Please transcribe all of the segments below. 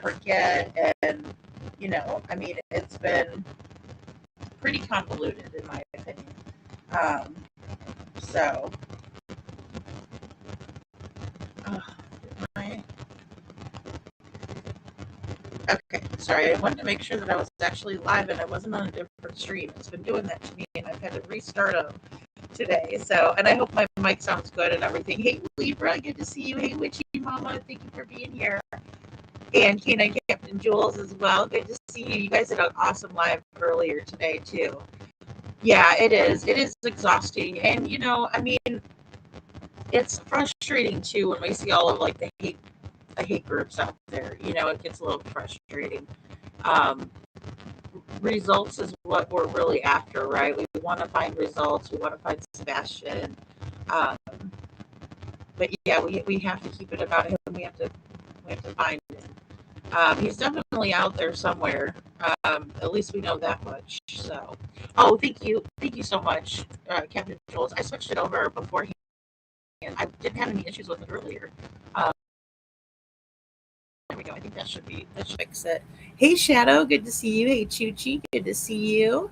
forget. And, I mean, it's been pretty convoluted in my opinion. Um, so, oh, my, okay, sorry, I wanted to make sure that I was actually live and I wasn't on a different stream. It's been doing that to me, and I've had to restart them today. So, and I hope my mic sounds good and everything. Hey, Libra, good to see you. Hey, Witchy Mama, thank you for being here. And Canine Captain Jules as well. Good to see you. You guys did an awesome live earlier today too. Yeah, it is. It is exhausting, and I mean, it's frustrating too when we see all of like the hate groups out there. It gets a little frustrating. Um, Results is what we're really after, right? We want to find results. We want to find Sebastian. Um, but yeah, we have to keep it about him. We have to find him. He's definitely out there somewhere. At least we know that much. So, oh, thank you so much, Captain Jules. I switched it over beforehand. I didn't have any issues with it earlier. Um, there we go. I think that should fix it. Hey, Shadow, good to see you. Hey, Chuchi, good to see you.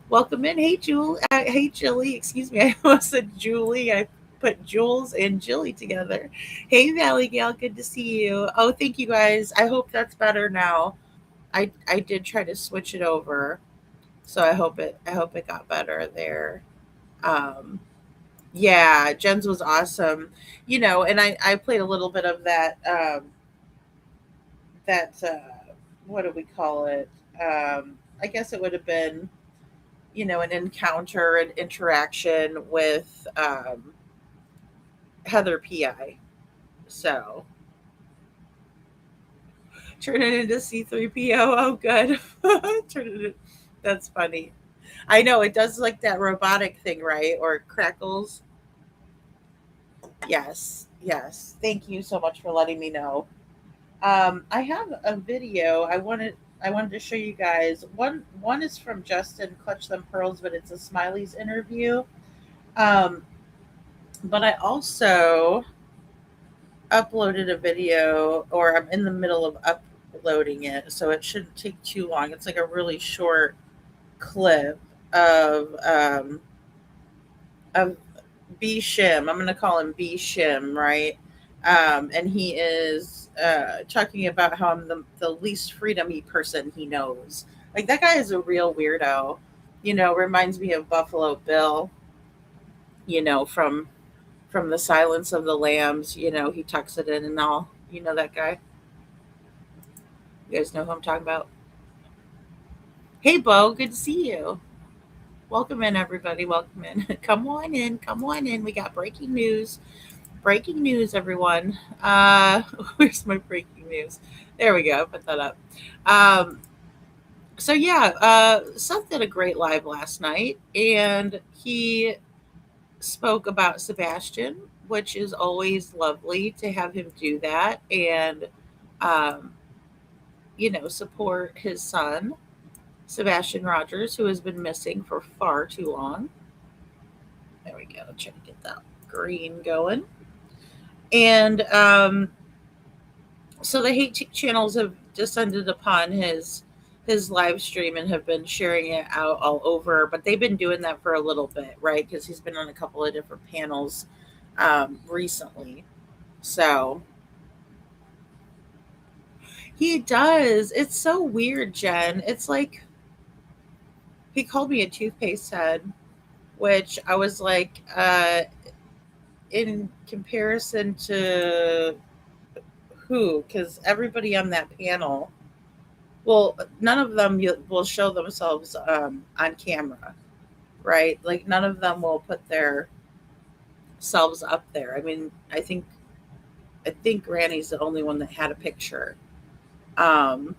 Welcome in. Hey, Jewel. Hey, Jilly. Excuse me. I almost said Julie. I put Jules and Jilly together. Hey, Valley Gal. Good to see you. Oh, thank you guys. I hope that's better now. I did try to switch it over, so I hope it got better there. Um, yeah, Jen's was awesome. And I played a little bit of that what do we call it? I guess it would have been an encounter, an interaction with Heather Pi. So turn it into C3PO. Oh, good. Turn it. That's funny. I know it does like that robotic thing, right? Or it crackles. Yes, yes. Thank you so much for letting me know. I have a video. I wanted to show you guys. One is from Justin Clutch Them Pearls, but it's a Smiley's interview. Um, but I also uploaded a video, or I'm in the middle of uploading it, so it shouldn't take too long. It's like a really short clip of B Shim. I'm gonna call him B Shim, right? And he is talking about how I'm the least freedomy person he knows. Like that guy is a real weirdo. Reminds me of Buffalo Bill. From the Silence of the Lambs. He tucks it in and all. That guy. You guys know who I'm talking about? Hey, Bo, good to see you. Welcome in, everybody. Welcome in. Come on in. Come on in. We got breaking news. Breaking news, everyone. Where's my breaking news? There we go. Put that up. Um, so yeah, Seth did a great live last night, and he spoke about Sebastian, which is always lovely to have him do that and, um, support his son, Sebastian Rogers, who has been missing for far too long. There we go. Try to get that green going. And so the hate channels have descended upon his live stream and have been sharing it out all over. But they've been doing that for a little bit, right? Because he's been on a couple of different panels recently. So he does. It's so weird, Jen. It's like he called me a toothpaste head, which I was like, in comparison to who? Because everybody on that panel, well, none of them will show themselves on camera, right? Like none of them will put their selves up there. I mean, I think Granny's the only one that had a picture. Um,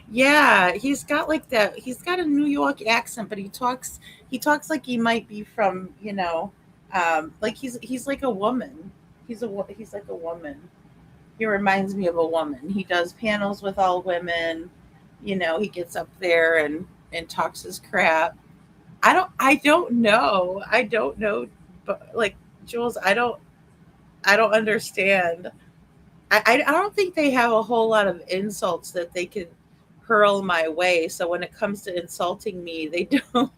yeah, he's got like that. He's got a New York accent, but he talks like he might be from like he's like a woman. He's like a woman. He reminds me of a woman. He does panels with all women. He gets up there and talks his crap. I don't know. I don't know, but like Jules, I don't understand. I don't think they have a whole lot of insults that they could hurl my way. So when it comes to insulting me, they don't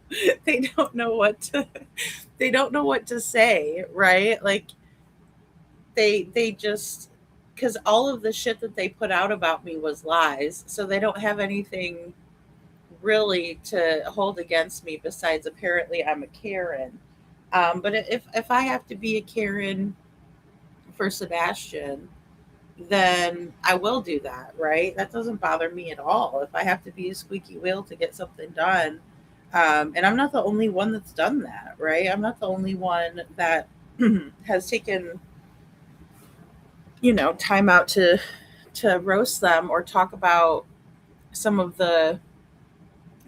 they don't know what to they don't know what to say, right? Like they just because all of the shit that they put out about me was lies, so they don't have anything really to hold against me besides apparently I'm a Karen. But if I have to be a Karen for Sebastian, then I will do that, right? That doesn't bother me at all. If I have to be a squeaky wheel to get something done, and I'm not the only one that's done that, right? I'm not the only one that has taken, time out to roast them or talk about some of the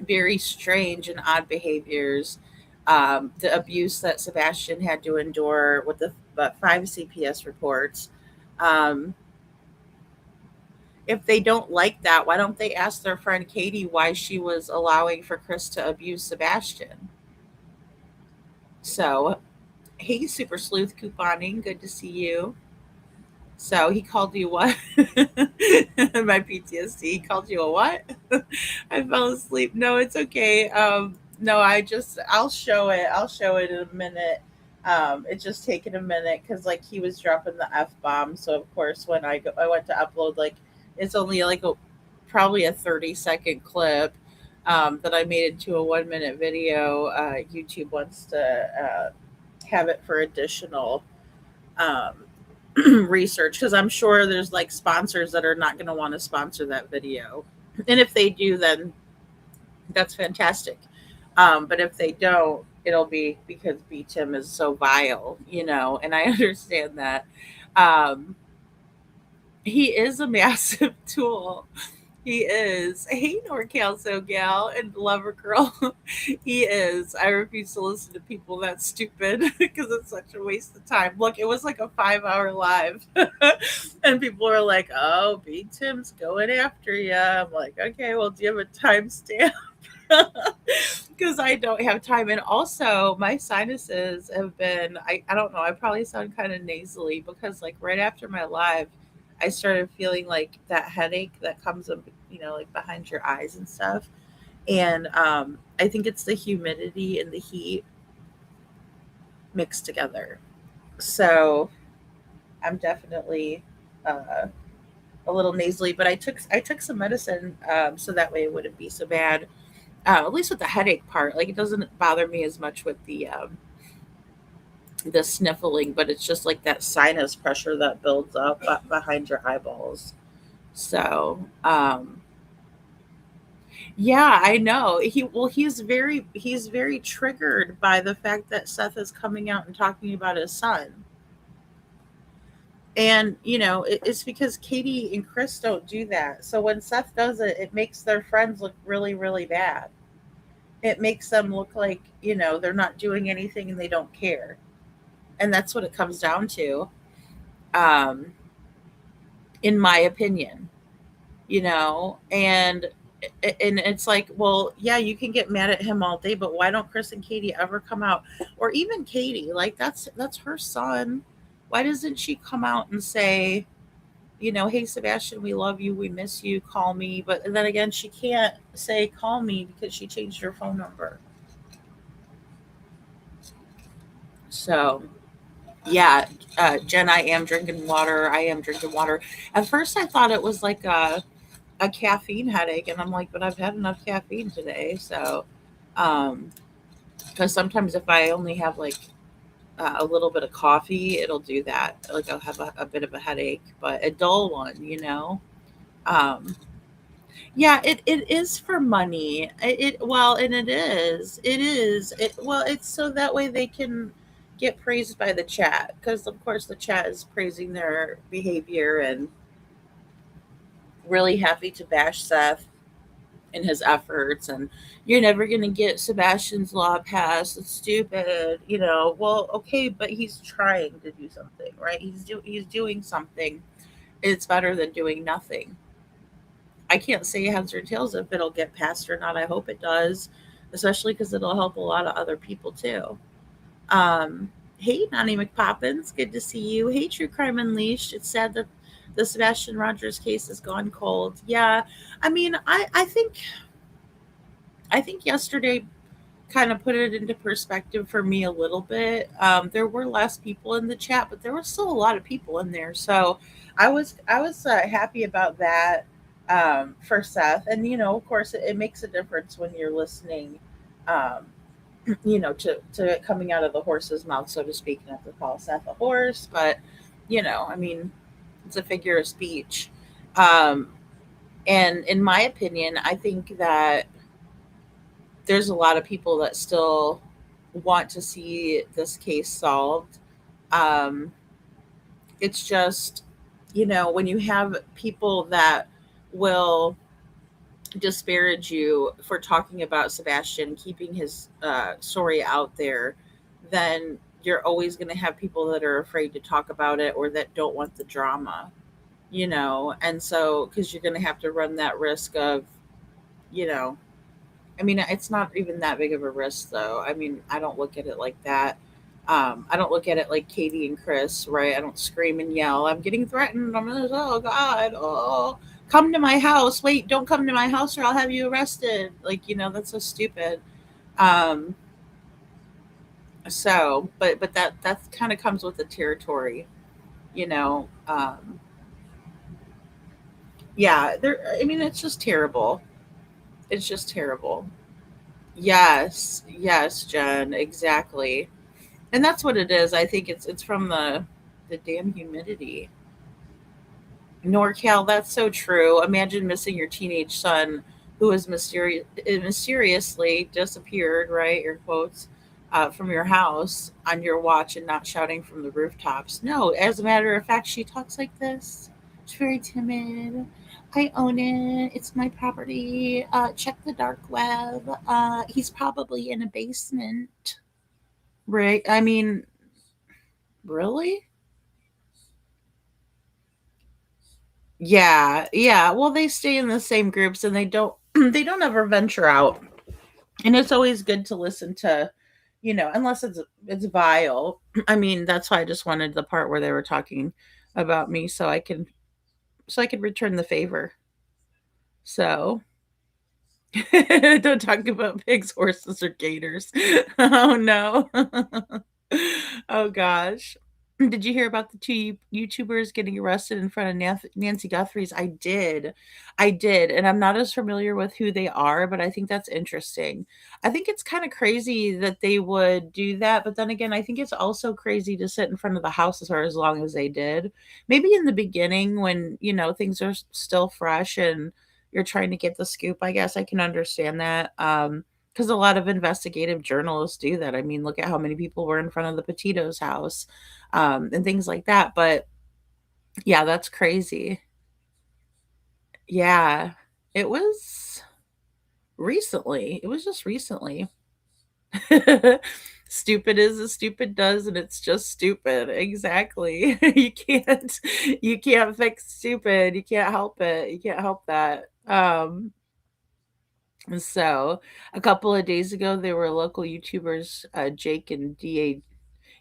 very strange and odd behaviors, the abuse that Sebastian had to endure with the five CPS reports. Um, if they don't like that, why don't they ask their friend Katie why she was allowing for Chris to abuse Sebastian? So, hey, Super Sleuth couponing, good to see you. So he called you what? My PTSD. He called you a what? I fell asleep. No, it's okay. No, I'll show it. I'll show it in a minute. It's just taking a minute because like he was dropping the F bomb. So of course when I went to upload, like it's only like probably a 30-second clip that I made into a 1 minute video. YouTube wants to have it for additional um, research because I'm sure there's like sponsors that are not going to want to sponsor that video. And if they do, then that's fantastic. But if they don't, it'll be because B Tim is so vile, and I understand that. Um, he is a massive tool. He is. Hey, NorCal So Gal and Lover Girl. He is. I refuse to listen to people that stupid because it's such a waste of time. Look, it was like a 5-hour live, and people were like, "Oh, B Tim's going after you." I'm like, "Okay, well, do you have a timestamp?" Because I don't have time. And also, my sinuses have been, I don't know, I probably sound kind of nasally because, like, right after my live, I started feeling like that headache that comes up, like behind your eyes and stuff. And I think it's the humidity and the heat mixed together. So I'm definitely uh, a little nasally, but I took some medicine so that way it wouldn't be so bad. At least with the headache part, like it doesn't bother me as much with the sniffling, but it's just like that sinus pressure that builds up behind your eyeballs. So, yeah, I know. He's very triggered by the fact that Seth is coming out and talking about his son. And, it's because Katie and Chris don't do that. So when Seth does it, it makes their friends look really, really bad. It makes them look like, they're not doing anything and they don't care. And that's what it comes down to, um, in my opinion. And it's like, well, yeah, you can get mad at him all day, but why don't Chris and Katie ever come out? Or even Katie, like that's her son. Why doesn't she come out and say, hey Sebastian, we love you, we miss you, call me? But then again, she can't say call me because she changed her phone number. So yeah, Jen, I am drinking water. I am drinking water. At first I thought it was like a caffeine headache, and I'm like, but I've had enough caffeine today. So um because sometimes if I only have like a little bit of coffee, it'll do that, like I'll have a bit of a headache, but a dull one, um yeah, it is for money. Well, and it is it's so that way they can get praised by the chat, because of course the chat is praising their behavior and really happy to bash Seth in his efforts, and you're never going to get Sebastian's law passed, it's stupid, well, okay, but he's trying to do something, right? He's doing something. It's better than doing nothing. I can't say heads or tails if it'll get passed or not. I hope it does, especially because it'll help a lot of other people too. Hey, Nani McPoppins, good to see you. Hey, True Crime Unleashed. It's sad that The Sebastian Rogers case has gone cold. Yeah. I mean, I think yesterday kind of put it into perspective for me a little bit. There were less people in the chat, but there were still a lot of people in there. So I was happy about that, for Seth. And of course, it makes a difference when you're listening, um, to it coming out of the horse's mouth, so to speak. Not to call Seth a horse, but I mean, it's a figure of speech. Um, and in my opinion, I think that there's a lot of people that still want to see this case solved. Um, it's just, when you have people that will disparage you for talking about Sebastian, keeping his story out there, then you're always going to have people that are afraid to talk about it or that don't want the drama, and so because you're going to have to run that risk of, you know, I mean, it's not even that big of a risk, though. I mean, I don't look at it like that. I don't look at it like Katie and Chris, right? I don't scream and yell. I'm getting threatened. Oh God, oh, come to my house. Wait, don't come to my house or I'll have you arrested. Like, that's so stupid. Um, but that kind of comes with the territory, you know. Yeah, I mean, it's just terrible. It's just terrible. Yes, yes, Jen, exactly. And that's what it is. I think it's from the damn humidity. NorCal, that's so true. Imagine missing your teenage son who has mysteriously disappeared, right? Air quotes, from your house on your watch and not shouting from the rooftops. No, as a matter of fact, she talks like this. She's very timid. I own it. It's my property. Check the dark web. He's probably in a basement. Right? I mean, really? Yeah, yeah. Well, they stay in the same groups and they don't they don't ever venture out. And it's always good to listen to, unless it's vile. I mean, that's why I just wanted the part where they were talking about me so I could return the favor. So, don't talk about pigs, horses, or gators. Oh no. Oh gosh. Did you hear about the two YouTubers getting arrested in front of Nancy Guthrie's? I did. I did. And I'm not as familiar with who they are, but I think that's interesting. I think it's kind of crazy that they would do that. But then again, I think it's also crazy to sit in front of the house for as long as they did. Maybe in the beginning when, things are still fresh and you're trying to get the scoop, I guess I can understand that. Because a lot of investigative journalists do that. I mean, look at how many people were in front of the Petito's house, and things like that. But yeah, that's crazy. Yeah, it was recently. It was just recently. Stupid is as stupid does, and it's just stupid. Exactly. You can't fix stupid. You can't help it. You can't help that. So a couple of days ago, there were local YouTubers, Jake and DA.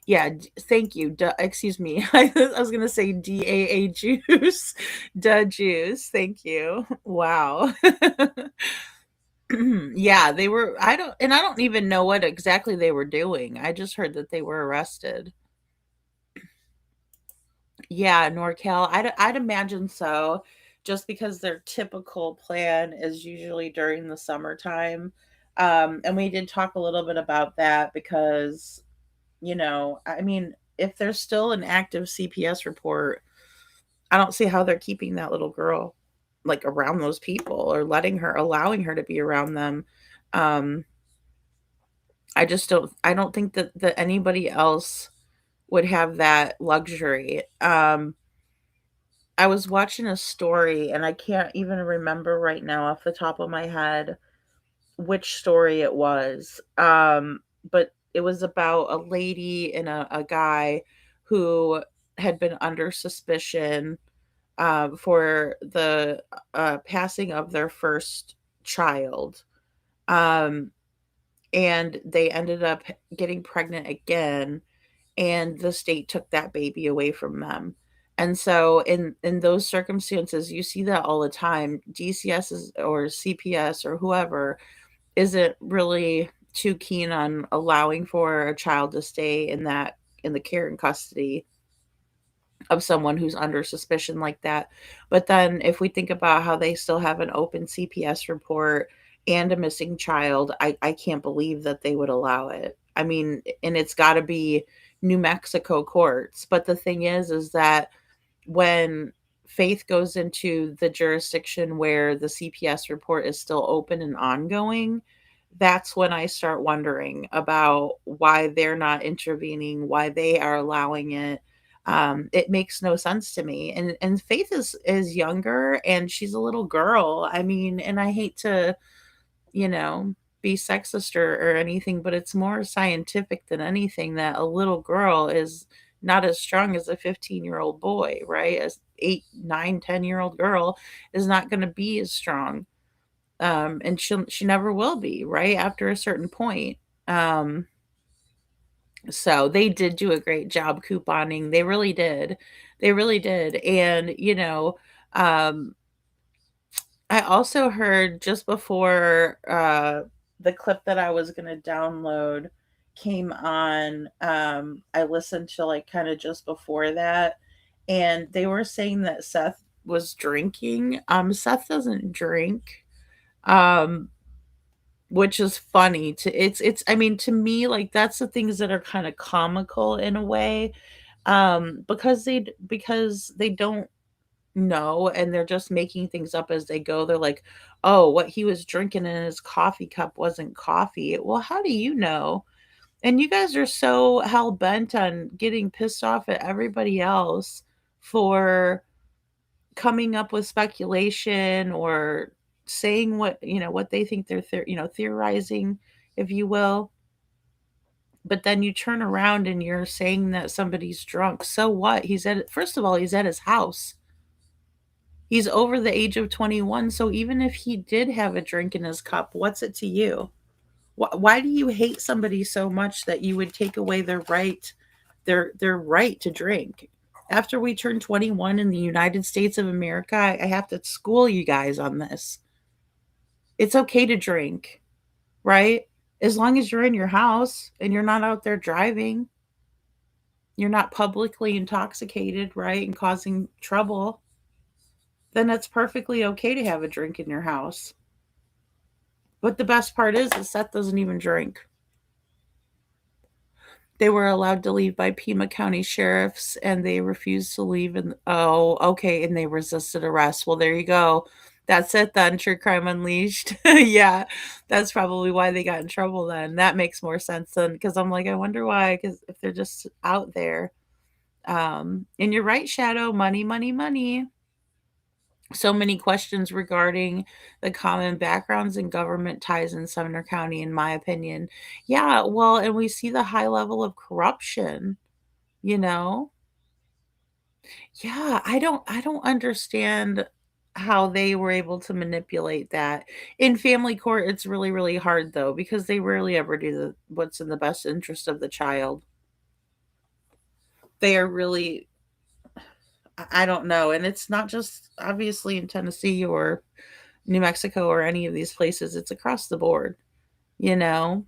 Yeah, thank you. Excuse me. I was gonna say DAA juice, duh juice. Thank you. Wow. Yeah, they were. I don't even know what exactly they were doing. I just heard that they were arrested. Yeah, NorCal. I'd imagine so, just because their typical plan is usually during the summertime. And we did talk a little bit about that because, I mean, if there's still an active CPS report, I don't see how they're keeping that little girl like around those people or allowing her to be around them. Um, I don't think that anybody else would have that luxury. I was watching a story and I can't even remember right now off the top of my head which story it was. But it was about a lady and a guy who had been under suspicion, for the passing of their first child. Um, and they ended up getting pregnant again, and the state took that baby away from them. And so in those circumstances, you see that all the time. DCS is, or CPS or whoever isn't really too keen on allowing for a child to stay in the care and custody of someone who's under suspicion like that. But then if we think about how they still have an open CPS report and a missing child, I can't believe that they would allow it. I mean, and it's got to be New Mexico courts. But the thing is that when faith goes into the jurisdiction where the CPS report is still open and ongoing, that's when I start wondering about why they're not intervening, why they are allowing it. It makes no sense to me. And Faith is younger and she's a little girl. I mean, and I hate to, you know, be sexist or anything, but it's more scientific than anything that a little girl is not as strong as a 15-year-old boy, right? As 8, 9, 10-year-old girl is not going to be as strong. And she never will be, right? After a certain point. Um, so they did do a great job couponing. They really did. They really did. And, um, I also heard just before the clip that I was going to download came on, I listened to like kind of just before that, and they were saying that Seth was drinking. Seth doesn't drink. Um, which is funny to it's I mean, to me, like, that's the things that are kinda comical in a way, because they don't know and they're just making things up as they go. They're like, "Oh, what he was drinking in his coffee cup wasn't coffee." Well, how do you know? And you guys are so hell bent on getting pissed off at everybody else for coming up with speculation or saying what they think they're theorizing, if you will. But then you turn around and you're saying that somebody's drunk. So what? First of all, he's at his house. He's over the age of 21. So even if he did have a drink in his cup, what's it to you? Why do you hate somebody so much that you would take away their right to drink? After we turn 21 in the United States of America, I have to school you guys on this. It's okay to drink, right? As long as you're in your house and you're not out there driving, you're not publicly intoxicated, right, and causing trouble, then it's perfectly okay to have a drink in your house. But the best part is that Seth doesn't even drink. They were allowed to leave by Pima County sheriffs and they refused to leave, and oh, okay, and they resisted arrest. Well, there you go. That's it then, True Crime Unleashed. Yeah, that's probably why they got in trouble then. That makes more sense then, because I'm like, I wonder why, because if they're just out there. And you're right, Shadow, money, money, money. So many questions regarding the common backgrounds and government ties in Sumner County, in my opinion. Yeah, well, and we see the high level of corruption, you know? Yeah, I don't understand how they were able to manipulate that. In family court, it's really, really hard though, because they rarely ever do what's in the best interest of the child. They are really, I don't know. And it's not just obviously in Tennessee or New Mexico or any of these places, it's across the board, you know?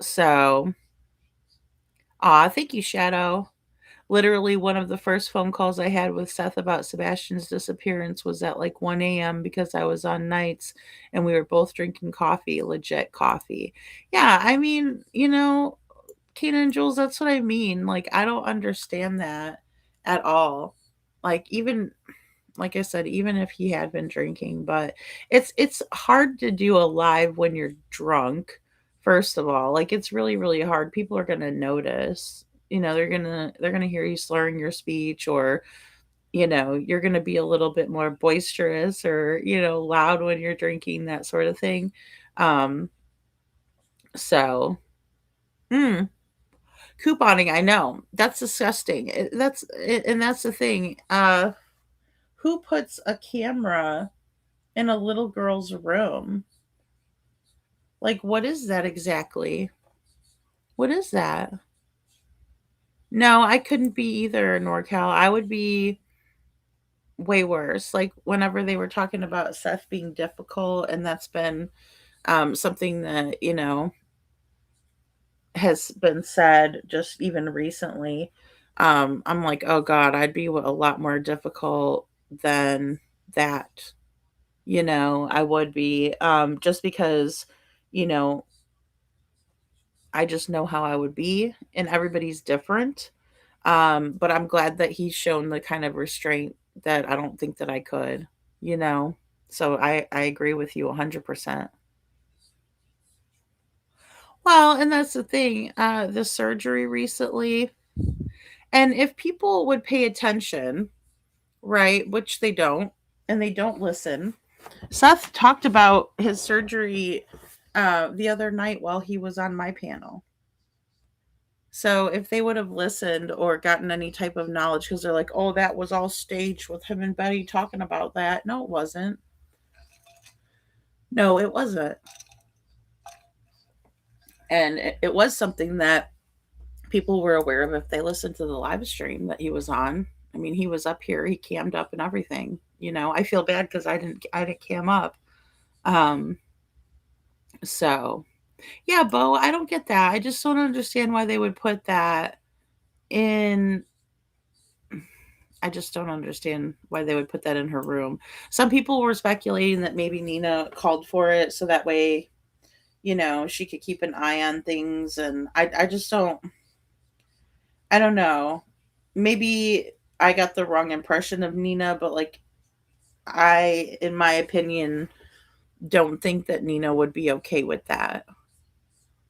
So, thank you, Shadow. Literally, one of the first phone calls I had with Seth about Sebastian's disappearance was at like 1 a.m. because I was on nights and we were both drinking coffee, legit coffee. Yeah, I mean, Kena and Jules, that's what I mean. Like, I don't understand that at all. Like, even like I said, even if he had been drinking, but it's hard to do a live when you're drunk, first of all. Like, it's really, really hard. People are gonna notice. They're gonna hear you slurring your speech, or you're gonna be a little bit more boisterous or, loud when you're drinking, that sort of thing. Um, so mm, couponing, I know. That's disgusting. And that's the thing. Who puts a camera in a little girl's room? Like, what is that exactly? What is that? No, I couldn't be either, NorCal. I would be. way worse. Like whenever they were talking about Seth being difficult, and that's been something that, has been said just even recently. I'm like, oh God, I'd be a lot more difficult than that. I would be, just because, you know, I just know how I would be, and everybody's different. But I'm glad that he's shown the kind of restraint that I don't think that I could, you know. So I agree with you 100%. Well, and that's the thing, the surgery recently, and if people would pay attention, right, which they don't, and they don't listen. Seth talked about his surgery the other night while he was on my panel. So if they would have listened or gotten any type of knowledge, because they're like, oh, that was all staged with him and Betty talking about that. No, it wasn't. No, it wasn't. And it was something that people were aware of if they listened to the live stream that he was on. I mean, he was up here, he cammed up and everything. I feel bad because I didn't cam up. Um, so yeah, Bo, I don't get that. I just don't understand why they would put that in. I just don't understand why they would put that in her room. Some people were speculating that maybe Nina called for it so that way, she could keep an eye on things. And I just don't, I don't know. Maybe I got the wrong impression of Nina, but like, in my opinion, don't think that Nina would be okay with that.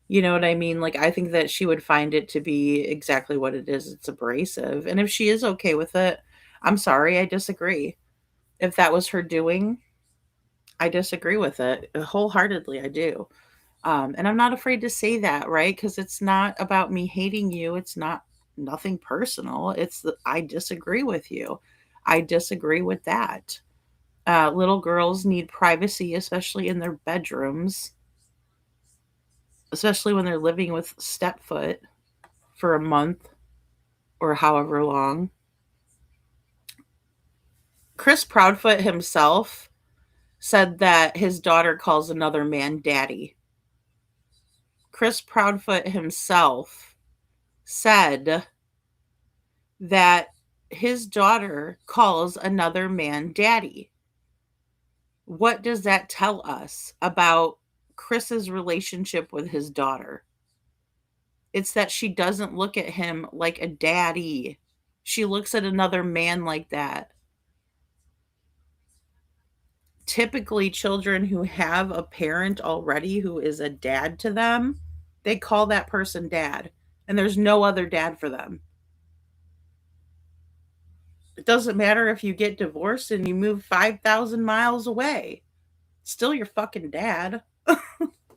You know what I mean? Like, I think that she would find it to be exactly what it is. It's abrasive. And if she is okay with it, I'm sorry, I disagree. If that was her doing, I disagree with it wholeheartedly. I do. And I'm not afraid to say that, right? Because it's not about me hating you. It's not nothing personal. It's that I disagree with you. I disagree with that. Little girls need privacy, especially in their bedrooms, especially when they're living with stepfoot for a month or however long. Chris Proudfoot himself said that his daughter calls another man daddy. Chris Proudfoot himself said that his daughter calls another man daddy. What does that tell us about Chris's relationship with his daughter? It's that she doesn't look at him like a daddy. She looks at another man like that. Typically, children who have a parent already who is a dad to them, they call that person dad, and there's no other dad for them. It doesn't matter if you get divorced and you move 5,000 miles away. Still your fucking dad.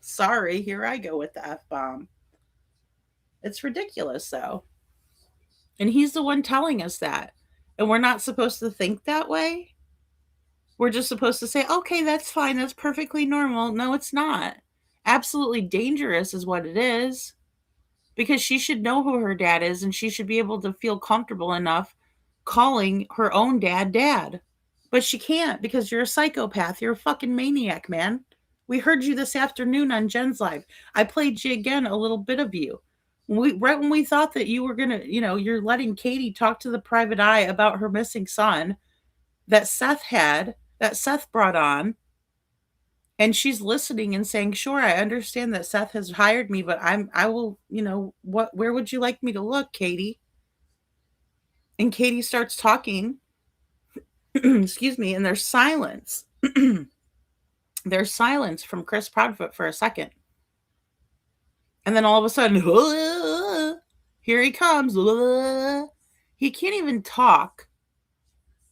Sorry, here I go with the F bomb. It's ridiculous, though. And he's the one telling us that. And we're not supposed to think that way. We're just supposed to say, okay, that's fine. That's perfectly normal. No, it's not. Absolutely dangerous is what it is. Because she should know who her dad is and she should be able to feel comfortable enough calling her own dad. But she can't because you're a psychopath. You're a fucking maniac, man. We heard you this afternoon on Jen's Live. I played you again a little bit of you. Right when we thought that you were going to, you're letting Katie talk to the private eye about her missing son that Seth brought on. And she's listening and saying, sure, I understand that Seth has hired me, but I will, where would you like me to look, Katie? And Katie starts talking, excuse me, and there's silence. There's silence from Chris Proudfoot for a second. And then all of a sudden, here he comes. He can't even talk.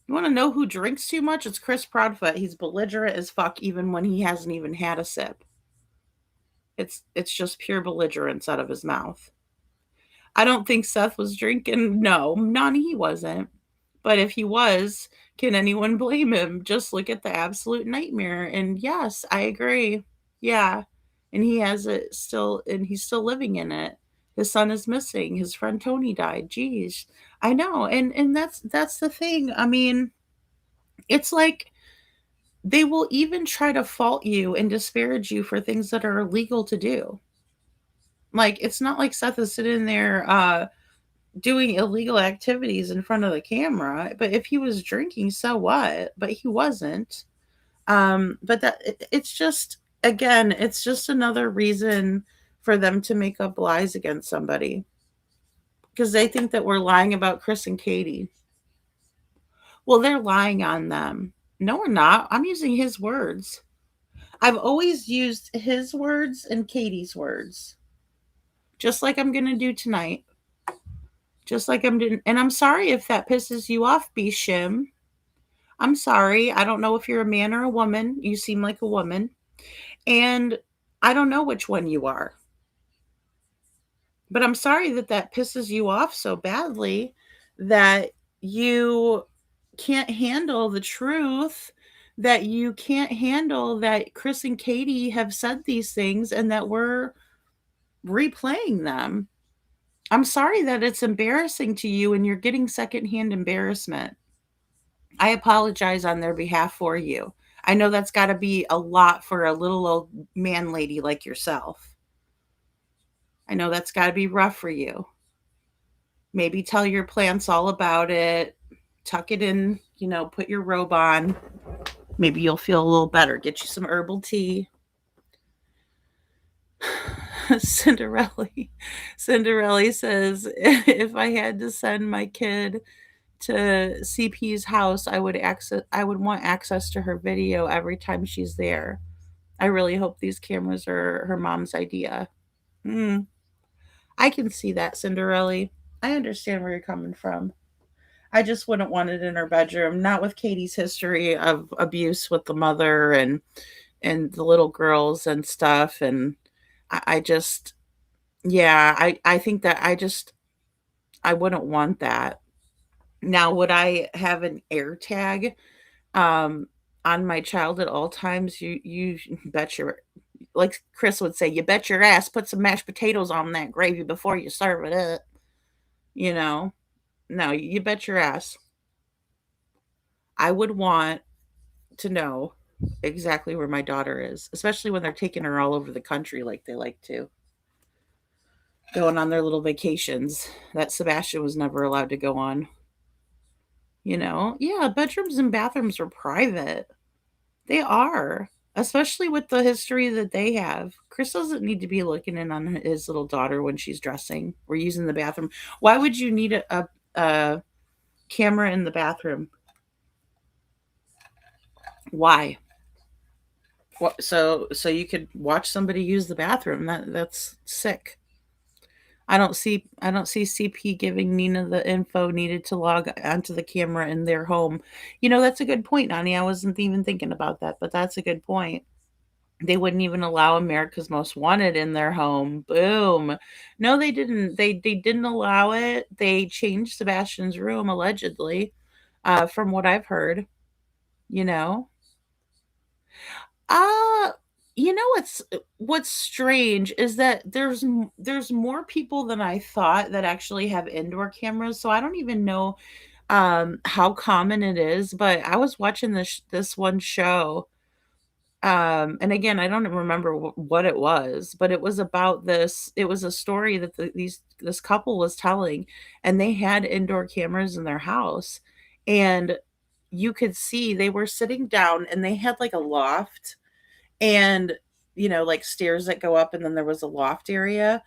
You want to know who drinks too much? It's Chris Proudfoot. He's belligerent as fuck even when he hasn't even had a sip. It's just pure belligerence out of his mouth. I don't think Seth was drinking. No, none, he wasn't. But if he was, can anyone blame him? Just look at the absolute nightmare. And yes, I agree. Yeah. And he has it still, and he's still living in it. His son is missing. His friend Tony died. Jeez. I know. And that's the thing. I mean, It's like they will even try to fault you and disparage you for things that are illegal to do. Like, it's not like Seth is sitting there doing illegal activities in front of the camera, but if he was drinking, so what? But he wasn't. But it's just, again, it's just another reason for them to make up lies against somebody because they think that we're lying about Chris and Katie. Well, they're lying on them. No, we're not. I'm using his words. I've always used his words and Katie's words, just like I'm going to do tonight. Just like I'm doing. And I'm sorry if that pisses you off, B Shim. I'm sorry. I don't know if you're a man or a woman. You seem like a woman. And I don't know which one you are. But I'm sorry that that pisses you off so badly that you can't handle the truth, that you can't handle that Chris and Katie have said these things and that we're replaying them. I'm sorry that it's embarrassing to you and you're getting secondhand embarrassment. I apologize on their behalf for you. I know that's got to be a lot for a little old man lady like yourself. I know that's got to be rough for you. Maybe tell your plants all about it. Tuck it in, put your robe on. Maybe you'll feel a little better. Get you some herbal tea. Cinderella says, if I had to send my kid to CP's house, I would want access to her video every time she's there. I really hope these cameras are her mom's idea. Mm, I can see that, Cinderella. I understand where you're coming from. I just wouldn't want it in her bedroom, not with Katie's history of abuse with the mother and the little girls and stuff. And I just, yeah, I think that I wouldn't want that. Now, would I have an air tag um on my child at all times? You bet your, like Chris would say, you bet your ass put some mashed potatoes on that gravy before you serve it up. You know, no, you bet your ass. I would want to know exactly where my daughter is, especially when they're taking her all over the country like they like to, going on their little vacations that Sebastian was never allowed to go on. Yeah, bedrooms and bathrooms are private. They are, especially with the history that they have. Chris doesn't need to be looking in on his little daughter when she's dressing or using the bathroom. Why would you need a camera in the bathroom? Why? What, so you could watch somebody use the bathroom. That's sick. I don't see CP giving Nina the info needed to log onto the camera in their home. That's a good point, Nani. I wasn't even thinking about that, but that's a good point. They wouldn't even allow America's Most Wanted in their home. Boom. No, they didn't. They didn't allow it. They changed Sebastian's room allegedly, from what I've heard. You know. Uh what's strange is that there's more people than I thought that actually have indoor cameras. So I don't even know how common it is, but I was watching this one show. And again, I don't remember what it was, but it was about this. It was a story that this couple was telling, and they had indoor cameras in their house, and you could see they were sitting down, and they had like a loft, and like stairs that go up, and then there was a loft area.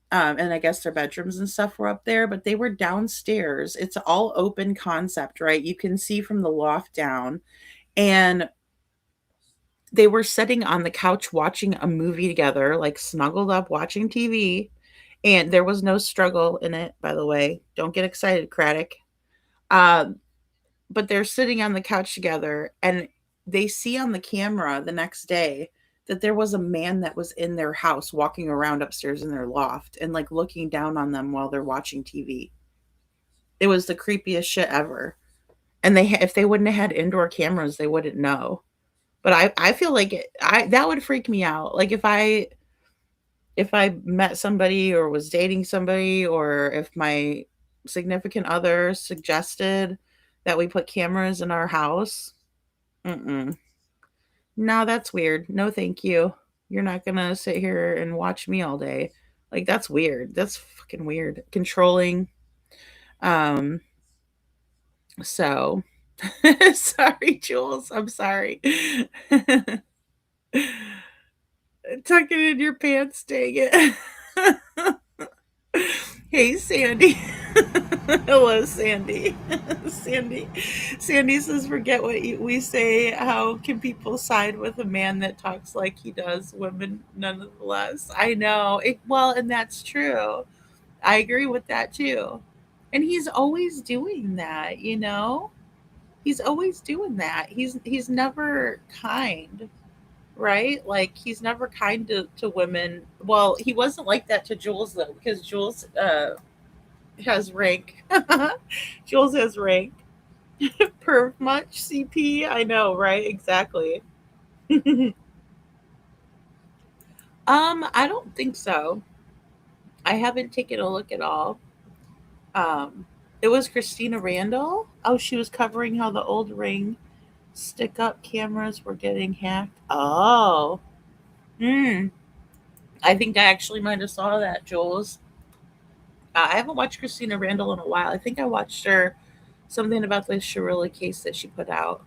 And I guess their bedrooms and stuff were up there, but they were downstairs. It's all open concept, right? You can see from the loft down, and they were sitting on the couch watching a movie together, like snuggled up watching TV. And there was no struggle in it, by the way. Don't get excited, Craddock. Um, but they're sitting on the couch together, and they see on the camera the next day that there was a man that was in their house walking around upstairs in their loft and like looking down on them while they're watching TV. It was the creepiest shit ever. And if they wouldn't have had indoor cameras, they wouldn't know. But I feel like that would freak me out. Like if I met somebody or was dating somebody, or if my significant other suggested that we put cameras in our house, Mm-mm. No, that's weird. No, thank you. You're not gonna sit here and watch me all day. Like that's weird. That's fucking weird. Controlling. Um, so sorry, Jules. I'm sorry. Tuck it in your pants, dang it. Hey, Sandy. Hello, Sandy. Sandy. Sandy says, "Forget what we say. How can people side with a man that talks like he does? Women, nonetheless." I know. Well, and that's true. I agree with that too. And he's always doing that. He's always doing that. He's never kind, right? Like he's never kind to women. Well, he wasn't like that to Jules though, because Jules has rank. Jules has rank. Per much CP. I know, right? Exactly. I don't think so. I haven't taken a look at all. Um, it was Christina Randall. Oh, she was covering how the old ring stick up cameras were getting hacked. Oh, hmm. I think I actually might have saw that, Jules. I haven't watched Christina Randall in a while. I think I watched her something about the Sharilla case that she put out.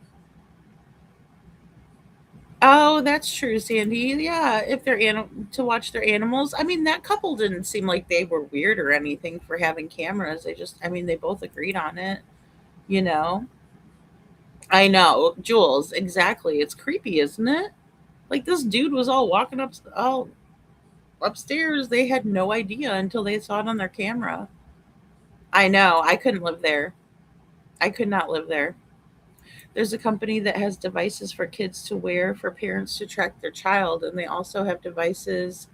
Oh, that's true, Sandy. Yeah, if they're to watch their animals. I mean, that couple didn't seem like they were weird or anything for having cameras. I mean, they both agreed on it. You know. I know, Jules. Exactly. It's creepy, isn't it? Like this dude was all walking up, all upstairs. They had no idea until they saw it on their camera. I know. I couldn't live there. I could not live there. There's a company that has devices for kids to wear for parents to track their child, and they also have devices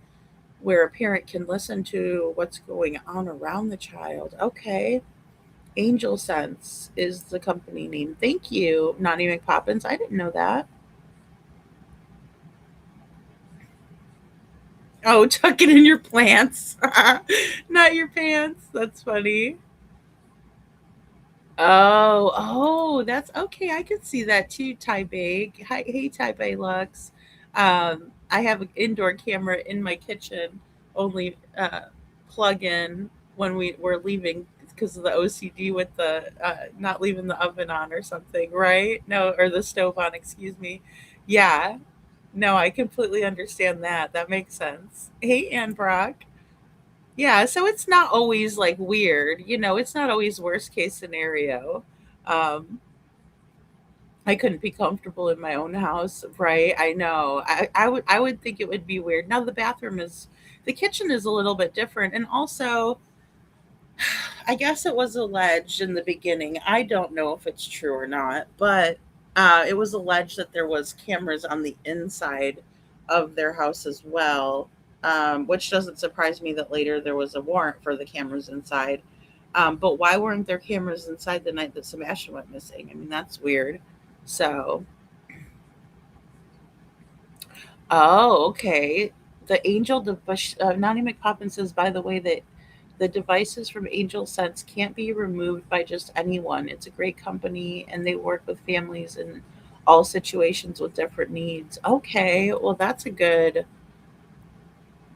where a parent can listen to what's going on around the child. Okay. Angel Sense is the company name. Thank you, Nani McPoppins. I didn't know that. Oh, tuck it in your plants, not your pants. That's funny. That's okay. I can see that too, Taipei. Hi, hey, Taipei Lux. I have an indoor camera in my kitchen, only plug in when we're leaving because of the OCD with the not leaving the oven on or something, right? No, or the stove on, excuse me. Yeah, no, I completely understand that. That makes sense. Hey, Ann Brock. Yeah, so it's not always like weird, it's not always worst case scenario. Um, I couldn't be comfortable in my own house, right? I know. I would think it would be weird. Now the kitchen is a little bit different, and also I guess it was alleged in the beginning. I don't know if it's true or not, but it was alleged that there was cameras on the inside of their house as well, which doesn't surprise me that later there was a warrant for the cameras inside. But why weren't there cameras inside the night that Sebastian went missing? I mean, that's weird. So, oh, okay. The Angel device, Nani McPoppin says, by the way, that the devices from Angel Sense can't be removed by just anyone. It's a great company and they work with families in all situations with different needs. Okay, well, that's a good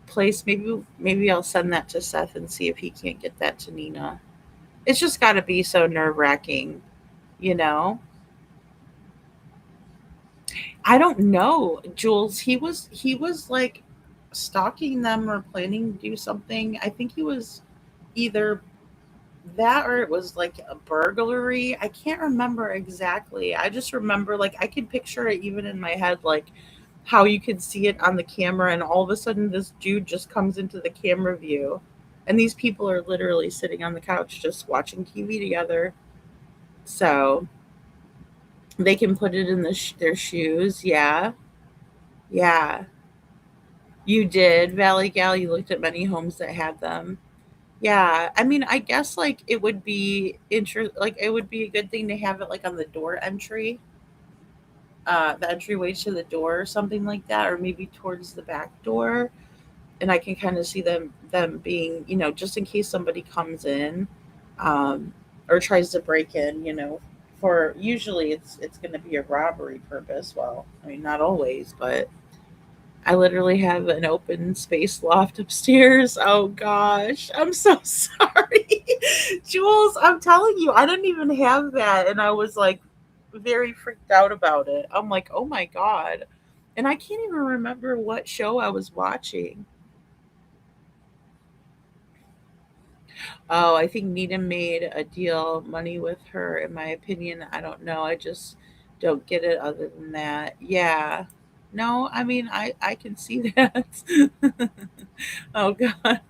place. Maybe I'll send that to Seth and see if he can't get that to Nina. It's just got to be so nerve wracking, you know? I don't know, Jules. He was like stalking them or planning to do something. I think he was either that or it was like a burglary. I can't remember exactly. I just remember like I can picture it even in my head, like how you could see it on the camera, and all of a sudden this dude just comes into the camera view, and these people are literally sitting on the couch just watching TV together. So they can put it in their shoes. Yeah, yeah. You did, Valley Gal. You looked at many homes that had them. Yeah, I mean, I guess like it would be like it would be a good thing to have it like on the door entry, the entryway to the door or something like that, or maybe towards the back door, and I can kind of see them being, just in case somebody comes in, or tries to break in, for usually it's going to be a robbery purpose. Well, I mean not always, but I literally have an open space loft upstairs. Oh gosh, I'm so sorry. Jules, I'm telling you, I didn't even have that. And I was like very freaked out about it. I'm like, oh my God. And I can't even remember what show I was watching. Oh, I think Needham made a deal money with her, in my opinion. I don't know. I just don't get it other than that. Yeah. No, I mean I can see that. Oh God.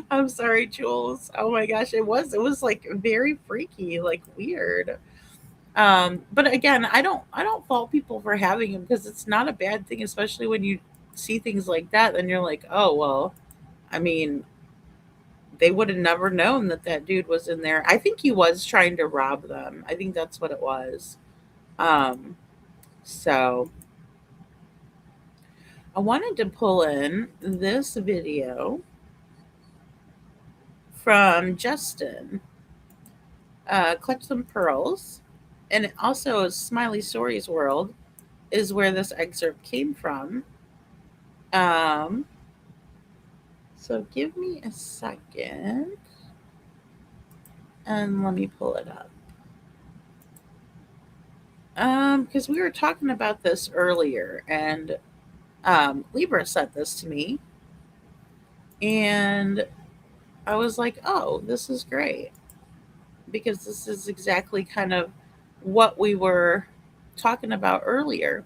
I'm sorry, Jules. Oh my gosh, it was like very freaky, like weird. But again, I don't fault people for having them because it's not a bad thing, especially when you see things like that, then you're like, "Oh, well, I mean, they would have never known that that dude was in there." I think he was trying to rob them. I think that's what it was. Um, so I wanted to pull in this video from Justin, Clutch Some Pearls, and also Smiley Stories World is where this excerpt came from. Um, so give me a second and let me pull it up. Because we were talking about this earlier, and Libra sent this to me, and I was like, oh, this is great because this is exactly kind of what we were talking about earlier.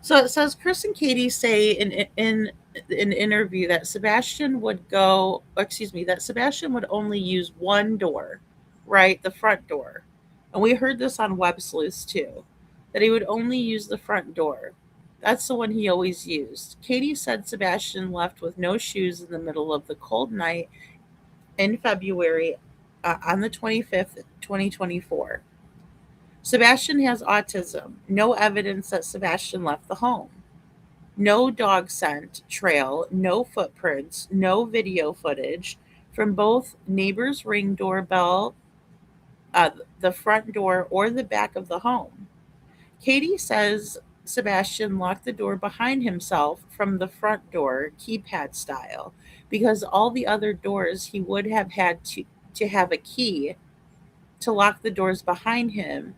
So it says Chris and Katie say in an interview that Sebastian would only use one door, right, the front door, and we heard this on Web Sleuths too, that he would only use the front door. That's the one he always used. Katie said Sebastian left with no shoes in the middle of the cold night in February on the 25th, 2024. Sebastian has autism. No evidence that Sebastian left the home. No dog scent trail, no footprints, no video footage from both neighbor's ring doorbell, uh, the front door, or the back of the home. Katie says Sebastian locked the door behind himself from the front door, keypad style, because all the other doors he would have had to have a key to lock the doors behind him,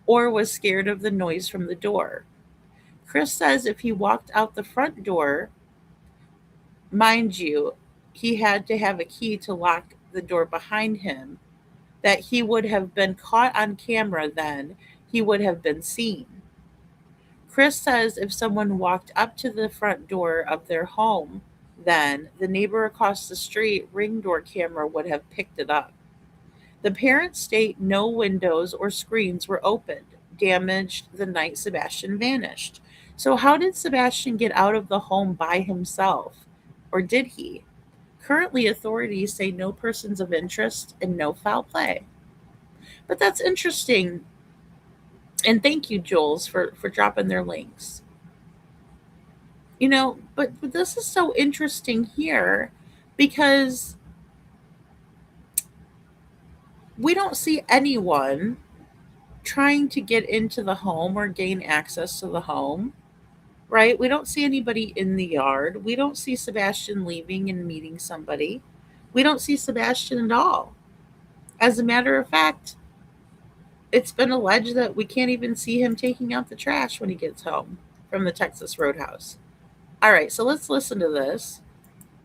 or was scared of the noise from the door. Chris says if he walked out the front door, mind you, he had to have a key to lock the door behind him, that he would have been caught on camera then, he would have been seen. Chris says if someone walked up to the front door of their home, then the neighbor across the street ring door camera would have picked it up. The parents state no windows or screens were opened, damaged the night Sebastian vanished. So, how did Sebastian get out of the home by himself? Or did he? Currently, authorities say no persons of interest and no foul play. But that's interesting. And thank you, Jules, for dropping their links. But this is so interesting here because we don't see anyone trying to get into the home or gain access to the home, right? We don't see anybody in the yard. We don't see Sebastian leaving and meeting somebody. We don't see Sebastian at all. As a matter of fact, it's been alleged that we can't even see him taking out the trash when he gets home from the Texas Roadhouse. All right, so let's listen to this.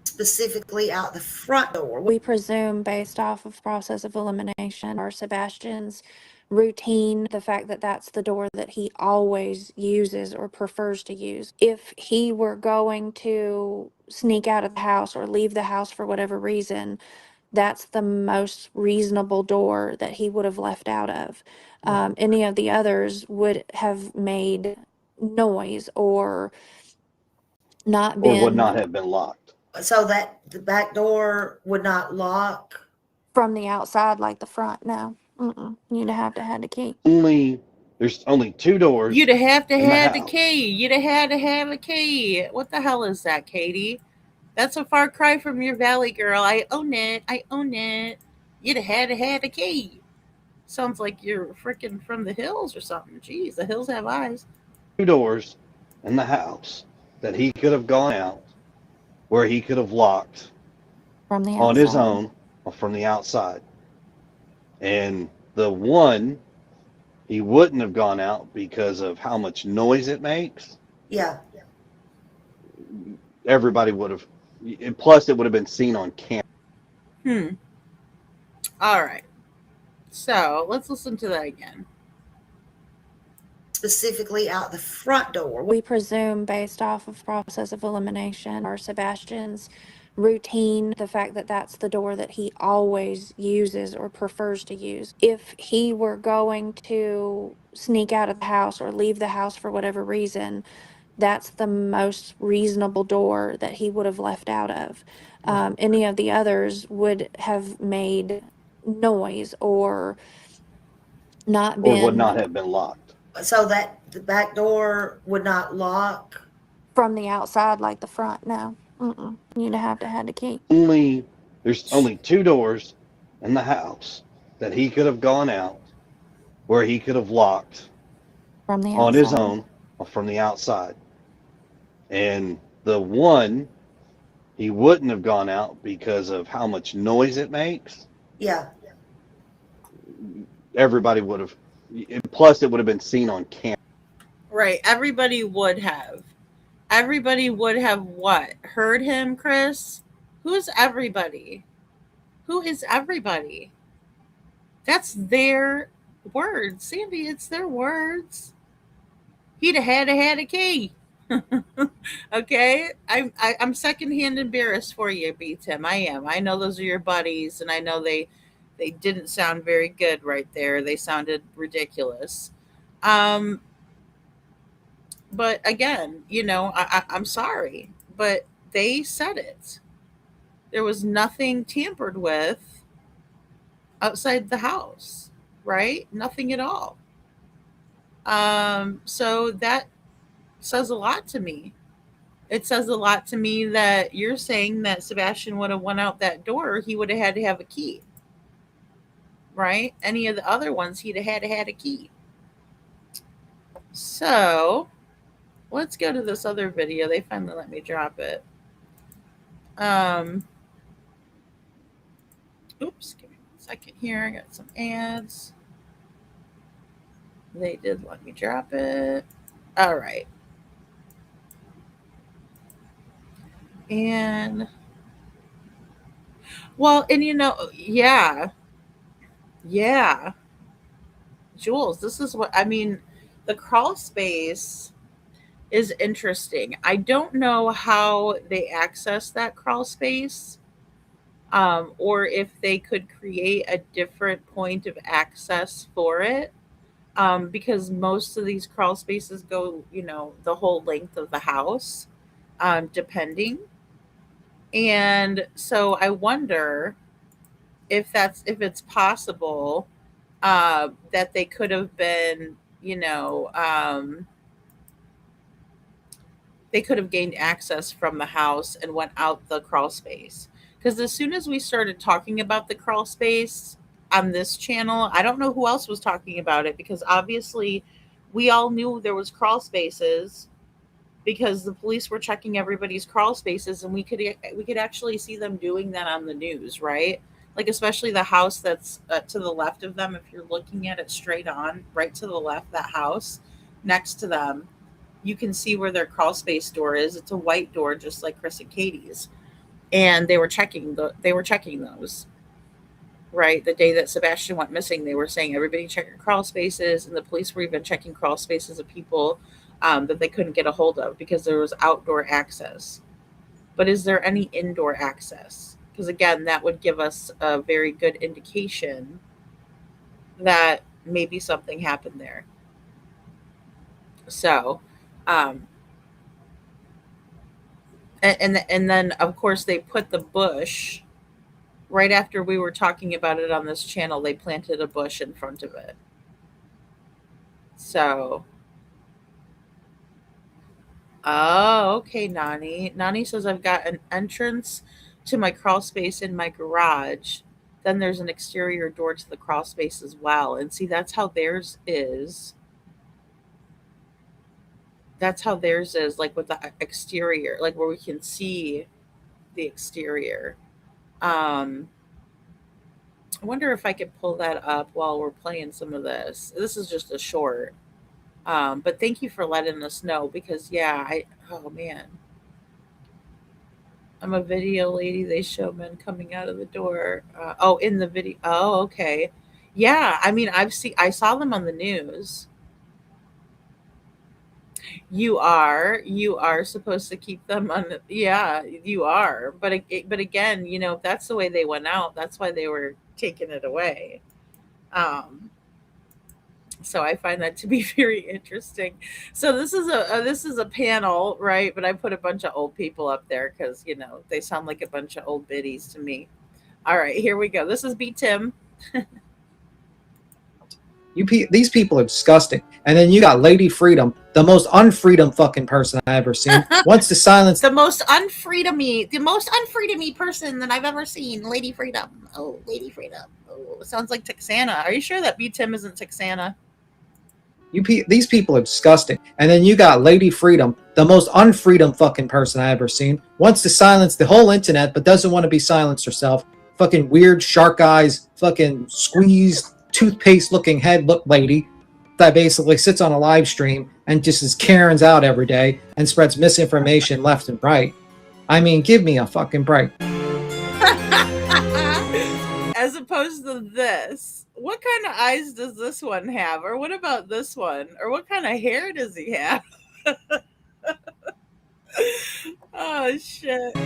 Specifically out the front door. We presume, based off of process of elimination or Sebastian's routine, the fact that that's the door that he always uses or prefers to use. If he were going to sneak out of the house or leave the house for whatever reason, that's the most reasonable door that he would have left out of. Any of the others would have made noise or not Or would not been have been locked. So that the back door would not lock. from the outside like the front. No. You'd have to have the key. There's only two doors You'd have to in the have the house. key. You'd have had to have a key. What the hell is that, Katie? That's a far cry from your valley girl. I own it. I own it. You'd have had to have a key. Sounds like you're freaking from the hills or something. Jeez, the hills have eyes. 2 doors in the house that he could have gone out, where he could have locked From the on his outside. own or from the outside. And the one, he wouldn't have gone out because of how much noise it makes. Yeah. Everybody would have, plus it would have been seen on camera. All right. So let's listen to that again. Specifically out the front door. We presume, based off of process of elimination or Sebastian's routine, the fact that that's the door that he always uses or prefers to use. If he were going to sneak out of the house or leave the house for whatever reason, that's the most reasonable door that he would have left out of. Any of the others would have made noise or not Or would not been have been locked. So that the back door would not lock. from the outside like the front. No. You'd have to had a key. There's only 2 doors in the house that he could have gone out, where he could have locked From the on his outside. own or from the outside. And the one, he wouldn't have gone out because of how much noise it makes. Yeah. Everybody would have, plus it would have been seen on camera. Right. Everybody would have. Everybody would have what? Heard him, Chris? Who's everybody? Who is everybody? That's their words. Sandy, it's their words. He'd have had a key. Okay? I'm secondhand embarrassed for you, B Tim. I am. I know those are your buddies, and I know they didn't sound very good right there. They sounded ridiculous. But again, I'm sorry, but they said it. There was nothing tampered with outside the house, right? Nothing at all. So that says a lot to me. It says a lot to me that you're saying that Sebastian would have went out that door. He would have had to have a key, right? Any of the other ones, he'd have had to had a key. So let's go to this other video. They finally let me drop it. Oops, give me 1 second here. I got some ads. They did let me drop it. All right. And well, and yeah. Jules, this is what I mean. The crawl space is interesting. I don't know how they access that crawl space, or if they could create a different point of access for it, because most of these crawl spaces go, the whole length of the house, depending. And so I wonder if it's possible that they could have been, they could have gained access from the house and went out the crawl space. Because as soon as we started talking about the crawl space on this channel, I don't know who else was talking about it, because obviously we all knew there was crawl spaces because the police were checking everybody's crawl spaces, and we could actually see them doing that on the news, right? Like especially the house that's to the left of them. If you're looking at it straight on, right to the left, that house next to them, you can see where their crawl space door is. It's a white door, just like Chris and Katie's. And they were checking those, right? The day that Sebastian went missing, they were saying everybody check your crawl spaces, and the police were even checking crawl spaces of people that they couldn't get a hold of because there was outdoor access. But is there any indoor access? Because again, that would give us a very good indication that maybe something happened there. So, and then of course they put the bush right after we were talking about it on this channel. They planted a bush in front of it. So, oh, okay, Nani. Nani says I've got an entrance to my crawl space in my garage then there's an exterior door to the crawl space as well. And see, that's how theirs is. That's how theirs is, like with the exterior, like where we can see the exterior. Um, I wonder if I could pull that up while we're playing some of this. This is just a short. But thank you for letting us know because yeah, oh man. I'm a video lady. They show men coming out of the door. Oh, in the video. Oh, okay. Yeah, I mean, I saw them on the news. You are supposed to keep them on. Yeah, you are. But again, if that's the way they went out, that's why they were taking it away. Um, so I find that to be very interesting. So this is a panel, right? But I put a bunch of old people up there because they sound like a bunch of old biddies to me. All right, here we go. This is B Tim. These people are disgusting. And then you got Lady Freedom, the most unfreedom fucking person I ever seen. Wants to silence the most unfreedomy person that I've ever seen. Lady Freedom. Oh, Lady Freedom. Oh, sounds like Texana. Are you sure that B Tim isn't Texana? These people are disgusting. And then you got Lady Freedom, the most unfreedom fucking person I ever seen. Wants to silence the whole internet, but doesn't want to be silenced herself. Fucking weird shark eyes, fucking squeezed toothpaste looking head look lady that basically sits on a live stream and just is Karen's out every day and spreads misinformation left and right. I mean, give me a fucking break. As opposed to this, what kind of eyes does this one have? Or what about this one? Or what kind of hair does he have? Oh, shit.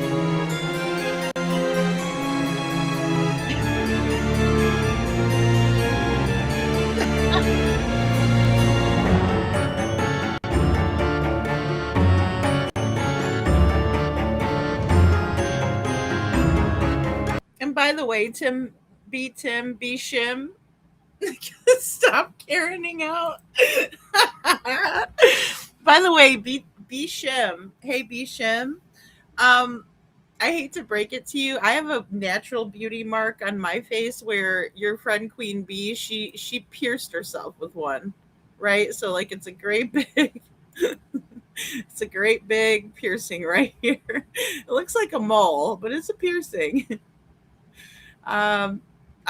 And by the way, Tim, B Shim, stop Karening out. By the way, B Shim, hey B Shim, I hate to break it to you. I have a natural beauty mark on my face where your friend Queen Bee, she pierced herself with one, right? So like it's a great big it's a great big piercing right here. It looks like a mole, but it's a piercing.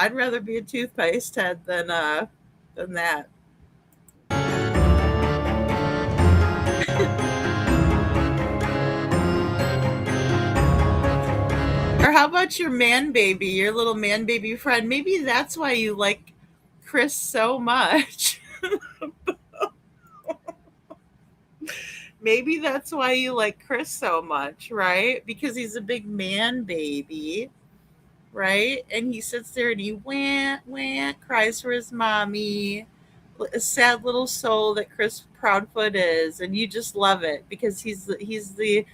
I'd rather be a toothpaste head than that. Or how about your man baby, your little man baby friend? Maybe that's why you like Chris so much. Maybe that's why you like Chris so much, right? Because he's a big man baby, right? And he sits there and he cries for his mommy. A sad little soul that Chris Proudfoot is, and you just love it because he's a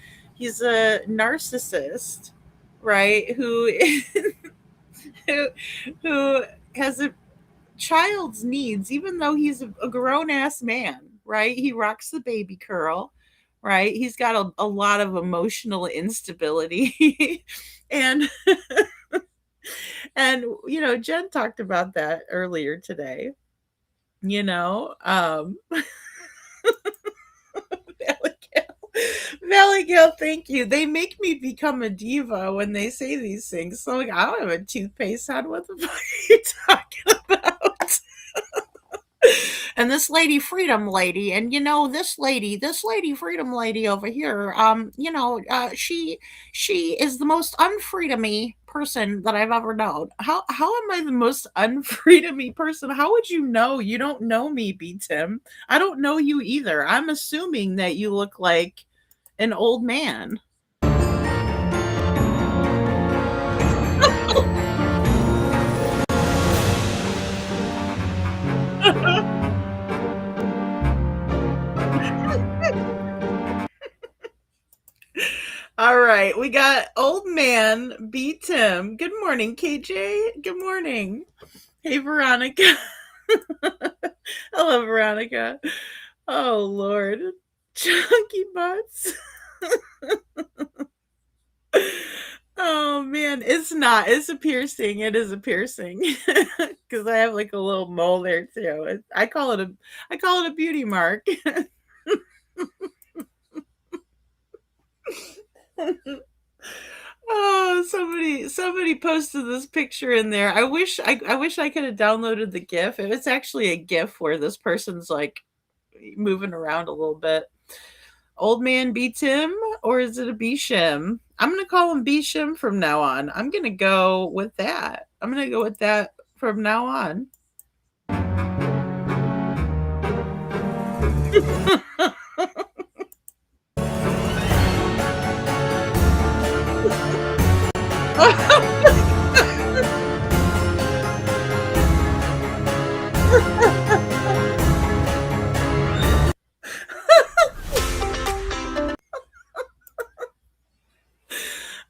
narcissist, right? Who has a child's needs, even though he's a grown ass man, right? He rocks the baby curl, right? He's got a lot of emotional instability, and and Jen talked about that earlier today. Valley Gale, thank you. They make me become a diva when they say these things. So like, I don't have a toothpaste on. What the fuck are you talking about? And this lady freedom lady, and this lady freedom lady over here, she is the most unfreedomy person that I've ever known. How am I the most unfreedomy person? How would you know? You don't know me, B Tim. I don't know you either. I'm assuming that you look like an old man. All right, we got old man B Tim. Good morning, KJ. Good morning. Hey, Veronica. Hello, Veronica. Oh Lord, chunky butts. Oh man, it's not. It's a piercing. It is a piercing because I have like a little mole there too. I call it a beauty mark. Oh, somebody posted this picture in there. I wish I could have downloaded the GIF. It's actually a GIF where this person's like moving around a little bit. Old man B Tim, or is it a B Shim? I'm gonna call him B Shim from now on. I'm gonna go with that. I'm gonna go with that from now on.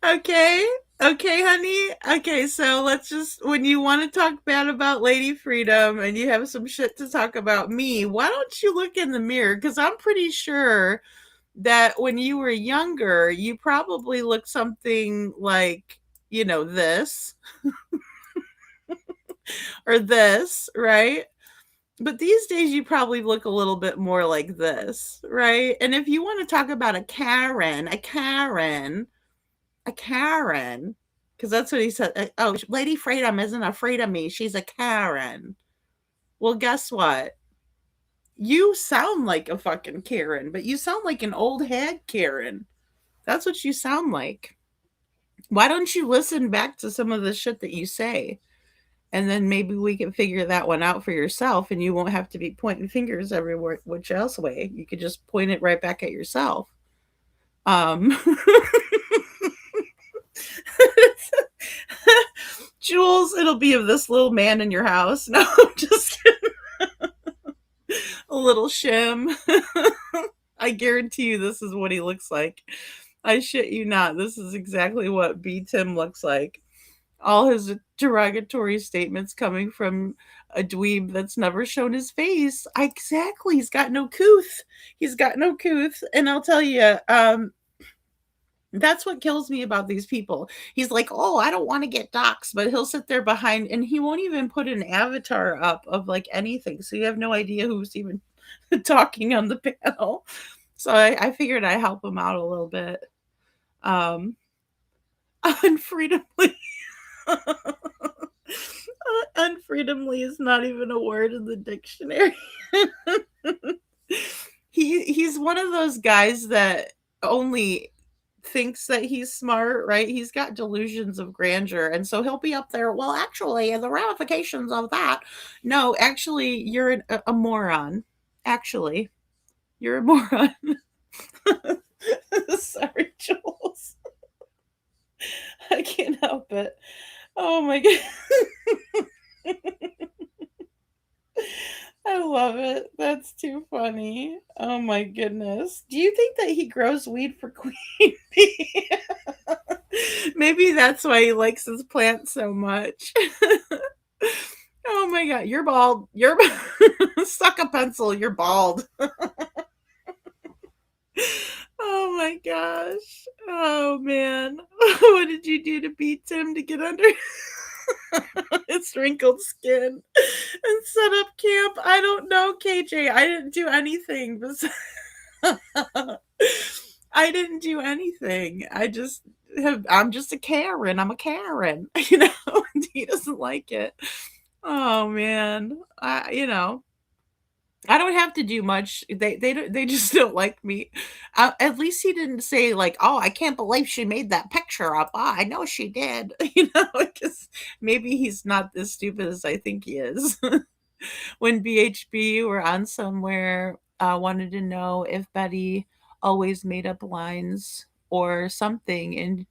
Okay. Okay, honey. Okay, so let's just when you want to talk bad about Lady Freedom and you have some shit to talk about me, why don't you look in the mirror? Because I'm pretty sure that when you were younger, you probably looked something like, this or this, right? But these days you probably look a little bit more like this, right? And if you want to talk about a Karen, because that's what he said. Oh, Lady Freedom isn't afraid of me. She's a Karen. Well, guess what? You sound like a fucking Karen, but you sound like an old hag Karen. That's what you sound like. Why don't you listen back to some of the shit that you say? And then maybe we can figure that one out for yourself and you won't have to be pointing fingers everywhere which else way. You could just point it right back at yourself. Jules, it'll be of this little man in your house. No, I'm just kidding. A little shim. I guarantee you this is what he looks like. I shit you not. This is exactly what B. Tim looks like. All his derogatory statements coming from a dweeb that's never shown his face. Exactly. He's got no couth. And I'll tell you, that's what kills me about these people. He's like, oh, I don't want to get doxxed, but he'll sit there behind and he won't even put an avatar up of like anything. So you have no idea who's even talking on the panel. So I figured I'd help him out a little bit. Unfreedomly. Unfreedomly is not even a word in the dictionary. He's one of those guys that only thinks that he's smart, right? He's got delusions of grandeur. And so he'll be up there, well, actually, the ramifications of that. No, actually, you're a moron. Actually, you're a moron. Sorry, Jules. I can't help it. Oh my God. I love it. That's too funny. Oh my goodness. Do you think that he grows weed for Queen Bee? Maybe that's why he likes his plants so much. Oh my God. You're bald. You're suck a pencil. You're bald. Oh my gosh. Oh man. What did you do to beat Tim to get under his wrinkled skin and set up camp? I don't know, KJ. I didn't do anything. I didn't do anything. I'm just a Karen. I'm a Karen. He doesn't like it. Oh man. I don't have to do much. They just don't like me. At least he didn't say like, "Oh, I can't believe she made that picture up." I know she did. Because maybe he's not as stupid as I think he is. When BHB were on somewhere, wanted to know if Betty always made up lines or something, and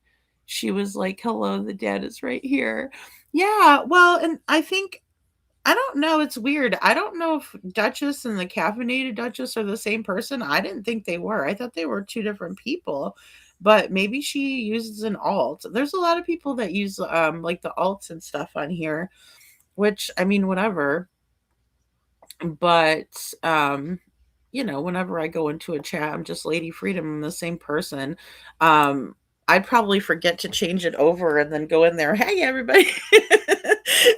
she was like, "Hello, the dad is right here." Yeah, well, and I don't know. It's weird. I don't know if Duchess and the caffeinated Duchess are the same person. I didn't think they were. I thought they were two different people. But maybe she uses an alt. There's a lot of people that use like the alts and stuff on here, which I mean, whatever. But whenever I go into a chat, I'm just Lady Freedom. I'm the same person. I'd probably forget to change it over and then go in there, hey everybody,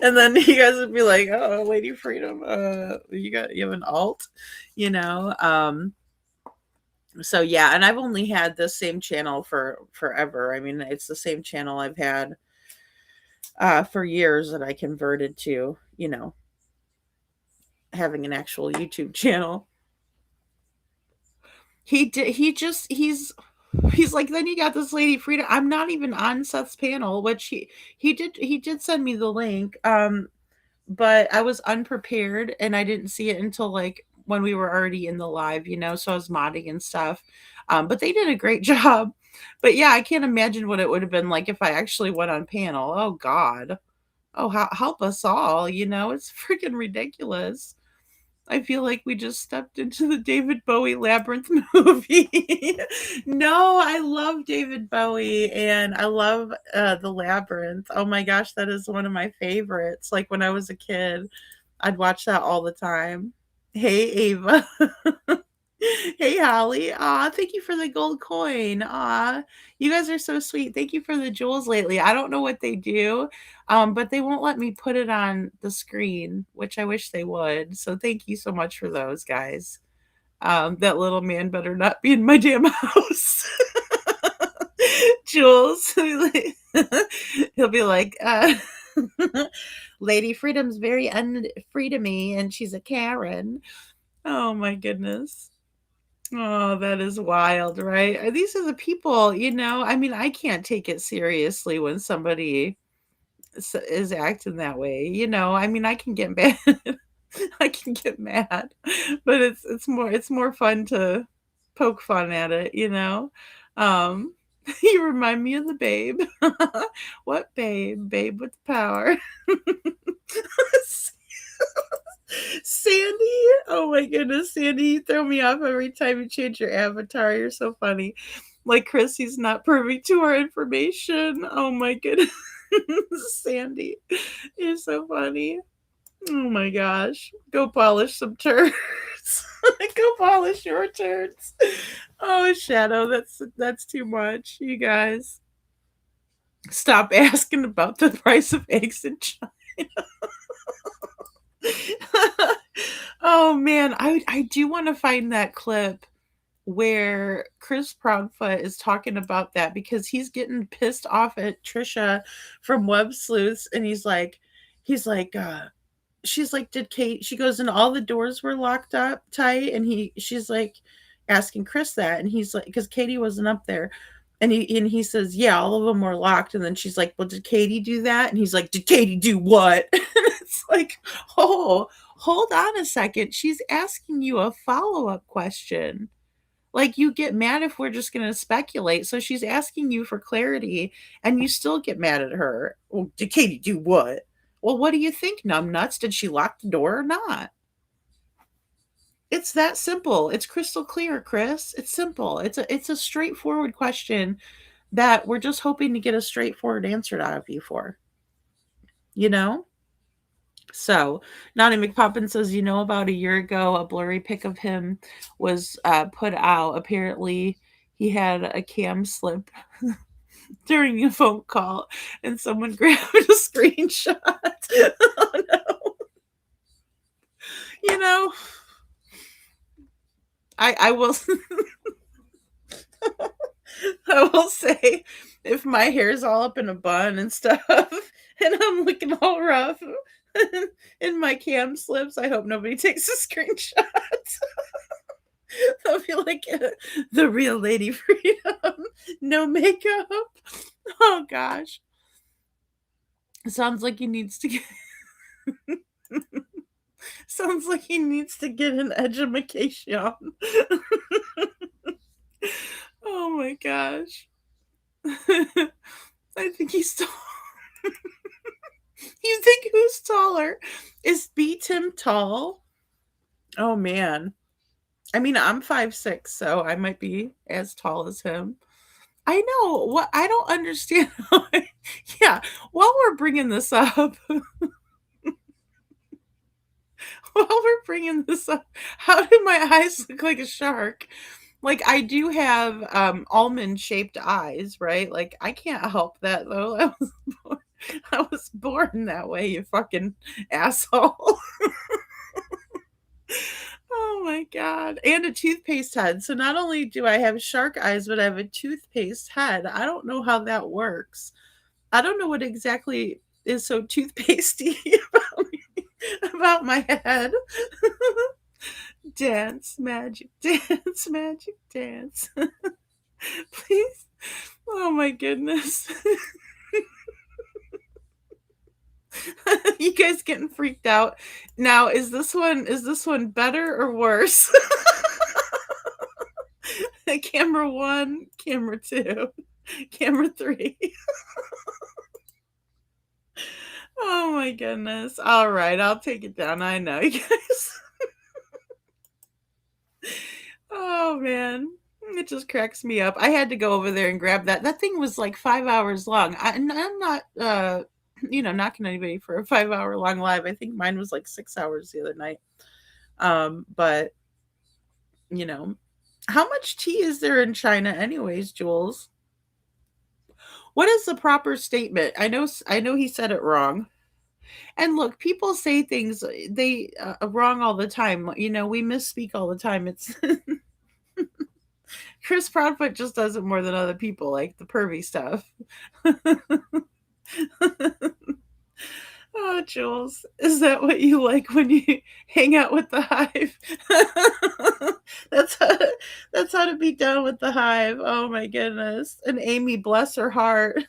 and then you guys would be like, oh, Lady Freedom, you have an alt, you know. So yeah, and I've only had this same channel for forever. I mean, it's the same channel I've had for years that I converted to, you know, having an actual YouTube channel. He's like, then you got this Lady Frida. I'm not even on Seth's panel, which he did send me the link. But I was unprepared and I didn't see it until like when we were already in the live, you know, so I was modding and stuff. But they did a great job. But yeah, I can't imagine what it would have been like if I actually went on panel. Oh God. Oh, help us all, you know, it's freaking ridiculous. I feel like we just stepped into the David Bowie Labyrinth movie. No, I love David Bowie and I love the Labyrinth. Oh my gosh, that is one of my favorites. Like when I was a kid, I'd watch that all the time. Hey, Ava. Hey, Holly. Aw, thank you for the gold coin. Aw, you guys are so sweet. Thank you for the jewels lately. I don't know what they do, but they won't let me put it on the screen, which I wish they would. So thank you so much for those, guys. That little man better not be in my damn house. Jules. He'll be like, Lady Freedom's very unfreedomy and she's a Karen. Oh my goodness. Oh, that is wild, right? These are the people, you know. I mean, I can't take it seriously when somebody is acting that way, you know. I mean, I can get mad. I can get mad, but it's more fun to poke fun at it, you know. Um, you remind me of the Babe. What Babe? Babe with the power. Sandy, oh my goodness, Sandy, you throw me off every time you change your avatar. You're so funny. Like Chrissy's not privy to our information. Oh my goodness. Sandy, you're so funny. Oh my gosh. Go polish some turds. Go polish your turds. Oh, Shadow, that's too much. You guys. Stop asking about the price of eggs in China. Oh man, I do want to find that clip where Chris Proudfoot is talking about that because he's getting pissed off at Trisha from Web Sleuths, and he's like, she's like, did Kate? She goes, and all the doors were locked up tight, and she's like asking Chris that, and he's like, because Katie wasn't up there. And he says, yeah, all of them were locked. And then she's like, well, did Katie do that? And he's like, did Katie do what? It's like, oh, hold on a second. She's asking you a follow-up question. Like, you get mad if we're just going to speculate. So she's asking you for clarity and you still get mad at her. Well, did Katie do what? Well, what do you think, numbnuts? Did she lock the door or not? It's that simple. It's crystal clear, Chris. It's simple. It's a straightforward question that we're just hoping to get a straightforward answer out of you for. You know? So, Nani McPoppin says, you know, about a year ago, a blurry pic of him was put out. Apparently, he had a cam slip during a phone call, and someone grabbed a screenshot. Oh, no. You know, I will... I will say, if my hair's all up in a bun and stuff, and I'm looking all rough in my cam slips, I hope nobody takes a screenshot. I'll be like, the real Lady Freedom, no makeup. Oh gosh, sounds like he needs to get. Sounds like he needs to get an edumacation. Oh my gosh. I think he's tall. You think who's taller? Is B Tim tall? Oh man. I mean, I'm 5'6", so I might be as tall as him. I know. What I don't understand. Yeah, while we're bringing this up, how do my eyes look like a shark? Like I do have almond shaped eyes, right? Like I can't help that though. I was born that way, you fucking asshole. Oh my god. And a toothpaste head. So not only do I have shark eyes, but I have a toothpaste head. I don't know how that works. I don't know what exactly is so toothpastey about my head. Dance, magic, dance, magic, dance. Please. Oh my goodness. You guys getting freaked out. Now, is this one better or worse? Camera 1, camera 2, camera 3. Oh my goodness. All right, I'll take it down. I know, you guys. Oh man. It just cracks me up. I had to go over there and grab that. That thing was like 5 hours long. And I'm not knocking anybody for a 5-hour long live. I think mine was like 6 hours the other night. But how much tea is there in China anyways, Jules? What is the proper statement? I know he said it wrong. And look, people say things they wrong all the time. We misspeak all the time. It's Chris Proudfoot just does it more than other people, like the pervy stuff. Oh, Jules, is that what you like when you hang out with the hive? That's how to be down with the hive. Oh my goodness. And Amy, bless her heart.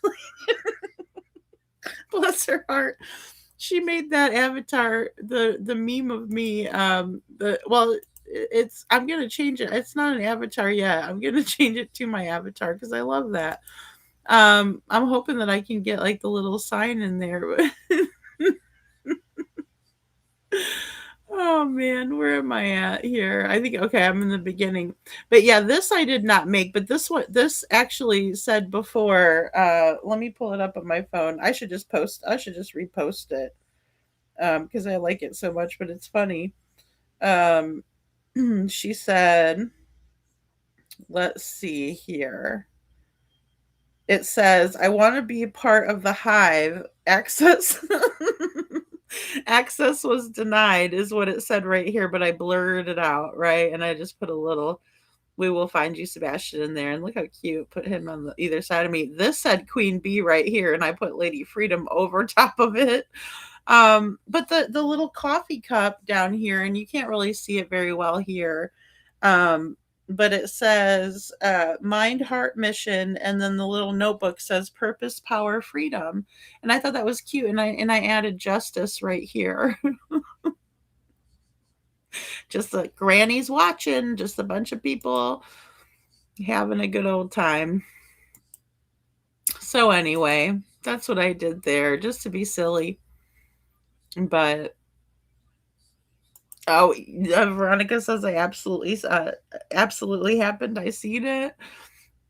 Bless her heart. She made that avatar the meme of me. I'm gonna change it. It's not an avatar yet. I'm gonna change it to my avatar because I love that. I'm hoping that I can get like the little sign in there. Oh man, where am I at here? I think okay, I'm in the beginning. But yeah, this I did not make, but this actually said before, let me pull it up on my phone. I should just repost it. Because I like it so much, but it's funny. She said, let's see here. It says, I want to be a part of the hive. Access access was denied is what it said right here, but I blurred it out, right? And I just put a little we will find you Sebastian in there, and look how cute. Put him on the either side of me. This said Queen Bee right here, and I put Lady Freedom over top of it. But the little coffee cup down here, and you can't really see it very well here. But it says mind, heart, mission, and then the little notebook says purpose, power, freedom. And I thought that was cute, and I added justice right here. Just the grannies watching, just a bunch of people having a good old time. So anyway, that's what I did there, just to be silly. But oh, Veronica says I absolutely happened. I seen it.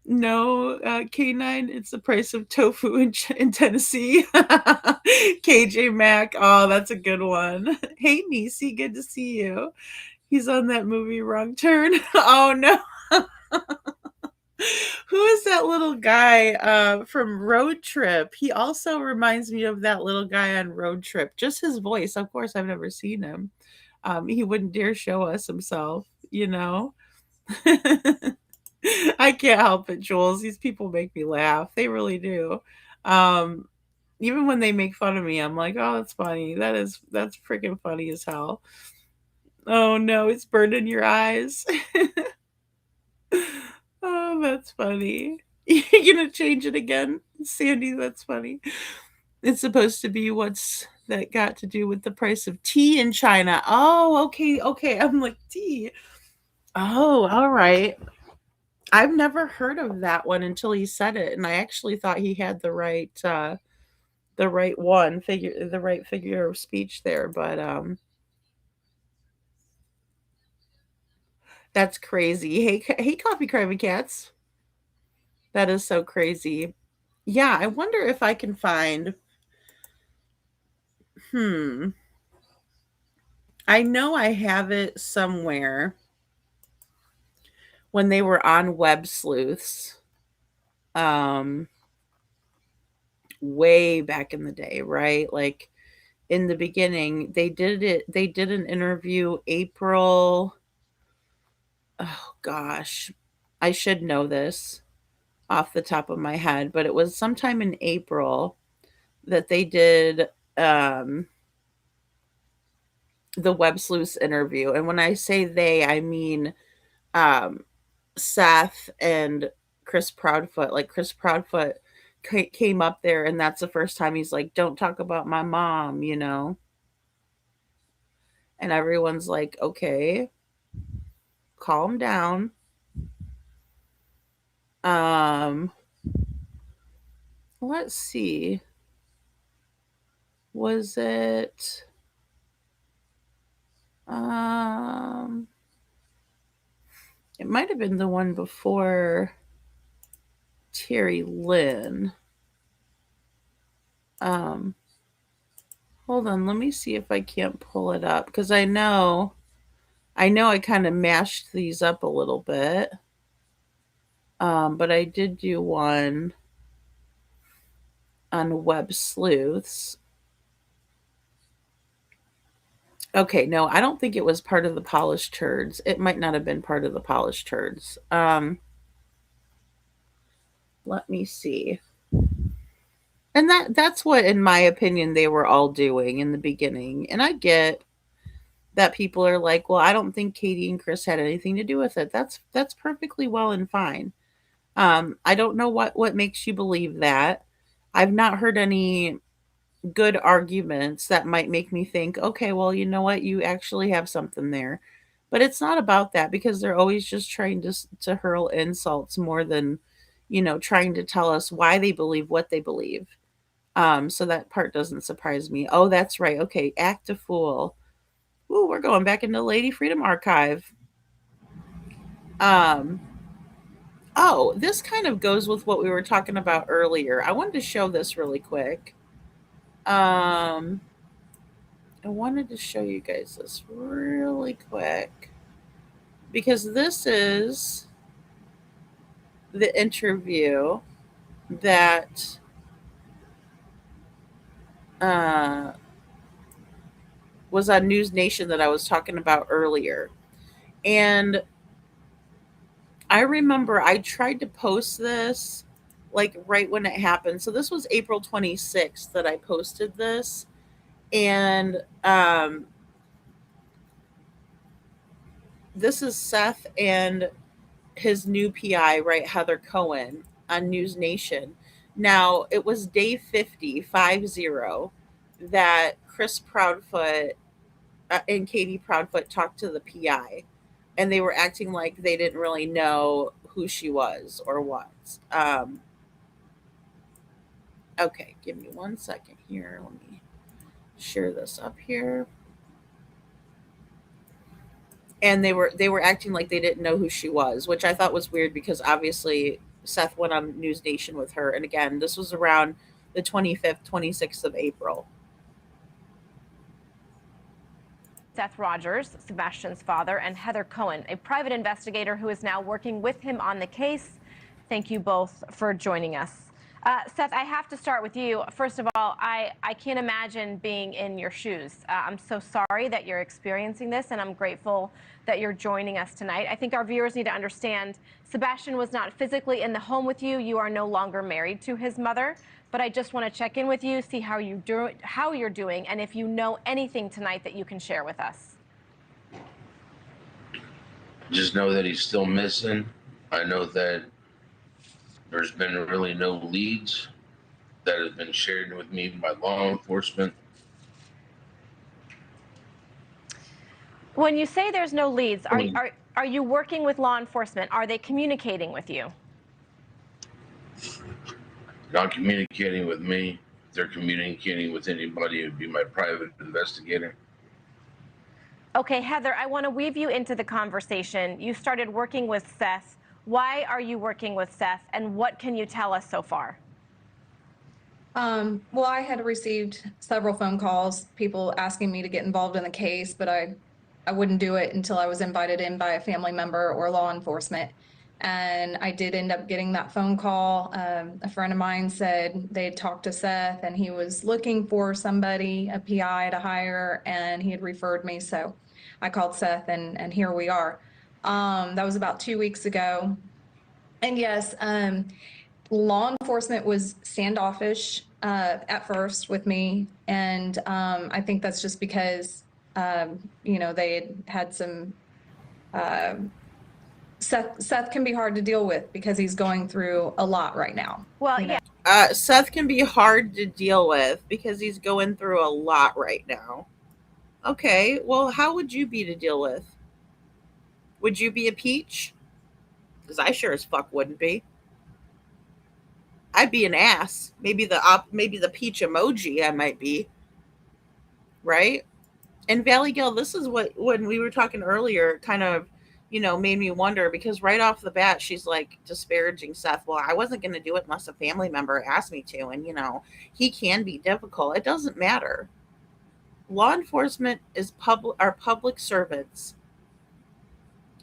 No, K9, it's the price of tofu in Tennessee. KJ Mack, oh, that's a good one. Hey, Niecy, good to see you. He's on that movie Wrong Turn. Oh, no. Who is that little guy from Road Trip? He also reminds me of that little guy on Road Trip. Just his voice. Of course, I've never seen him. He wouldn't dare show us himself, I can't help it, Jules. These people make me laugh. They really do. Even when they make fun of me, I'm like, oh, that's funny. That's freaking funny as hell. Oh no, it's burned in your eyes. Oh, that's funny. You're gonna change it again, Sandy? That's funny. It's supposed to be what's that got to do with the price of tea in China. Oh, okay. I'm like, tea. Oh, all right. I've never heard of that one until he said it, and I actually thought he had the right figure of speech there, but that's crazy. Hey, Coffee Craving Cats. That is so crazy. Yeah, I wonder if I can find. I know I have it somewhere. when they were on Web Sleuths, way back in the day, right? Like in the beginning, they did an interview April. Oh gosh, I should know this off the top of my head, but it was sometime in April that they did the Web Sleuths interview. And when I say they, I mean um, Seth and Chris Proudfoot. Like Chris Proudfoot came up there, and that's the first time he's like, "Don't talk about my mom," you know? And everyone's like, "Okay, calm down." Um, let's see. Was it um it might have been the one before Terry Lynn. Um Hold on, let me see if I can't pull it up because I know I kind of mashed these up a little bit. But I did do one on Web Sleuths. Okay, no, I don't think it was part of the Polished Turds. It might not have been part of the Polished Turds. Let me see. And that's what, in my opinion, they were all doing in the beginning. And I get that people are like, well, I don't think Katie and Chris had anything to do with it. That's perfectly well and fine. I don't know what makes you believe that. I've not heard any good arguments that might make me think, okay, well, you know what, you actually have something there. But it's not about that because they're always just trying to hurl insults more than, trying to tell us why they believe what they believe. So that part doesn't surprise me. Oh, that's right. Okay, act a fool. Ooh, we're going back into Lady Freedom Archive. Oh, this kind of goes with what we were talking about earlier. I wanted to show this really quick. I wanted to show you guys this really quick because this is the interview that was on News Nation that I was talking about earlier. And I remember I tried to post this like right when it happened. So this was April 26th that I posted this. And this is Seth and his new PI, right, Heather Cohen on News Nation. Now, it was day 50, that Chris Proudfoot and Katie Proudfoot talked to the PI, and they were acting like they didn't really know who she was or what. Okay, give me 1 second here. Let me share this up here. And they were acting like they didn't know who she was, which I thought was weird because obviously Seth went on News Nation with her. And again, this was around the 25th, 26th of April. Seth Rogers, Sebastian's father, and Heather Cohen, a private investigator who is now working with him on the case. Thank you both for joining us. Seth, I have to start with you. First of all, I can't imagine being in your shoes. I'm so sorry that you're experiencing this, and I'm grateful that you're joining us tonight. I think our viewers need to understand Sebastian was not physically in the home with you. You are no longer married to his mother. But I just want to check in with you, see how you're doing, and if you know anything tonight that you can share with us. Just know that he's still missing. I know that there's been really no leads that have been shared with me by law enforcement. When you say there's no leads, are you working with law enforcement? Are they communicating with you? Not communicating with me. If they're communicating with anybody, it would be my private investigator. Okay, Heather, I want to weave you into the conversation. You started working with Seth. Why are you working with Seth, and what can you tell us so far? Well, I had received several phone calls, people asking me to get involved in the case, but I I wouldn't do it until I was invited in by a family member or law enforcement. And I did end up getting that phone call. A friend of mine said they had talked to Seth and he was looking for somebody, a PI to hire, and he had referred me. So I called Seth and here we are. That was about 2 weeks ago. And yes, law enforcement was standoffish at first with me. And I think that's just because, they had some. Seth can be hard to deal with because he's going through a lot right now. Well, you know? yeah. Seth can be hard to deal with because he's going through a lot right now. Okay, well, how would you be to deal with? Would you be a peach? Because I sure as fuck wouldn't be. I'd be an ass. Maybe the peach emoji I might be. Right? And Valley Gale, this is what, when we were talking earlier, kind of, made me wonder, because right off the bat, she's like disparaging Seth. Well, I wasn't going to do it unless a family member asked me to. And, he can be difficult. It doesn't matter. Law enforcement are public servants.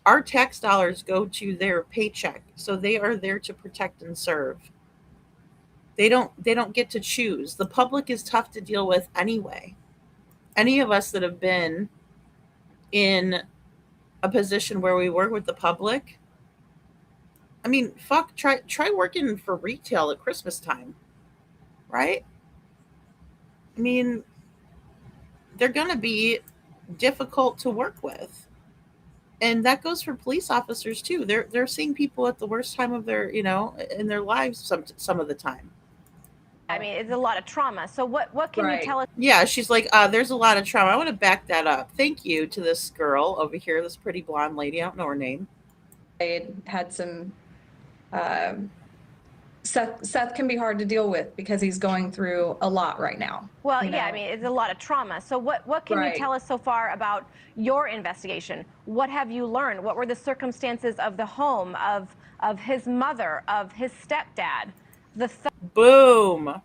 Our tax dollars go to their paycheck. So they are there to protect and serve. They don't get to choose. The public is tough to deal with anyway. Any of us that have been in a position where we work with the public, I mean, fuck, try working for retail at Christmas time, right? I mean, they're going to be difficult to work with. And that goes for police officers too. They're seeing people at the worst time of their, in their lives some of the time. I mean, it's a lot of trauma. So what can you tell us? Yeah, she's like, there's a lot of trauma. I want to back that up. Thank you to this girl over here, this pretty blonde lady. I don't know her name. They had some. Seth can be hard to deal with because he's going through a lot right now. Well, yeah, I mean, it's a lot of trauma. So what can you tell us so far about your investigation? What have you learned? What were the circumstances of the home, of his mother, of his stepdad? The boom.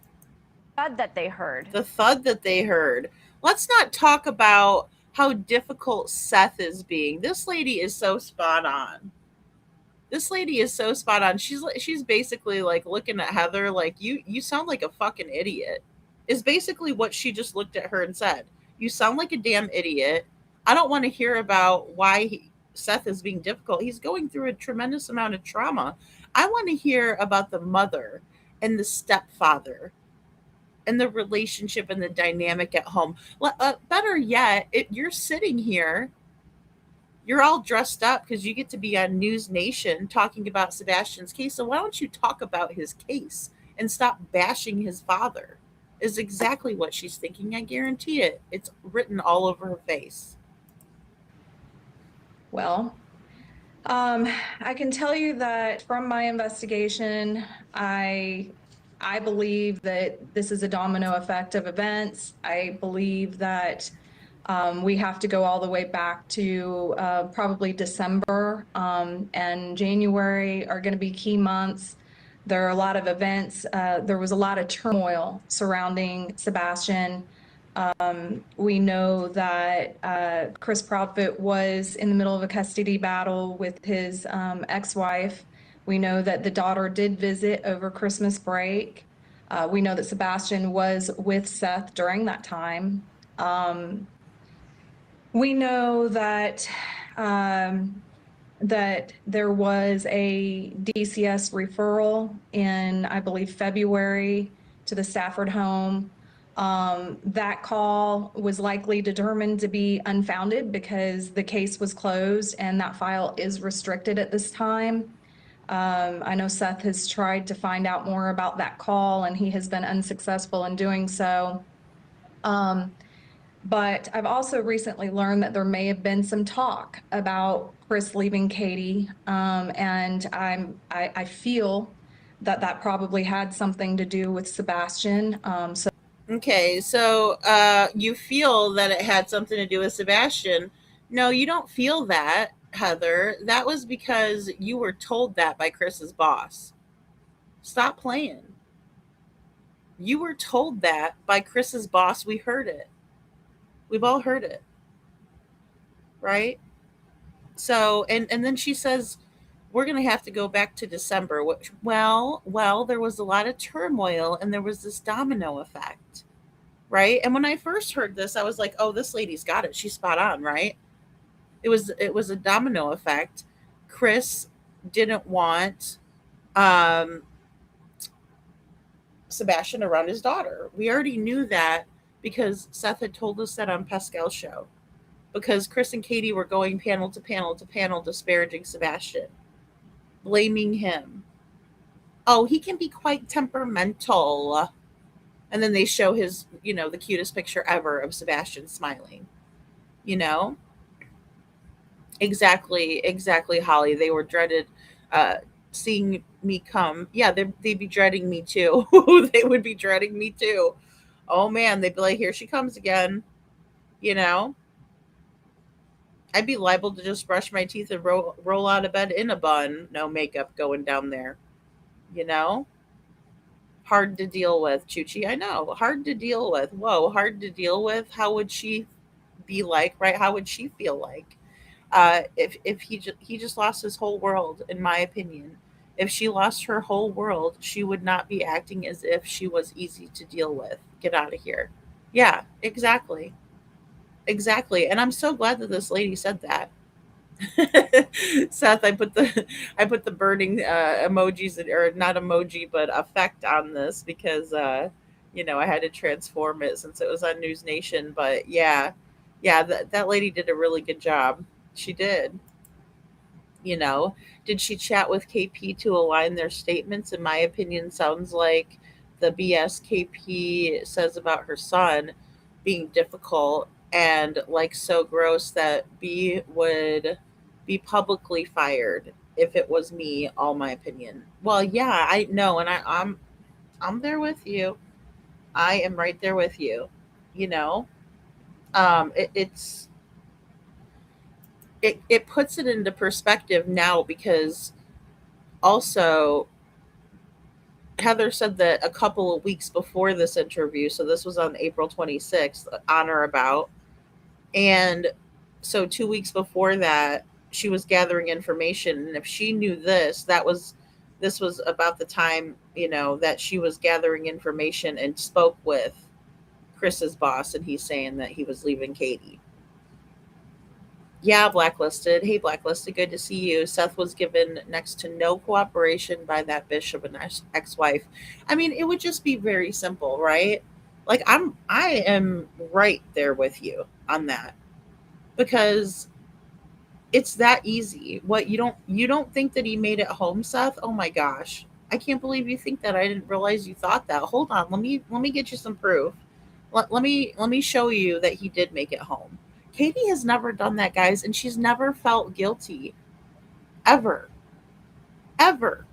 Thud that they heard. The thud that they heard. Let's not talk about how difficult Seth is being. This lady is so spot on. She's basically like looking at Heather like, you sound like a fucking idiot. Is basically what she just looked at her and said. You sound like a damn idiot. I don't want to hear about why Seth is being difficult. He's going through a tremendous amount of trauma. I want to hear about the mother and the stepfather and the relationship and the dynamic at home. Better yet, you're sitting here, you're all dressed up because you get to be on News Nation talking about Sebastian's case. So why don't you talk about his case and stop bashing his father? Is exactly what she's thinking. I guarantee it. It's written all over her face. Well, I can tell you that from my investigation, I believe that this is a domino effect of events. I believe that we have to go all the way back to probably December and January are going to be key months. There are a lot of events. There was a lot of turmoil surrounding Sebastian. We know that Chris Proudfoot was in the middle of a custody battle with his ex-wife. We know that the daughter did visit over Christmas break. We know that Sebastian was with Seth during that time. We know that that there was a DCS referral in, I believe, February to the Stafford home. That call was likely determined to be unfounded because the case was closed and that file is restricted at this time. I know Seth has tried to find out more about that call and he has been unsuccessful in doing so. But I've also recently learned that there may have been some talk about Chris leaving Katie, and I feel that probably had something to do with Sebastian. Okay, so you feel that it had something to do with Sebastian. No, you don't feel that, Heather. That was because you were told that by Chris's boss. Stop playing. You were told that by Chris's boss. We heard it. We've all heard it. right? So, and then she says, we're going to have to go back to December. Which, well, there was a lot of turmoil and there was this domino effect, right? And when I first heard this, I was like, oh, this lady's got it. She's spot on, right? It was a domino effect. Chris didn't want um, Sebastian around his daughter. We already knew that because Seth had told us that on Pascal's show. Because Chris and Katie were going panel to panel to panel disparaging Sebastian, blaming him. Oh, he can be quite temperamental. And then they show his, the cutest picture ever of Sebastian smiling. You know? Exactly, Holly. They were dreaded seeing me come. Yeah, they'd be dreading me too. They would be dreading me too. Oh man, they'd be like, here she comes again. You know? I'd be liable to just brush my teeth and roll out of bed in a bun, no makeup going down there. You know? Hard to deal with, Chuchi. I know. Hard to deal with. Whoa, hard to deal with. How would she be like, right? How would she feel like? If he just lost his whole world, in my opinion. If she lost her whole world, she would not be acting as if she was easy to deal with. Get out of here. Yeah, exactly. Exactly. And I'm so glad that this lady said that. Seth, I put the burning emojis, or not emoji but effect on this because I had to transform it since it was on News Nation. But yeah, that lady did a really good job. She did. Did she chat with KP to align their statements? In my opinion, sounds like the BS KP says about her son being difficult and like so gross that B would be publicly fired if it was me, all my opinion. Well, yeah, I know, and I'm there with you. I am right there with you. You know, it puts it into perspective now because also Heather said that a couple of weeks before this interview, so this was on April 26th, on or about, and so 2 weeks before that, she was gathering information, and if she knew this was about the time, that she was gathering information and spoke with Chris's boss, and he's saying that he was leaving Katie. Yeah, Blacklisted. Hey, Blacklisted, good to see you. Seth was given next to no cooperation by that bishop and ex-wife. I mean, it would just be very simple, right? Like I am right there with you on that because it's that easy. What, you don't think that he made it home, Seth? Oh my gosh. I can't believe you think that. I didn't realize you thought that. Hold on. Let me get you some proof. Let me show you that he did make it home. Katie has never done that, guys, and she's never felt guilty. Ever. Ever.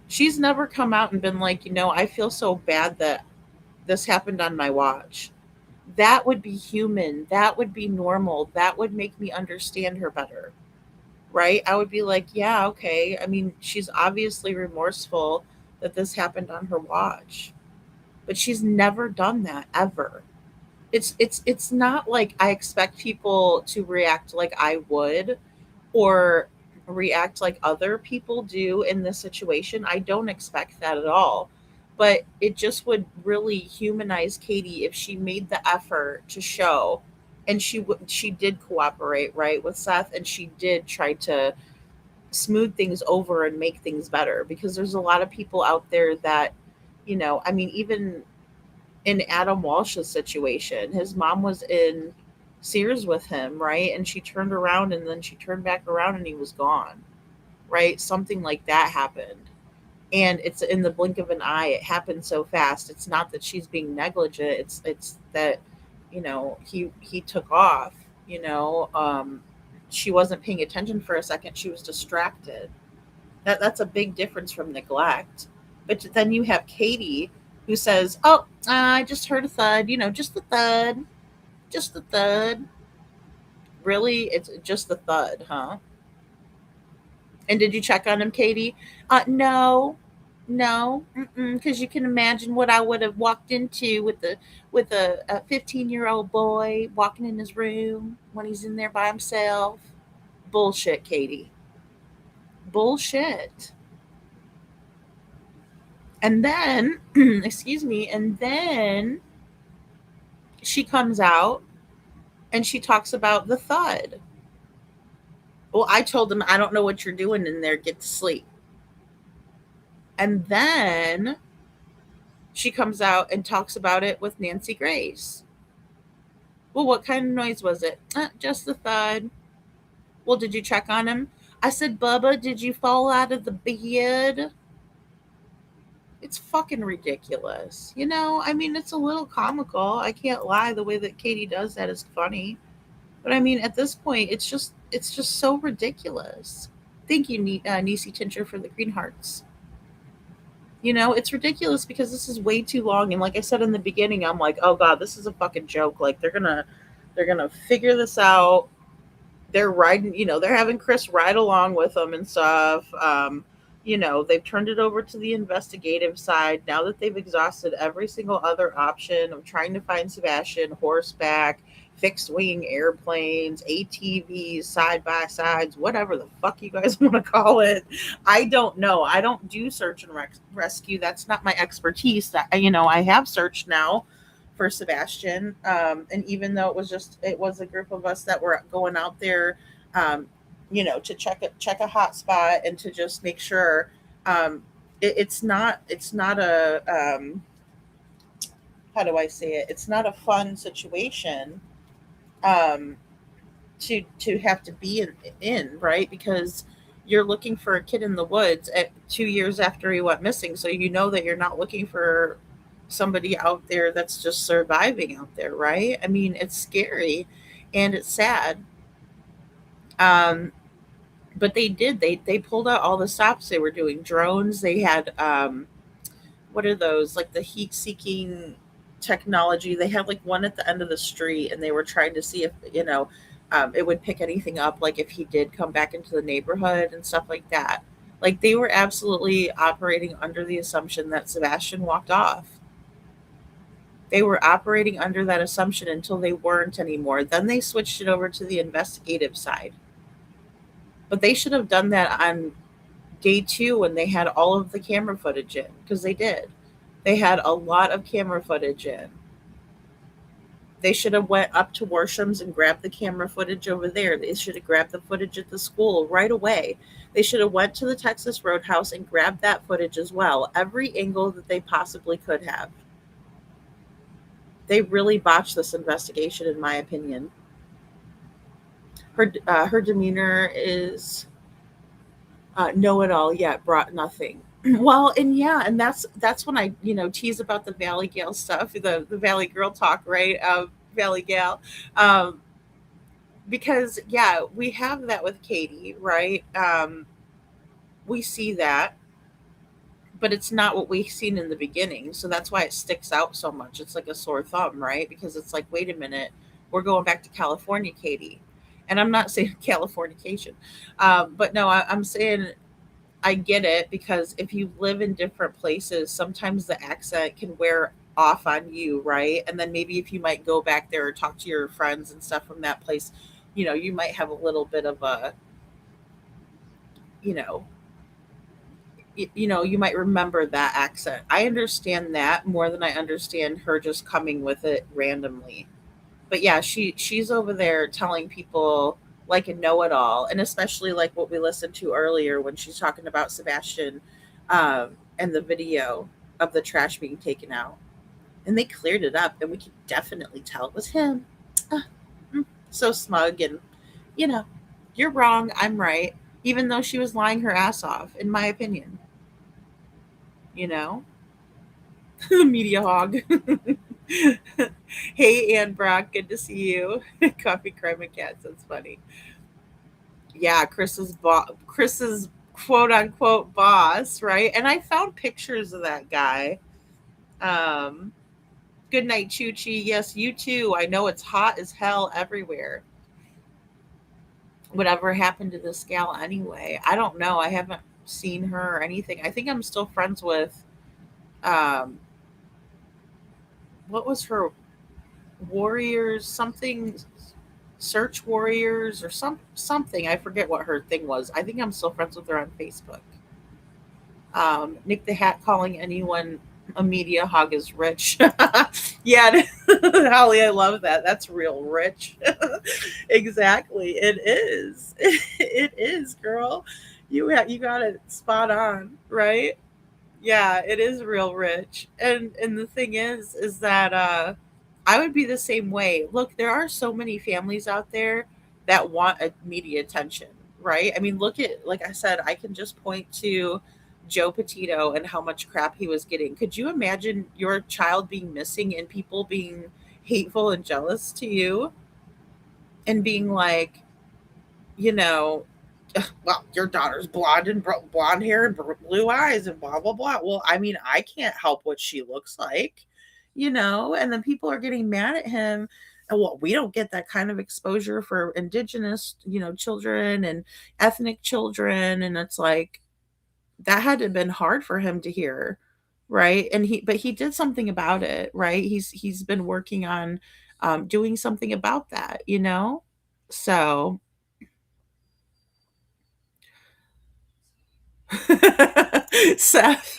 She's never come out and been like, I feel so bad that this happened on my watch. That would be human. That would be normal. That would make me understand her better. Right? I would be like, yeah, okay. I mean, she's obviously remorseful that this happened on her watch. But she's never done that ever. It's not like I expect people to react like I would or react like other people do in this situation. I don't expect that at all. But it just would really humanize Katie if she made the effort to show, and she did cooperate, right, with Seth, and she did try to smooth things over and make things better because there's a lot of people out there that, I mean, even in Adam Walsh's situation, his mom was in Sears with him, right? And she turned around and then she turned back around and he was gone, right? Something like that happened. And it's in the blink of an eye. It happened so fast. It's not that she's being negligent. It's that, he took off, she wasn't paying attention for a second. She was distracted. That's a big difference from neglect. But then you have Katie who says, "Oh, I just heard a thud. Just the thud, just the thud." Really, it's just the thud, huh? And did you check on him, Katie? No, No, because you can imagine what I would have walked into with a 15-year-old boy walking in his room when he's in there by himself. Bullshit, Katie. Bullshit. And then, excuse me, and then she comes out and she talks about the thud. Well, I told him, I don't know what you're doing in there. Get to sleep. And then she comes out and talks about it with Nancy Grace. Well, what kind of noise was it? Just the thud. Well, did you check on him? I said, Bubba, did you fall out of the bed? It's fucking ridiculous. You know, I mean, it's a little comical. I can't lie. The way that Katie does that is funny. But I mean, at this point, it's just so ridiculous. Thank you, Nisi Tincher, for the green hearts. You know, it's ridiculous because this is way too long. And like I said in the beginning, I'm like, oh God, this is a fucking joke. Like they're gonna figure this out. They're riding, you know, they're having Chris ride along with them and stuff. You know, they've turned it over to the investigative side now that they've exhausted every single other option of trying to find Sebastian, horseback, fixed wing airplanes, ATVs, side by sides, whatever the fuck you guys want to call it. I don't know. I don't do search and rescue. That's not my expertise. That, you know, I have searched now for Sebastian. And even though it was a group of us that were going out there, you know, to check a hot spot and to just make sure it's not a how do I say it? It's not a fun situation to have to be in, right? Because you're looking for a kid in the woods at 2 years after he went missing. So you know that you're not looking for somebody out there that's just surviving out there, right? I mean, it's scary and it's sad. But they pulled out all the stops. They were doing drones. They had what are those, like the heat seeking technology? They had like one at the end of the street, and they were trying to see if, you know, it would pick anything up, like if he did come back into the neighborhood and stuff like that. Like they were absolutely operating under the assumption that Sebastian walked off. They were operating under that assumption until they weren't anymore. Then they switched it over to the investigative side. But they should have done that on day 2 when they had all of the camera footage in, because they did. They had a lot of camera footage in. They should have went up to Worsham's and grabbed the camera footage over there. They should have grabbed the footage at the school right away. They should have went to the Texas Roadhouse and grabbed that footage as well. Every angle that they possibly could have. They really botched this investigation, in my opinion. Her demeanor is know-it-all, yet brought nothing. Well, and yeah, and that's when I, you know, tease about the Valley Gal stuff, the Valley Girl talk, right? Valley Gal, because yeah, we have that with Katie, right? We see that, but it's not what we've seen in the beginning, so that's why it sticks out so much. It's like a sore thumb, right? Because it's like, wait a minute, we're going back to California, Katie. And I'm not saying Californication, but no, I'm saying I get it, because if you live in different places, sometimes the accent can wear off on you, right? And then maybe if you might go back there or talk to your friends and stuff from that place, you know, you might have a little bit of a, you know, you might remember that accent. I understand that more than I understand her just coming with it randomly. But yeah, she's over there telling people like a know-it-all, and especially like what we listened to earlier when she's talking about Sebastian and the video of the trash being taken out. And they cleared it up, and we could definitely tell it was him. So smug, and, you know, you're wrong, I'm right, even though she was lying her ass off, in my opinion. You know? Media hog. Hey, Ann Brock, good to see you. Coffee, crime, and cats. That's funny. Yeah, Chris's quote unquote boss, right? And I found pictures of that guy. Good night, Choochie. Yes, you too. I know it's hot as hell everywhere. Whatever happened to this gal anyway? I don't know. I seen her or anything. I think I'm still friends with, um, what was her Warriors something, Search Warriors or something. I forget what her thing was. I think I'm still friends with her on Facebook. Nick the Hat calling anyone a media hog is rich. Yeah, Holly, I love that. That's real rich. Exactly, it is. It is, girl. You got it spot on, right? Yeah, it is real rich. And the thing is that I would be the same way. Look, there are so many families out there that want a media attention, right? I mean, look at, like I said, I can just point to Joe Petito and how much crap he was getting. Could you imagine your child being missing and people being hateful and jealous to you and being like, you know, well, your daughter's blonde and blonde hair and blue eyes and blah blah blah. Well, I mean, I can't help what she looks like, and then people are getting mad at him. And well, we don't get that kind of exposure for indigenous, children and ethnic children, and it's like that had to have been hard for him to hear, right? But he did something about it, right? He's been working on doing something about that. So Seth.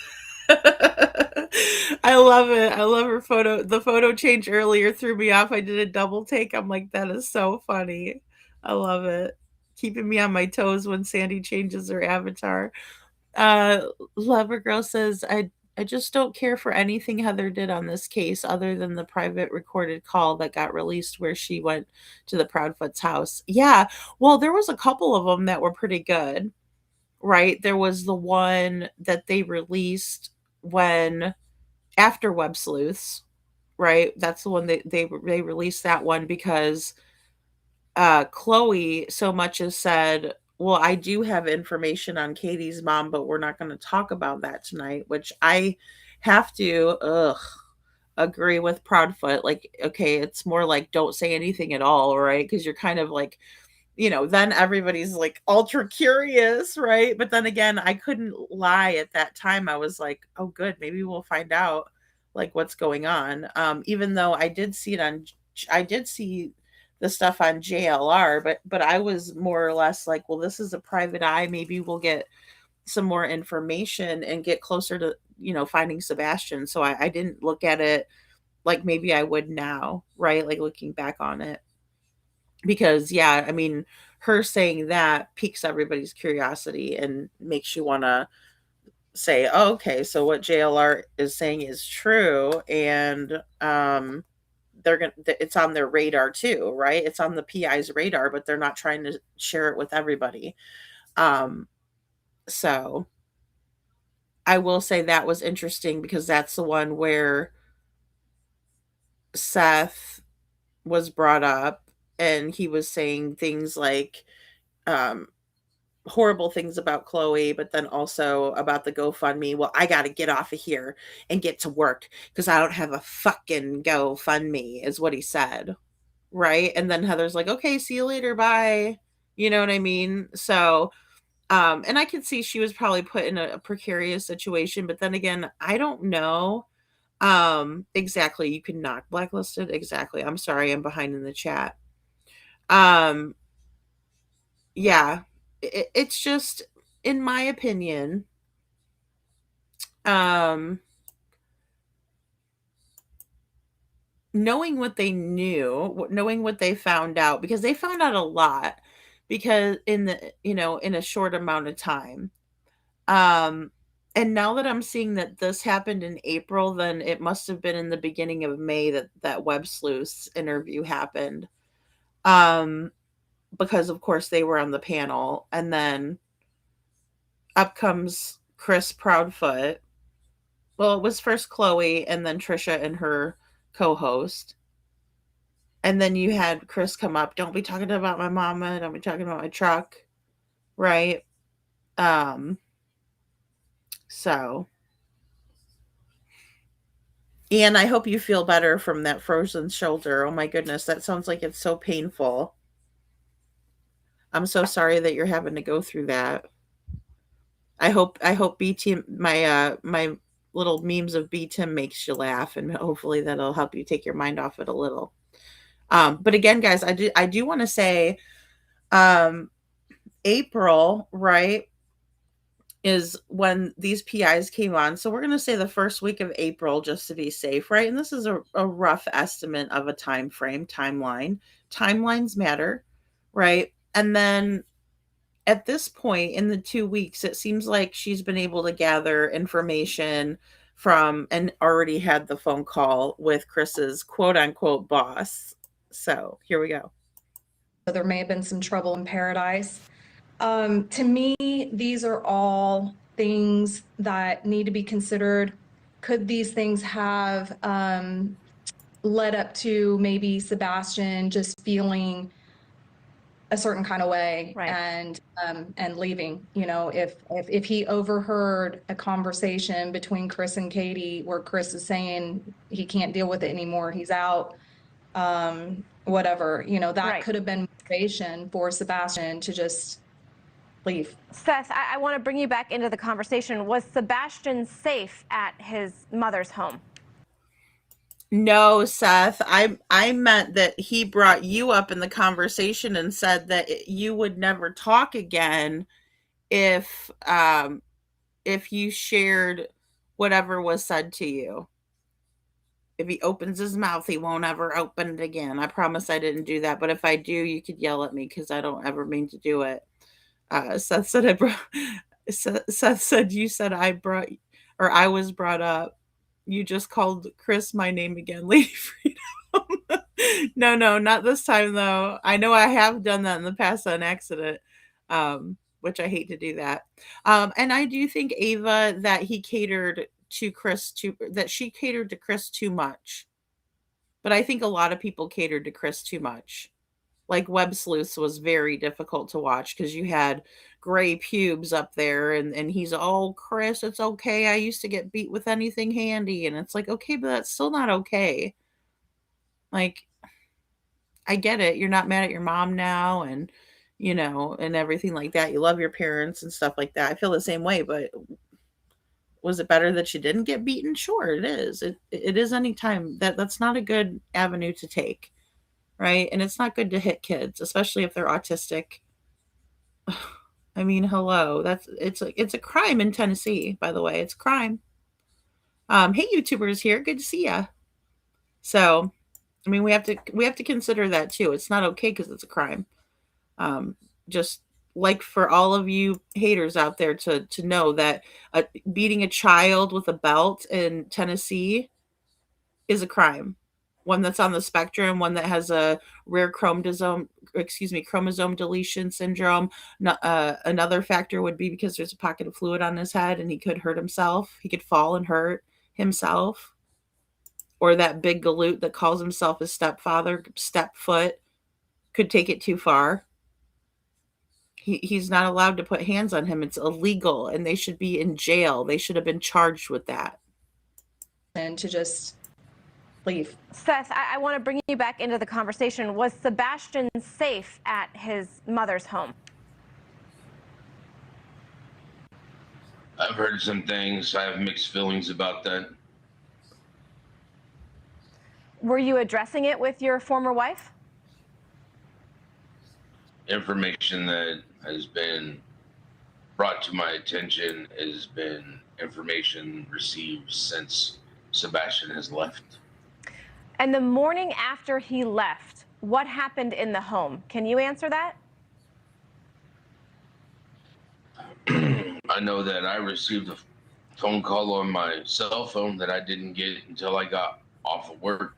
I love it. I love her photo. The photo change earlier threw me off. I did a double take. I'm like, that is so funny. I love it. Keeping me on my toes when Sandy changes her avatar. Uh Lover Girl says, I just don't care for anything Heather did on this case other than the private recorded call that got released where she went to the Proudfoot's house. Yeah. Well, there was a couple of them that were pretty good. Right? There was the one that they released when after Web Sleuths, right? That's the one they released that one because Chloe so much as said, "Well, I do have information on Katie's mom, but we're not going to talk about that tonight," which I have to agree with Proudfoot. Like, okay, it's more like don't say anything at all, right? Because you're kind of like then everybody's like ultra curious, right? But then again, I couldn't lie at that time. I was like, oh, good, maybe we'll find out like what's going on. Even though I did see the stuff on JLR, but I was more or less like, well, this is a private eye. Maybe we'll get some more information and get closer to, finding Sebastian. So I didn't look at it like maybe I would now, right? Like looking back on it because yeah, I mean, her saying that piques everybody's curiosity and makes you want to say, oh, okay, so what JLR is saying is true, and it's on their radar too, right? It's on the PI's radar, but they're not trying to share it with everybody. So I will say that was interesting because that's the one where Seth was brought up and he was saying things like um horrible things about Chloe, but then also about the GoFundMe. Well, I got to get off of here and get to work because I don't have a fucking GoFundMe, is what he said. Right. And then Heather's like, okay, see you later. Bye. You know what I mean? So, and I could see she was probably put in a precarious situation, but then again, I don't know. Exactly. You can not blacklisted. Exactly. I'm sorry. I'm behind in the chat. Um, yeah, it's just, in my opinion, um, knowing what they knew, knowing what they found out, because they found out a lot, because in a short amount of time. Um, and now that I'm seeing that this happened in April, then it must have been in the beginning of May that Web Sleuth's interview happened. Um, because of course they were on the panel, and then up comes Chris Proudfoot. Well, it was first Chloe and then Trisha and her co-host. And then you had Chris come up, don't be talking about my mama, don't be talking about my truck, right? Um so and I hope you feel better from that frozen shoulder. Oh my goodness, that sounds like it's so painful. I'm so sorry that you're having to go through that. I hope B Team, my little memes of B Tim makes you laugh, and hopefully that'll help you take your mind off it a little. But again, guys, I do want to say, April, right, is when these PIs came on. So we're going to say the first week of April just to be safe, right? And this is a rough estimate of a time frame, timeline. Timelines matter, right? And then at this point in the 2 weeks, it seems like she's been able to gather information from and already had the phone call with Chris's quote unquote boss. So here we go. So there may have been some trouble in paradise. To me, these are all things that need to be considered. Could these things have led up to maybe Sebastian just feeling a certain kind of way, Right. and leaving? You know, if he overheard a conversation between Chris and Katie where Chris is saying he can't deal with it anymore, he's out, whatever, you know, that Right. could have been motivation for Sebastian to just leave. Seth, I want to bring you back into the conversation. Was Sebastian safe at his mother's home? No, Seth, I meant that he brought you up in the conversation and said that you would never talk again if you shared whatever was said to you. If he opens his mouth, he won't ever open it again. I promise I didn't do that, but if I do, you could yell at me because I don't ever mean to do it. Seth said Seth said you said I was brought up. You just called Chris my name again, Lady Freedom. No, not this time though. I know I have done that in the past on accident, which I hate to do that. And I do think Ava that she catered to Chris too much. But I think a lot of people catered to Chris too much. Like Web Sleuths was very difficult to watch because you had gray pubes up there and he's, oh, Chris, it's okay. I used to get beat with anything handy. And it's like, okay, but that's still not okay. Like, I get it. You're not mad at your mom now and, you know, and everything like that. You love your parents and stuff like that. I feel the same way, but was it better that she didn't get beaten? Sure, it is. It is anytime. That's not a good avenue to take. Right? And it's not good to hit kids, especially if they're autistic. I mean, hello. It's a crime in Tennessee, by the way. It's a crime. Hey YouTubers here. Good to see ya. So, I mean, we have to consider that too. It's not okay because it's a crime. Just like for all of you haters out there to know that beating a child with a belt in Tennessee is a crime. One that's on the spectrum, one that has a rare chromosome deletion syndrome. Another factor would be because there's a pocket of fluid on his head and he could hurt himself. He could fall and hurt himself. Or that big galoot that calls himself his stepfoot, could take it too far. He's not allowed to put hands on him. It's illegal and they should be in jail. They should have been charged with that. And to just leave. Seth, I want to bring you back into the conversation. Was Sebastian safe at his mother's home? I've heard some things. I have mixed feelings about that. Were you addressing it with your former wife? Information that has been brought to my attention has been information received since Sebastian has left. And the morning after he left, what happened in the home? Can you answer that? I know that I received a phone call on my cell phone that I didn't get until I got off of work.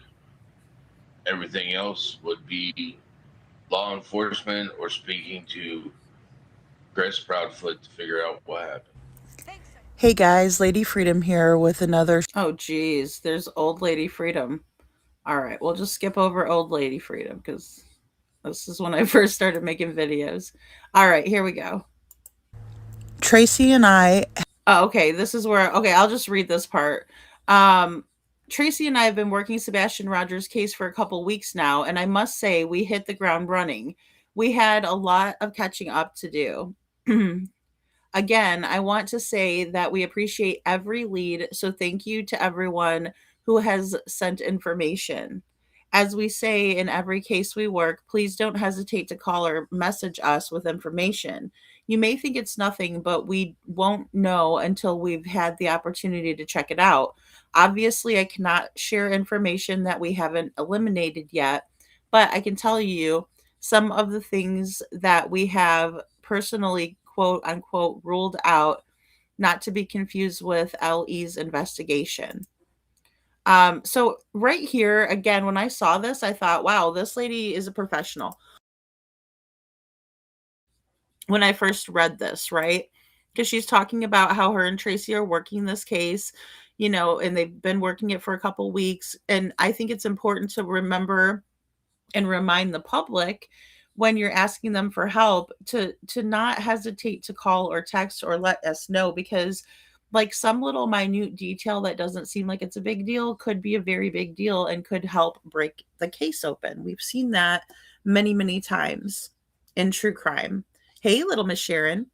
Everything else would be law enforcement or speaking to Chris Proudfoot to figure out what happened. Hey guys, Lady Freedom here with another. Oh geez, there's Old Lady Freedom. All right, we'll just skip over Old Lady Freedom because this is when I first started making videos. All right, here we go. Tracy and I. Oh, okay, this is where. Okay, I'll just read this part. Tracy and I have been working Sebastian Rogers' case for a couple weeks now, and I must say we hit the ground running. We had a lot of catching up to do. again, I want to say that we appreciate every lead. So thank you to everyone who has sent information. As we say in every case we work, please don't hesitate to call or message us with information. You may think it's nothing, but we won't know until we've had the opportunity to check it out. Obviously, I cannot share information that we haven't eliminated yet, but I can tell you some of the things that we have personally, quote unquote, ruled out, not to be confused with LE's investigation. So right here, again, when I saw this, I thought, wow, this lady is a professional. When I first read this, right? Because she's talking about how her and Tracy are working this case, and they've been working it for a couple weeks. And I think it's important to remember and remind the public when you're asking them for help to not hesitate to call or text or let us know, because like some little minute detail that doesn't seem like it's a big deal could be a very big deal and could help break the case open. We've seen that many times in true crime. Hey, little Miss Sharon.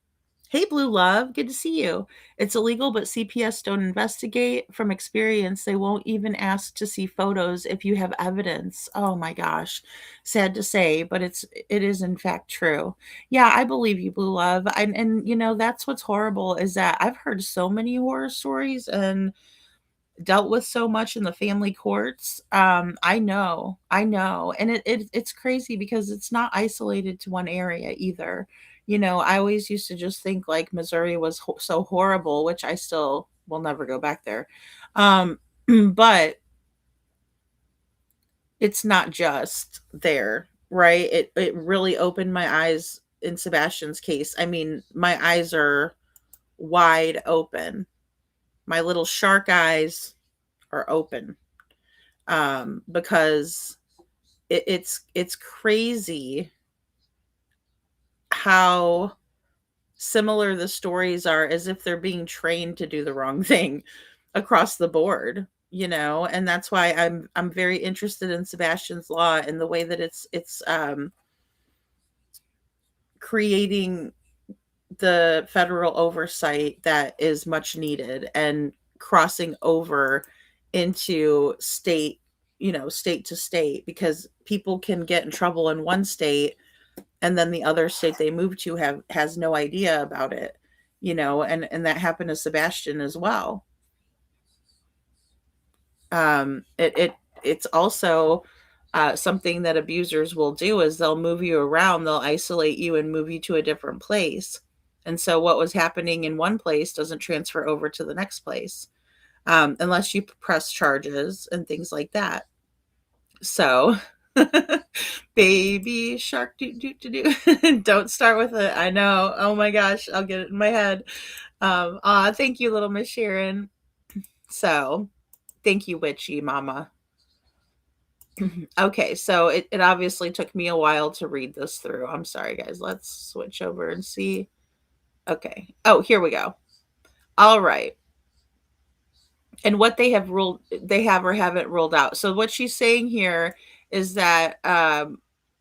Hey, Blue Love, good to see you. It's illegal, but CPS don't investigate. From experience, they won't even ask to see photos if you have evidence. Oh my gosh. Sad to say, but it is in fact true. Yeah, I believe you, Blue Love. And that's what's horrible is that I've heard so many horror stories and dealt with so much in the family courts. I know. And it's crazy because it's not isolated to one area either. I always used to just think like Missouri was so horrible, which I still will never go back there. But it's not just there, right? It really opened my eyes in Sebastian's case. I mean, my eyes are wide open. My little shark eyes are open, because it's crazy how similar the stories are, as if they're being trained to do the wrong thing across the board, and that's why I'm very interested in Sebastian's law and the way that it's creating the federal oversight that is much needed and crossing over into state to state, because people can get in trouble in one state and then the other state they move to has no idea about it, and that happened to Sebastian as well. It's also something that abusers will do is they'll move you around, they'll isolate you and move you to a different place. And so what was happening in one place doesn't transfer over to the next place, unless you press charges and things like that. So, baby shark, don't start with it. I know. Oh my gosh, I'll get it in my head. Thank you, little Miss Sharon. So, thank you, witchy mama. Okay, so it obviously took me a while to read this through. I'm sorry, guys. Let's switch over and see. Okay. Oh, here we go. All right. And what they have or haven't ruled out. So what she's saying here is that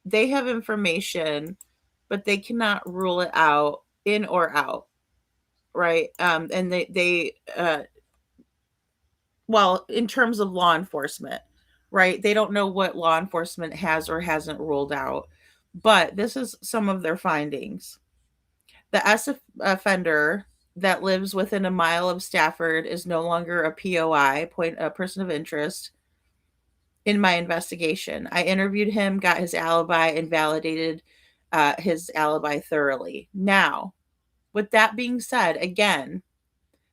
they have information, but they cannot rule it out, in or out, right? And well, in terms of law enforcement, right? They don't know what law enforcement has or hasn't ruled out, but this is some of their findings. The S offender that lives within a mile of Stafford is no longer a POI, a person of interest, in my investigation. I interviewed him, got his alibi, and validated his alibi thoroughly. Now, with that being said, again,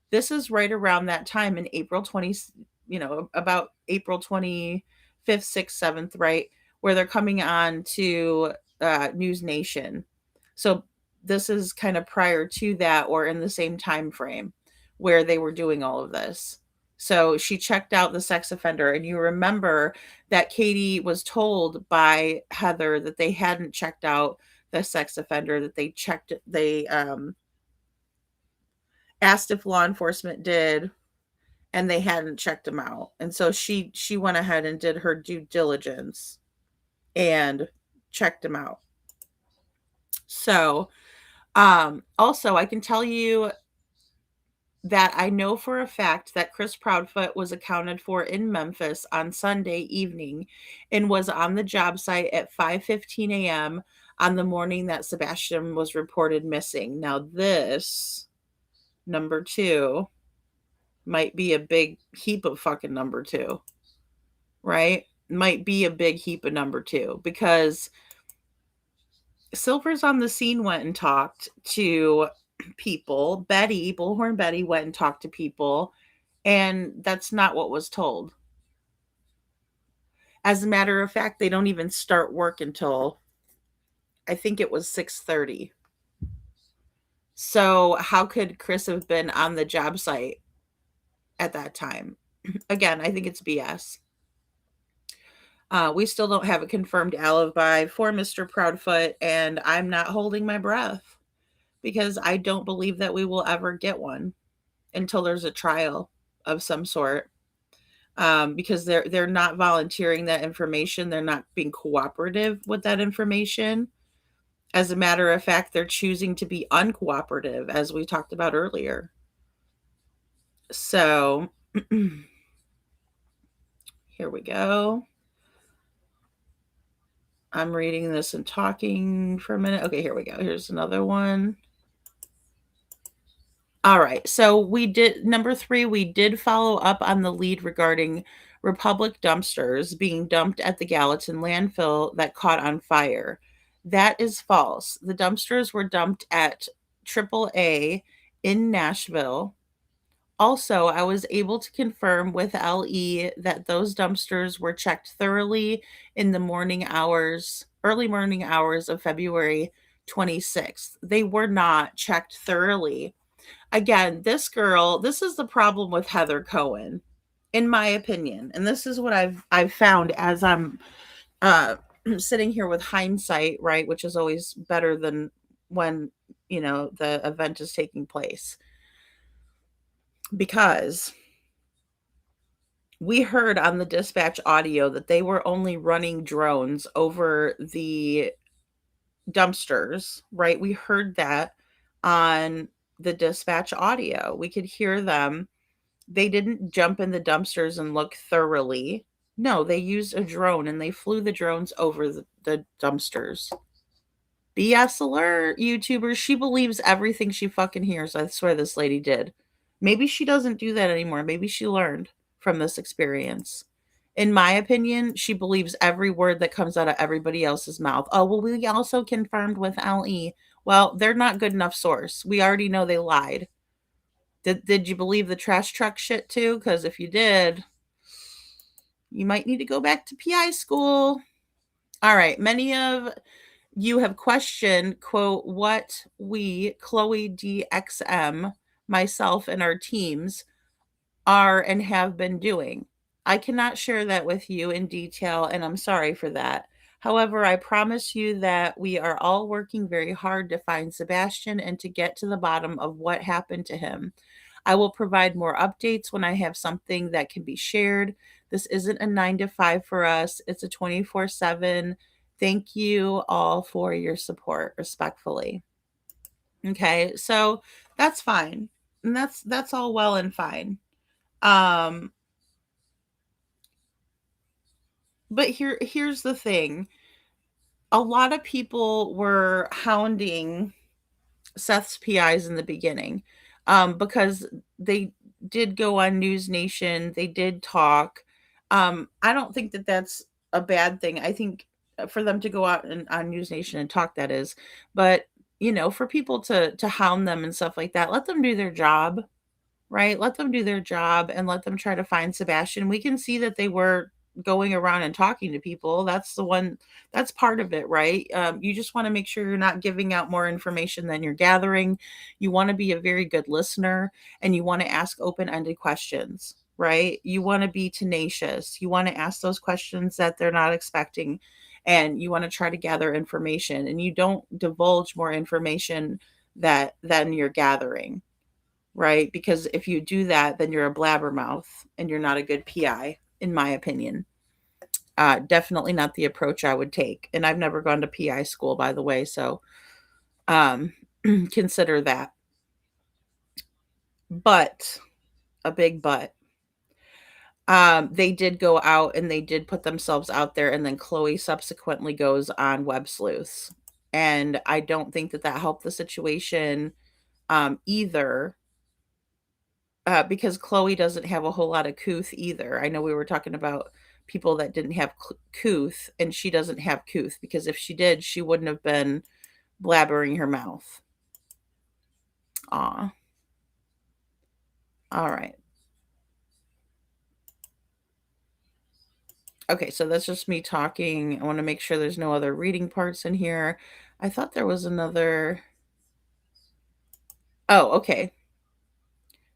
this is right around that time in April 20, about April 25th, 6th, 7th, right? Where they're coming on to News Nation. So this is kind of prior to that, or in the same time frame where they were doing all of this. So she checked out the sex offender, and you remember that Katie was told by Heather that they hadn't checked out the sex offender, that they asked if law enforcement did, and they hadn't checked him out. And so she went ahead and did her due diligence and checked him out. So Also, I can tell you that I know for a fact that Chris Proudfoot was accounted for in Memphis on Sunday evening and was on the job site at 5:15 a.m. on the morning that Sebastian was reported missing. Now, this number 2 might be a big heap of fucking number 2, right? Might be a big heap of number 2 because Silver's on the scene went and talked to people. Betty, Bullhorn Betty, went and talked to people, and that's not what was told. As a matter of fact, they don't even start work until I think it was 6:30. So how could Chris have been on the job site at that time? Again, I think it's BS. We still don't have a confirmed alibi for Mr. Proudfoot, and I'm not holding my breath because I don't believe that we will ever get one until there's a trial of some sort. Because they're not volunteering that information. They're not being cooperative with that information. As a matter of fact, they're choosing to be uncooperative, as we talked about earlier. So here we go. I'm reading this and talking for a minute. Okay, here we go. Here's another one. All right. So number 3, we did follow up on the lead regarding Republic dumpsters being dumped at the Gallatin landfill that caught on fire. That is false. The dumpsters were dumped at AAA in Nashville. Also, I was able to confirm with LE that those dumpsters were checked thoroughly in the early morning hours of February 26th. They were not checked thoroughly. Again, this is the problem with Heather Cohen, in my opinion. And this is what I've found as I'm sitting here with hindsight, right, which is always better than when, the event is taking place. Because we heard on the dispatch audio that they were only running drones over the dumpsters, right? We heard that on the dispatch audio. We could hear them. They didn't jump in the dumpsters and look thoroughly. No, they used a drone and they flew the drones over the dumpsters. BS alert, YouTubers. She believes everything she fucking hears. I swear this lady did. Maybe she doesn't do that anymore. Maybe she learned from this experience. In my opinion, she believes every word that comes out of everybody else's mouth. Oh, well, we also confirmed with LE. Well, they're not good enough source. We already know they lied. Did you believe the trash truck shit too? Because if you did, you might need to go back to PI school. All right. Many of you have questioned, quote, what we, Chloe DXM, myself, and our teams are and have been doing. I cannot share that with you in detail, and I'm sorry for that. However, I promise you that we are all working very hard to find Sebastian and to get to the bottom of what happened to him. I will provide more updates when I have something that can be shared. This isn't a 9 to 5 for us. It's a 24/7. Thank you all for your support, respectfully. Okay, so that's fine. And that's all well and fine. But here's the thing. A lot of people were hounding Seth's PIs in the beginning because they did go on News Nation. They did talk. I don't think that that's a bad thing. I think for them to go out on News Nation and talk, that is. But, for people to hound them and stuff like that, let them do their job, right? Let them do their job and let them try to find Sebastian. We can see that they were going around and talking to people. That's part of it, right? You just want to make sure you're not giving out more information than you're gathering. You want to be a very good listener and you want to ask open-ended questions, right? You want to be tenacious. You want to ask those questions that they're not expecting, and you want to try to gather information, and you don't divulge more information than you're gathering, right? Because if you do that, then you're a blabbermouth and you're not a good PI, in my opinion. Definitely not the approach I would take. And I've never gone to PI school, by the way. So, consider that. But, a big but, they did go out and they did put themselves out there, and then Chloe subsequently goes on Web Sleuths. And I don't think that that helped the situation either, because Chloe doesn't have a whole lot of couth either. I know we were talking about people that didn't have couth, and she doesn't have couth, because if she did, she wouldn't have been blabbering her mouth. Aw. All right. Okay, so that's just me talking. I want to make sure there's no other reading parts in here. I thought there was another. Oh, okay.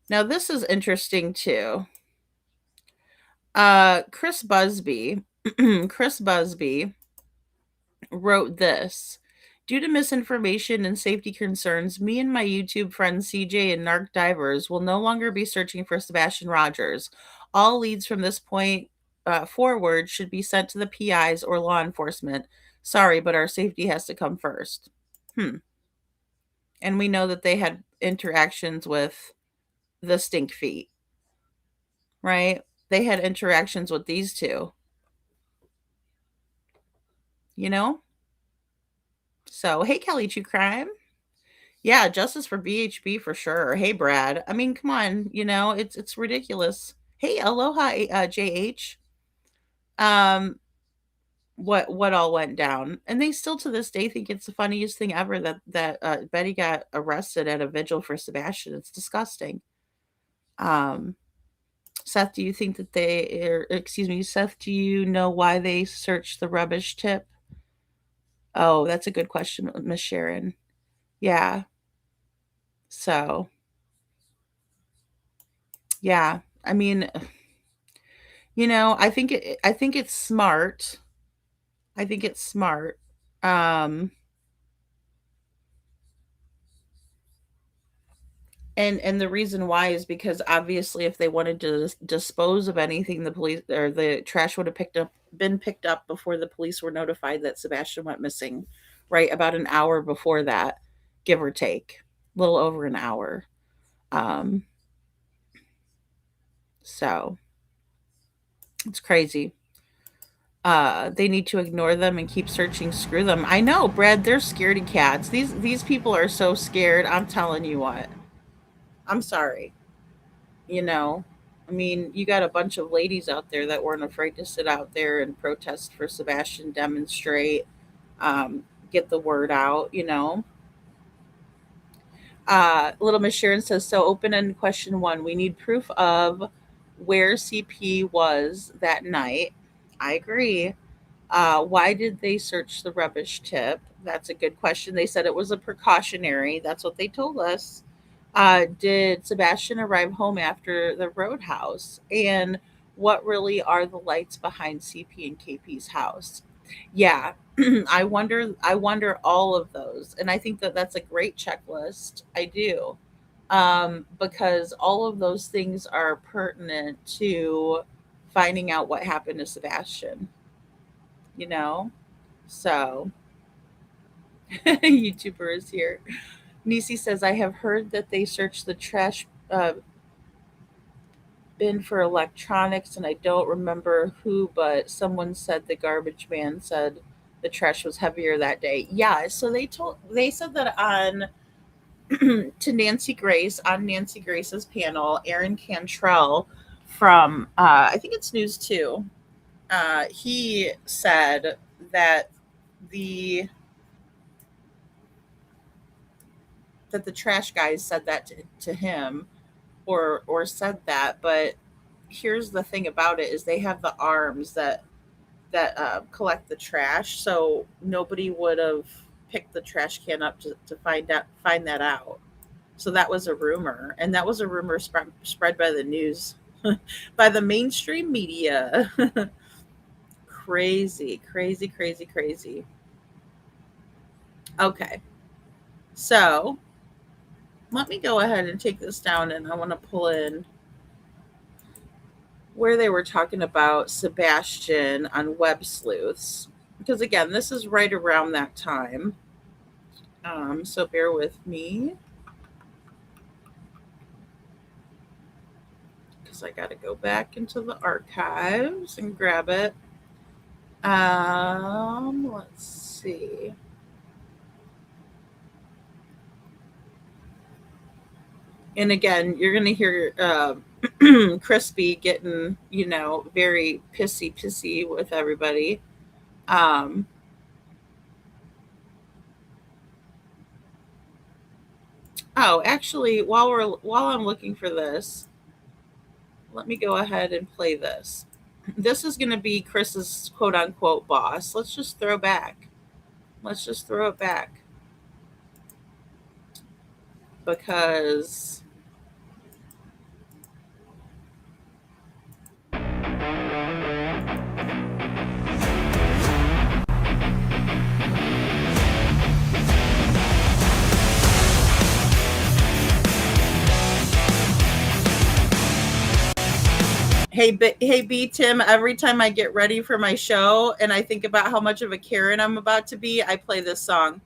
Now this is interesting too. Chris Busby, Chris Busby wrote this. Due to misinformation and safety concerns, me and my YouTube friends CJ and Narc Divers will no longer be searching for Sebastian Rogers. All leads from this point forward should be sent to the PIs or law enforcement. Sorry, but our safety has to come first. And we know that they had interactions with the stink feet, right? They had interactions with these two, you know? So, hey, Kelly True Crime. Yeah, justice for BHB for sure. Hey, Brad. I mean, come on, it's ridiculous. Hey, aloha, JH. What all went down, and they still to this day think it's the funniest thing ever that Betty got arrested at a vigil for Sebastian. It's disgusting. Seth, do you think that Seth, do you know why they searched the rubbish tip? Oh, that's a good question, Miss Sharon. Yeah. So, yeah. I mean, I think it's smart. I think it's smart. And the reason why is because obviously if they wanted to dispose of anything, the police or the trash would have been picked up before the police were notified that Sebastian went missing, right? About an hour before that, give or take, a little over an hour. So it's crazy. They need to ignore them and keep searching. Screw them. I know, Brad, they're scaredy cats. These people are so scared. I'm telling you what. I'm sorry. I mean, you got a bunch of ladies out there that weren't afraid to sit out there and protest for Sebastian, demonstrate, get the word out. Little Miss Sharon says, so open-ended question 1. We need proof of where CP was that night. I agree. Why did they search the rubbish tip? That's a good question. They said it was a precautionary. That's what they told us. Did Sebastian arrive home after the roadhouse? And what really are the lights behind CP and KP's house? Yeah, I wonder all of those. And I think that that's a great checklist. I do. Because all of those things are pertinent to finding out what happened to Sebastian, you know? So, YouTuber is here. Nisi says, I have heard that they searched the trash bin for electronics, and I don't remember who, but someone said the garbage man said the trash was heavier that day. Yeah, so they said that on to Nancy Grace, on Nancy Grace's panel, Aaron Cantrell from I think it's News 2. He said that the trash guys said that to him, or said that. But here's the thing about it is they have the arms that collect the trash, so nobody would have picked the trash can up to find that out. So that was a rumor, and that was a rumor spread by the news, by the mainstream media. Crazy, crazy, crazy, crazy. Okay, so let me go ahead and take this down, and I want to pull in where they were talking about Sebastian on Web Sleuths, because again, this is right around that time. So bear with me because I got to go back into the archives and grab it. Let's see. And again, you're going to hear Crispy getting, very pissy with everybody. Um, Actually, while I'm looking for this, let me go ahead and play this. This is going to be Chris's quote unquote boss. Let's just throw back. Let's just throw it back because hey B Tim, every time I get ready for my show and I think about how much of a Karen I'm about to be, I play this song.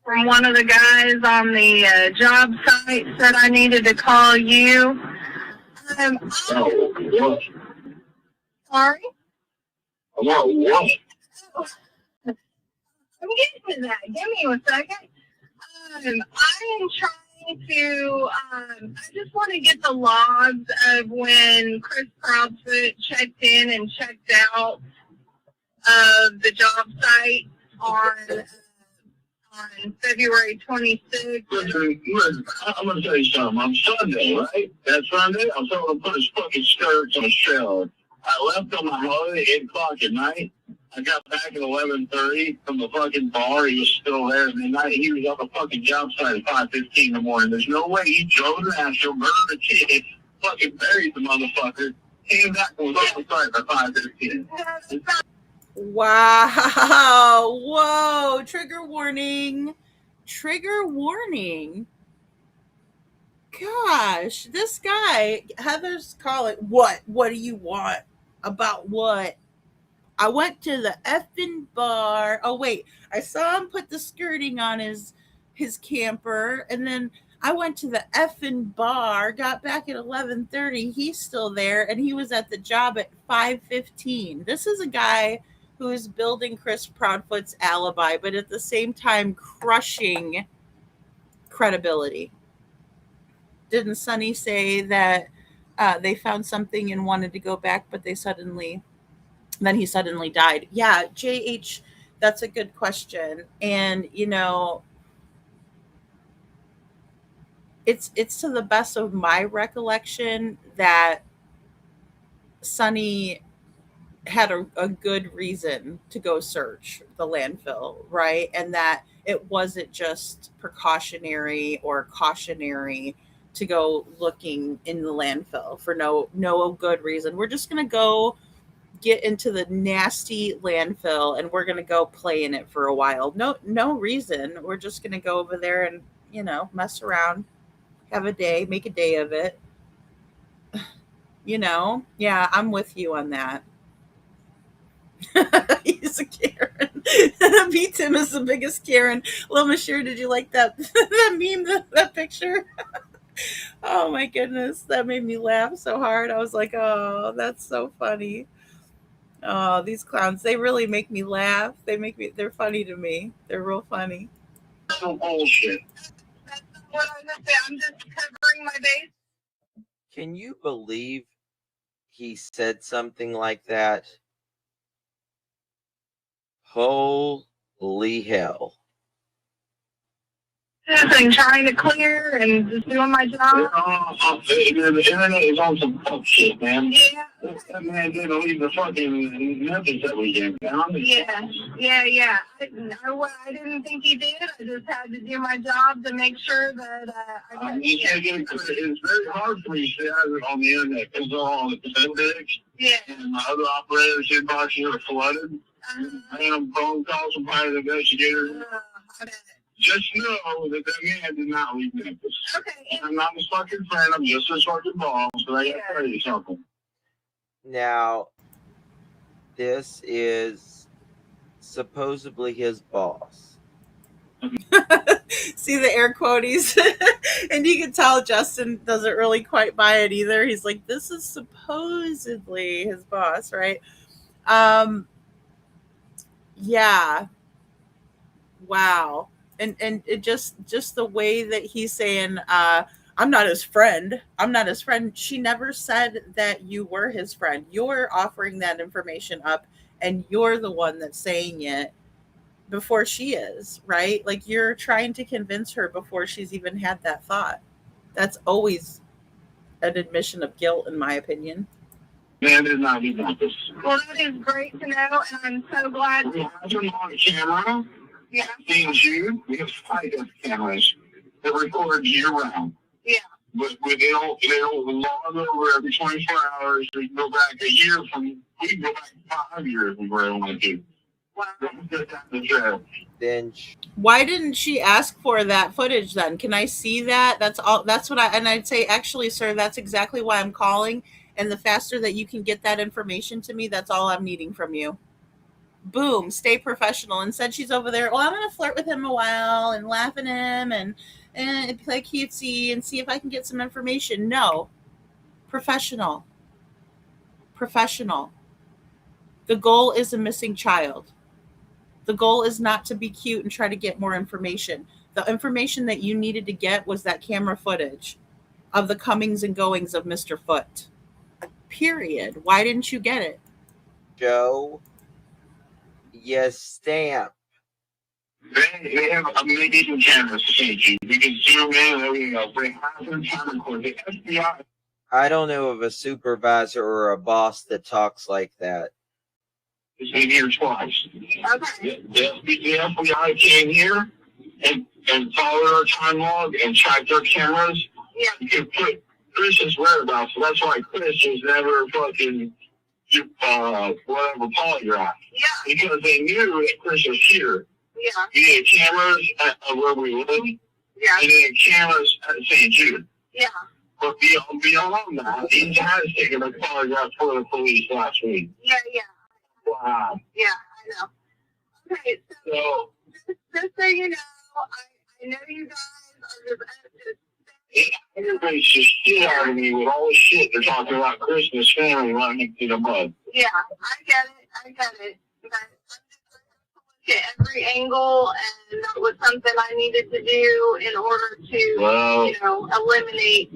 From one of the guys on the job site said I needed to call you. Sorry? What? I'm getting to that. Give me a second. I am trying to, I just want to get the logs of when Chris Proudfoot checked in and checked out of the job site on February 26th. Listen, I'm going to tell you something. On Sunday, right? That Sunday, I'm going to put his fucking skirts on a shelf. I left on my holiday at 8 o'clock at night. I got back at 11:30 from the fucking bar. He was still there. And then he was on the fucking job site at 5:15 in the morning. There's no way he drove to Nashville, murdered a kid, fucking buried the motherfucker, came back and was off the site by 5:15. Wow. Whoa. Trigger warning. Trigger warning. Gosh, this guy, Heather's calling. What? What do you want? About what? I went to the effing bar. Oh, wait. I saw him put the skirting on his camper. And then I went to the effing bar, got back at 11:30. He's still there. And he was at the job at 5:15. This is a guy who is building Chris Proudfoot's alibi, but at the same time crushing credibility. Didn't Sonny say that they found something and wanted to go back, but he suddenly died? Yeah, JH, that's a good question. And, it's to the best of my recollection that Sonny had a good reason to go search the landfill, right? And that it wasn't just precautionary or cautionary to go looking in the landfill for no good reason. We're just going to go get into the nasty landfill and we're going to go play in it for a while. No reason. We're just going to go over there and, mess around, have a day, make a day of it. Yeah, I'm with you on that. He's a Karen. Beat him is the biggest Karen. Lil Mashir, did you like that meme, that picture? Oh my goodness, that made me laugh so hard. I was like, oh, that's so funny. Oh, these clowns, they really make me laugh. They're funny to me. They're real funny. No bullshit. What I was gonna say, I'm just covering my base. Can you believe he said something like that? Holy hell. I'm trying to clear and just doing my job. The internet is on some fuck shit, man. Yeah. That man didn't leave the fucking message that we gave down. Yeah. I didn't think he did. I just had to do my job to make sure that You can't get it. It's very hard for me to have it on the internet because they're all on the appendix. Yeah. And my other operators' inboxes are flooded. I have phone calls from private investigators. Just know that man did not leave Memphis. Okay. I'm not his fucking friend. I'm just his fucking boss. So I gotta tell you something. Now, this is supposedly his boss. See the air quotes? And you can tell Justin doesn't really quite buy it either. He's like, this is supposedly his boss, right? Yeah. Wow. And it just the way that he's saying, I'm not his friend. I'm not his friend. She never said that you were his friend. You're offering that information up, and you're the one that's saying it before she is, right? Like, you're trying to convince her before she's even had that thought. That's always an admission of guilt, in my opinion. Man did not leave Memphis. Well, that is great to know, and I'm so glad. We have him on camera. Yeah. Seeing you, we have 5 cameras that record year round. Yeah. But they don't log over every 24 hours. We can go back a year we can go back 5 years if we really want to. Wow. Then Why didn't she ask for that footage then? Can I see that? That's all. That's what I'd say, actually, sir, that's exactly why I'm calling. And the faster that you can get that information to me, that's all I'm needing from you. Boom, stay professional. Instead, she's over there, I'm going to flirt with him a while and laugh at him and play cutesy and see if I can get some information. No. Professional. Professional. The goal is a missing child. The goal is not to be cute and try to get more information. The information that you needed to get was that camera footage of the comings and goings of Mr. Foote. Period. Why didn't you get it? Joe, yes, stamp. They have amazing cameras to change you. We can zoom in and everything else. They have them time record. The FBI. I don't know of a supervisor or a boss that talks like that. Has been here twice. Okay. The FBI came here and followed our time log and checked our cameras. Yeah. You could put Chris's whereabouts. So that's why Chris was never fucking whatever polygraph. Yeah. Because they knew that Chris was here. Yeah. You need cameras at where we live. Yeah. And then cameras at St. Jude. Yeah. But beyond that, he has taken a polygraph for the police last week. Yeah. Wow. Yeah, I know. Okay, So just so you know, I know you guys are just everybody's just shit out of me with all the shit they're talking about Christmas family running through the mud. yeah, I get it. But I'm just look at every angle, and that was something I needed to do in order to, eliminate.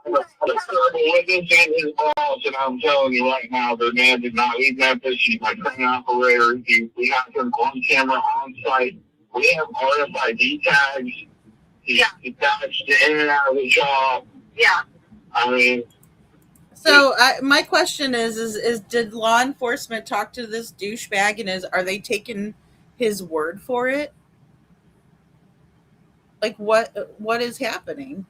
I'm a terrible witness and his boss, and I'm telling you right now, the man did not leave Memphis. He's my train operator. We have him on camera on site. We have RFID tags. He's attached to in and out of the job. Yeah. I mean. So my question is did law enforcement talk to this douchebag, and are they taking his word for it? Like, what is happening?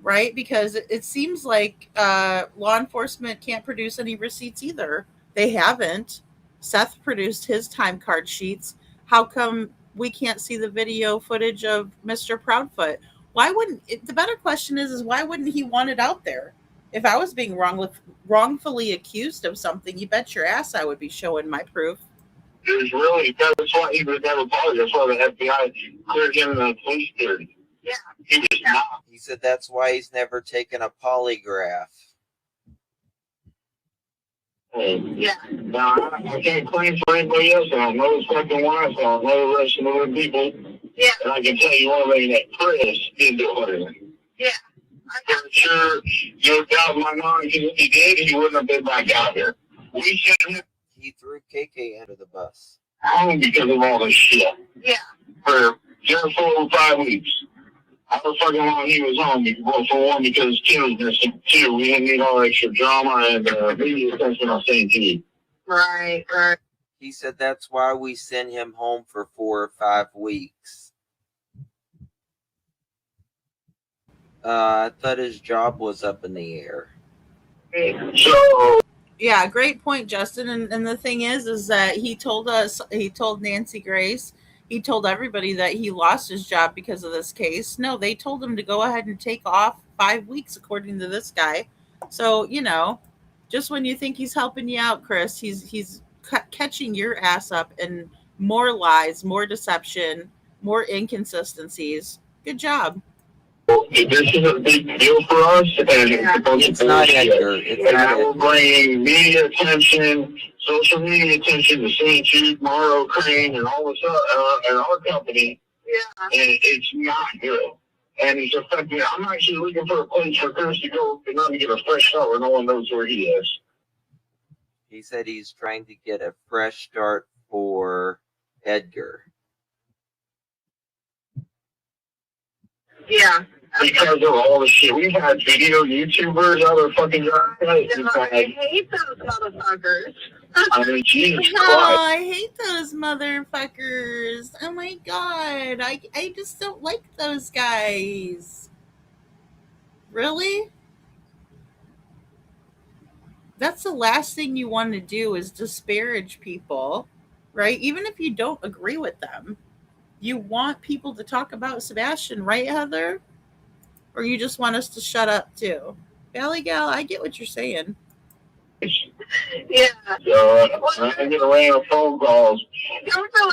Right? Because it seems like law enforcement can't produce any receipts either. They haven't. Seth produced his time card sheets. How come we can't see the video footage of Mr. Proudfoot? Why wouldn't the better question is why wouldn't he want it out there? If I was being wrongfully accused of something, you bet your ass I would be showing my proof. That's why he was never bothered. That's why the FBI cleared him in the police theory. Yeah. He was not. He said that's why he's never taken a polygraph. Yeah. Now, I can't claim for anybody else. I know it's fucking why, so I know the rest of the other people. Yeah. And I can tell you one thing that Chris did do it. Yeah. I'm sure, no doubt in my mind, because if he did, he wouldn't have been back out here. We sent him He threw KK under the bus. home because of all this shit. Yeah. For just 4 or 5 weeks. How fucking long he was home? Well, for one, because Tim was missing. 2, we didn't need all extra drama and media attention on St. T. Right. He said that's why we sent him home for 4 or 5 weeks. I thought his job was up in the air. So, Yeah, great point, Justin. And the thing is that he told Nancy Grace, he told everybody that he lost his job because of this case. No, they told him to go ahead and take off 5 weeks, according to this guy. So, just when you think he's helping you out, Chris, he's catching your ass up in more lies, more deception, more inconsistencies. Good job. this is a big deal for us, and It's not Edgar. It's and not I will Edgar. bring media attention, social media attention to St. Jude, Morrow, Crane, and all this and our company. Yeah. And it's not good. And it's affecting. I'm actually looking for a place for Chris to go and not to get a fresh start where no one knows where he is. He said he's trying to get a fresh start for Edgar. Yeah. Because of all the shit. We've had video YouTubers, other fucking guys. I hate those motherfuckers. I mean, Jesus Oh, Christ. I hate those motherfuckers. Oh my god. I just don't like those guys. Really? That's the last thing you want to do is disparage people, right? Even if you don't agree with them. You want people to talk about Sebastian, right, Heather? Or you just want us to shut up too? Valley Gal, I get what you're saying. Yeah. So, I get a rain of phone calls. Don't feel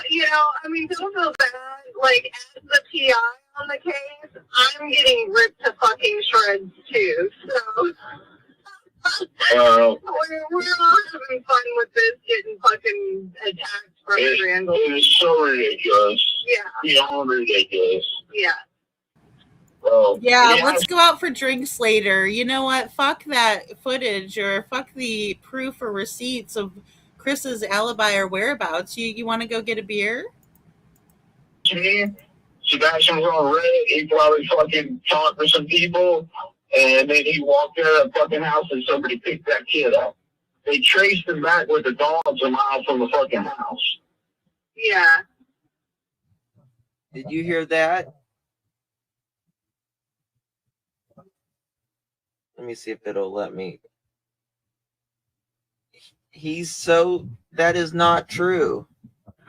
bad. Like, as the PI on the case, I'm getting ripped to fucking shreds too. So, we're all having fun with this, getting fucking attacked from every angle. It is so ridiculous. Yeah. Beyond ridiculous. Yeah. Yeah, let's go out for drinks later. You know what? Fuck that footage or fuck the proof or receipts of Chris's alibi or whereabouts. You want to go get a beer? Sebastian was on Reddit. He probably fucking talked to some people, and then he walked out of the fucking house and somebody picked that kid up. They traced him back with the dogs a mile from the fucking house. Yeah. Did you hear that? Let me see if it'll let me. That is not true.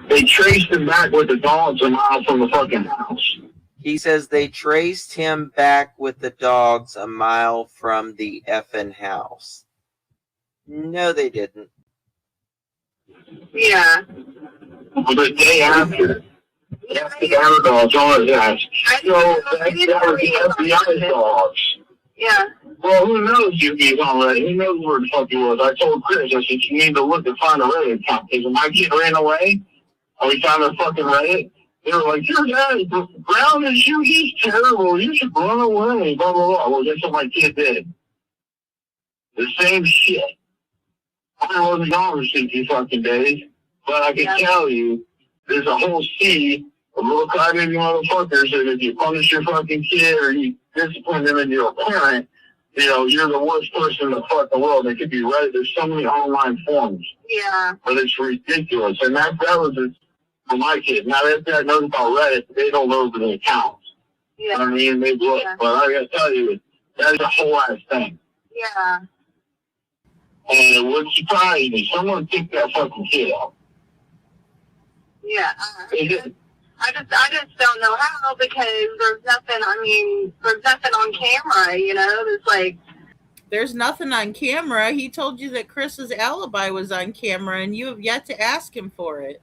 They traced him back with the dogs a mile from the fucking house. He says they traced him back with the dogs a mile from the effing house. No, they didn't. Yeah. Well, the day after, the other dogs on his ass. So, that was the FBI dogs. Yeah. Well, who knows if he's on Reddit? Who knows where the fuck he was? I told Chris, I said, you need to look and find a Reddit account. Because when my kid ran away, and we found a fucking Reddit, they were like, your dad grounded you, he's terrible, you should run away, blah, blah, blah. Well, guess what my kid did? The same shit. I wasn't gone for 60 fucking days, but I can tell you, there's a whole sea of little crybaby motherfuckers that if you punish your fucking kid or you discipline them and you're a parent, you're the worst person in the fucking world. They could be right. There's so many online forums. Yeah. But it's ridiculous. And that was it for my kids. Now, that guy knows about Reddit, they don't know the accounts. Yeah. You know what I mean? They look. Yeah. But I gotta tell you, that's a whole ass thing. Yeah. And it would surprise me. Someone picked that fucking kid up. Yeah. I just don't know how, because there's nothing on camera, it's like. There's nothing on camera. He told you that Chris's alibi was on camera, and you have yet to ask him for it.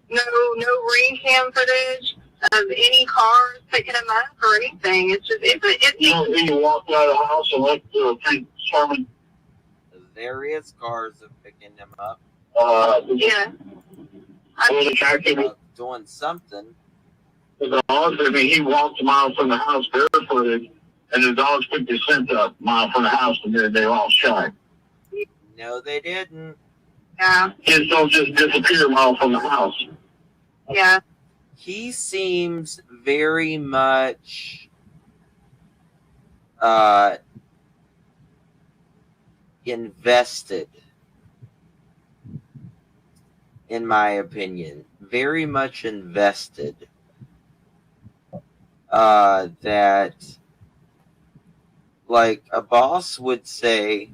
No ring cam footage of any cars picking him up or anything. It's just, You walked out of the house and went to a predetermined. There is cars of picking him up. Yeah. I mean, Doing something. The dogs, I mean, he walked a mile from the house barefooted, and the dogs picked his scent up a mile from the house, and then they all shot. No, they didn't. Yeah. Kids don't just disappear a mile from the house. Yeah. He seems very much invested, in my opinion. Very much invested. That, like a boss would say,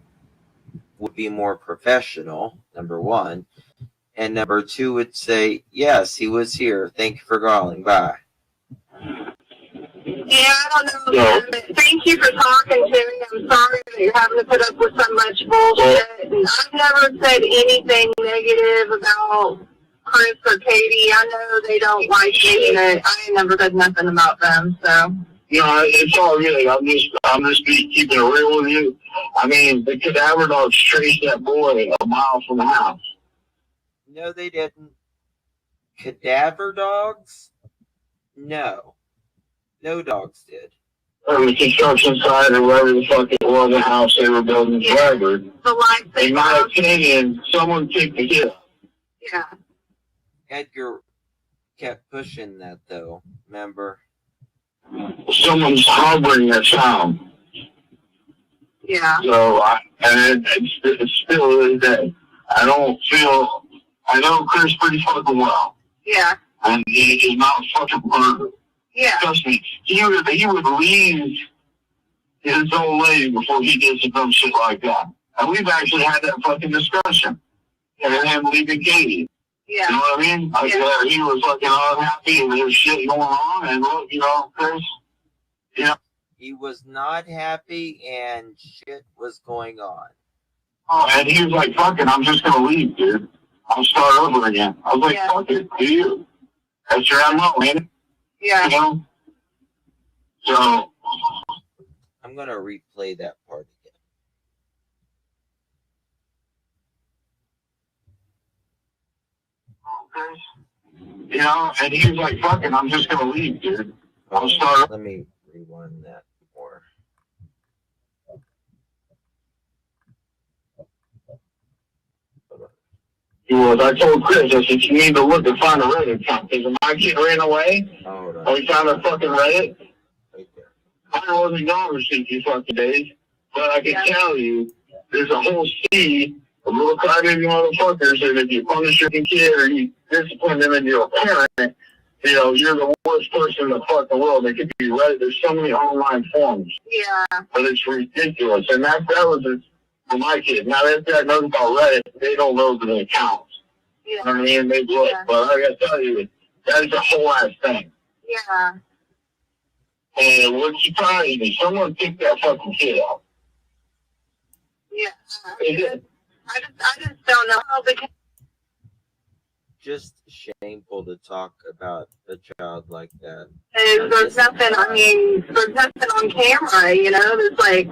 would be more professional, number one. And number two would say, yes, he was here. Thank you for calling. Bye. Yeah, I don't know, man, but thank you for talking to me. I'm sorry that you're having to put up with so much bullshit. And I've never said anything negative about Chris or Katie. I know they don't like me, but I ain't never said nothing about them, so. No, it's all good. I'm just keeping it real with you. I mean, the cadaver dogs chased that boy a mile from the house. No, they didn't. Cadaver dogs? No. No dogs did. On the construction site or wherever the fuck it was, the house they were building forever. The life they In my opinion, someone kicked the kid. Yeah. Edgar kept pushing that, though. Remember? Someone's harboring that child. Yeah. So, it still is that. I know Chris pretty fucking well. Yeah. And he is not fucking murdered. Yeah. Trust me, he would leave his old lady before he did some dumb shit like that. And we've actually had that fucking discussion. And him leaving Katie. Yeah. You know what I mean? He was fucking unhappy and there's shit going on. And look, Chris, He was not happy and shit was going on. and he was like, fuck it, I'm just going to leave, dude. I'll start over again. I was like, fuck it, do you? That's your MO, man. Yeah. So, I'm going to replay that part again. And he was like, fuck it, I'm just going to leave, dude. I'll start. Let me rewind that more. I told Chris, I said, you need to look and find a Reddit account. Because when my kid ran away, we found a fucking Reddit. I wasn't gone for 60 fucking days. But I can tell you, there's a whole sea of little crybaby motherfuckers that if you punish your kid or you discipline them and you're a parent, you're the worst person in the fucking world. They could be Reddit. There's so many online forums. Yeah. But it's ridiculous. And that was it for my kid. Now, that guy knows about Reddit. They don't know the accounts. Yeah. You know what I mean? They look. Yeah. But I got to tell you, that is a whole ass thing. Yeah. And what surprised me, someone picked that fucking kid up. Yeah. I just don't know how they can. Just shameful to talk about a child like that. There's nothing, there's nothing on camera, there's like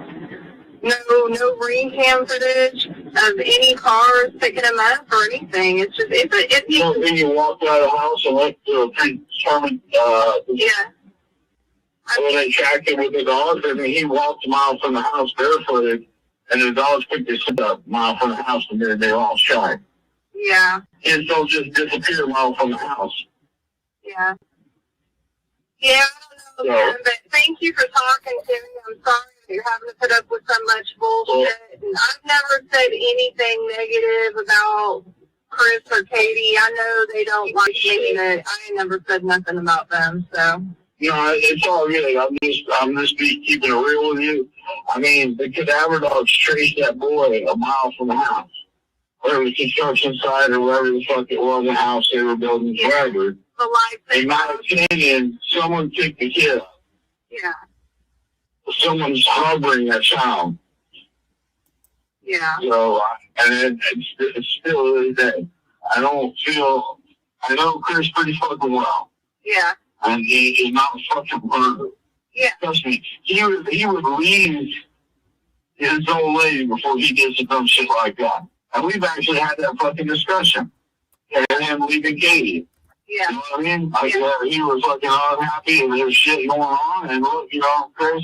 no ring cam footage of any cars picking him up or anything. It's just, Then you walked out of the house and went to a predetermined, when they tracked him with the dogs, he walked a mile from the house barefooted, and the dogs picked his shit up a mile from the house, and they were all shot. Yeah. Kids don't just disappear a mile from the house. Yeah. Yeah, I don't know, man, but thank you for talking to me. I'm sorry that you're having to put up with so much bullshit. And I've never said anything negative about Chris or Katie. I know they don't like me, but I ain't never said nothing about them, so. It's all good. I'm just keeping it real with you. The cadaver dogs chased that boy a mile from the house. Wherever the construction site or wherever the fuck it was, the house they were building forever. In my opinion, someone kicked the kid up. Yeah. Someone's harboring that child. Yeah. So, it still is that. I know Chris pretty fucking well. Yeah. And he is not fucking murdered. Yeah. Trust me, he would leave his old lady before he did some dumb shit like that. And we've actually had that fucking discussion. And him leaving Katie. Yeah. You know what I mean? Like, he was fucking unhappy and there's shit going on. And look, you know, Chris,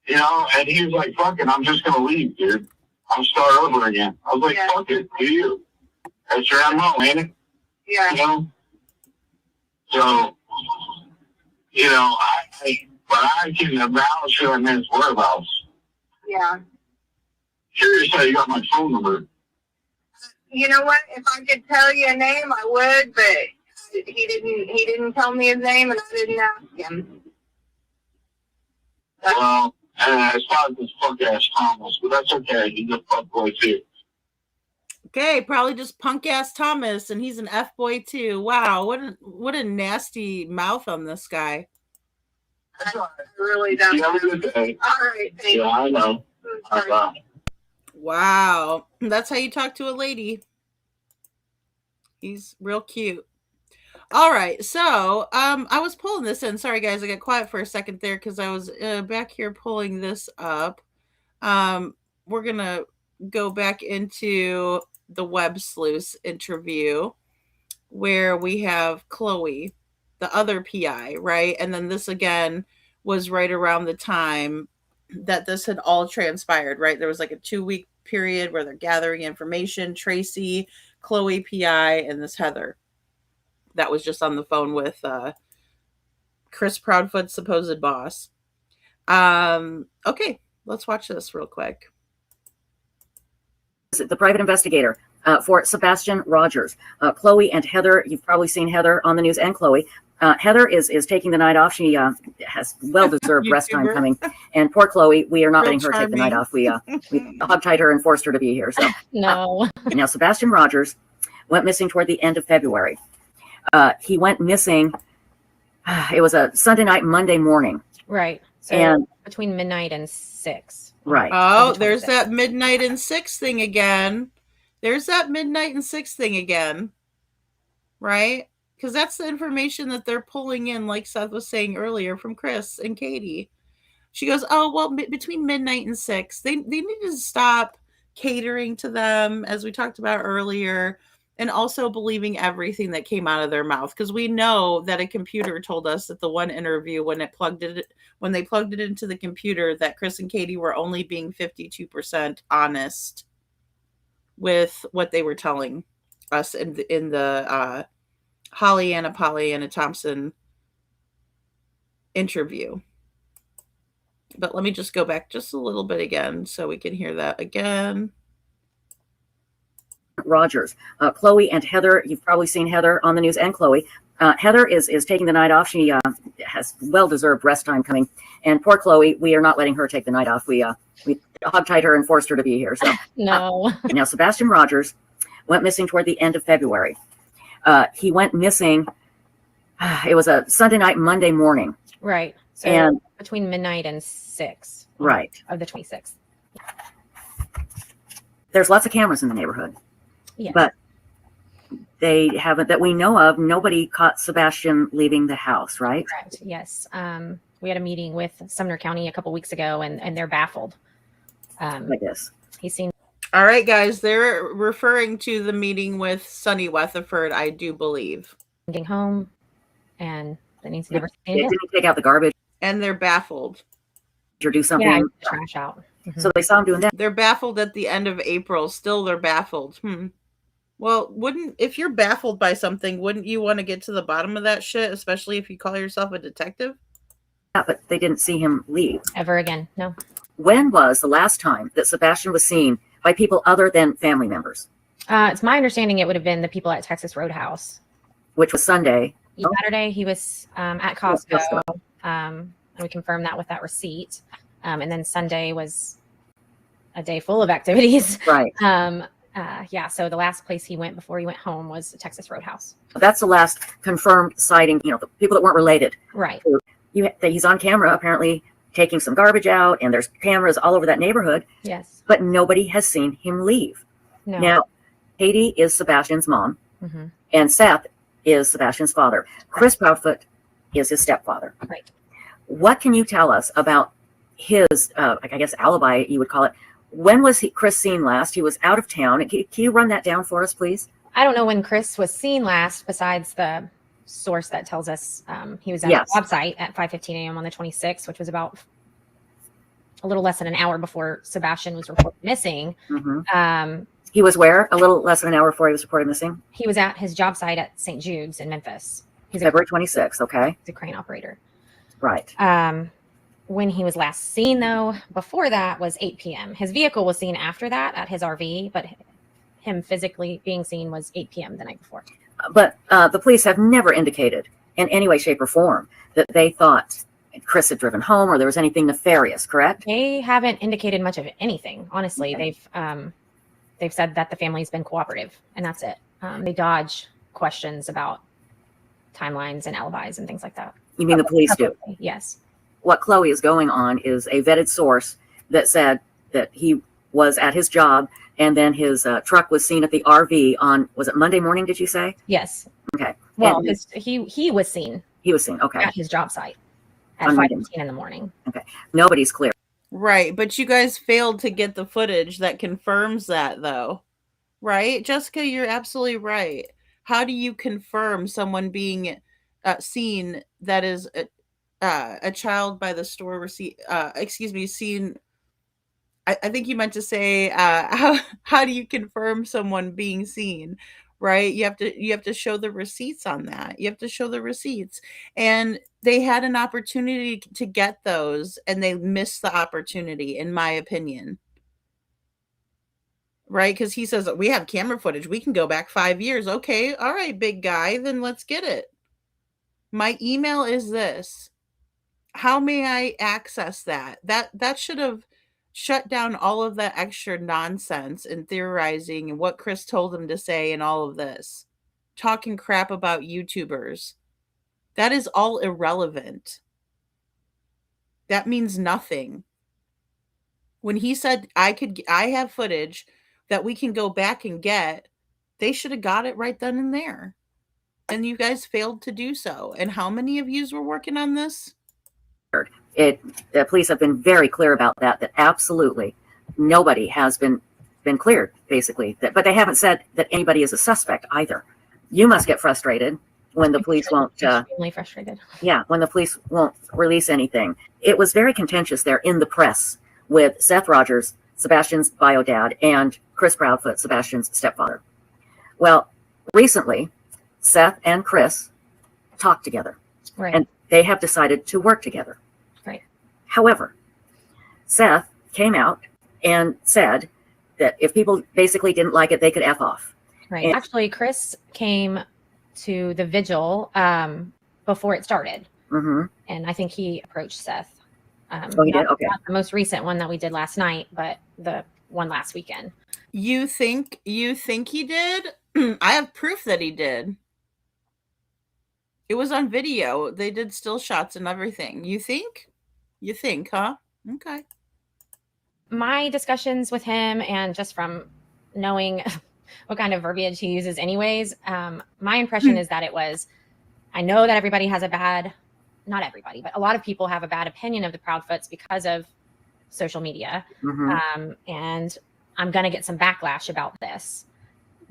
you know, and he was like, fuck it, I'm just going to leave, dude. I'll start over again. I was like, fuck it, do you? That's your MO, ain't it? Yeah. You know? So, you know, but I can vouch for his whereabouts. Yeah. Curious how you got my phone number. You know what? If I could tell you a name, I would, but he didn't tell me his name, and I didn't ask him. Well, it's not this fuck ass Thomas, but that's okay. He's a fuck boy too. Okay, probably just punk ass Thomas, and he's an F boy too. Wow, what a nasty mouth on this guy. I really don't. Yeah, have a good day. All right, thank you. Yeah, I know. I know. Wow, that's how you talk to a lady. He's real cute. All right, so I was pulling this in. Sorry, guys, I got quiet for a second there because I was back here pulling this up. We're gonna go back into the Web Sleuth interview where we have Chloe, the other PI, right? And then this again was right around the time that this had all transpired, right? There was like a 2-week period where they're gathering information. Tracy, Chloe PI, and this Heather that was just on the phone with Chris Proudfoot's supposed boss. Okay, let's watch this real quick. The private investigator for Sebastian Rogers. Chloe and Heather, you've probably seen Heather on the news, and Chloe. Heather is taking the night off. She has well-deserved rest time coming. And poor Chloe, we are not letting her take the night off. We hogtied her and forced her to be here. So No. Now, Sebastian Rogers went missing toward the end of February. He went missing, it was a Sunday night, Monday morning. Right. So And- between midnight and 6. Right. Oh, there's that midnight and 6 thing again. There's that midnight and 6 thing again. Right? Because that's the information that they're pulling in, like Seth was saying earlier, from Chris and Katie. She goes, oh, well, between midnight and 6, they need to stop catering to them, as we talked about earlier, and also believing everything that came out of their mouth. Because we know that a computer told us that the one interview, when they plugged it into the computer, that Chris and Katie were only being 52% honest with what they were telling us in the Pollyanna Thompson interview. But let me just go back just a little bit again so we can hear that again. Rogers. Chloe and Heather, you've probably seen Heather on the news, and Chloe. Heather is taking the night off. She has well-deserved rest time coming. And poor Chloe, we are not letting her take the night off. We hogtied her and forced her to be here. So No. Now, Sebastian Rogers went missing toward the end of February. He went missing, it was a Sunday night, Monday morning. Right. So And- between midnight and 6. Right. Of the 26th. There's lots of cameras in the neighborhood. Yeah. But they haven't, that we know of, nobody caught Sebastian leaving the house, right? Correct. Yes. We had a meeting with Sumner County a couple weeks ago, and they're baffled. I guess. He's seen. All right, guys, they're referring to the meeting with Sonny Weatherford, I do believe. Getting home, and then he's never They seen it. didn't take out the garbage And they're baffled. or do something. Yeah, trash out. So they saw him doing that. They're baffled at the end of April. Still, they're baffled. Well, if you're baffled by something, wouldn't you want to get to the bottom of that shit, especially if you call yourself a detective? Yeah, but they didn't see him leave. Ever again. No. When was the last time that Sebastian was seen by people other than family members? It's my understanding it would have been the people at Texas Roadhouse. Which was Sunday. Saturday, he was at Costco. Costco. And we confirmed that with that receipt. And then Sunday was a day full of activities. Right. Yeah, so the last place he went before he went home was Texas Roadhouse. That's the last confirmed sighting, the people that weren't related. Right. He's on camera apparently taking some garbage out, and there's cameras all over that neighborhood. Yes. But nobody has seen him leave. No. Now, Katie is Sebastian's mom, Mm-hmm. and Seth is Sebastian's father. Chris Proudfoot is his stepfather. Right. What can you tell us about his, I guess, alibi, you would call it? When was Chris seen last? He was out of town. Can you run that down for us, please? I don't know when Chris was seen last, besides the source that tells us he was at Yes. the job site at 5:15 a.m. on the 26th, which was about a little less than an hour before Sebastian was reported missing. He was where? A little less than an hour before he was reported missing? He was at his job site at St. Jude's in Memphis. He's February 26th, okay. He's a crane operator. Right. When he was last seen, though, before that was 8 p.m. His vehicle was seen after that at his RV, but him physically being seen was 8 p.m. the night before. But the police have never indicated in any way, shape, or form that they thought Chris had driven home or there was anything nefarious, correct? They haven't indicated much of anything, honestly. Okay. They've said that the family's been cooperative, and that's it. They dodge questions about timelines and alibis and things like that. You mean the police do? Yes. What Chloe is going on is a vetted source that said that he was at his job and then his truck was seen at the RV on, was it Monday morning, did you say? Yes. Okay. Well, And he was seen. he was seen, okay. At his job site at On 5:15 in the morning. Okay. Nobody's clear. Right, but you guys failed to get the footage that confirms that, though. Right? Jessica, you're absolutely right. How do you confirm someone being seen that is a child by the store seen? I think you meant to say how do you confirm someone being seen, right? You have to show the receipts on that. You have to show the receipts. And they had an opportunity to get those and they missed the opportunity, in my opinion. Right? Because he says, we have camera footage. We can go back 5 years. Okay, all right, big guy, then let's get it. My email is this. How may I access that? That should have shut down all of that extra nonsense and theorizing and what Chris told him to say and all of this. Talking crap about YouTubers. That is all irrelevant. That means nothing. When he said I have footage that we can go back and get, they should have got it right then and there. And you guys failed to do so. And how many of yous were working on this? The police have been very clear about that absolutely nobody has been cleared, basically. But they haven't said that anybody is a suspect either. You must get frustrated when the police won't. Extremely frustrated. Yeah, when the police won't release anything. It was very contentious there in the press with Seth Rogers, Sebastian's bio dad, and Chris Proudfoot, Sebastian's stepfather. Well, recently, Seth and Chris talked together. Right. And they have decided to work together. Right. However, Seth came out and said that if people basically didn't like it, they could F off. Right. And Actually, Chris came to the vigil before it started. Mm-hmm. And I think he approached Seth. Oh, he did? Okay. Not the most recent one that we did last night, but the one last weekend. You think he did? I have proof that he did. It was on video. They did still shots and everything. You think? You think, huh? Okay. My discussions with him and just from knowing what kind of verbiage he uses anyways, my impression is that it was, I know that everybody has not everybody, but a lot of people have a bad opinion of the Proudfoots because of social media. Mm-hmm. And I'm going to get some backlash about this,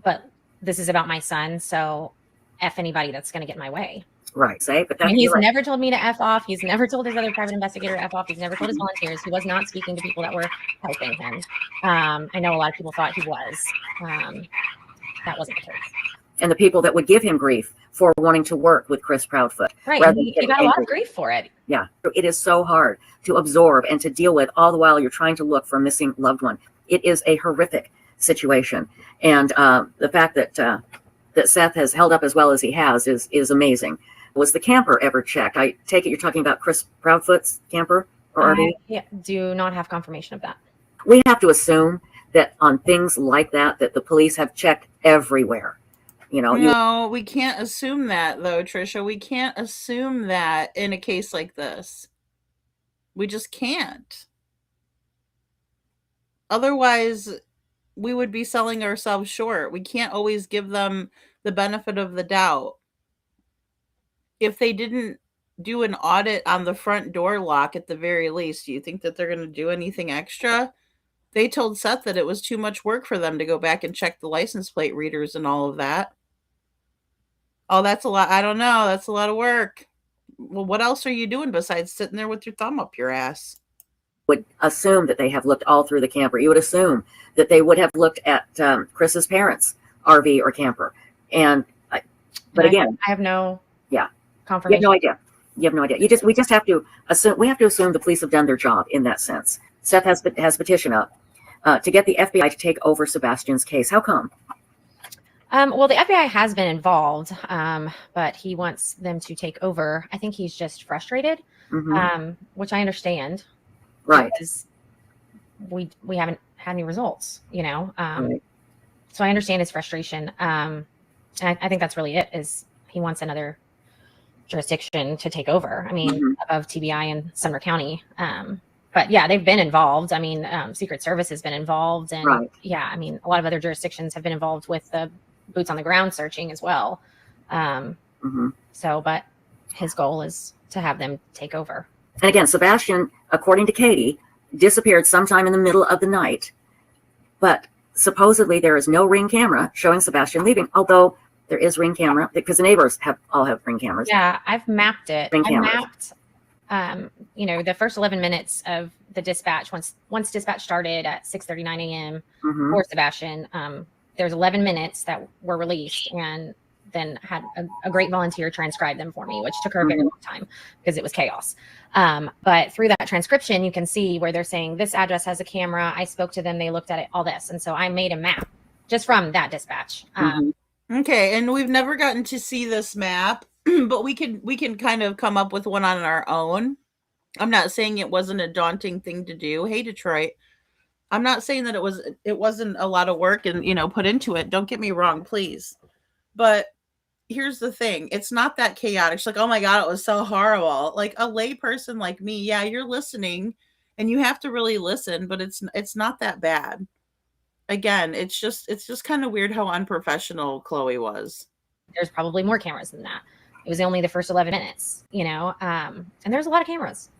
but this is about my son. So F anybody that's going to get in my way. Right. But I mean, he's never told me to F off. He's never told his other private investigator to F off. He's never told his volunteers. He was not speaking to people that were helping him. I know a lot of people thought he was. That wasn't the case. And the people that would give him grief for wanting to work with Chris Proudfoot. Right. He got a lot of grief for it. Yeah. It is so hard to absorb and to deal with all the while you're trying to look for a missing loved one. It is a horrific situation. And the fact that Seth has held up as well as he has is amazing. Was the camper ever checked? I take it you're talking about Chris Proudfoot's camper or RV? I do not have confirmation of that. We have to assume that on things like that the police have checked everywhere. You know, no, we can't assume that though, Trisha. We can't assume that in a case like this. We just can't. Otherwise, we would be selling ourselves short. We can't always give them the benefit of the doubt. If they didn't do an audit on the front door lock at the very least, do you think that they're going to do anything extra? They told Seth that it was too much work for them to go back and check the license plate readers and all of that. Oh, that's a lot. I don't know. That's a lot of work. Well, what else are you doing besides sitting there with your thumb up your ass? Would assume that they have looked all through the camper. You would assume that they would have looked at Chris's parents' RV or camper. But again, I have no you have confirmation. no idea. You have no idea. We just have to assume. We have to assume the police have done their job in that sense. Seth has petition up to get the FBI to take over Sebastian's case. How come? Well, the FBI has been involved, but he wants them to take over. I think he's just frustrated, which I understand. Right. Because we haven't had any results, Right. So I understand his frustration. And I think that's really it, is he wants another jurisdiction to take over. I mean, above TBI and Sumner County. But yeah, they've been involved. I mean, Secret Service has been involved. And Right. yeah, I mean, a lot of other jurisdictions have been involved with the boots on the ground searching as well. So, but his goal is to have them take over. And again, Sebastian, according to Katie, disappeared sometime in the middle of the night. But supposedly there is no Ring camera showing Sebastian leaving, although there is Ring camera because the neighbors all have Ring cameras. Yeah, I've mapped it. Ring I cameras. mapped, the first 11 minutes of the dispatch. Once dispatch started at 6:39 a.m. for Sebastian, there's 11 minutes that were released, and then had a great volunteer transcribe them for me, which took her a very long time because it was chaos. But through that transcription, you can see where they're saying this address has a camera. I spoke to them. They looked at it, all this. And so I made a map just from that dispatch. Okay. And we've never gotten to see this map, but we can kind of come up with one on our own. I'm not saying it wasn't a daunting thing to do. Hey, Detroit. I'm not saying that it wasn't a lot of work and, put into it. Don't get me wrong, please. But here's the thing. It's not that chaotic. It's like, oh my God, it was so horrible. Like a lay person like me, yeah, you're listening and you have to really listen, but it's not that bad. Again, it's just kind of weird how unprofessional Chloe was. There's probably more cameras than that. It was only the first 11 minutes, and there's a lot of cameras.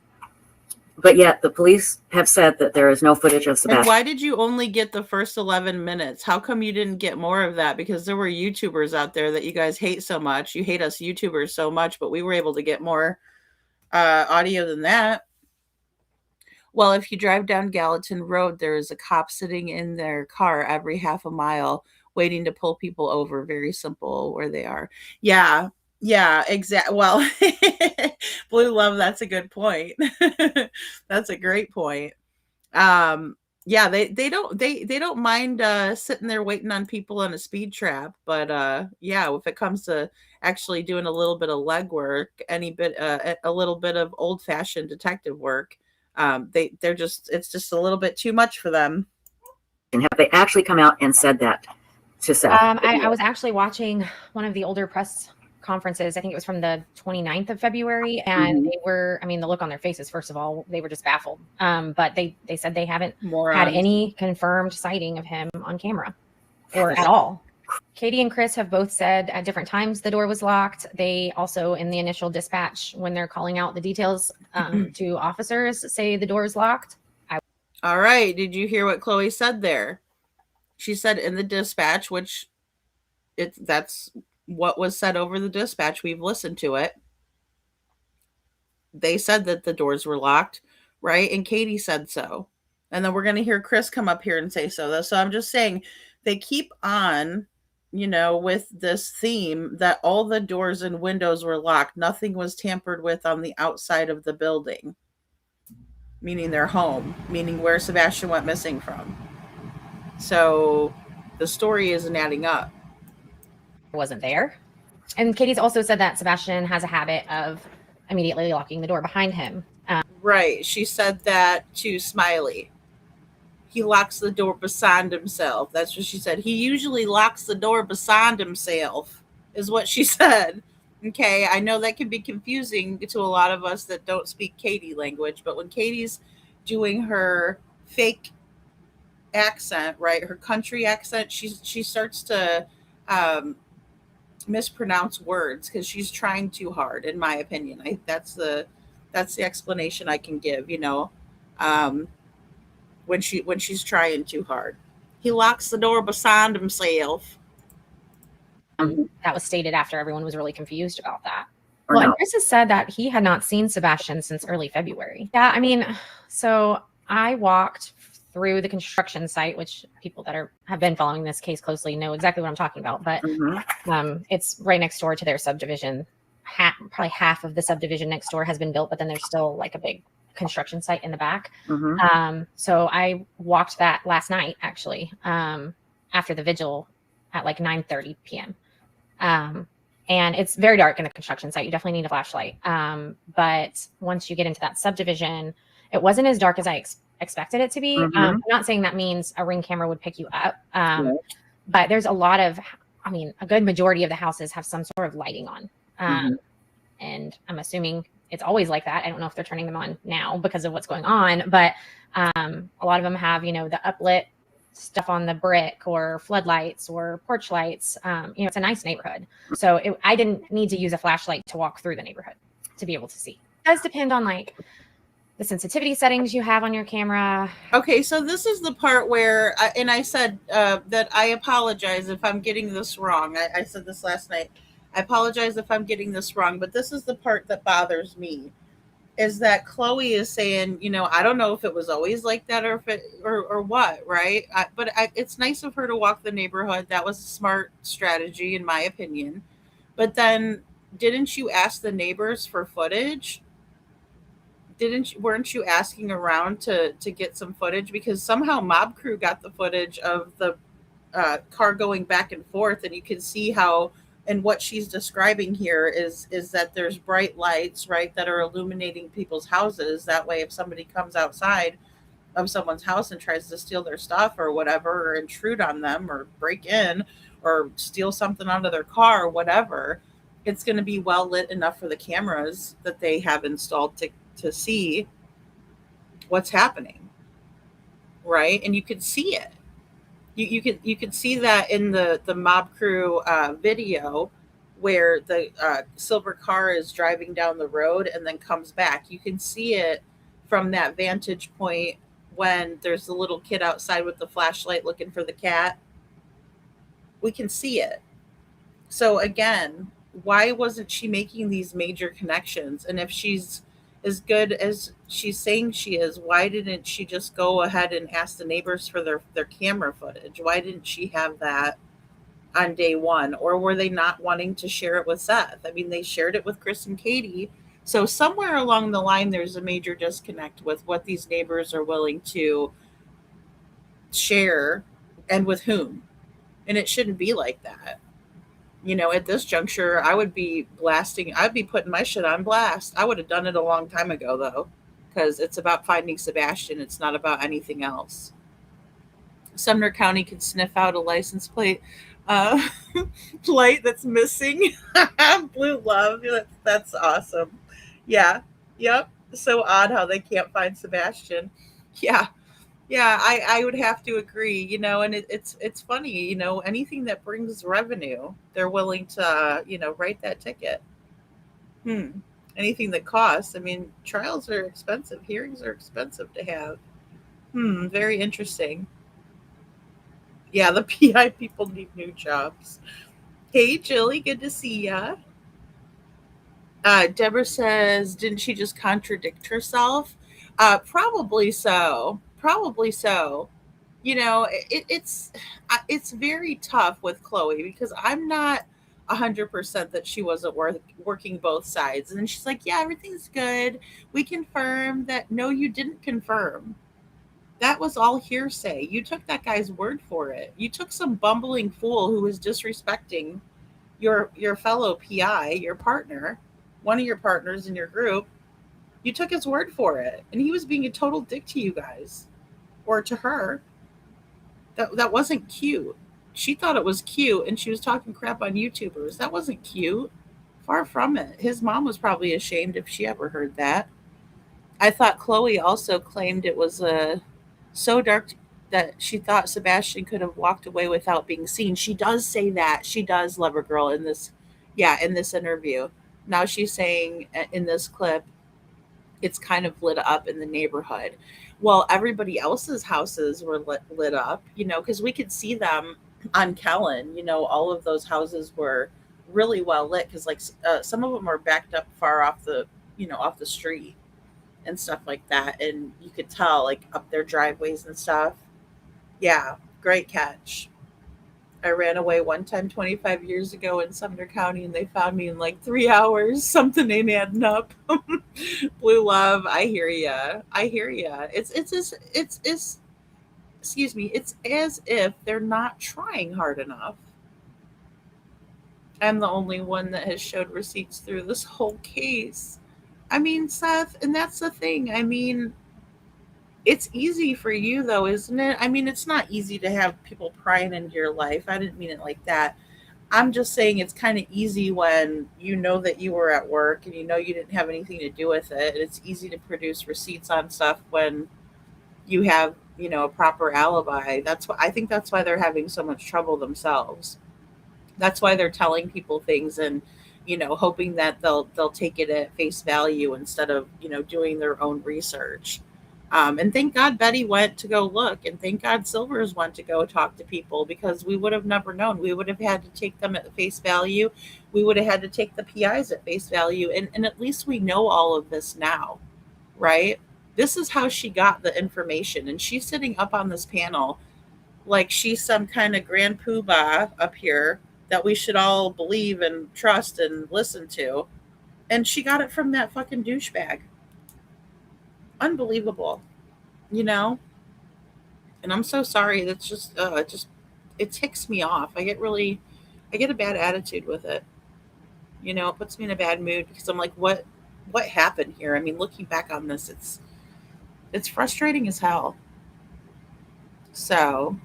But yet the police have said that there is no footage of Sebastian. And why did you only get the first 11 minutes? How come you didn't get more of that? Because there were YouTubers out there that you guys hate so much. You hate us YouTubers so much, but we were able to get more audio than that. Well, if you drive down Gallatin Road, there is a cop sitting in their car every half a mile waiting to pull people over. Very simple where they are. Yeah, exactly. Well, Blue Love, that's a good point. That's a great point. Yeah, they don't mind sitting there waiting on people on a speed trap, but yeah, if it comes to actually doing a little bit of legwork, a little bit of old-fashioned detective work, it's just a little bit too much for them. And have they actually come out and said that to Seth? I was actually watching one of the older press conferences. I think it was from the 29th of February. And they were, the look on their faces, first of all, they were just baffled. But they said they haven't had any confirmed sighting of him on camera or at all. Katie and Chris have both said at different times the door was locked. They also, in the initial dispatch, when they're calling out the details to officers, say the door is locked. All right. Did you hear what Chloe said there? She said in the dispatch, that's what was said over the dispatch. We've listened to it. They said that the doors were locked, right? And Katie said so. And then we're going to hear Chris come up here and say so. So I'm just saying they keep on, with this theme that all the doors and windows were locked. Nothing was tampered with on the outside of the building, meaning their home, meaning where Sebastian went missing from. So the story isn't adding up. Wasn't there. And Katie's also said that Sebastian has a habit of immediately locking the door behind him. Right. She said that to Smiley. He locks the door behind himself. That's what she said. He usually locks the door behind himself, is what she said. Okay, I know that can be confusing to a lot of us that don't speak Katie language, but when Katie's doing her fake accent, right, her country accent, she starts to mispronounce words because she's trying too hard, in my opinion. That's the explanation I can give, when she's trying too hard. He locks the door behind himself. That was stated after everyone was really confused about that. Or Well, no? and Chris has said that he had not seen Sebastian since early February. Yeah, I mean, so I walked through the construction site, which people that have been following this case closely know exactly what I'm talking about. But it's right next door to their subdivision. Probably half of the subdivision next door has been built, but then there's still like a big construction site in the back. So I walked that last night, actually, after the vigil at like 9:30 p.m. And it's very dark in the construction site. You definitely need a flashlight. But once you get into that subdivision, it wasn't as dark as I expected it to be. I'm not saying that means a Ring camera would pick you up. But there's a lot of, I mean, a good majority of the houses have some sort of lighting on. And I'm assuming it's always like that. I don't know if they're turning them on now because of what's going on, but a lot of them have, you know, the uplit stuff on the brick or floodlights or porch lights. You know, it's a nice neighborhood. So I didn't need to use a flashlight to walk through the neighborhood to be able to see. It does depend on like the sensitivity settings you have on your camera. Okay, so this is the part where, and I said that I apologize if I'm getting this wrong. I said this last night. I apologize if I'm getting this wrong, but this is the part that bothers me, is that Chloe is saying, you know, I don't know if it was always like that or if it or what, right? But it's nice of her to walk the neighborhood. That was a smart strategy, in my opinion. But then, didn't you ask the neighbors for footage? Weren't you asking around to get some footage? Because somehow Mob Crew got the footage of the car going back and forth, and you can see how. And what she's describing here is that there's bright lights, right, that are illuminating people's houses. That way, if somebody comes outside of someone's house and tries to steal their stuff or whatever, or intrude on them or break in or steal something out of their car or whatever, it's going to be well lit enough for the cameras that they have installed to see what's happening, right? And you could see it. You could see that in the Mob Crew video where the silver car is driving down the road and then comes back. You can see it from that vantage point when there's the little kid outside with the flashlight looking for the cat. We can see it. So again, why wasn't she making these major connections? And if she's as good as she's saying she is, why didn't she just go ahead and ask the neighbors for their camera footage? Why didn't she have that on day one? Or were they not wanting to share it with Seth? I mean, they shared it with Chris and Katie. So somewhere along the line, there's a major disconnect with what these neighbors are willing to share and with whom. And it shouldn't be like that. You know, at this juncture, I would be I'd be putting my shit on blast. I would have done it a long time ago, though, because it's about finding Sebastian. It's not about anything else. Sumner County could sniff out a license plate light that's missing. Blue love. That's awesome. Yeah. Yep. So odd how they can't find Sebastian. Yeah. Yeah, I would have to agree, you know, and it's funny, you know, anything that brings revenue, they're willing to, you know, write that ticket. Anything that costs. I mean, trials are expensive. Hearings are expensive to have. Very interesting. Yeah, the PI people need new jobs. Hey, Jilly, good to see ya. Deborah says, didn't she just contradict herself? Probably so. Probably so. You know, it's very tough with Chloe because I'm not 100% that she wasn't working both sides. And she's like, yeah, everything's good. We confirm that. No, you didn't confirm. That was all hearsay. You took that guy's word for it. You took some bumbling fool who was disrespecting your fellow PI, your partner, one of your partners in your group. You took his word for it. And he was being a total dick to you guys. Or to her. That wasn't cute. She thought it was cute, and she was talking crap on YouTubers. That wasn't cute. Far from it. His mom was probably ashamed if she ever heard that. I thought Chloe also claimed it was so dark that she thought Sebastian could have walked away without being seen. She does say that. She does, Lover Girl, in this interview. Now she's saying in this clip, it's kind of lit up in the neighborhood. Well, everybody else's houses were lit up, you know, because we could see them on Kellen, all of those houses were really well lit because like some of them are backed up far off the off the street and stuff like that, and you could tell like up their driveways and stuff. Yeah, great catch. I ran away one time 25 years ago in Sumner County, and they found me in like 3 hours. Something ain't adding up. Blue love, I hear ya. I hear ya. It's excuse me. It's as if they're not trying hard enough. I'm the only one that has showed receipts through this whole case. I mean, Seth, and that's the thing. I mean, it's easy for you though, isn't it? I mean, it's not easy to have people prying into your life. I didn't mean it like that. I'm just saying it's kind of easy when you know that you were at work and you know you didn't have anything to do with it. It's easy to produce receipts on stuff when you have, a proper alibi. I think that's why they're having so much trouble themselves. That's why they're telling people things and hoping that they'll take it at face value instead of doing their own research. And thank God Betty went to go look, and thank God Silvers went to go talk to people, because we would have never known. We would have had to take them at face value. We would have had to take the PIs at face value, and at least we know all of this now, right? This is how she got the information, and she's sitting up on this panel like she's some kind of grand poobah up here that we should all believe and trust and listen to. And she got it from that fucking douchebag. Unbelievable, And I'm so sorry. That's just, it ticks me off. I get a bad attitude with it. It puts me in a bad mood because I'm like, what happened here? I mean, looking back on this, it's frustrating as hell. So,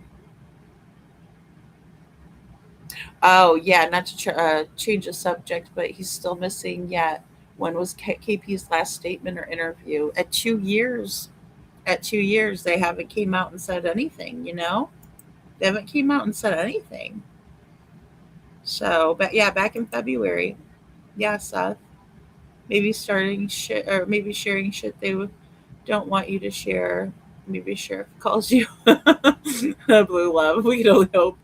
oh yeah, not to change the subject, but he's still missing yet. When was KP's last statement or interview? At 2 years. At 2 years, they haven't came out and said anything. They haven't came out and said anything. So, but yeah, back in February, yeah, Seth, maybe starting shit or maybe sharing shit they don't want you to share. Maybe sheriff calls you blue love. We can only hope.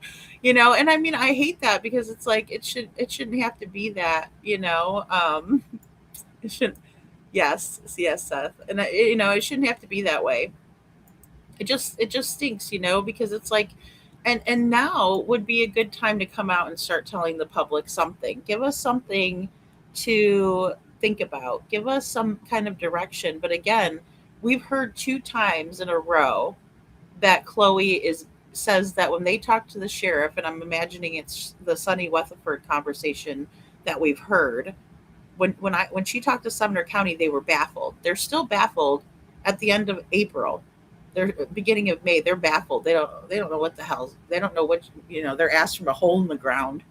And I mean, I hate that because it's like it shouldn't have to be that. It shouldn't. Yes, Seth, and it shouldn't have to be that way. It just stinks, because it's like, and now would be a good time to come out and start telling the public something. Give us something to think about. Give us some kind of direction. But again, we've heard 2 times in a row that Chloe says that when they talk to the sheriff, and I'm imagining it's the Sunny Weatherford conversation that we've heard. When she talked to Sumner County, they were baffled. They're still baffled at the end of April. They're beginning of May. They're baffled. They don't know what the hell. They don't know what they're asked from a hole in the ground.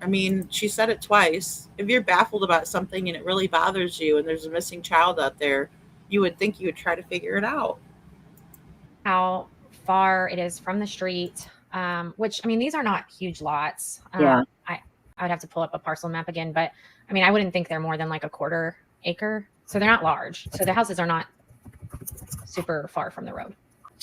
I mean, she said it twice. If you're baffled about something and it really bothers you, and there's a missing child out there, you would think you would try to figure it out. How far it is from the street, which, I mean, these are not huge lots. Yeah. I would have to pull up a parcel map again, but I mean, I wouldn't think they're more than like a quarter acre. So they're not large. So the houses are not super far from the road.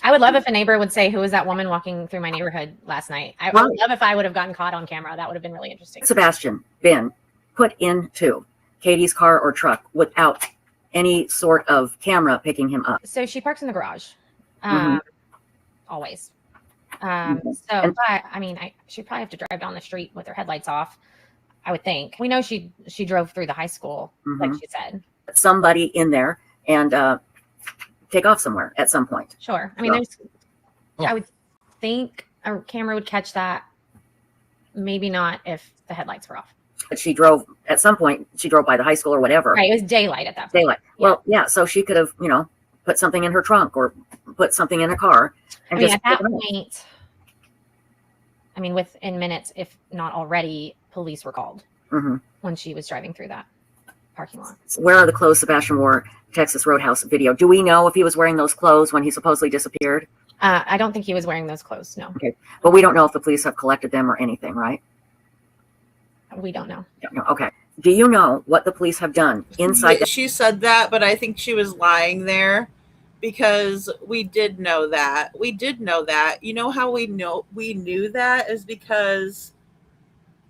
I would love if a neighbor would say, who was that woman walking through my neighborhood last night? I would love if I would have gotten caught on camera. That would have been really interesting. Sebastian been put into Katie's car or truck without any sort of camera picking him up? So she parks in the garage, always. But I mean, she'd probably have to drive down the street with her headlights off, I would think. We know she drove through the high school, like she said. Somebody in there and take off somewhere at some point. Sure. I mean, I would think a camera would catch that. Maybe not if the headlights were off. But she drove at some point. She drove by the high school or whatever. Right. It was daylight at that point. Daylight. Yeah. Well, yeah. So she could have, put something in her trunk or put something in a car. And at that point, I mean, within minutes, if not already, police were called when she was driving through that parking lot. Where are the clothes Sebastian wore? Texas Roadhouse video. Do we know if he was wearing those clothes when he supposedly disappeared? I don't think he was wearing those clothes. No. Okay. But we don't know if the police have collected them or anything, right? We don't know. No. Okay. Do you know what the police have done inside? She said that, but I think she was lying there because we did know that. We did know that. You know how we knew that is because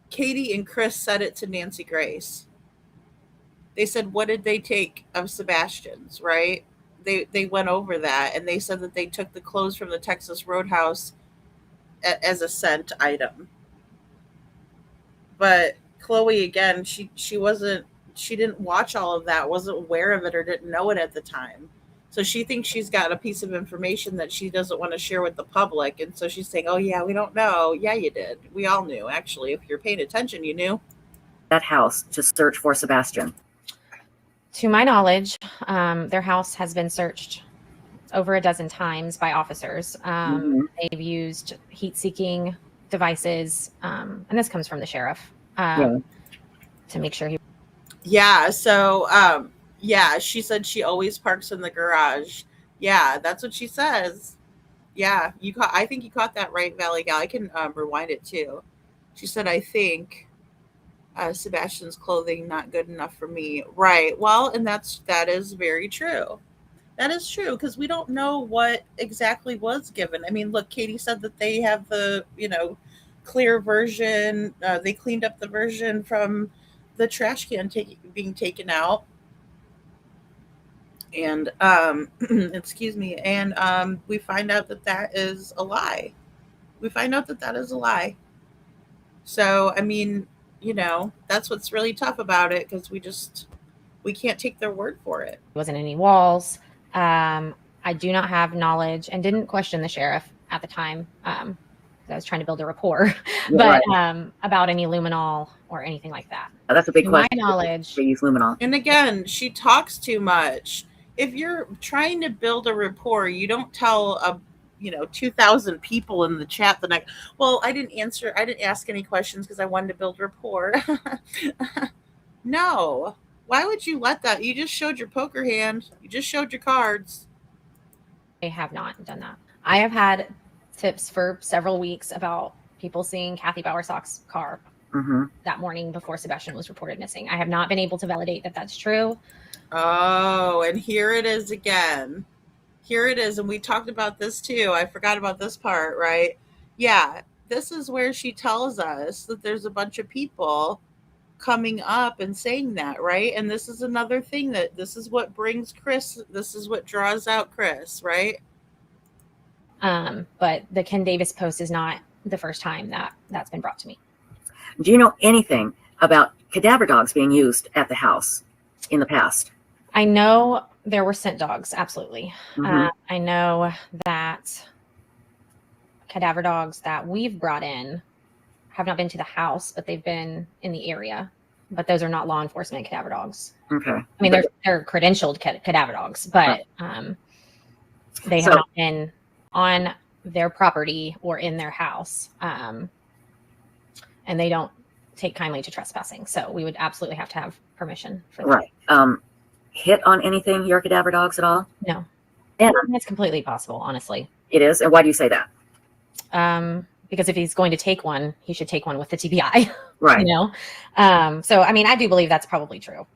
Katie and Chris said it to Nancy Grace. They said, what did they take of Sebastian's, right? They went over that, and they said that they took the clothes from the Texas Roadhouse as a scent item. But Chloe, again, she didn't watch all of that, wasn't aware of it, or didn't know it at the time. So she thinks she's got a piece of information that she doesn't want to share with the public. And so she's saying, oh, yeah, we don't know. Yeah, you did. We all knew, actually. If you're paying attention, you knew. That house to search for Sebastian. To my knowledge, their house has been searched over a dozen times by officers. They've used heat-seeking devices, and this comes from the sheriff, to make sure he... Yeah, so, yeah, she said she always parks in the garage. Yeah, that's what she says. Yeah, I think you caught that right, Valley Gal. I can rewind it, too. She said, I think... Sebastian's clothing not good enough for me. Right. Well, and that is very true. That is true, because we don't know what exactly was given. I mean, look, Katie said that they have the, clear version. They cleaned up the version from the trash can being taken out. And, excuse me. And we find out that is a lie. So, I mean, that's what's really tough about it, because we can't take their word for it. There wasn't any walls. I do not have knowledge, and didn't question the sheriff at the time. I was trying to build a rapport, but about any luminol or anything like that. That's a big question. My knowledge, they use luminol. And again, she talks too much. If you're trying to build a rapport, you don't tell 2,000 people in the chat the next. Well, I didn't ask any questions because I wanted to build rapport. No. Why would you let that? You just showed your poker hand. You just showed your cards. I have not done that. I have had tips for several weeks about people seeing Kathy Bowersock's car that morning before Sebastian was reported missing. I have not been able to validate that that's true. Oh, and here it is again. Here it is. And we talked about this too. I forgot about this part, right? Yeah. This is where she tells us that there's a bunch of people coming up and saying that, right? And this is another thing that this is what brings Chris. This is what draws out Chris, right? But the Ken Davis post is not the first time that's been brought to me. Do you know anything about cadaver dogs being used at the house in the past? I know there were scent dogs, absolutely. I know that cadaver dogs that we've brought in have not been to the house, but they've been in the area. But those are not law enforcement cadaver dogs. Okay. I mean, they're credentialed cadaver dogs, but they have not been on their property or in their house. And they don't take kindly to trespassing. So we would absolutely have to have permission for that. Right. Hit on anything, your cadaver dogs at all? No. And it's completely possible, honestly. It is? And why do you say that? Because if he's going to take one, he should take one with the TBI. Right. So, I mean, I do believe that's probably true.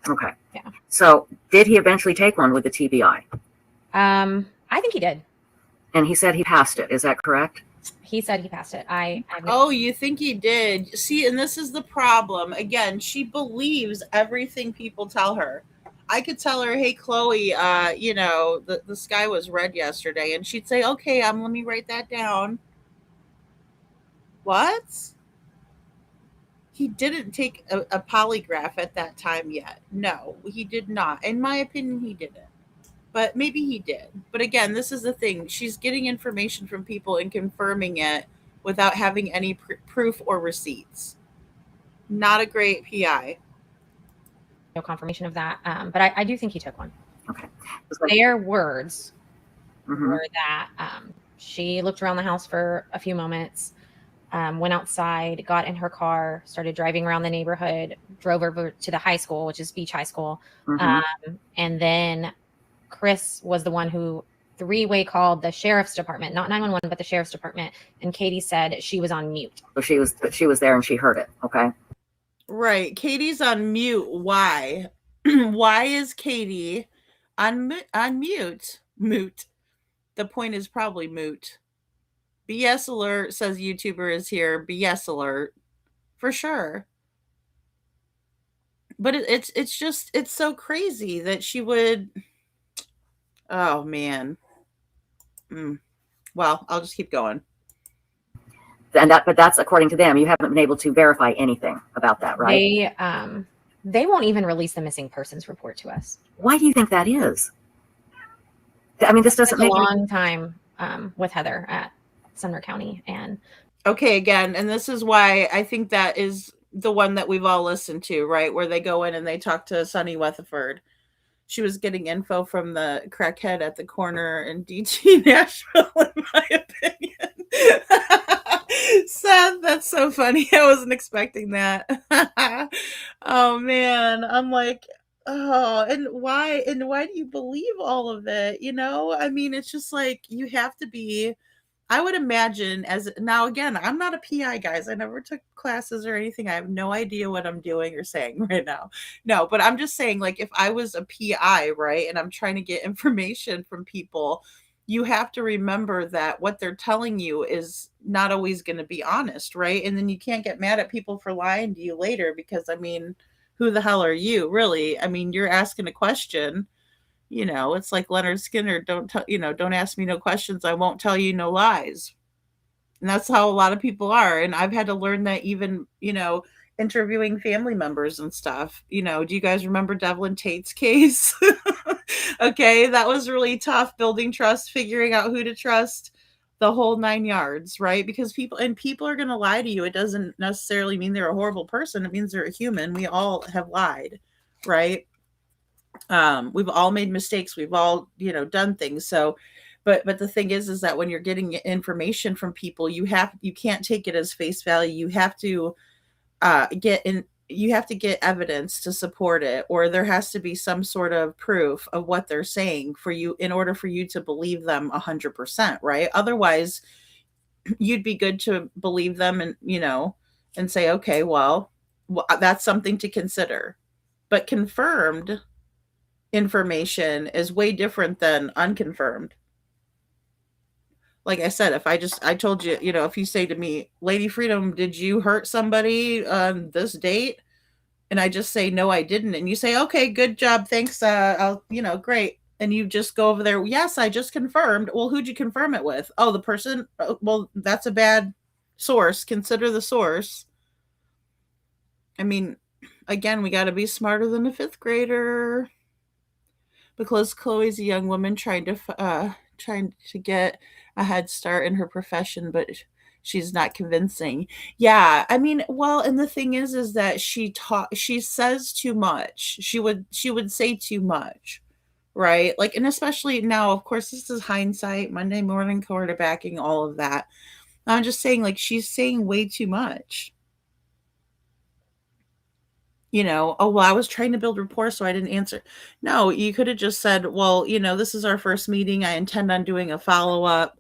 Okay. Yeah. So did he eventually take one with the TBI? I think he did. And he said he passed it. Is that correct? He said he passed it. Oh, you think he did? See, and this is the problem. Again, she believes everything people tell her. I could tell her, hey, Chloe, the sky was red yesterday. And she'd say, okay, let me write that down. What? He didn't take a polygraph at that time yet. No, he did not. In my opinion, he didn't. But maybe he did. But again, this is the thing. She's getting information from people and confirming it without having any proof or receipts. Not a great PI. No confirmation of that. But I do think he took one. Okay. Their words were that she looked around the house for a few moments, went outside, got in her car, started driving around the neighborhood, drove over to the high school, which is Beach High School. And then Chris was the one who three-way called the sheriff's department, not 911, but the sheriff's department. And Katie said she was on mute. So she was there and she heard it. Okay. Right. Katie's on mute. Why? Why is Katie on mute? Moot. The point is probably moot. BS alert, says YouTuber is here. BS alert. For sure. But it's just, it's so crazy that she would, oh man. Well, I'll just keep going. But that's according to them. You haven't been able to verify anything about that, right? They won't even release the missing persons report to us. Why do you think that is? I mean, this doesn't It's a make long time with Heather at Sumner County, and okay, again, and this is why I think that is the one that we've all listened to, right? Where they go in and they talk to Sonny Weatherford. She was getting info from the crackhead at the corner in DT Nashville, in my opinion. Seth, that's so funny. I wasn't expecting that. Oh man, I'm like, oh, and why do you believe all of it? You know, I mean, it's just like you have to be. I would imagine as now again, I'm not a PI, guys. I never took classes or anything. I have no idea what I'm doing or saying right now. No, but I'm just saying, like, if I was a PI, right, and I'm trying to get information from people, you have to remember that what they're telling you is not always going to be honest, right? And then you can't get mad at people for lying to you later because, I mean, who the hell are you, really? I mean, you're asking a question. You know, it's like Leonard Skinner, don't ask me no questions. I won't tell you no lies. And that's how a lot of people are. And I've had to learn that even, interviewing family members and stuff. Do you guys remember Devlin Tate's case? Okay, that was really tough, building trust, figuring out who to trust, the whole 9 yards, right? Because people are going to lie to you. It doesn't necessarily mean they're a horrible person. It means they're a human. We all have lied, right? We've all made mistakes. We've all, done things. So, but the thing is that when you're getting information from people, you can't take it as face value. You have to get evidence to support it, or there has to be some sort of proof of what they're saying for you in order for you to believe them 100%, right? Otherwise, you'd be good to believe them and say, okay, well, that's something to consider. But confirmed information is way different than unconfirmed. Like I said, if I told you, if you say to me, Lady Freedom, did you hurt somebody on this date? And I just say, no, I didn't. And you say, okay, good job. Thanks. I'll, great. And you just go over there. Yes, I just confirmed. Well, who'd you confirm it with? Oh, the person. Oh, well, that's a bad source. Consider the source. I mean, again, we got to be smarter than a fifth grader. Because Chloe's a young woman trying to get a head start in her profession, but she's not convincing. Yeah, I mean, well, and the thing is that she says too much. She would say too much, right? Like, and especially now, of course, this is hindsight, Monday morning quarterbacking, all of that. I'm just saying, like, she's saying way too much. Oh, well, I was trying to build rapport, so I didn't answer. No, you could have just said, well, this is our first meeting. I intend on doing a follow-up.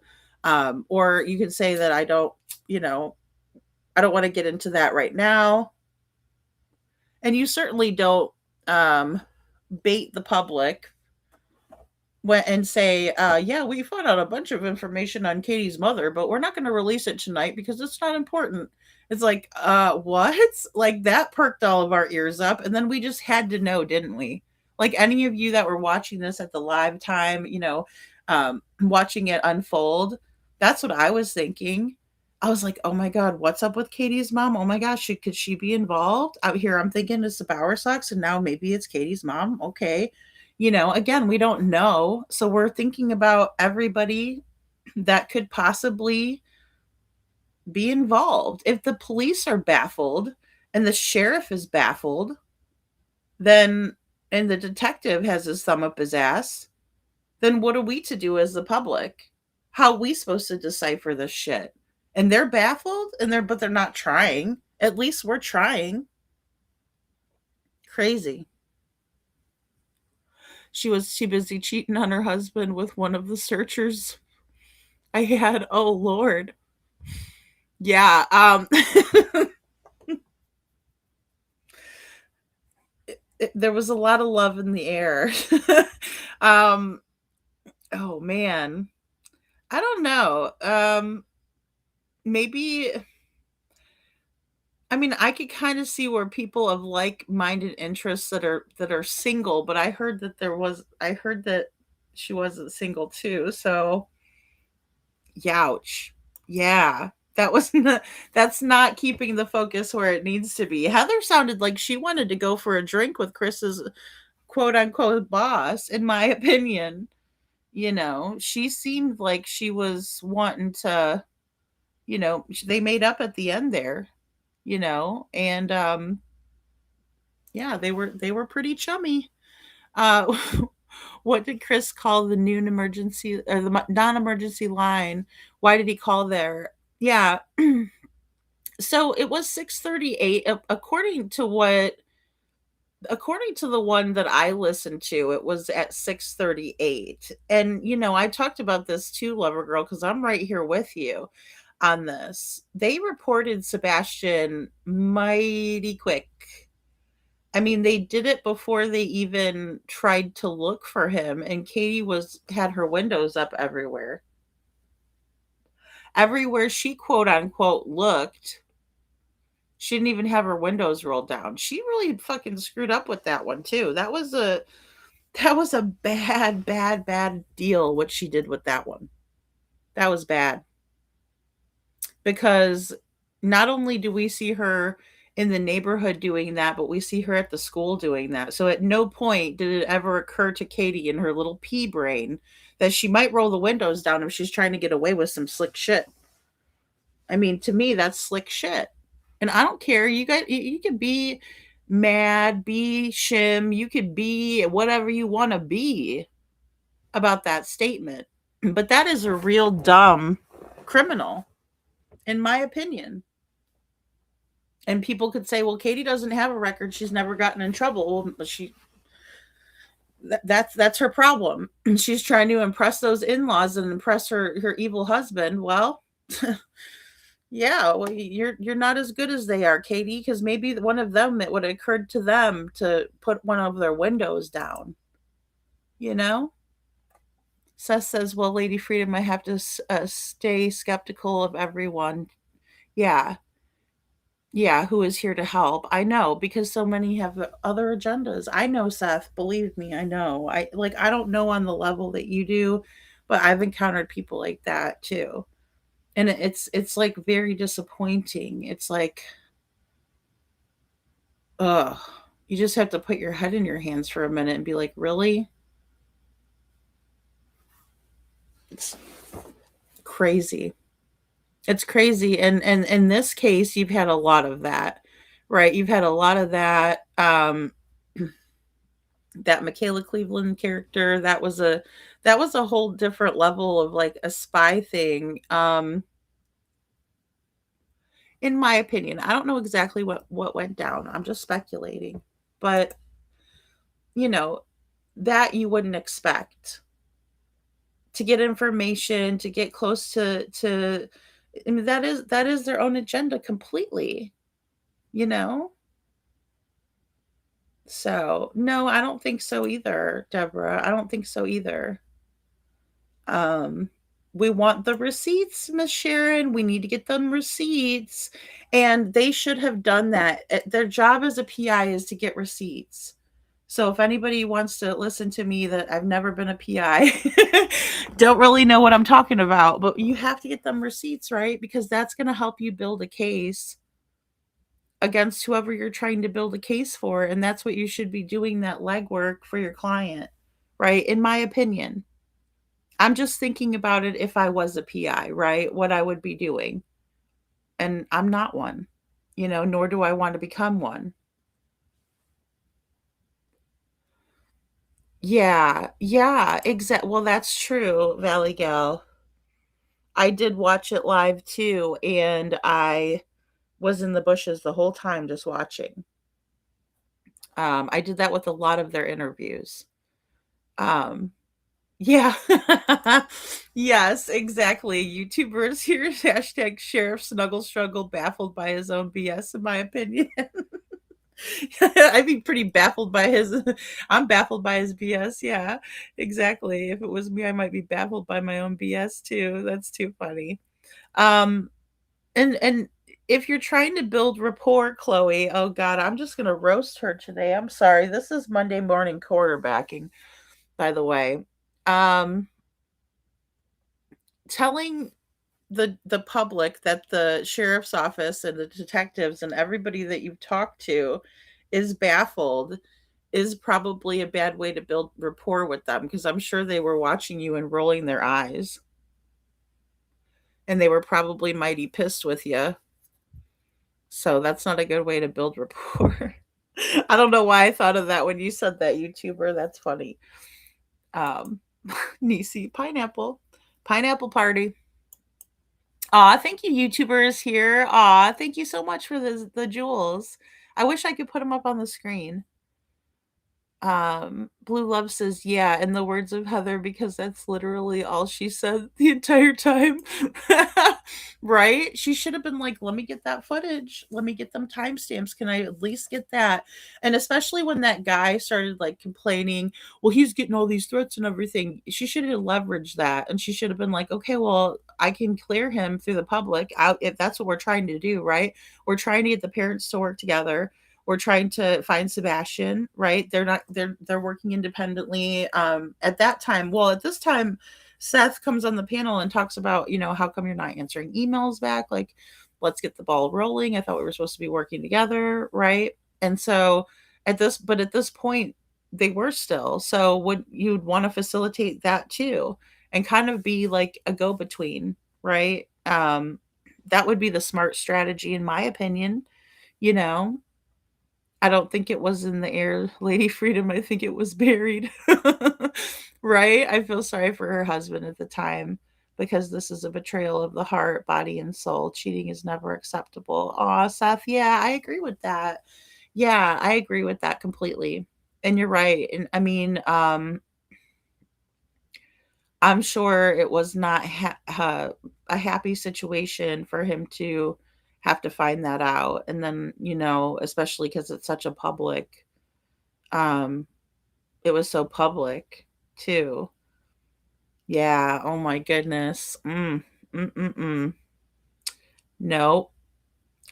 Or you could say that I don't want to get into that right now. And you certainly don't bait the public and say, yeah, we found out a bunch of information on Katie's mother, but we're not going to release it tonight because it's not important. It's like, what? Like, that perked all of our ears up. And then we just had to know, didn't we? Like, any of you that were watching this at the live time, watching it unfold, that's what I was thinking. I was like, oh my God, what's up with Katie's mom? Oh my gosh, could she be involved? Out here, I'm thinking it's the Bower Sox, and now maybe it's Katie's mom. Okay. Again, we don't know. So we're thinking about everybody that could possibly be involved. If the police are baffled and the sheriff is baffled, then, and the detective has his thumb up his ass, then what are we to do as the public? How are we supposed to decipher this shit? And they're baffled but they're not trying. At least we're trying. Crazy. She was too busy cheating on her husband with one of the searchers I had. Oh Lord. Yeah. There was a lot of love in the air. Oh man. I don't know. Maybe I mean, I could kind of see where people of like-minded interests that are single, but I heard that she wasn't single too. So, youch. Yeah. That was not, that's not keeping the focus where it needs to be. Heather sounded like she wanted to go for a drink with Chris's quote unquote boss, in my opinion. She seemed like she was wanting to, they made up at the end there, and yeah, they were pretty chummy. Uh what did Chris call the noon emergency or the non-emergency line? Why did he call there? Yeah. So it was 6:38 according to the one that I listened to, it was at 6:38. And I talked about this too, Lover Girl, because I'm right here with you on this. They reported Sebastian mighty quick. I mean, they did it before they even tried to look for him, and Katie had her windows up everywhere. Everywhere she quote unquote looked, she didn't even have her windows rolled down. She really fucking screwed up with that one too. That was a bad, bad, bad deal what she did with that one. That was bad. Because not only do we see her in the neighborhood doing that, but we see her at the school doing that. So at no point did it ever occur to Katie in her little pea brain that she might roll the windows down if she's trying to get away with some slick shit. I mean, to me, that's slick shit. And I don't care. You could be mad, be shim, you could be whatever you want to be about that statement. But that is a real dumb criminal, in my opinion. And people could say, well, Katie doesn't have a record. She's never gotten in trouble. Well, that's her problem. She's trying to impress those in-laws and impress her evil husband. Well, yeah, well, you're not as good as they are, Katie, because maybe one of them, it would have occurred to them to put one of their windows down. Seth says, well, Lady Freedom, I have to stay skeptical of everyone. Yeah. Yeah, who is here to help. I know, because so many have other agendas. I know, Seth, believe me, I know. I don't know on the level that you do, but I've encountered people like that too. And it's like very disappointing. It's like, ugh, you just have to put your head in your hands for a minute and be like, really? It's crazy. It's crazy. And in this case, you've had a lot of that, right? You've had a lot of that. That Michaela Cleveland character, that was a whole different level of like a spy thing. In my opinion, I don't know exactly what went down. I'm just speculating, but that you wouldn't expect to get information, to get close to. I mean, that is their own agenda completely. So, no, I don't think so either, Deborah. I don't think so either. We want the receipts, Miss Sharon. We need to get them receipts. And they should have done that. Their job as a PI is to get receipts. So if anybody wants to listen to me that I've never been a PI, don't really know what I'm talking about, but you have to get them receipts, right? Because that's going to help you build a case against whoever you're trying to build a case for. And that's what you should be doing, that legwork for your client, right? In my opinion. I'm just thinking about it if I was a PI, right? What I would be doing. And I'm not one, nor do I want to become one. Yeah, exactly. Well, that's true, Valley Gal. I did watch it live too, and I was in the bushes the whole time just watching. I did that with a lot of their interviews. Yeah. Yes, exactly. YouTubers here, hashtag Sheriff Snuggle Struggle, baffled by his own BS, in my opinion. I'd be pretty baffled by his. I'm baffled by his BS. Yeah, exactly. If it was me, I might be baffled by my own BS too. That's too funny. Um, and if you're trying to build rapport, Chloe, oh God, I'm just gonna roast her today. I'm sorry. This is Monday morning quarterbacking, by the way. Um, telling the public that the sheriff's office and the detectives and everybody that you've talked to is baffled is probably a bad way to build rapport with them, because I'm sure they were watching you and rolling their eyes, and they were probably mighty pissed with you. So that's not a good way to build rapport. I don't know why I thought of that when you said that, YouTuber. That's funny. Um, Nisi, pineapple party. Aw, thank you, YouTubers here. Aw, thank you so much for the jewels. I wish I could put them up on the screen. Blue Love says, yeah, in the words of Heather, because that's literally all she said the entire time. Right? She should have been like, let me get that footage. Let me get them timestamps. Can I at least get that? And especially when that guy started like complaining, well, he's getting all these threats and everything. She should have leveraged that. And she should have been like, okay, well, I can clear him through the public out if that's what we're trying to do, right? We're trying to get the parents to work together. We're trying to find Sebastian, right? They're working independently. At that time, well, at this time, Seth comes on the panel and talks about, how come you're not answering emails back? Like, let's get the ball rolling. I thought we were supposed to be working together, right? And so at this point, they were still. So would you'd want to facilitate that too, and kind of be like a go-between, right? That would be the smart strategy, in my opinion. You know, I don't think it was in the air, Lady Freedom. I think it was buried. Right? I feel sorry for her husband at the time, because this is a betrayal of the heart, body, and soul. Cheating is never acceptable. Aw, Seth. Yeah, I agree with that. Yeah, I agree with that completely. And you're right. And I mean, I'm sure it was not a happy situation for him to have to find that out. And then, especially because it's such a public, um, it was so public too. Yeah. Oh my goodness. Mm. No.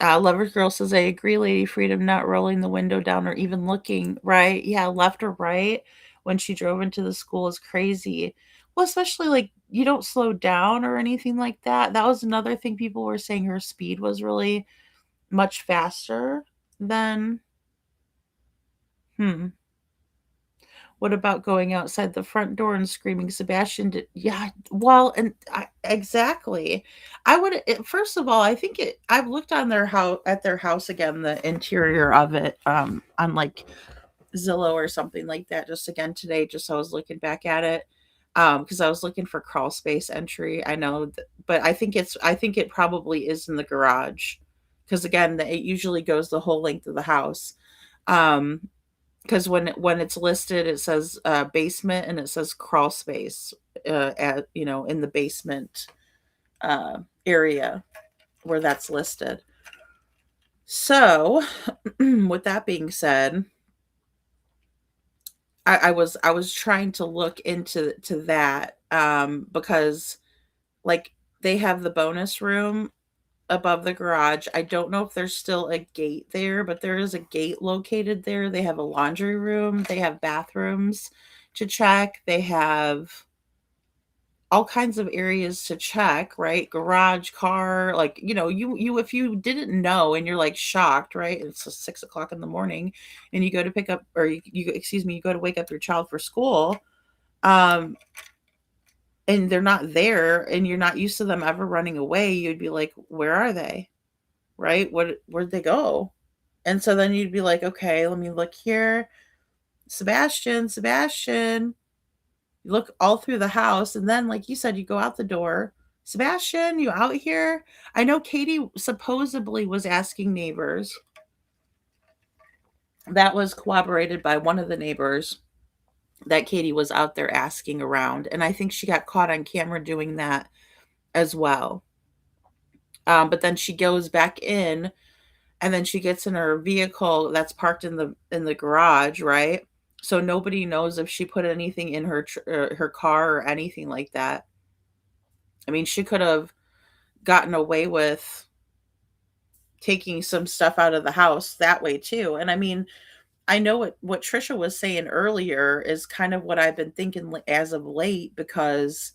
Lover Girl says, I agree, Lady Freedom, not rolling the window down or even looking, right? Yeah, left or right when she drove into the school is crazy. Well, especially like you don't slow down or anything like that. That was another thing people were saying, her speed was really much faster than. Hmm. What about going outside the front door and screaming, Sebastian? Yeah, well, and exactly. I would, first of all, I think I've looked on their house again, the interior of it, on like Zillow or something like that, just again today, just so I was looking back at it. Because I was looking for crawl space entry. I know, but I think it probably is in the garage, because again, it usually goes the whole length of the house. Um, because when it's listed, it says basement, and it says crawl space in the basement area where that's listed. So with that being said, I was trying to look into that, because like they have the bonus room above the garage. I don't know if there's still a gate there, but there is a gate located there. They have a laundry room, they have bathrooms to check, they have all kinds of areas to check, right? Garage, car, like, you if you didn't know and you're like shocked, right? It's 6 o'clock in the morning and you go to pick up, or you go to wake up your child for school, um, and they're not there and you're not used to them ever running away, you'd be like, where are they? Right? Where'd they go? And so then you'd be like, okay, let me look here. Sebastian. You look all through the house, and then, like you said, you go out the door. Sebastian, you out here? I know Katie supposedly was asking neighbors. That was corroborated by one of the neighbors, that Katie was out there asking around. And I think she got caught on camera doing that as well. But then she goes back in and then she gets in her vehicle that's parked in the garage, right? So nobody knows if she put anything in her car or anything like that. I mean, she could have gotten away with taking some stuff out of the house that way too. And I mean, I know what Trisha was saying earlier is kind of what I've been thinking as of late, because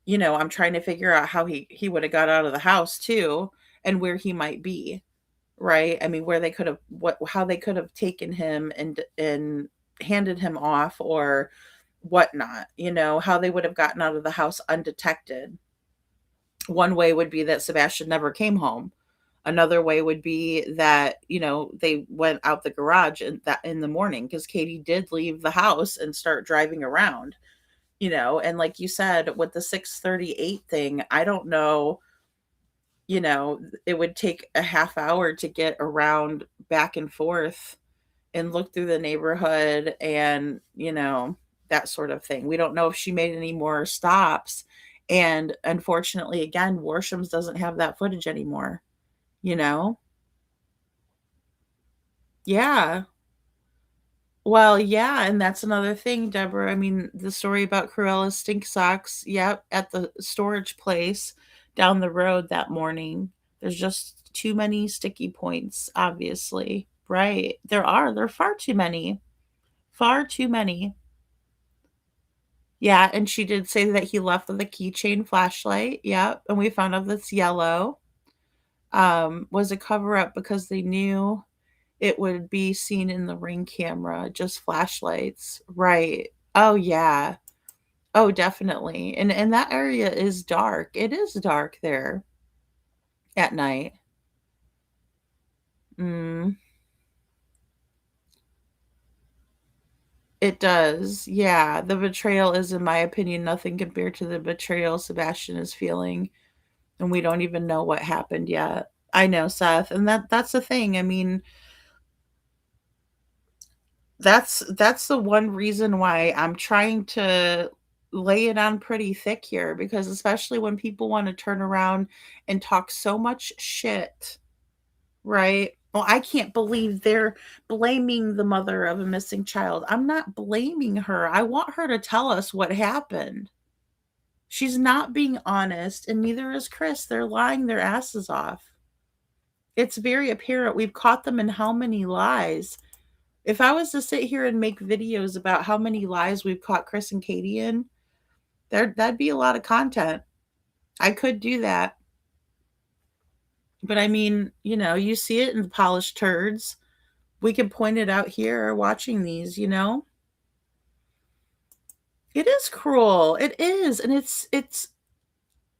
I'm trying to figure out how he would have got out of the house too, and where he might be, right? I mean, where they could have how they could have taken him and handed him off or whatnot, how they would have gotten out of the house undetected. One way would be that Sebastian never came home. Another way would be that, they went out the garage in the morning, because Katie did leave the house and start driving around, and like you said, with the 6:38 thing, I don't know, it would take a half hour to get around back and forth and look through the neighborhood and, that sort of thing. We don't know if she made any more stops. And unfortunately, again, Worshams doesn't have that footage anymore, Yeah. Well, yeah, and that's another thing, Deborah. I mean, the story about Cruella's stink socks, yep, at the storage place down the road that morning. There's just too many sticky points, obviously. Right. There are far too many. Far too many. Yeah, and she did say that he left with a keychain flashlight. Yep, and we found out that's yellow. Was a cover-up because they knew it would be seen in the Ring camera, just flashlights. Right. Oh, yeah. Oh, definitely. And that area is dark. It is dark there at night. It does. Yeah. The betrayal is, in my opinion, nothing compared to the betrayal Sebastian is feeling. And we don't even know what happened yet. I know, Seth. And that's the thing. I mean, that's the one reason why I'm trying to lay it on pretty thick here, because especially when people want to turn around and talk so much shit, right? Well, I can't believe they're blaming the mother of a missing child. I'm not blaming her. I want her to tell us what happened. She's not being honest, and neither is Chris. They're lying their asses off. It's very apparent. We've caught them in how many lies. If I was to sit here and make videos about how many lies we've caught Chris and Katie in, that'd be a lot of content. I could do that. But I mean, you see it in the polished turds. We can point it out here watching these, It is cruel. It is. And it's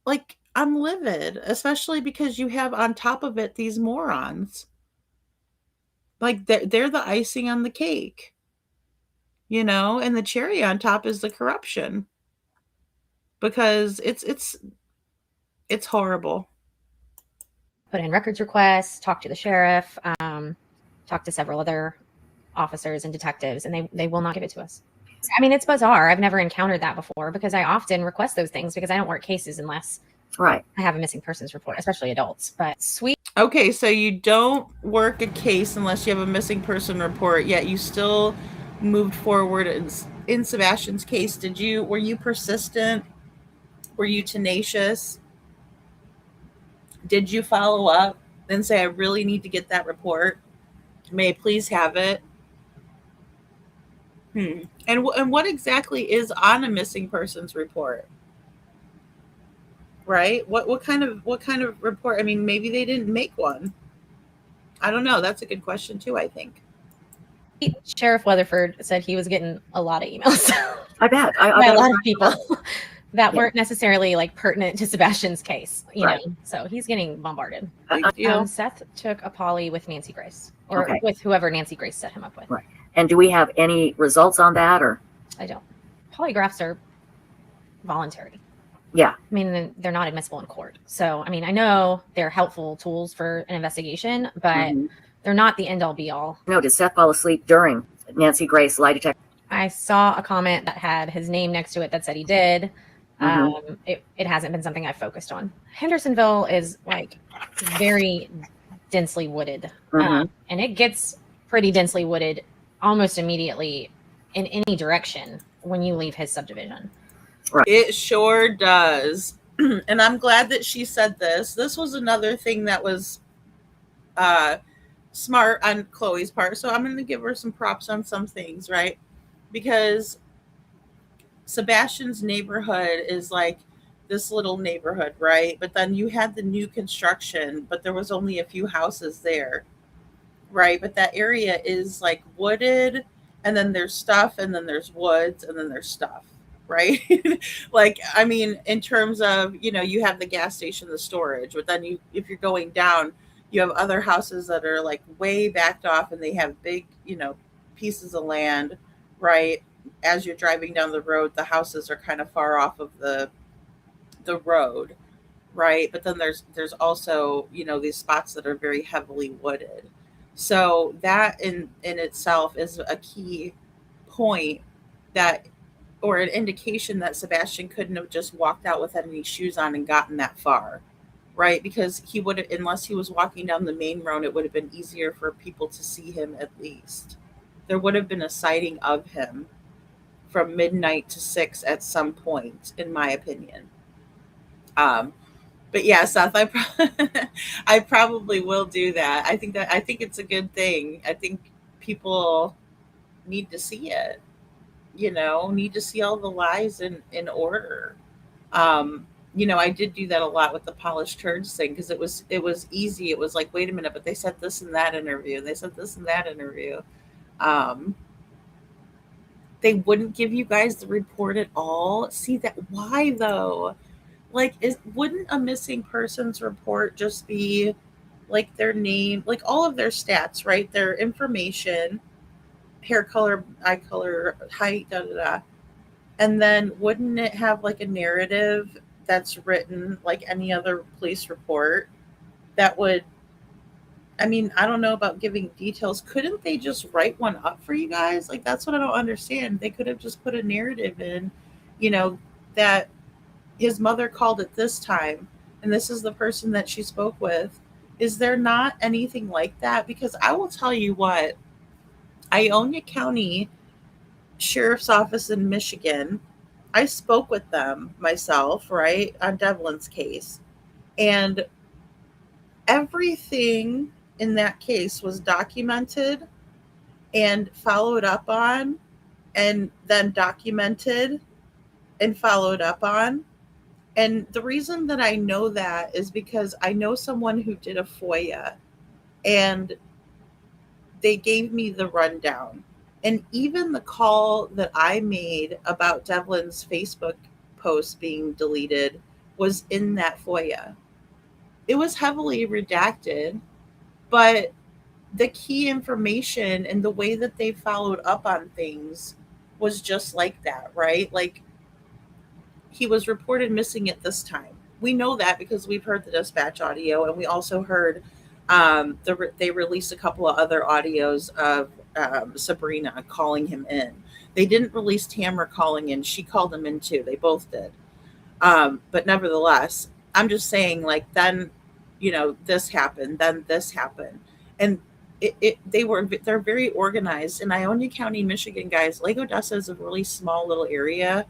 like, I'm livid, especially because you have on top of it these morons. Like they're the icing on the cake, and the cherry on top is the corruption, because it's horrible. Put in records requests, talk to the sheriff, talk to several other officers and detectives, and they will not give it to us. I mean, it's bizarre. I've never encountered that before, because I often request those things because I don't work cases unless I have a missing persons report, especially adults. But sweet. Okay, so you don't work a case unless you have a missing person report, yet you still moved forward in Sebastian's case. Were you persistent? Were you tenacious? Did you follow up and say, I really need to get that report? May I please have it? And what exactly is on a missing persons report? Right? What kind of report? I mean, maybe they didn't make one. I don't know. That's a good question too, I think. Sheriff Weatherford said he was getting a lot of emails. I bet. By a lot of people that weren't necessarily like pertinent to Sebastian's case, you know. So he's getting bombarded. Seth took a poly with Nancy Grace, or with whoever Nancy Grace set him up with. Right. And do we have any results on that, or? I don't. Polygraphs are voluntary. Yeah. I mean, they're not admissible in court. So, I mean, I know they're helpful tools for an investigation, but they're not the end all be all. No, did Seth fall asleep during Nancy Grace lie detector? I saw a comment that had his name next to it that said he did. It hasn't been something I've focused on. Hendersonville is like very densely wooded. Mhm. And it gets pretty densely wooded almost immediately in any direction when you leave his subdivision. It sure does. And I'm glad that she said this. This was another thing that was smart on Chloe's part. So I'm going to give her some props on some things, right? Because Sebastian's neighborhood is like this little neighborhood, right? But then you had the new construction, but there was only a few houses there, right? But that area is like wooded, and then there's stuff, and then there's woods, and then there's stuff, right? Like, I mean, in terms of, you have the gas station, the storage, but then if you're going down, you have other houses that are like way backed off, and they have big, pieces of land, right? As you're driving down the road, the houses are kind of far off of the road, right? But then there's also, these spots that are very heavily wooded. So that in itself is a key point, that, or an indication that Sebastian couldn't have just walked out without any shoes on and gotten that far, right? Because he would, unless he was walking down the main road, it would have been easier for people to see him. At least there would have been a sighting of him from midnight to 6 at some point, in my opinion. But yeah, Seth, I probably will do that. I think it's a good thing. I think people need to see it, need to see all the lies in order. I did do that a lot with the polished turds thing, because it was easy. It was like, wait a minute, but they said this in that interview. They said this in that interview. They wouldn't give you guys the report at all. See that? Why though? Like, wouldn't a missing persons report just be like their name, like all of their stats, right? Their information, hair color, eye color, height, da da da. And then wouldn't it have like a narrative that's written like any other police report that would, I mean, I don't know about giving details. Couldn't they just write one up for you guys? Like, that's what I don't understand. They could have just put a narrative in, that his mother called at this time, and this is the person that she spoke with. Is there not anything like that? Because I will tell you what, Ionia County Sheriff's Office in Michigan, I spoke with them myself, right, on Devlin's case. And everything in that case was documented and followed up on, and then documented and followed up on. And the reason that I know that is because I know someone who did a FOIA, and they gave me the rundown. And even the call that I made about Devlin's Facebook post being deleted was in that FOIA. It was heavily redacted, but the key information and the way that they followed up on things was just like that, right? Like, he was reported missing at this time. We know that because we've heard the dispatch audio, and we also heard they released a couple of other audios of Sabrina calling him in. They didn't release Tamara calling in. She called him in too. They both did. But nevertheless, I'm just saying, like, then, this happened, then this happened. And they're very organized. In Ionia County, Michigan, guys, Lake Odessa is a really small little area,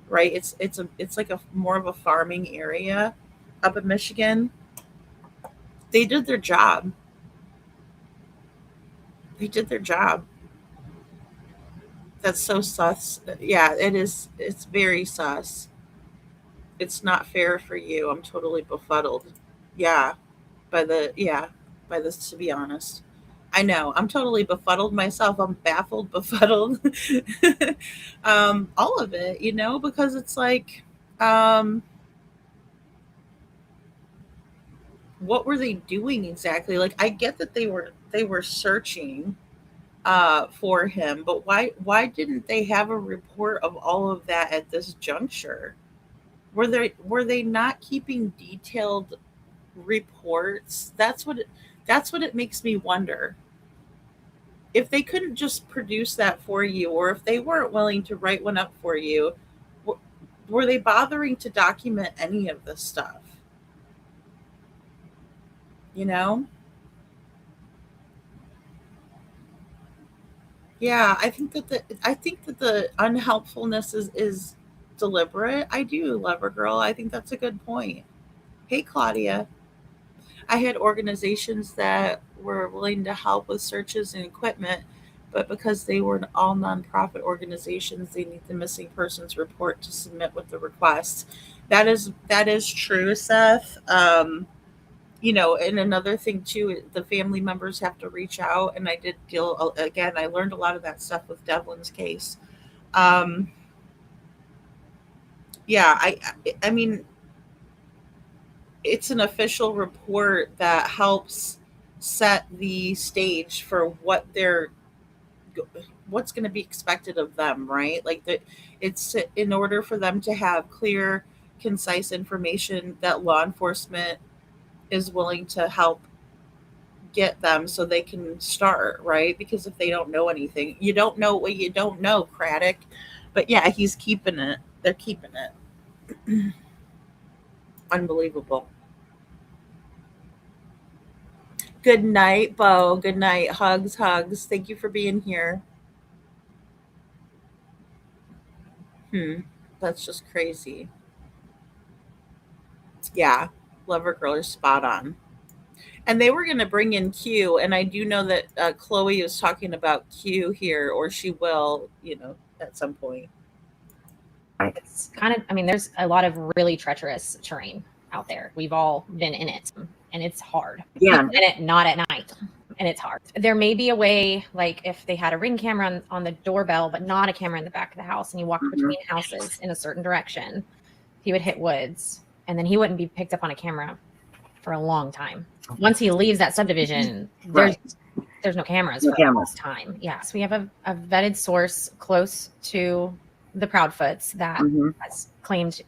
right? It's like a more of a farming area up in Michigan. They did their job. They did their job. That's so sus. Yeah, it is. It's very sus. It's not fair for you. I'm totally befuddled. Yeah, by this, to be honest. I know. I'm totally befuddled myself. I'm baffled, befuddled. All of it, because it's like, what were they doing exactly? Like, I get that they were searching for him, but why didn't they have a report of all of that at this juncture? Were they not keeping detailed reports? That's what it makes me wonder. If they couldn't just produce that for you, or if they weren't willing to write one up for you, were they bothering to document any of this stuff? Yeah, I think that the unhelpfulness is deliberate. I do love her girl. I think that's a good point. Hey Claudia. I had organizations that were willing to help with searches and equipment, but because they were all nonprofit organizations, they need the missing persons report to submit with the request. That is true, Seth. And another thing too, the family members have to reach out, and I did deal again. I learned a lot of that stuff with Devlin's case. Um, yeah, I mean, it's an official report that helps set the stage for what's going to be expected of them, right? Like that, it's in order for them to have clear, concise information that law enforcement is willing to help get them so they can start, right? Because if they don't know anything, you don't know what you don't know, Craddock. But yeah, he's keeping it. They're keeping it. Unbelievable. Good night, Bo. Good night. Hugs, hugs. Thank you for being here. That's just crazy. Yeah, Lover Girl is spot on. And they were going to bring in Q, and I do know that Chloe was talking about Q here, or she will, at some point. It's kind of, I mean, there's a lot of really treacherous terrain out there. We've all been in it, and it's hard. Yeah. And it not at night, and it's hard. There may be a way, like if they had a Ring camera on the doorbell, but not a camera in the back of the house, and you walked between houses in a certain direction, he would hit woods, and then he wouldn't be picked up on a camera for a long time. Once he leaves that subdivision, there's no cameras for a long time. Yeah, so we have a vetted source close to the Proudfoots that has claimed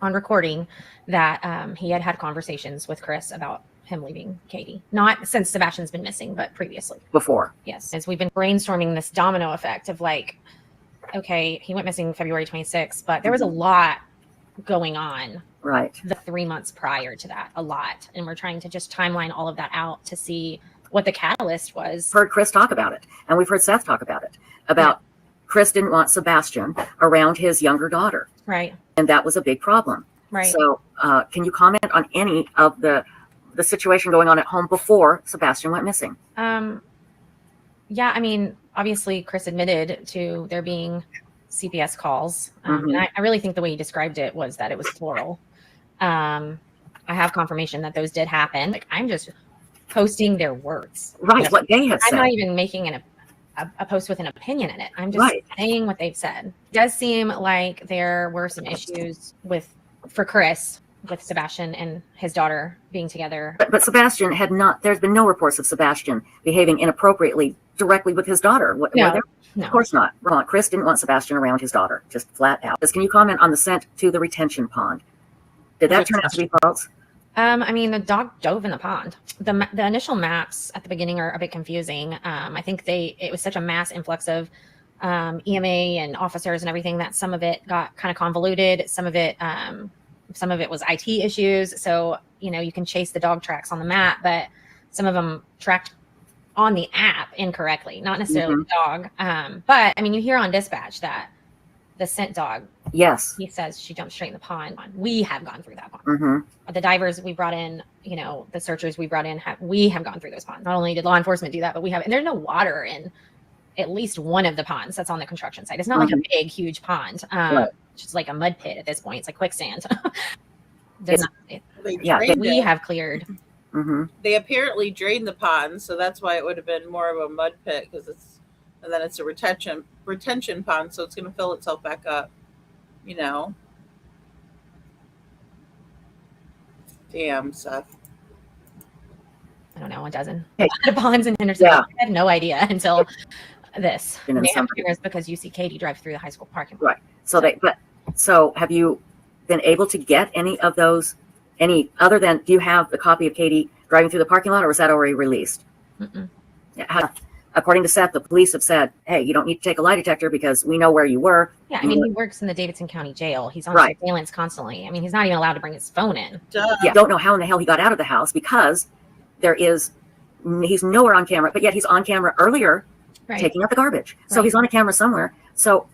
on recording that he had conversations with Chris about him leaving Katie. Not since Sebastian's been missing, but previously. Before. Yes. As we've been brainstorming this domino effect of like, okay, he went missing February 26th, but there was a lot going on. Right. The 3 months prior to that, a lot. And we're trying to just timeline all of that out to see what the catalyst was. Heard Chris talk about it, and we've heard Seth talk about it, about Chris didn't want Sebastian around his younger daughter. Right. And that was a big problem. Right. So can you comment on any of the situation going on at home before Sebastian went missing? Yeah, I mean, obviously Chris admitted to there being CPS calls. And I really think the way he described it was that it was plural. I have confirmation that those did happen. Like, I'm just posting their words. Right, what they have said. I'm not even making a post with an opinion in it. I'm just saying what they've said. It does seem like there were some issues for Chris with Sebastian and his daughter being together. But Sebastian had not, there's been no reports of Sebastian behaving inappropriately directly with his daughter. No. Of course not. Wrong. Chris didn't want Sebastian around his daughter, just flat out. Can you comment on the scent to the retention pond? Did that turn out to be false? I mean, the dog dove in the pond. The initial maps at the beginning are a bit confusing. I think it was such a mass influx of EMA and officers and everything that some of it got kind of convoluted. Some of it was IT issues. So, you can chase the dog tracks on the map, but some of them tracked on the app incorrectly, not necessarily the dog. But I mean, you hear on dispatch that the scent dog, he says she jumped straight in the pond. We have gone through that pond. The divers we brought in, the searchers we brought in, we have gone through those ponds. Not only did law enforcement do that, but we have, and there's no water in at least one of the ponds that's on the construction site. It's not like a big, huge pond. It's just like a mud pit at this point. It's like quicksand. We have cleared. They apparently drained the pond, so that's why it would have been more of a mud pit, because it's a retention pond, so it's going to fill itself back up. Damn, Seth. I don't know, a dozen ponds in Henderson. I had no idea until this. And they have cameras because you see Katie drive through the high school parking lot. Right. So have you been able to get any of those? Any other than, do you have the copy of Katie driving through the parking lot, or was that already released? According to Seth, the police have said, hey, you don't need to take a lie detector because we know where you were. Yeah, I mean, he works in the Davidson County Jail. He's on surveillance constantly. I mean, he's not even allowed to bring his phone in. Yeah, don't know how in the hell he got out of the house, because he's nowhere on camera, but yet he's on camera earlier taking out the garbage. So Right. he's on a camera somewhere. So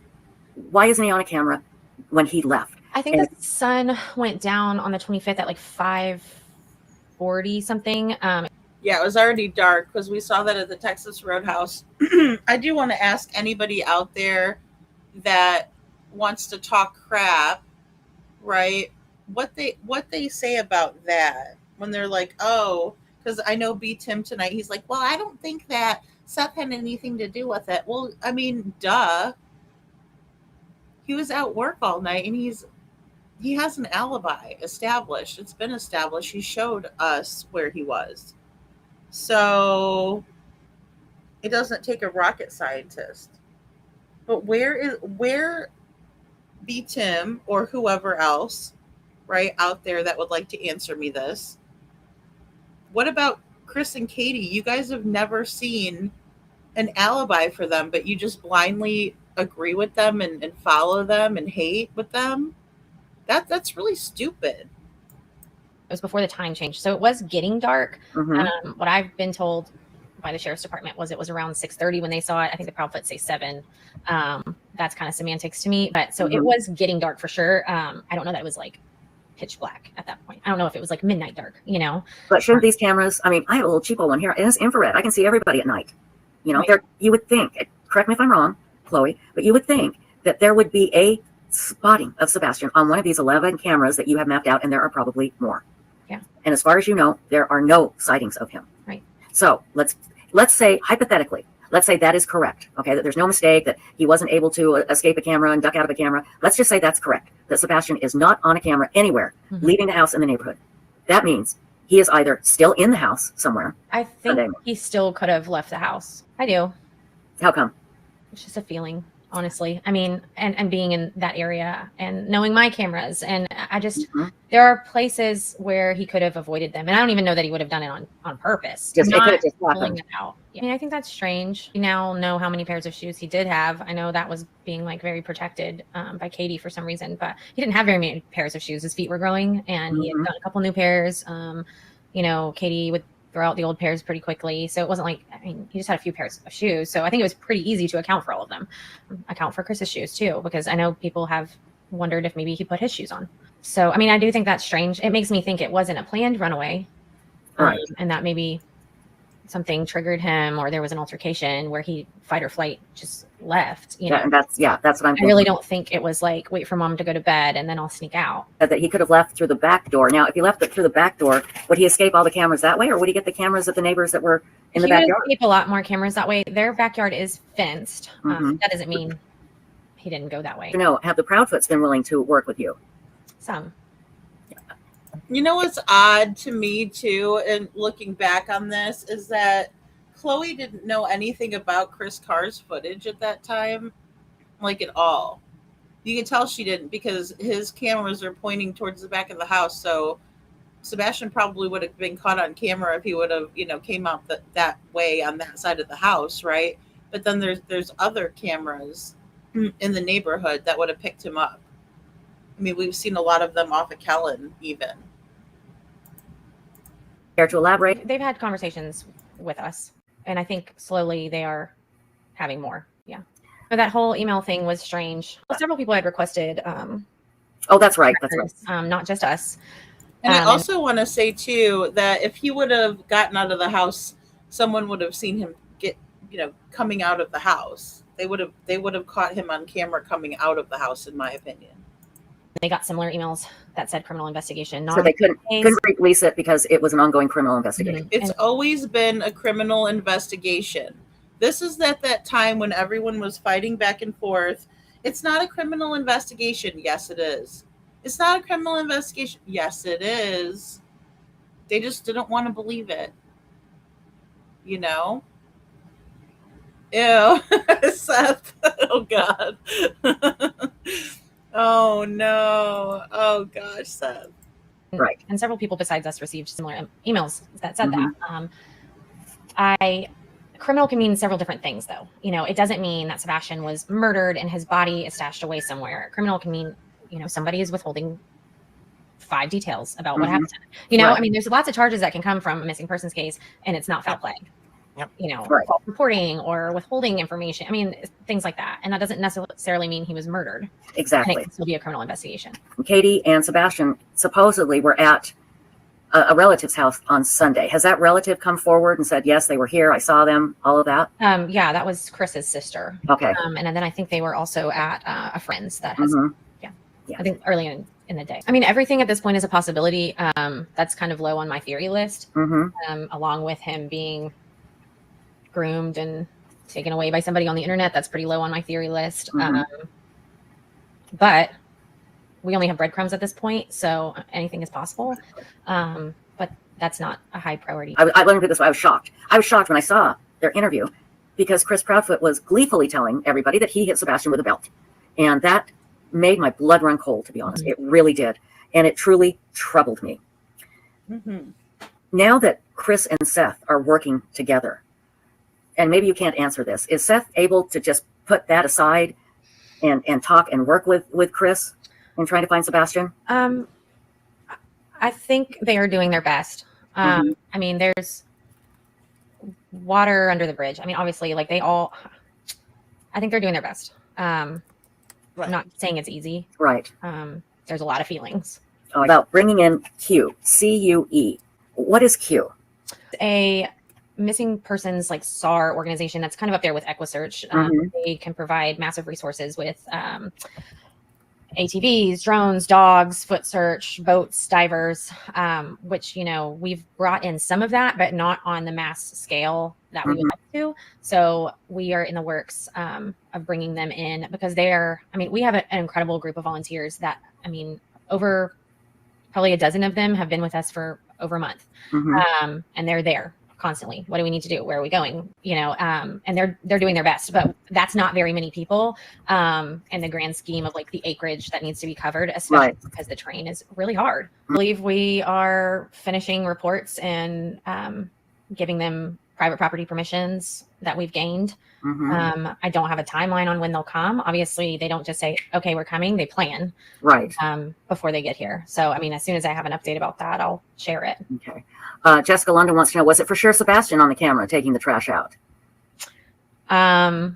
why isn't he on a camera when he left? I think the sun went down on the 25th at like 5:40 something. Yeah, it was already dark because we saw that at the Texas Roadhouse. I do want to ask anybody out there that wants to talk crap, right? What they say about that when they're like, oh, because I know B Tim tonight. He's like, well, I don't think that Seth had anything to do with it. Well, I mean, duh. He was at work all night, and he has an alibi established. It's been established. He showed us where he was. So it doesn't take a rocket scientist. But where be Tim or whoever else, right, out there that would like to answer me this? What about Chris and Katie? You guys have never seen an alibi for them, but you just blindly agree with them and follow them and hate with them? That's really stupid. It was before the time change, so it was getting dark. What I've been told by the sheriff's department was it was around 6:30 when they saw it. I think the prophets say 7. That's kind of semantics to me, but so it was getting dark for sure. I don't know that it was like pitch black at that point. I don't know if it was like midnight dark, you know. But shouldn't these cameras? I mean, I have a little cheapo one here. It has infrared. I can see everybody at night. You know, you would think. Correct me if I'm wrong, Chloe, but you would think that there would be a spotting of Sebastian on one of these 11 cameras that you have mapped out, and there are probably more. Yeah. And as far as you know, there are no sightings of him. Right. So let's say hypothetically, let's say that is correct. Okay, that there's no mistake, that he wasn't able to escape a camera and duck out of a camera. Let's just say that's correct. That Sebastian is not on a camera anywhere, leaving the house in the neighborhood. That means he is either still in the house somewhere. I think he still could have left the house. I do. How come? It's just a feeling, honestly. I mean, and being in that area and knowing my cameras, and I just there are places where he could have avoided them, and I don't even know that he would have done it on purpose. Just not it could have just pulling happened. it out. I mean, I think that's strange. We now know how many pairs of shoes he did have. I know that was being like very protected by Katie for some reason, but he didn't have very many pairs of shoes. His feet were growing, and he had done a couple new pairs. You know, Katie would throw out the old pairs pretty quickly. So it wasn't like, I mean, he just had a few pairs of shoes. So I think it was pretty easy to account for all of them. Account for Chris's shoes too, because I know people have wondered if maybe he put his shoes on. So, I mean, I do think that's strange. It makes me think it wasn't a planned runaway. Right. And that maybe something triggered him, or there was an altercation where he fight or flight just left. You know, And that's what I'm thinking. I really don't think it was like, wait for mom to go to bed and then I'll sneak out. That he could have left through the back door. Now, if he left through the back door, would he escape all the cameras that way, or would he get the cameras of the neighbors that were in the He would backyard? escape a lot more cameras that way. Their backyard is fenced. That doesn't mean he didn't go that way. No, have the Proudfoots been willing to work with you? Some. You know what's odd to me too, and looking back on this, is that Chloe didn't know anything about Chris Carr's footage at that time, like at all. You can tell she didn't, because his cameras are pointing towards the back of the house. So Sebastian probably would have been caught on camera if he would have, you know, came out that way on that side of the house, right? But then there's other cameras in the neighborhood that would have picked him up. I mean, we've seen a lot of them off of Kellen even. Care to elaborate? They've had conversations with us, and I think slowly they are having more. Yeah. But that whole email thing was strange. Several people had requested. Oh, that's right. That's right. Not just us. And I also want to say too that if he would have gotten out of the house, someone would have seen him get, you know, coming out of the house. They would have caught him on camera coming out of the house, in my opinion. They got similar emails that said criminal investigation. So they couldn't release it because it was an ongoing criminal investigation. It's always been a criminal investigation. This is at that time when everyone was fighting back and forth. It's not a criminal investigation. Yes, it is. It's not a criminal investigation. Yes, it is. They just didn't want to believe it. You know? Ew. Seth. Oh, God. Oh, no. Oh, gosh, Seth. Right. And several people besides us received similar emails that said that. Criminal can mean several different things, though. You know, it doesn't mean that Sebastian was murdered and his body is stashed away somewhere. Criminal can mean, you know, somebody is withholding 5 details about what happened. You know, I mean, there's lots of charges that can come from a missing persons case, and it's not foul play. Right. false reporting or withholding information. I mean, things like that. And that doesn't necessarily mean he was murdered. And Exactly. it can still be a criminal investigation. Katie and Sebastian supposedly were at a relative's house on Sunday. Has that relative come forward and said, yes, they were here, I saw them, all of that? Yeah, that was Chris's sister. Okay. And then I think they were also at a friend's that has, Mhm. I think early in the day. I mean, everything at this point is a possibility. That's kind of low on my theory list, along with him being groomed and taken away by somebody on the internet. That's pretty low on my theory list. But we only have breadcrumbs at this point, so anything is possible. But that's not a high priority. Let me put it this way, I was shocked. I was shocked when I saw their interview because Chris Proudfoot was gleefully telling everybody that he hit Sebastian with a belt. And that made my blood run cold, to be honest. It really did. And it truly troubled me. Now that Chris and Seth are working together, and maybe you can't answer this, is Seth able to just put that aside and talk and work with Chris in trying to find Sebastian? I think they are doing their best. I mean, there's water under the bridge. I mean, obviously, like I think they're doing their best. I'm not saying it's easy. Right. There's a lot of feelings. About bringing in Q, C-U-E. What is Q? A missing persons like SAR organization that's kind of up there with EquiSearch. They can provide massive resources with ATVs, drones, dogs, foot search, boats, divers, which, we've brought in some of that, but not on the mass scale that we would like to. So we are in the works of bringing them in because we have an incredible group of volunteers that, over probably a dozen of them have been with us for over a month. And they're there constantly. What do we need to do? Where are we going? And they're doing their best, but that's not very many people in the grand scheme of like the acreage that needs to be covered, especially because the terrain is really hard. I believe we are finishing reports and giving them private property permissions that we've gained. I don't have a timeline on when they'll come. Obviously, they don't just say, okay, we're coming. They plan before they get here. So, as soon as I have an update about that, I'll share it. Okay. Jessica London wants to know, was it for sure Sebastian on the camera taking the trash out? The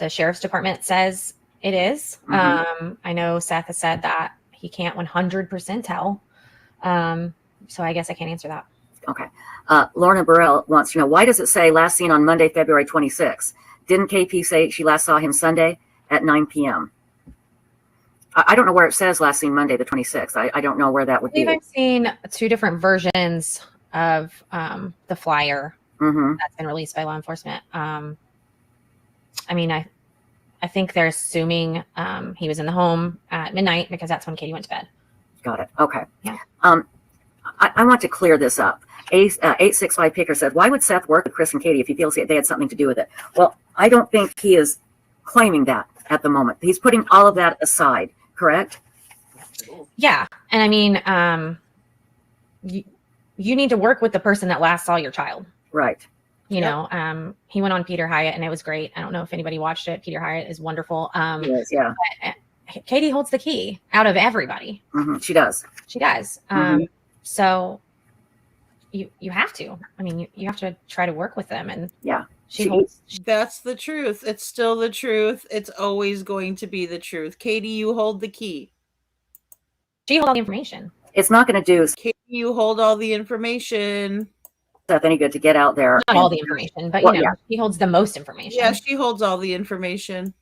sheriff's department says it is. I know Seth has said that he can't 100% tell. So I guess I can't answer that. Okay. Lorna Burrell wants to know, why does it say last seen on Monday, February 26th? Didn't KP say she last saw him Sunday at 9 p.m.? I don't know where it says last seen Monday, the 26th. I don't know where that would be. I've seen two different versions of the flyer that's been released by law enforcement. I think they're assuming he was in the home at midnight because that's when Katie went to bed. Got it. Okay. Yeah. I want to clear this up. 865 Picker said, why would Seth work with Chris and Katie if he feels they had something to do with it? Well, I don't think he is claiming that at the moment. He's putting all of that aside, correct? Yeah. And you need to work with the person that last saw your child. Right. He went on Peter Hyatt and it was great. I don't know if anybody watched it. Peter Hyatt is wonderful. Yes, yeah. Katie holds the key out of everybody. She does. She does. So you have to. You have to try to work with them. And that's the truth. It's still the truth. It's always going to be the truth. Katie, you hold the key. She holds all the information. It's not going to do Katie, you hold all the information. Seth any good to get out there. Not all the information, but he holds the most information. Yeah, she holds all the information.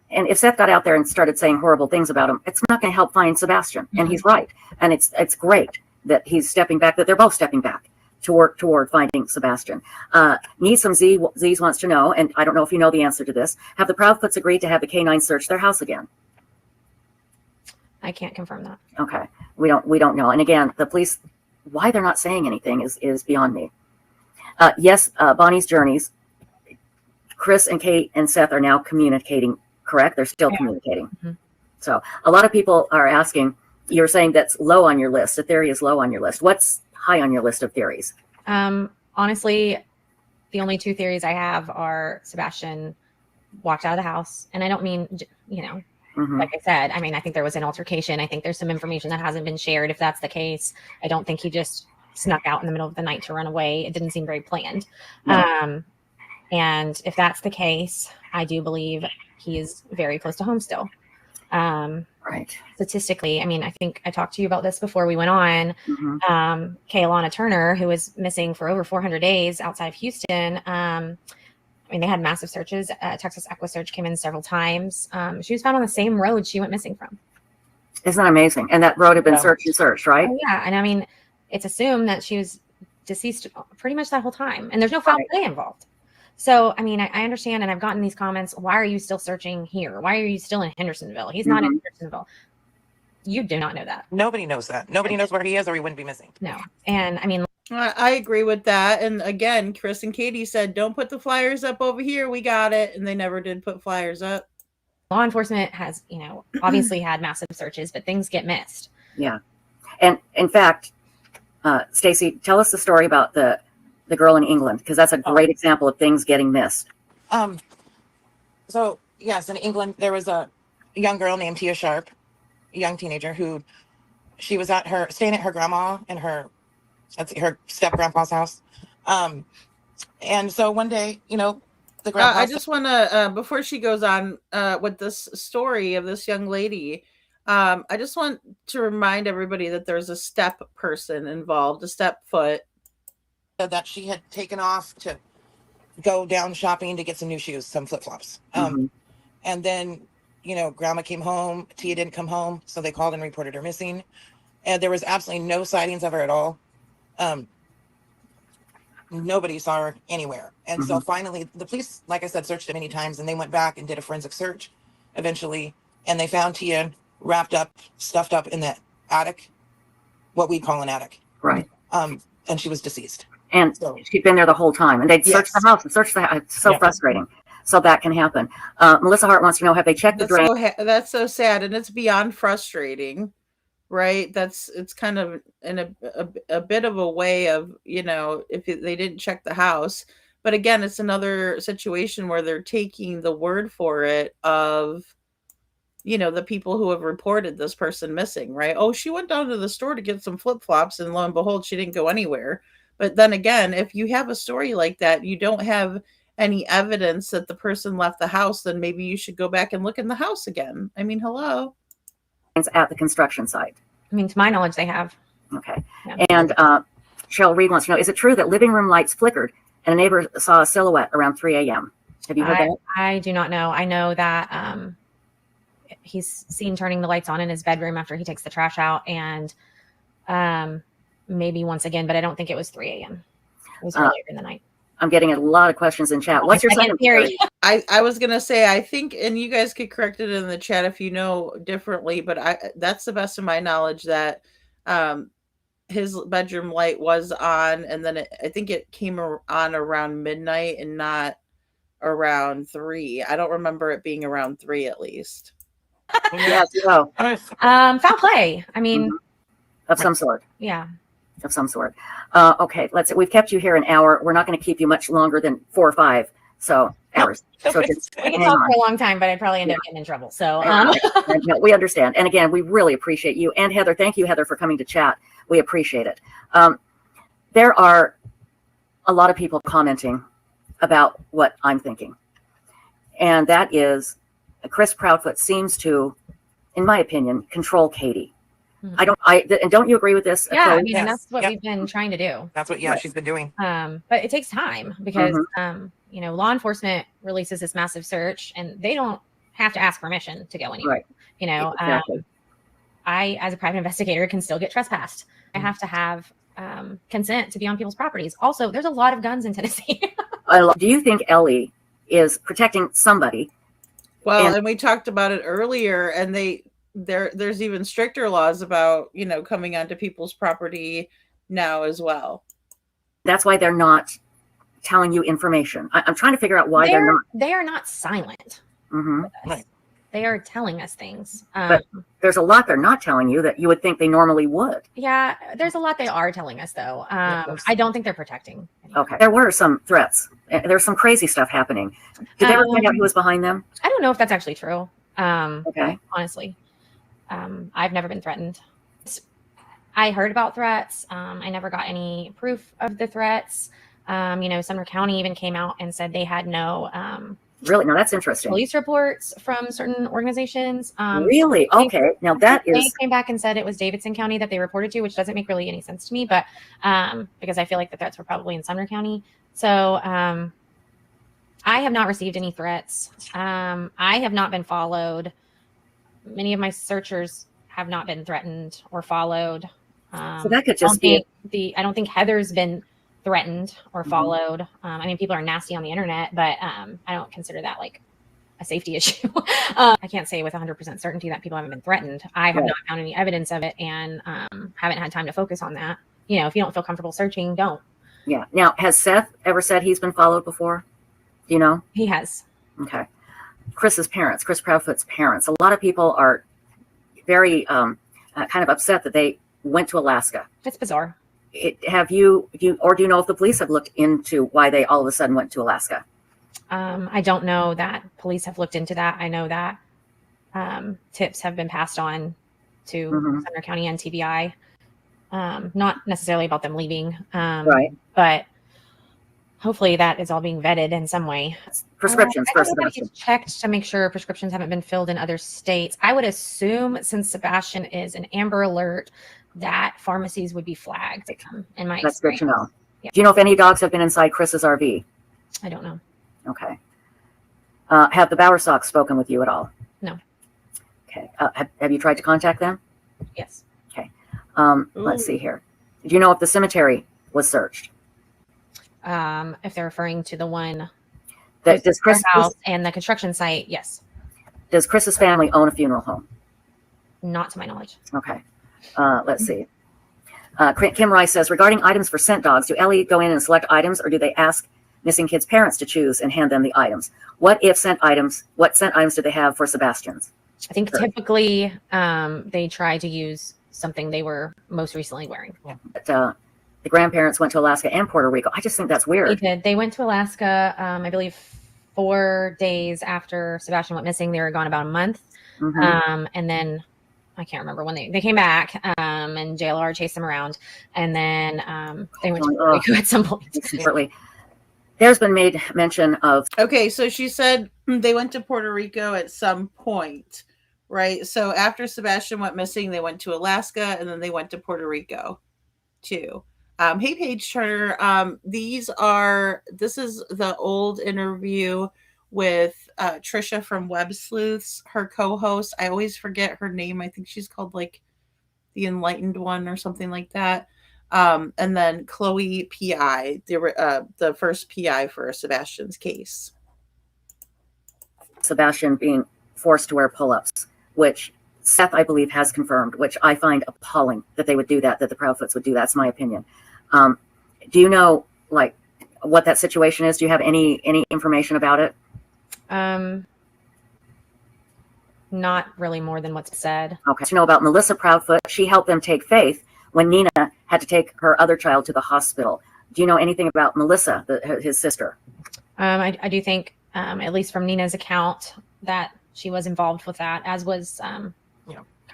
And if Seth got out there and started saying horrible things about him, it's not going to help find Sebastian. And he's right. And it's great that he's stepping back, that they're both stepping back to work toward finding Sebastian. Need some Z's wants to know, and I don't know if you know the answer to this, have the Proudfoots agreed to have the K9 search their house again? I can't confirm that. Okay. We don't know. And again, the police, why they're not saying anything is beyond me. Yes, Bonnie's Journeys. Chris and Kate and Seth are now communicating, correct? They're still communicating. So a lot of people are asking, you're saying that's low on your list. The theory is low on your list. What's high on your list of theories? Honestly, the only two theories I have are Sebastian walked out of the house. And I don't mean, like I said, I think there was an altercation. I think there's some information that hasn't been shared. If that's the case, I don't think he just snuck out in the middle of the night to run away. It didn't seem very planned. No. And if that's the case, I do believe he is very close to home still. Right. Statistically, I mean, I think I talked to you about this before we went on. Kaylana Turner, who was missing for over 400 days outside of Houston. I mean, they had massive searches. Texas EquiSearch came in several times. She was found on the same road she went missing from. Isn't that amazing? And that road had been searched and searched, right? Oh, yeah. And I mean, it's assumed that she was deceased pretty much that whole time. And there's no foul play involved. So, I mean, I understand, and I've gotten these comments, why are you still searching here? Why are you still in Hendersonville? He's not in Hendersonville. You do not know that. Nobody knows that. Nobody knows where he is, or he wouldn't be missing. No. And, I mean, I agree with that. And again, Chris and Katie said, don't put the flyers up over here. We got it. And they never did put flyers up. Law enforcement has, obviously had massive searches, but things get missed. Yeah. And in fact, Stacy, tell us the story about the girl in England, because that's a great example of things getting missed. So yes, in England, there was a young girl named Tia Sharp, a young teenager who she was staying at her grandma and her step grandpa's house. And so one day, the grandpa. I just want to, before she goes on with this story of this young lady, I just want to remind everybody that there's a step person involved, a step foot. That she had taken off to go down shopping to get some new shoes, some flip-flops. And then, grandma came home, Tia didn't come home, so they called and reported her missing. And there was absolutely no sightings of her at all. Nobody saw her anywhere. And so finally, the police, like I said, searched it many times, and they went back and did a forensic search eventually, and they found Tia wrapped up, stuffed up in the attic, what we call an attic. Right. And she was deceased. And she'd been there the whole time, and they'd search the house and search the house. It's so frustrating. So that can happen. Melissa Hart wants to know, have they checked the drain? That's so sad, and it's beyond frustrating, right? It's kind of in a bit of a way of, if they didn't check the house. But again, it's another situation where they're taking the word for it of, the people who have reported this person missing, right? Oh, she went down to the store to get some flip-flops, and lo and behold, she didn't go anywhere. But then again, if you have a story like that, you don't have any evidence that the person left the house, then maybe you should go back and look in the house again. I mean, hello. It's at the construction site. I mean, to my knowledge, they have. Okay. Yeah. And Cheryl Reed wants to know, is it true that living room lights flickered and a neighbor saw a silhouette around 3 a.m.? Have you heard that? I do not know. I know that he's seen turning the lights on in his bedroom after he takes the trash out, and maybe once again, but I don't think it was 3 a.m. It was earlier in the night. I'm getting a lot of questions in chat. What's your second theory? I was going to say, I think, and you guys could correct it in the chat if you know differently, but that's the best of my knowledge that his bedroom light was on, and then I think it came on around midnight and not around 3. I don't remember it being around 3 at least. Yes, no. Foul play. I mean, of some sort. Yeah. Of some sort. Okay, we've kept you here an hour. We're not going to keep you much longer than 4 or 5 hours. So just we can talk for a long time, but I'd probably end up getting in trouble. So no, we understand. And again, we really appreciate you. And Heather, thank you, Heather, for coming to chat. We appreciate it. There are a lot of people commenting about what I'm thinking. And that is Chris Proudfoot seems to, in my opinion, control Katie. And don't you agree with this? Yeah, I mean, that's what we've been trying to do. That's what, she's been doing. But it takes time because, law enforcement releases this massive search and they don't have to ask permission to go anywhere. Right. Exactly. I, as a private investigator, can still get trespassed. I have to have consent to be on people's properties. Also, there's a lot of guns in Tennessee. Do you think Ellie is protecting somebody? Well, and we talked about it earlier, and there's even stricter laws about, coming onto people's property now as well. That's why they're not telling you information. I'm trying to figure out why they're not. They are not silent. Right. They are telling us things. But there's a lot they're not telling you that you would think they normally would. Yeah, there's a lot they are telling us, though. I don't think they're protecting. Okay. There were some threats. There's some crazy stuff happening. Did they ever find out who was behind them? I don't know if that's actually true. Okay. Honestly. I've never been threatened. I heard about threats. I never got any proof of the threats. Sumner County even came out and said they had no Really? Now that's interesting. police reports from certain organizations. Really? Okay. Now that They is. came back and said it was Davidson County that they reported to, which doesn't make really any sense to me, but because I feel like the threats were probably in Sumner County. So I have not received any threats. I have not been followed. Many of my searchers have not been threatened or followed. So that could just be I don't think Heather's been threatened or followed. I mean, people are nasty on the internet, but I don't consider that like a safety issue. I can't say with 100% certainty that people haven't been threatened. I have not found any evidence of it, and haven't had time to focus on that. If you don't feel comfortable searching, don't. Yeah. Now, has Seth ever said he's been followed before? Do you know? He has. Okay. Chris's parents, Chris Proudfoot's parents. A lot of people are very kind of upset that they went to Alaska. It's bizarre. Do you know if the police have looked into why they all of a sudden went to Alaska? I don't know that police have looked into that. I know that tips have been passed on to Sumner County and TBI. Not necessarily about them leaving, right? But hopefully that is all being vetted in some way. Prescriptions I for don't know if Sebastian. he's checked to make sure prescriptions haven't been filled in other states. I would assume since Sebastian is an Amber Alert, that pharmacies would be flagged. In my That's good experience. to know. Yeah. Do you know if any dogs have been inside Chris's RV? I don't know. Okay. Have the Bowersox spoken with you at all? No. Okay. Have you tried to contact them? Yes. Okay. Let's see here. Do you know if the cemetery was searched? If they're referring to the one That does Chris house and the construction site, yes. Does Chris's family own a funeral home? Not to my knowledge. Okay. Let's see. Kim Rice says, regarding items for scent dogs, do Ellie go in and select items, or do they ask missing kids' parents to choose and hand them the items? What scent items do they have for Sebastian's? I think typically they try to use something they were most recently wearing. Yeah. But, the grandparents went to Alaska and Puerto Rico. I just think that's weird. They did. They went to Alaska, I believe 4 days after Sebastian went missing. They were gone about a month. And then I can't remember when they came back, and JLR chased them around, and then they went to Puerto Rico at some point. Secretly. There's been made mention of. Okay, so she said they went to Puerto Rico at some point, right? So after Sebastian went missing, they went to Alaska, and then they went to Puerto Rico too. Hey, Paige Turner. This is the old interview with Trisha from Web Sleuths, her co-host. I always forget her name. I think she's called like the Enlightened One or something like that. And then Chloe PI, the first PI for Sebastian's case. Sebastian being forced to wear pull-ups, which Seth, I believe, has confirmed, which I find appalling that they would do that the Proudfoots would do. That's my opinion. Do you know, like, what that situation is? Do you have any information about it? Not really more than what's said. Okay. You know about Melissa Proudfoot? She helped them take Faith when Nina had to take her other child to the hospital. Do you know anything about Melissa, his sister? I do think, at least from Nina's account, that she was involved with that, as was kind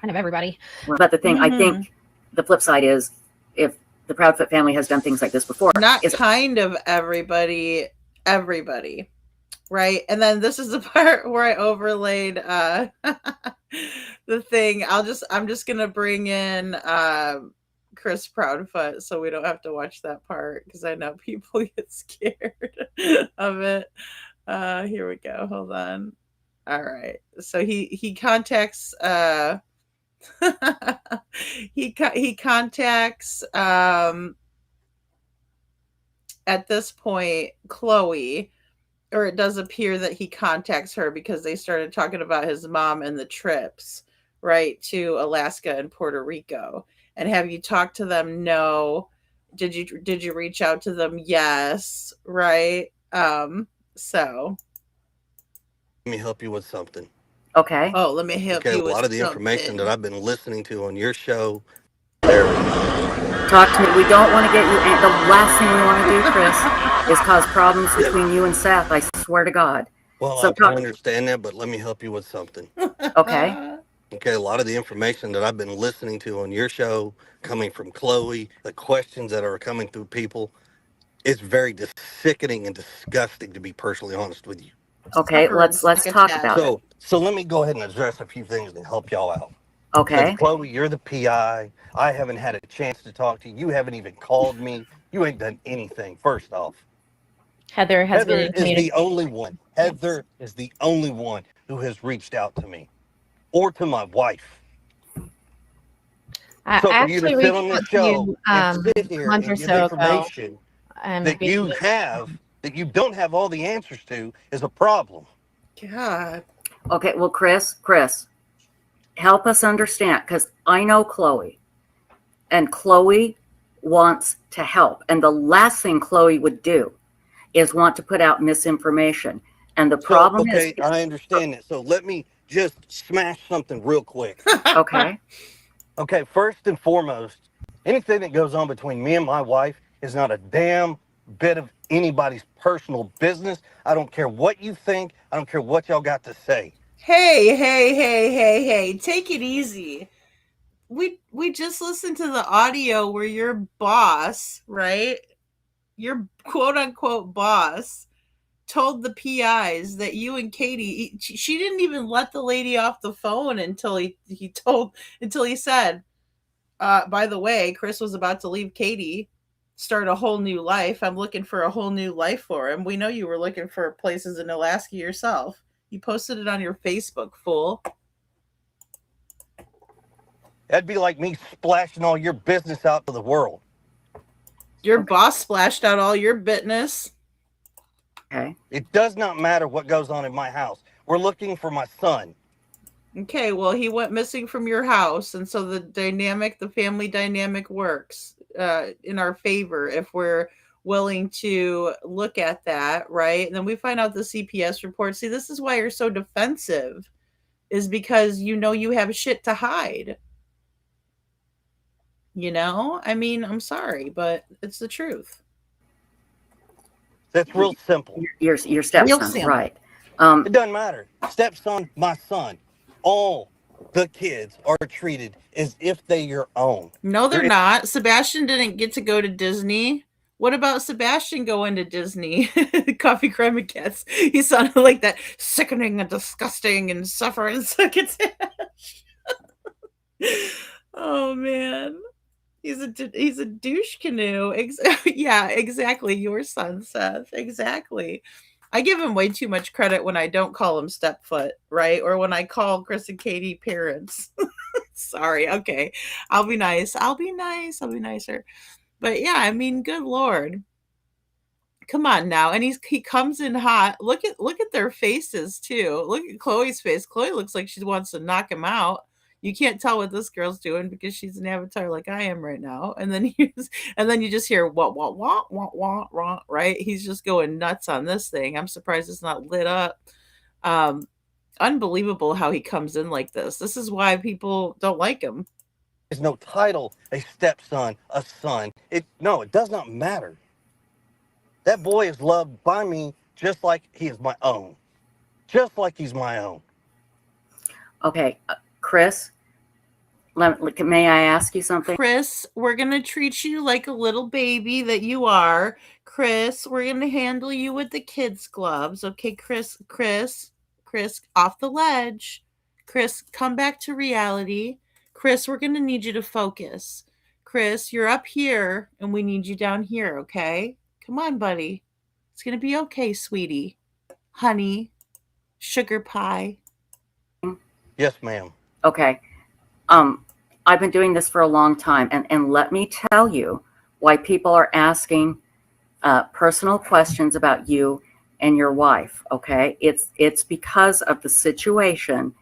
of everybody. But the thing, I think the flip side is, if the Proudfoot family has done things like this before. Not kind of everybody, right? And then this is the part where I overlaid the thing. I'm just gonna bring in Chris Proudfoot so we don't have to watch that part, because I know people get scared of it. Here we go. Hold on. All right. So he contacts he contacts at this point Chloe, or it does appear that he contacts her because they started talking about his mom and the trips, right, to Alaska and Puerto Rico. And have you talked to them? No. Did you reach out to them? Yes. Right. So let me help you with something. Okay. Oh, let me help you with a lot of the something. information that I've been listening to on your show. Talk to me. We don't want to get you. The last thing we want to do, Chris, is cause problems between you and Seth. I swear to God. Well, So I understand that, but let me help you with something. Okay. Okay, a lot of the information that I've been listening to on your show, coming from Chloe, the questions that are coming through people, it's very sickening and disgusting, to be personally honest with you. Okay, let's talk about it. So let me go ahead and address a few things to help y'all out. Okay. Since Chloe, you're the PI, I haven't had a chance to talk to you. You haven't even called me. You ain't done anything. First off, Heather has been Heather in is the communication. only one. Heather is the only one who has reached out to me or to my wife. I So for you to actually sit reached on this out to show you and sit here a month or and give so ago. information that you have, that you don't have all the answers to, is a problem. God. Okay, well, Chris, help us understand, because I know Chloe, and Chloe wants to help. And the last thing Chloe would do is want to put out misinformation. And the problem okay, is... I understand that. So let me just smash something real quick. Okay. Okay, first and foremost, anything that goes on between me and my wife is not a damn bit of anybody's personal business. I don't care what you think. I don't care what y'all got to say. Hey, take it easy. We just listened to the audio where your boss, right? Your quote unquote boss told the PIs that you and Katie, she didn't even let the lady off the phone until he said, by the way, Chris was about to leave Katie, start a whole new life. I'm looking for a whole new life for him. We know you were looking for places in Alaska yourself. You posted it on your Facebook, fool. That'd be like me splashing all your business out to the world. Your boss splashed out all your business. Okay. It does not matter what goes on in my house. We're looking for my son. Okay, well, he went missing from your house, and so the family dynamic works in our favor if we're willing to look at that, right? And then we find out the CPS report. See, this is why you're so defensive, is because you know you have shit to hide. You know? I mean, I'm sorry, but it's the truth. That's real simple. Your stepson, right. It doesn't matter. Stepson, my son. All the kids are treated as if they're your own. No, they're not. Sebastian didn't get to go to Disney. What about Sebastian going to Disney? Coffee, crime, and cats. He sounded like that sickening and disgusting and suffering succotash. Oh man, he's a douche canoe. Yeah, exactly. Your son, Seth. Exactly. I give him way too much credit when I don't call him stepfoot, right? Or when I call Chris and Katie parents. Sorry. Okay. I'll be nice. I'll be nicer. But yeah, I mean, good Lord. Come on now. And he comes in hot. Look at their faces too. Look at Chloe's face. Chloe looks like she wants to knock him out. You can't tell what this girl's doing because she's an avatar like I am right now. And then you just hear wah, right? He's just going nuts on this thing. I'm surprised it's not lit up. Unbelievable how he comes in like this. This is why people don't like him. There's no title, a stepson, a son. It does not matter. That boy is loved by me just like he is my own. Just like he's my own. Okay, Chris, may I ask you something? Chris, we're going to treat you like a little baby that you are. Chris, we're going to handle you with the kids' gloves. Okay, Chris, off the ledge. Chris, come back to reality. Chris, we're going to need you to focus. Chris, you're up here and we need you down here, okay? Come on, buddy. It's going to be okay, sweetie. Honey, sugar pie. Yes, ma'am. Okay. I've been doing this for a long time, and let me tell you why people are asking personal questions about you and your wife. Okay, it's because of the situation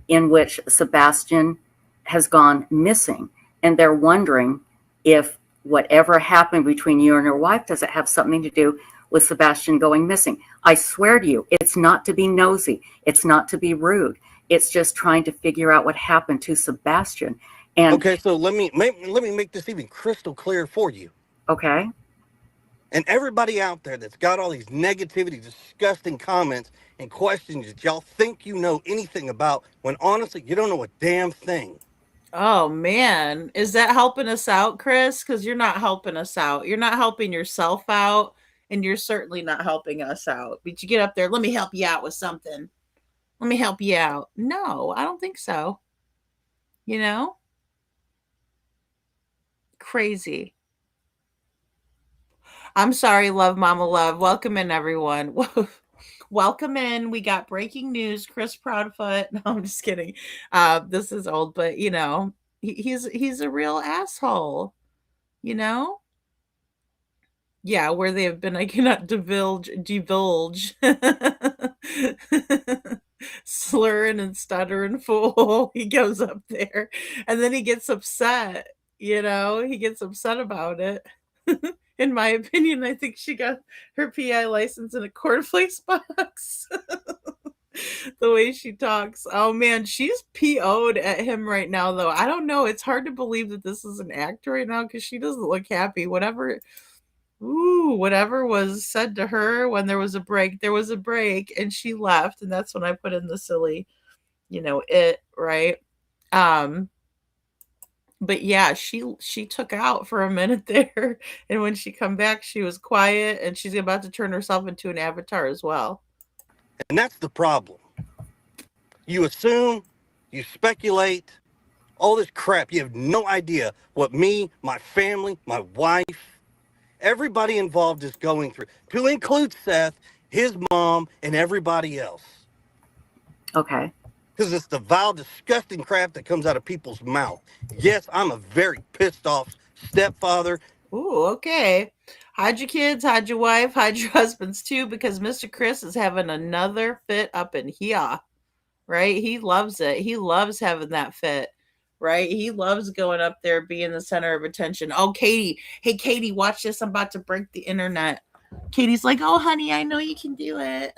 in which Sebastian has gone missing, and they're wondering if whatever happened between you and your wife, does it have something to do with Sebastian going missing? I swear to you, it's not to be nosy. It's not to be rude. It's just trying to figure out what happened to Sebastian. And okay, so let me make this even crystal clear for you. Okay. And everybody out there that's got all these negativity, disgusting comments and questions that y'all think you know anything about, when honestly, you don't know a damn thing. Oh man, is that helping us out, Chris? Because you're not helping us out. You're not helping yourself out, and you're certainly not helping us out. But you get up there, let me help you out with something. Let me help you out. No, I don't think so. You know? Crazy. I'm sorry, love, mama, love. Welcome in, everyone. Welcome in. We got breaking news. Chris Proudfoot. No, I'm just kidding. This is old, but you know, he's a real asshole. You know? Yeah, where they have been, I cannot divulge. Slurring and stuttering fool. He goes up there and then he gets upset. You know, he gets upset about it. In my opinion, I think she got her PI license in a cornflakes box. The way she talks. Oh man, she's PO'd at him right now, though. I don't know. It's hard to believe that this is an act right now because she doesn't look happy. Whatever was said to her when there was a break, and she left, and that's when I put in the silly, right? But yeah, she took out for a minute there, and when she come back, she was quiet, and she's about to turn herself into an avatar as well. And that's the problem. You assume, you speculate, all this crap. You have no idea what me, my family, my wife, everybody involved is going through, to include Seth, his mom, and everybody else. Okay. Because it's the vile, disgusting crap that comes out of people's mouth. Yes, I'm a very pissed off stepfather. Ooh, okay. Hide your kids, hide your wife, hide your husbands too, because Mr. Chris is having another fit up in here, right? He loves it. He loves having that fit, right? He loves going up there, being the center of attention. Oh, Katie. Hey, Katie, watch this. I'm about to break the internet. Katie's like, oh, honey, I know you can do it.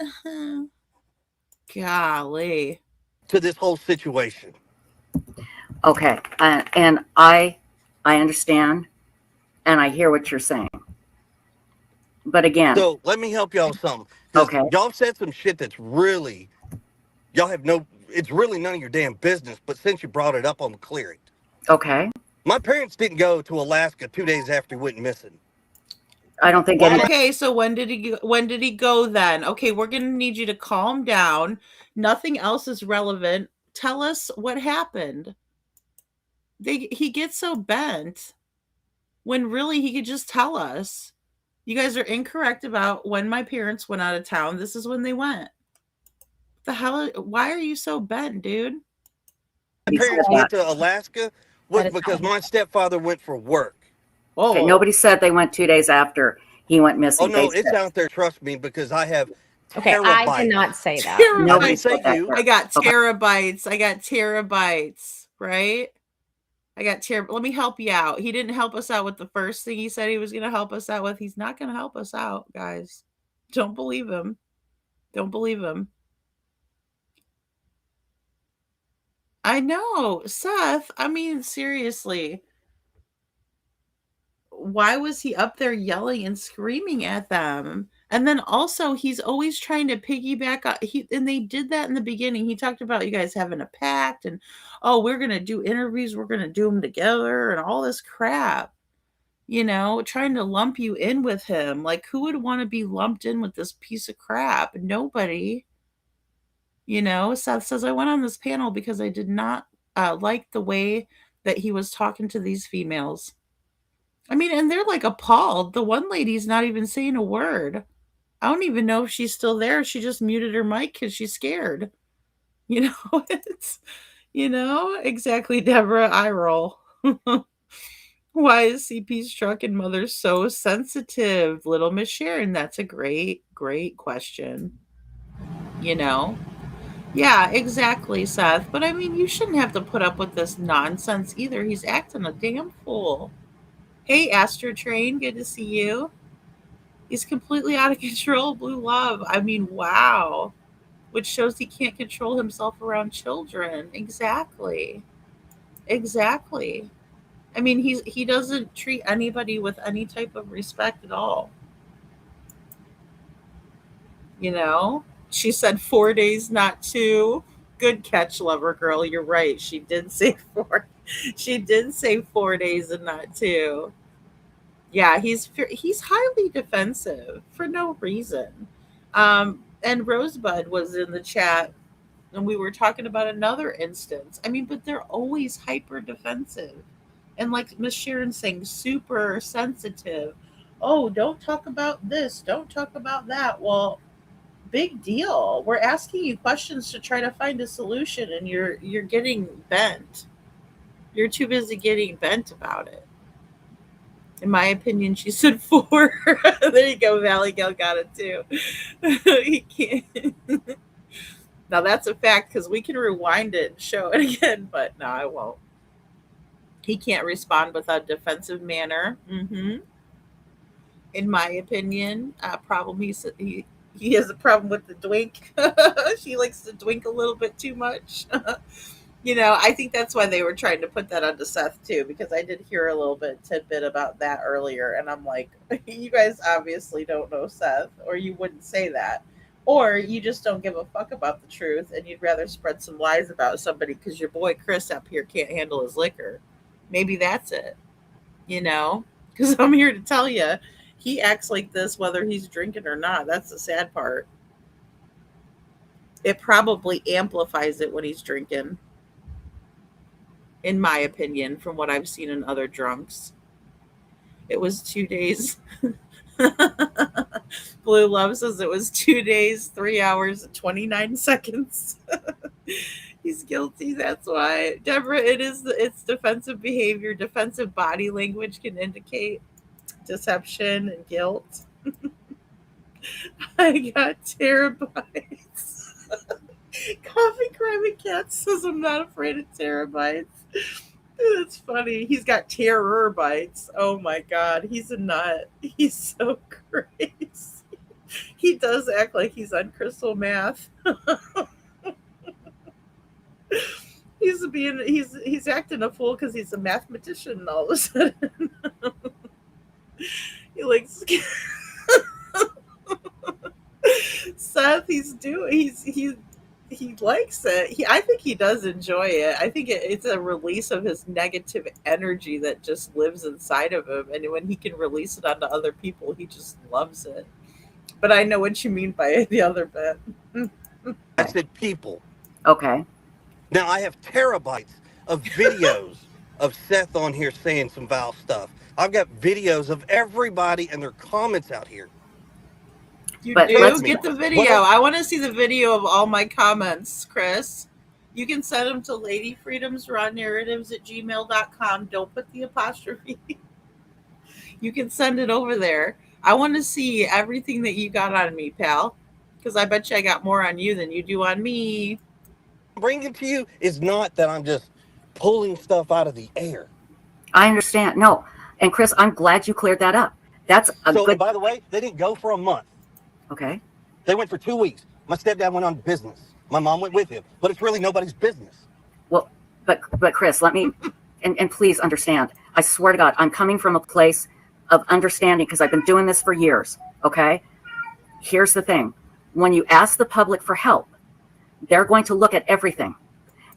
Golly. To this whole situation. Okay. And I understand, and I hear what you're saying. But again. So let me help y'all with something. Okay. Y'all said some shit that's really, it's really none of your damn business, but since you brought it up, I'm clearing. Okay. My parents didn't go to Alaska 2 days after he went missing. I don't think Okay, so when did he go then? Okay, we're going to need you to calm down. Nothing else is relevant. Tell us what happened. He gets so bent when really he could just tell us. You guys are incorrect about when my parents went out of town. This is when they went. The hell? Why are you so bent, dude? My parents went to Alaska because my stepfather went for work. Okay, nobody said they went 2 days after he went missing. Oh no, it's out there. Trust me, because I have. Okay, terabytes. I did not say that. Nobody said you. I got terabytes. I got terabytes. Right? I got Let me help you out. He didn't help us out with the first thing he said he was going to help us out with. He's not going to help us out, guys. Don't believe him. Don't believe him. I know, Seth. I mean, seriously. Why was he up there yelling and screaming at them? And then also, he's always trying to piggyback on, and they did that in the beginning. He talked about you guys having a pact, and oh, we're going to do interviews, we're going to do them together, and all this crap. Trying to lump you in with him. Like, who would want to be lumped in with this piece of crap? Nobody. Seth says, I went on this panel because I did not like the way that he was talking to these females. I mean, and they're like appalled. The one lady's not even saying a word. I don't even know if she's still there. She just muted her mic because she's scared. It's, exactly, Deborah, eye roll. Why is CP's truck and mother so sensitive? Little Miss Sharon, that's a great, great question. Yeah, exactly, Seth. But I mean, you shouldn't have to put up with this nonsense either. He's acting a damn fool. Hey, Astro Train, good to see you. He's completely out of control, Blue Love. I mean, wow. Which shows he can't control himself around children. Exactly. I mean, he doesn't treat anybody with any type of respect at all. You know, she said 4 days, not 2. Good catch, lover girl. You're right. She did say 4. She did say 4 days and not 2. Yeah, he's highly defensive for no reason. And Rosebud was in the chat, and we were talking about another instance. I mean, but they're always hyper defensive, and like Miss Sharon saying, super sensitive. Oh, don't talk about this. Don't talk about that. Well, big deal. We're asking you questions to try to find a solution, and you're getting bent. You're too busy getting bent about it. In my opinion, she said 4. There you go, Valley Gal got it too. He can't. Now that's a fact because we can rewind it and show it again, but no, I won't. He can't respond without defensive manner. In my opinion, problem he has a problem with the twink. She likes to twink a little bit too much. You know, I think that's why they were trying to put that onto Seth too, because I did hear a little tidbit about that earlier, and I'm like, you guys obviously don't know Seth, or you wouldn't say that, or you just don't give a fuck about the truth, and you'd rather spread some lies about somebody because your boy Chris up here can't handle his liquor. Maybe that's it, you know, because I'm here to tell you, he acts like this whether he's drinking or not. That's the sad part. It probably amplifies it when he's drinking. In my opinion, from what I've seen in other drunks. It was 2 days. Blue Love says it was 2 days, 3 hours, and 29 seconds. He's guilty. That's why. Deborah, it's defensive behavior. Defensive body language can indicate deception and guilt. I got terabytes. Coffee Crime and Cat says I'm not afraid of terabytes. That's funny. He's got terror bites. Oh my god, he's a nut. He's so crazy. He does act like he's on crystal meth. He's acting a fool because he's a mathematician all of a sudden. He likes Seth. He likes it. I think he does enjoy it. I think it's a release of his negative energy that just lives inside of him. And when he can release it onto other people, he just loves it. But I know what you mean by the other bit. I said people. Okay. Now I have terabytes of videos of Seth on here saying some vile stuff. I've got videos of everybody and their comments out here. Let's get the video. I want to see the video of all my comments, Chris. You can send them to ladyfreedomsrawnarratives@gmail.com. Don't put the apostrophe. You can send it over there. I want to see everything that you got on me, pal, because I bet you I got more on you than you do on me. Bringing to you is not that I'm just pulling stuff out of the air. I understand. No. And Chris, I'm glad you cleared that up. That's a good... And by the way, they didn't go for a month. Okay. They went for 2 weeks. My stepdad went on business. My mom went with him. But it's really nobody's business. Well, but Chris, let me... and please understand. I swear to God, I'm coming from a place of understanding because I've been doing this for years. Okay? Here's the thing. When you ask the public for help, they're going to look at everything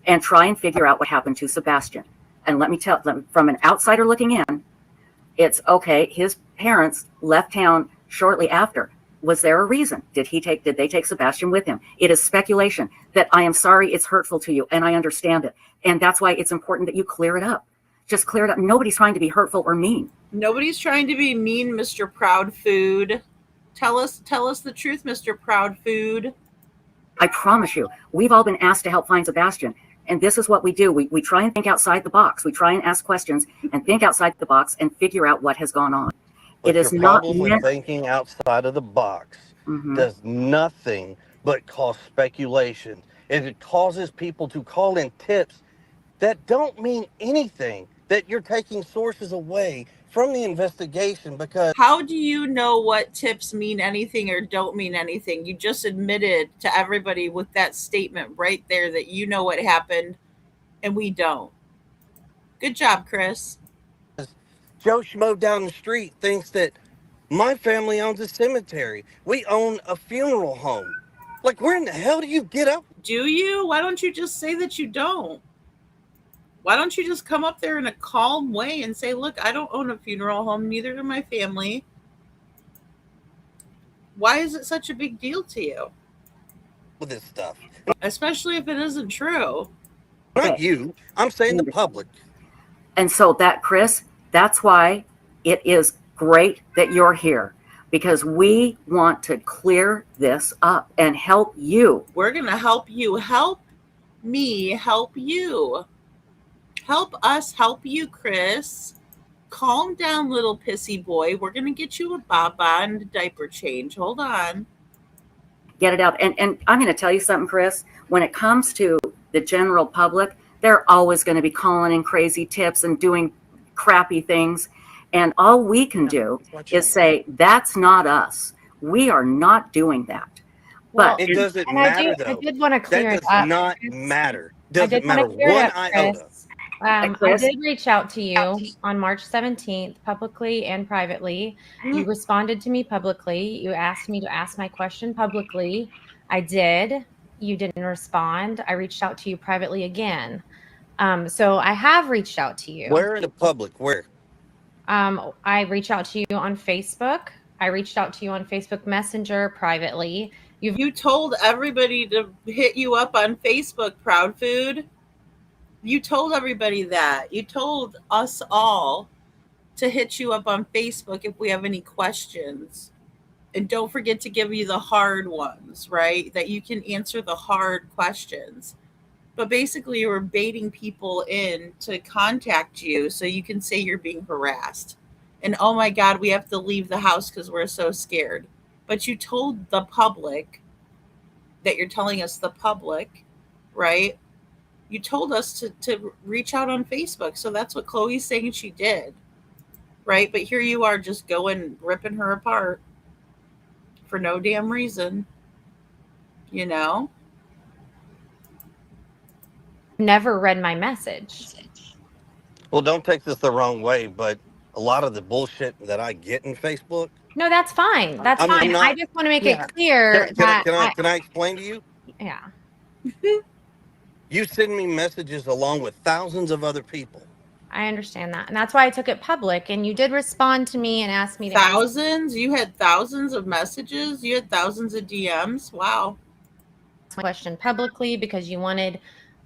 and try and figure out what happened to Sebastian. And let me tell them, from an outsider looking in, it's okay. His parents left town shortly after. Was there a reason? Did they take Sebastian with him? It is speculation that I am sorry it's hurtful to you, and I understand it. And that's why it's important that you clear it up. Just clear it up. Nobody's trying to be hurtful or mean. Nobody's trying to be mean, Mr. Proud Food. Tell us the truth, Mr. Proud Food. I promise you, we've all been asked to help find Sebastian. And this is what we do. We try and think outside the box. We try and ask questions and think outside the box and figure out what has gone on. But it is your not problem with thinking outside of the box does nothing but cause speculation. And it causes people to call in tips that don't mean anything, that you're taking sources away from the investigation because... How do you know what tips mean anything or don't mean anything? You just admitted to everybody with that statement right there that you know what happened and we don't. Good job, Chris. Joe Schmo down the street thinks that My family owns a cemetery. We own a funeral home. Like, where in the hell do you get up? Do you? Why don't you just say that you don't? Why don't you just come up there in a calm way and say, look, I don't own a funeral home, neither do my family. Why is it such a big deal to you? With this stuff. Especially if it isn't true. Not you. I'm saying the public. And so that, Chris, that's why it is great that you're here, because we want to clear this up and help you. We're going to help you. Help me help you. Help us help you, Chris. Calm down, little pissy boy. We're going to get you a baba and a diaper change. Hold on. Get it out. And I'm going to tell you something, Chris. When it comes to the general public, they're always going to be calling in crazy tips and doing crappy things. And all we can do is say, that's not us. We are not doing that. But it doesn't matter, though. I did want to clear that it does up. not matter. I Doesn't did want matter to clear it one up, iota. Chris. I did reach out to you on March 17th, publicly and privately. You responded to me publicly. You asked me to ask my question publicly. I did. You didn't respond. I reached out to you privately again. So I have reached out to you. Where in the public? Where? I reached out to you on Facebook. I reached out to you on Facebook Messenger privately. You told everybody to hit you up on Facebook, Proud Food. You told everybody that. You told us all to hit you up on Facebook if we have any questions. And don't forget to give you the hard ones, right? That you can answer the hard questions. But basically, you were baiting people in to contact you so you can say you're being harassed. And oh my God, we have to leave the house because we're so scared. But you told the public that you're telling us the public, right? You told us to reach out on Facebook. So that's what Chloe's saying she did, right? But here you are just going, ripping her apart for no damn reason, you know? Never read my message. Well, don't take this the wrong way, but a lot of the bullshit that I get in Facebook. No, that's fine. That's I'm fine. not- I just want to make it clear that Can I explain to you? yeah. You send me messages along with thousands of other people. I understand that. And that's why I took it public. And you did respond to me and ask me to Thousands? You had thousands of messages? You had thousands of DMs? Wow. ask my question publicly because you wanted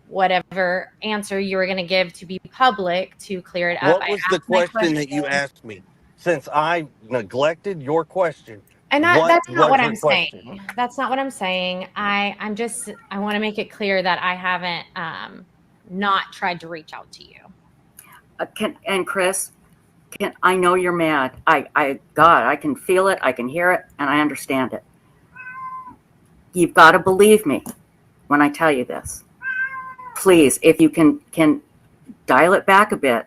whatever answer you were going to give to be public to clear it up. What was the question that you asked me? Since I neglected your question. And what that's not was what your I'm question? saying. That's not what I'm saying. I want to make it clear that I haven't not tried to reach out to you. And Chris, I know you're mad. I can feel it. I can hear it, and I understand it. You've got to believe me when I tell you this. Please, if you can dial it back a bit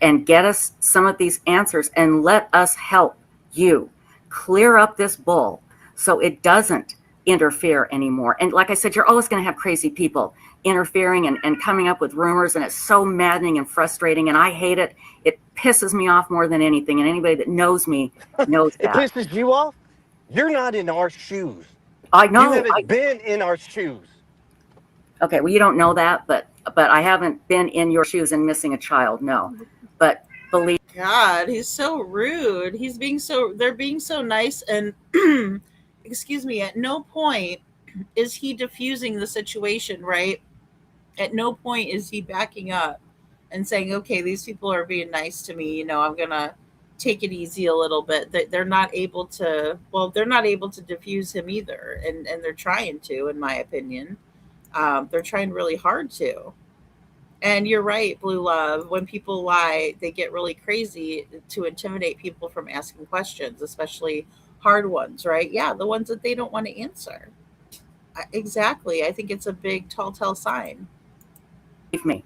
and get us some of these answers and let us help you clear up this bull so it doesn't interfere anymore. And like I said, you're always going to have crazy people interfering and coming up with rumors, and it's so maddening and frustrating, and I hate it. It pisses me off more than anything, and anybody that knows me knows It that. pisses you off? You're not in our shoes. I know. You haven't been in our shoes. Okay, well, you don't know that, but I haven't been in your shoes and missing a child, no. But believe God, he's so rude. They're being so nice, and excuse me, at no point is he diffusing the situation, right? At no point is he backing up and saying, okay, these people are being nice to me, I'm gonna take it easy a little bit. They're not able to diffuse him either, and they're trying to, in my opinion. They're trying really hard to. And you're right, Blue Love. When people lie, they get really crazy to intimidate people from asking questions, especially hard ones, right? Yeah, the ones that they don't want to answer. Exactly. I think it's a big telltale sign. me.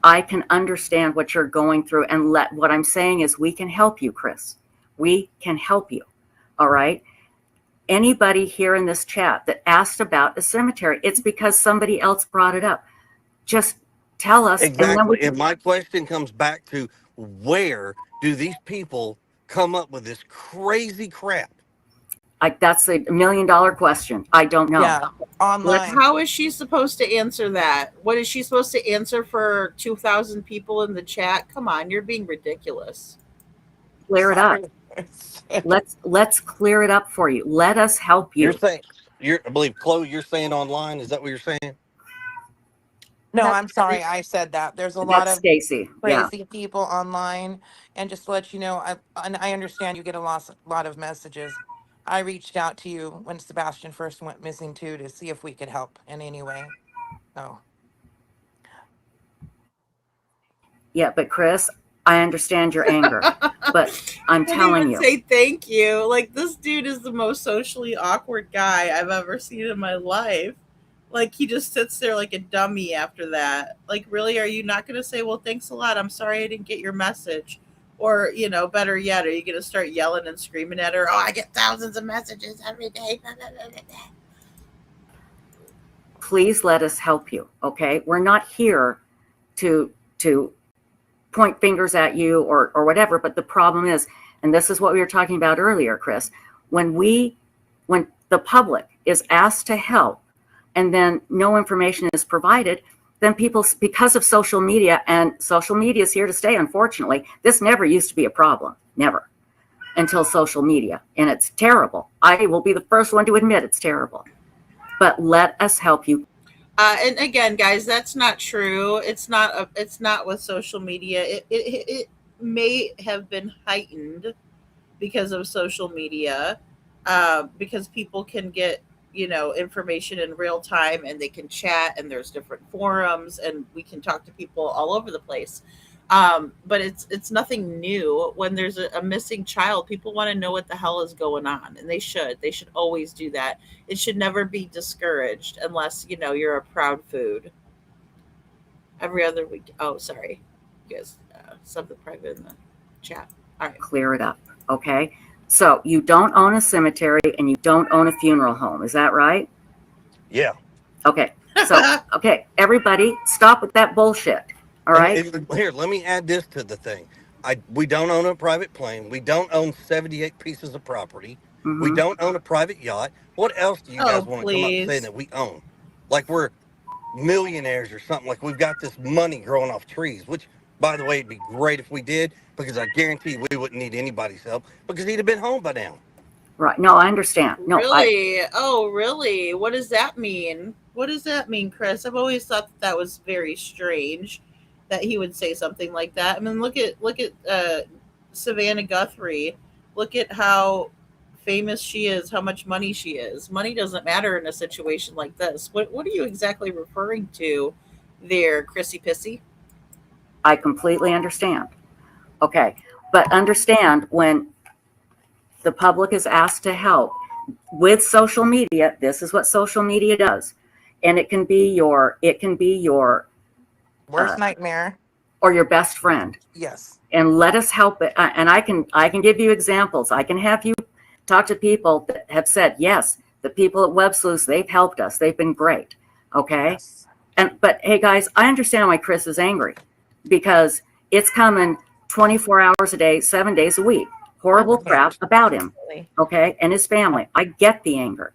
I can understand what you're going through, and what I'm saying is we can help you, Chris. We can help you. All right? Anybody here in this chat that asked about a cemetery, it's because somebody else brought it up. Just tell us. Exactly. And my question comes back to, where do these people come up with this crazy crap? That's a $1 million question. I don't know. Yeah, online. How is she supposed to answer that? What is she supposed to answer for 2,000 people in the chat? Come on, you're being ridiculous. Clear it up. Let's clear it up for you. Let us help you. You're saying, I believe, Chloe, you're saying online. Is that what you're saying? No, I'm sorry, I said that. There's a lot That's of Stacy. Yeah. crazy people online, and just to let you know, I understand you get a lot of messages. I reached out to you when Sebastian first went missing too, to see if we could help in any way. So Yeah, but Chris, I understand your anger, but I'm telling you. Say thank you. Like, this dude is the most socially awkward guy I've ever seen in my life. Like, he just sits there like a dummy after that. Like, really, are you not going to say, well, thanks a lot, I'm sorry I didn't get your message? Or, you know, better yet, are you going to start yelling and screaming at her? Oh, I get thousands of messages every day. Please let us help you, okay? We're not here to point fingers at you or whatever, but the problem is, and this is what we were talking about earlier, Chris, when the public is asked to help and then no information is provided, then people, because of social media, and social media is here to stay, unfortunately, this never used to be a problem, never, until social media, and it's terrible. I will be the first one to admit it's terrible, but let us help you. And again, guys, that's not true. It's not with social media. It may have been heightened because of social media, because people can get, you know, information in real time, and they can chat, and there's different forums, and we can talk to people all over the place. But it's nothing new. When there's a missing child, people want to know what the hell is going on, and they should always do that. It should never be discouraged unless, you know, you're a proud food. Every other week. Oh, sorry, you guys, something private in the chat. All right, clear it up, okay? So you don't own a cemetery and you don't own a funeral home, is that right? Yeah. Okay. So okay, everybody, stop with that bullshit. All right. Here, let me add this to the thing. We don't own a private plane. We don't own 78 pieces of property. Mm-hmm. We don't own a private yacht. What else do you guys want to come up and say please. that we own? Like we're millionaires or something. Like we've got this money growing off trees, which, by the way, it'd be great if we did, because I guarantee we wouldn't need anybody's help because he'd have been home by now. Right. No, I understand. No, really? Oh, really? What does that mean? What does that mean, Chris? I've always thought that was very strange that he would say something like that. I mean, look at Savannah Guthrie. Look at how famous she is, how much money she is. Money doesn't matter in a situation like this. What are you exactly referring to there, Chrissy Pissy? I completely understand. Okay. But understand, when the public is asked to help with social media, this is what social media does. And it can be your worst nightmare or your best friend. Yes. And let us help it. And I can give you examples. I can have you talk to people that have said, yes, the people at Web Sleuths, they've helped us. They've been great. Okay. Yes. But hey guys, I understand why Chris is angry, because it's coming 24 hours a day, 7 days a week. Horrible crap about him. Okay. And his family. I get the anger.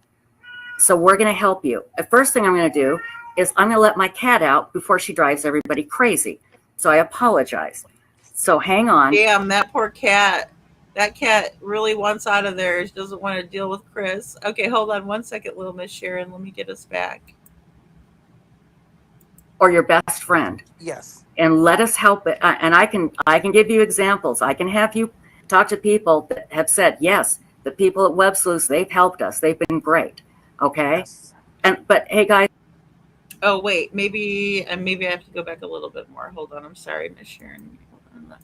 So we're going to help you. The first thing I'm going to do is I'm going to let my cat out before she drives everybody crazy. So I apologize. So hang on. Damn, that poor cat. That cat really wants out of there. She doesn't want to deal with Chris. Okay, hold on 1 second, little Miss Sharon. Let me get us back. Or your best friend. Yes. And let us help it. And I can give you examples. I can have you talk to people that have said, yes, the people at Web Sleuths, they've helped us. They've been great. Okay. Yes. But hey guys. Oh wait, maybe I have to go back a little bit more. Hold on. I'm sorry, Miss Sharon. Hold on.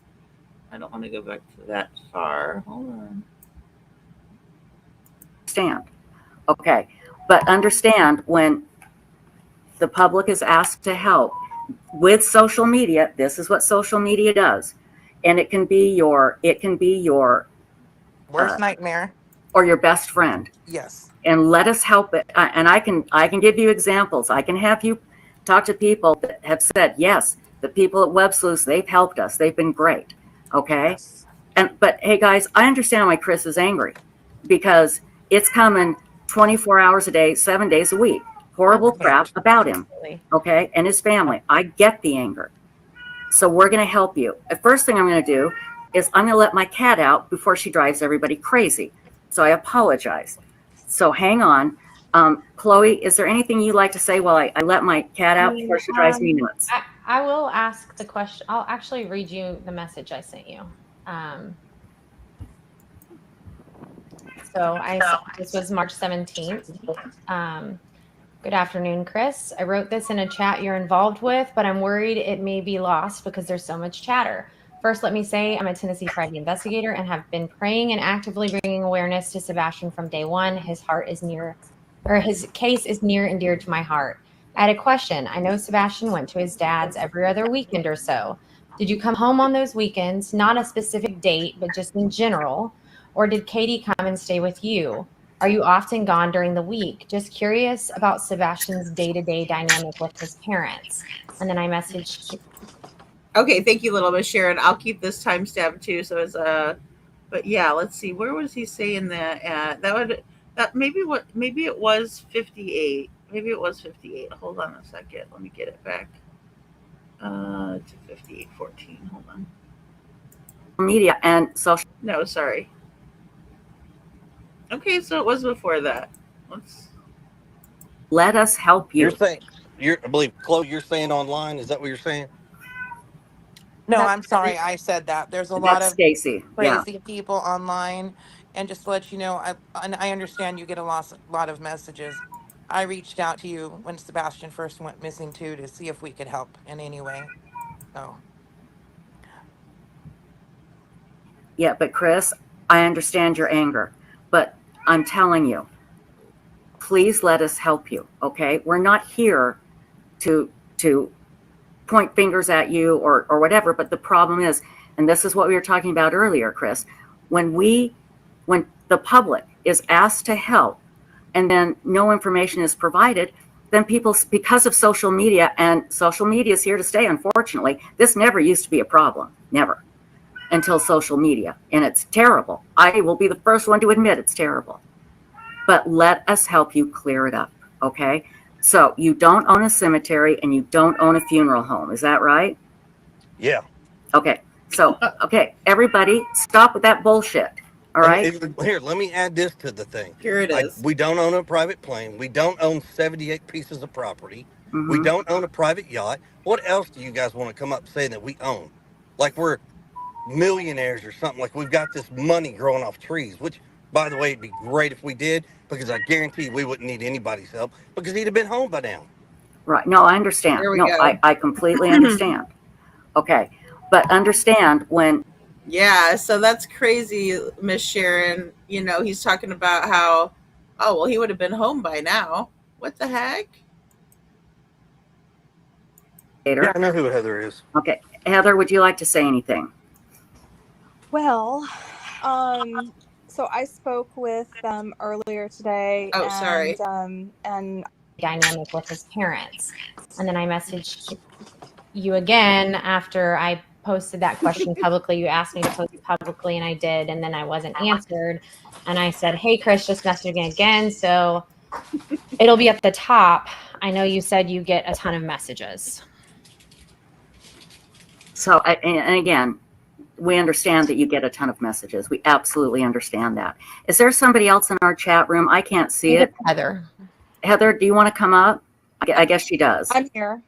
I don't want to go back to that far. Hold on. Understand. Okay. But understand, when the public is asked to help with social media, this is what social media does. And it can be your worst nightmare or your best friend. Yes. And let us help it. And I can give you examples. I can have you talk to people that have said, yes, the people at Web Sleuths, they've helped us. They've been great. Okay. Yes. But hey, guys, I understand why Chris is angry, because it's coming 24 hours a day, 7 days a week. Horrible crap about him, okay, and his family. I get the anger. So we're going to help you. The first thing I'm going to do is I'm going to let my cat out before she drives everybody crazy. So I apologize. So hang on. Chloe, is there anything you'd like to say while I let my cat out before she drives me nuts? I will ask the question. I'll actually read you the message I sent you. This was March 17th. Good afternoon, Chris. I wrote this in a chat you're involved with, but I'm worried it may be lost because there's so much chatter. First, let me say I'm a Tennessee private investigator and have been praying and actively bringing awareness to Sebastian from day one. His case is near and dear to my heart. I had a question. I know Sebastian went to his dad's every other weekend or so. Did you come home on those weekends? Not a specific date, but just in general. Or did Katie come and stay with you? Are you often gone during the week? Just curious about Sebastian's day-to-day dynamic with his parents. And then I messaged. Okay, thank you, little Miss Sharon. I'll keep this timestamp too. So it's but yeah, let's see. Where was he saying that at? Maybe it was 58. Maybe it was 58. Hold on a second. Let me get it back. To 58:14. Hold on. Media and social. No, sorry. Okay, so it was before that. Let us help you. You're saying, I believe, Chloe, you're saying online. Is that what you're saying? No, I'm sorry. I said that. There's a lot of Stacy. crazy people online. And just to let you know, I understand you get a lot of messages. I reached out to you when Sebastian first went missing too, to see if we could help in any way. So. Yeah, but Chris, I understand your anger, but I'm telling you, please let us help you, okay? We're not here to point fingers at you or whatever, but the problem is, and this is what we were talking about earlier, Chris, when the public is asked to help and then no information is provided, then people, because of social media, and social media is here to stay, unfortunately, this never used to be a problem, never. Until social media, and it's terrible. I will be the first one to admit it's terrible. But let us help you clear it up, okay? So you don't own a cemetery and you don't own a funeral home, is that right? Yeah. Okay, so, okay, everybody stop with that bullshit, all right? Here, let me add this to the thing. Here it is. We don't own a private plane. We don't own 78 pieces of property. Mm-hmm. We don't own a private yacht. What else do you guys want to come up saying that we own? Like we're millionaires or something, like we've got this money growing off trees, which, by the way, it'd be great if we did, because I guarantee we wouldn't need anybody's help because he'd have been home by now. Right, no, I understand. No, I completely understand. Okay, but understand when. Yeah, so that's crazy, Miss Sharon. You know, he's talking about how, oh, well, he would have been home by now. What the heck? Yeah, I know who Heather is. Okay, Heather, would you like to say anything? Well, so I spoke with them earlier today. Oh, sorry. And dynamic with his parents. And then I messaged you again after I posted that question publicly. You asked me to post it publicly, and I did, and then I wasn't answered. And I said, hey, Chris, just messaged me again. So it'll be at the top. I know you said you get a ton of messages. So, and again, we understand that you get a ton of messages. We absolutely understand that. Is there somebody else in our chat room? I can't see it. Heather. Heather, do you want to come up? I guess she does. I'm here.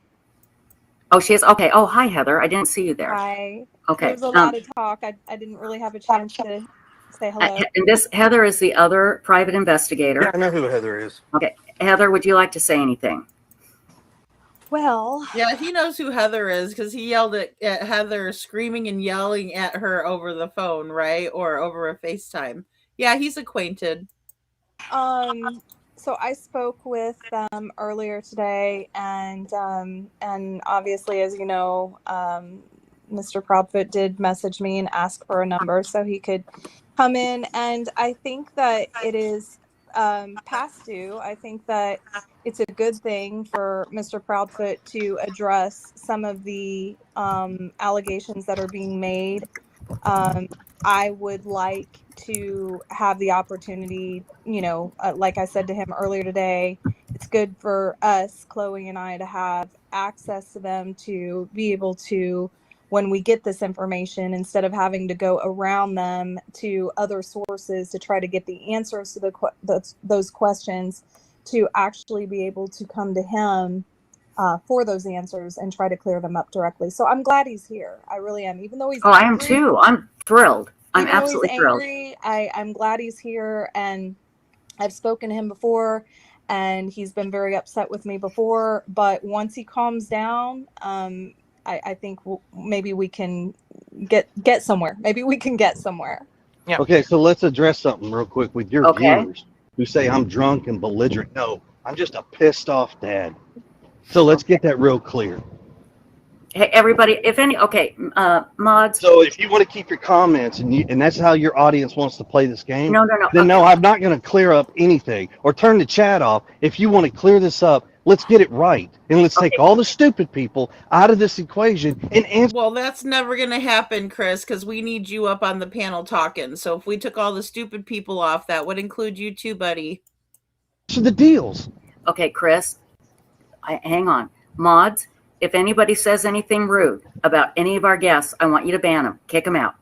Oh, she is? Okay. Oh, hi, Heather. I didn't see you there. Hi. Okay. There's a lot of talk. I didn't really have a chance to say hello. And this Heather is the other private investigator. Yeah, I know who Heather is. Okay. Heather, would you like to say anything? Well, yeah, he knows who Heather is because he yelled at Heather, screaming and yelling at her over the phone, right? Or over a FaceTime. Yeah, he's acquainted. So I spoke with them earlier today, and obviously, as you know, Mr. Proudfoot did message me and ask for a number so he could come in, and I think that it is past due. I think that it's a good thing for Mr. Proudfoot to address some of the allegations that are being made. I would like to have the opportunity, like I said to him earlier today, it's good for us, Chloe and I, to have access to them, to be able to, when we get this information, instead of having to go around them to other sources to try to get the answers to those questions, to actually be able to come to him for those answers and try to clear them up directly. So I'm glad he's here. I really am. Even though he's I am angry, too. I'm thrilled. I'm even though he's absolutely thrilled. angry, I'm glad he's here. And I've spoken to him before, and he's been very upset with me before. But once he calms down, I think maybe we can get somewhere. Maybe we can get somewhere. Yeah. Okay, so let's address something real quick with your Okay. viewers who say I'm drunk and belligerent. No, I'm just a pissed off dad. So let's get that real clear. Hey, everybody, mods. So if you want to keep your comments and that's how your audience wants to play this game, No. then no, I'm not going to clear up anything or turn the chat off. If you want to clear this up, let's get it right. And let's take all the stupid people out of this equation and answer. Well, that's never going to happen, Chris, because we need you up on the panel talking. So if we took all the stupid people off, that would include you too, buddy. The deals. Okay, Chris, hang on. Mods, if anybody says anything rude about any of our guests, I want you to ban them. Kick them out.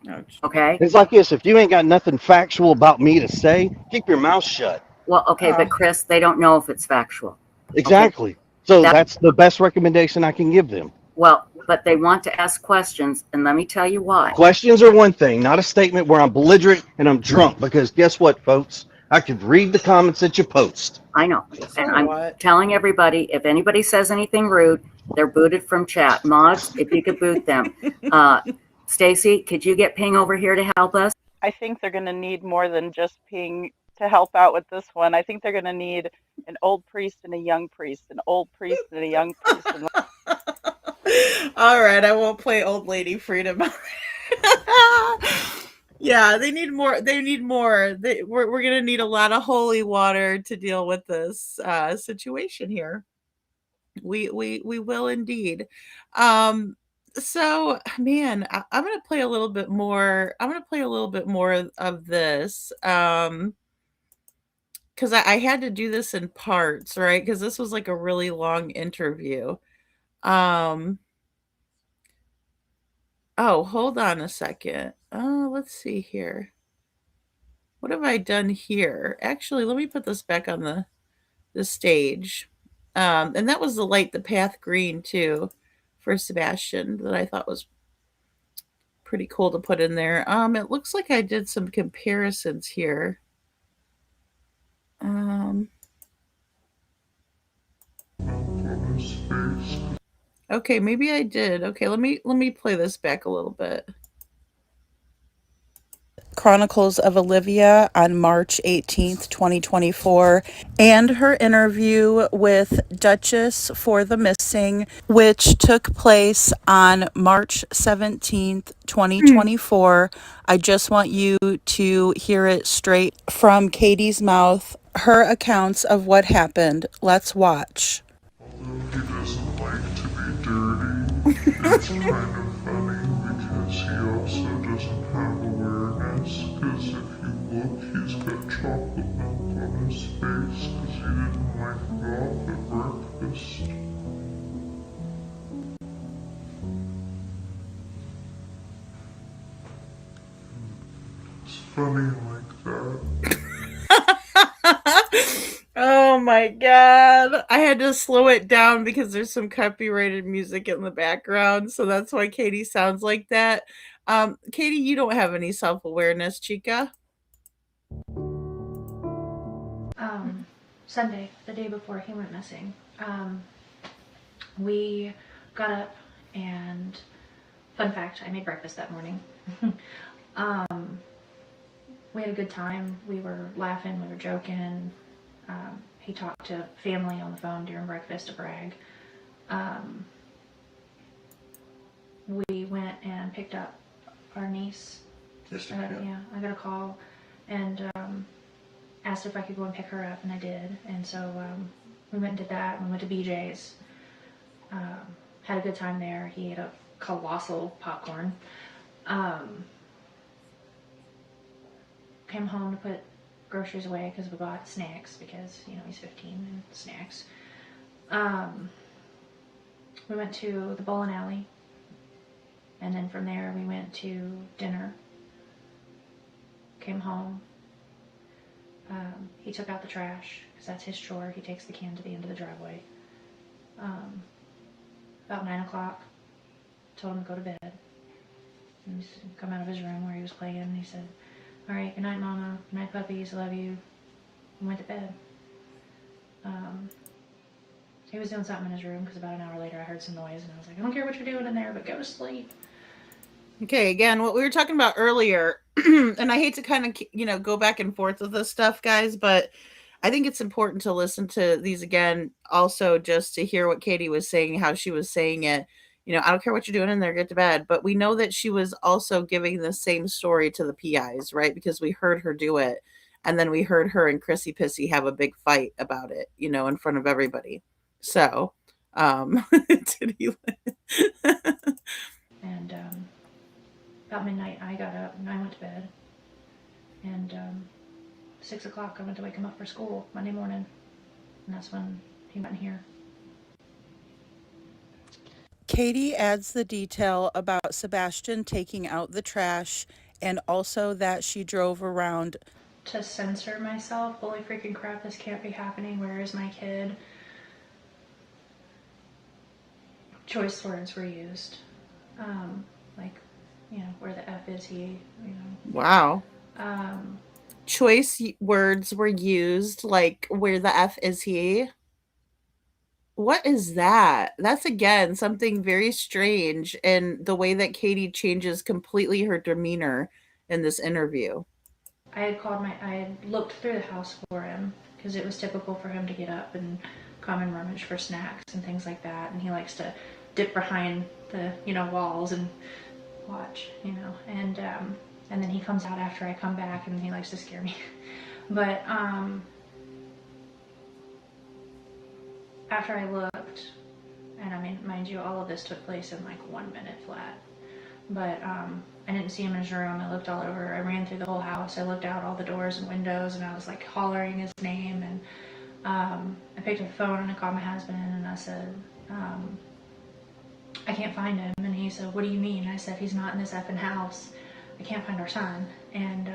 Okay? It's like this. If you ain't got nothing factual about me to say, keep your mouth shut. Well, okay, but Chris, they don't know if it's factual. Exactly. Okay? So that's the best recommendation I can give them. Well, but they want to ask questions, and let me tell you why. Questions are one thing, not a statement where I'm belligerent and I'm drunk, because guess what, folks? I could read the comments that you post. I know. And I'm telling everybody, if anybody says anything rude, they're booted from chat. Mods, if you could boot them. Stacy, could you get Ping over here to help us? I think they're going to need more than just Ping to help out with this one. I think they're going to need an old priest and a young priest, an old priest and a young priest. All right, I won't play Old Lady Freedom. Yeah, they need more. We're going to need a lot of holy water to deal with this situation here. We will indeed. So, man, I'm going to play a little bit more. I'm going to play a little bit more of this. Because I had to do this in parts, right? Because this was like a really long interview. Oh, hold on a second. Let's see here. What have I done here? Actually, let me put this back on the stage. And that was the light, the path green too, for Sebastian, that I thought was pretty cool to put in there. It looks like I did some comparisons here. Okay, maybe I did. Okay, let me play this back a little bit. Chronicles of Olivia on March 18th, 2024, and her interview with Duchess for the Missing, which took place on March 17th, 2024. I just want you to hear it straight from Katie's mouth, her accounts of what happened. Let's watch. He doesn't like to be dirty. It's kind of funny because he also doesn't have awareness. Because if you look, he's got chocolate milk on his face because he didn't wipe it off at breakfast. It's funny like that. Oh my god. I had to slow it down because there's some copyrighted music in the background, so that's why Katie sounds like that. Katie, you don't have any self-awareness, chica? Sunday, the day before he went missing, we got up and, fun fact, I made breakfast that morning. We had a good time. We were laughing, we were joking. He talked to family on the phone during breakfast to brag. We went and picked up our niece. Yeah, I got a call and asked if I could go and pick her up, and I did. And so we went and did that. We went to BJ's. Had a good time there. He ate a colossal popcorn. came home to put groceries away because we bought snacks because, you know, he's 15 and snacks. We went to the bowling alley, and then from there we went to dinner. Came home. He took out the trash because that's his chore. He takes the can to the end of the driveway. About 9 o'clock, told him to go to bed. And he's come out of his room where he was playing, and he said, "All right, good night, Mama. Good night, puppies. Love you." And went to bed. He was doing something in his room because about an hour later I heard some noise, and I was like, "I don't care what you're doing in there, but go to sleep." Okay, again, what we were talking about earlier, and I hate to kind of, you know, go back and forth with this stuff, guys, but I think it's important to listen to these again, also just to hear what Katie was saying, how she was saying it. You know, I don't care what you're doing in there, get to bed. But we know that she was also giving the same story to the PIs, right? Because we heard her do it. And then we heard her and Chrissy Pissy have a big fight about it, you know, in front of everybody. So, did he? And about midnight, I got up and I went to bed. And 6 o'clock, I went to wake him up for school Monday morning. And that's when he went here. Katie adds the detail about Sebastian taking out the trash and also that she drove around To censor myself, holy freaking crap, this can't be happening. Where is my kid? Choice words were used. Like, you know, where the F is he, you know. Wow. Um, Choice words were used, like where the F is he? What is that? That's again something very strange in the way that Katie changes completely her demeanor in this interview. I had looked through the house for him because it was typical for him to get up and come and rummage for snacks and things like that. And he likes to dip behind the, you know, walls and watch, you know. And then he comes out after I come back and he likes to scare me. But after I looked, and I mean, mind you, all of this took place in like 1 minute flat. But I didn't see him in his room. I looked all over. I ran through the whole house. I looked out all the doors and windows, and I was like hollering his name. And I picked up the phone and I called my husband and I said, I can't find him. And he said, "What do you mean?" I said, "He's not in this effing house. I can't find our son." And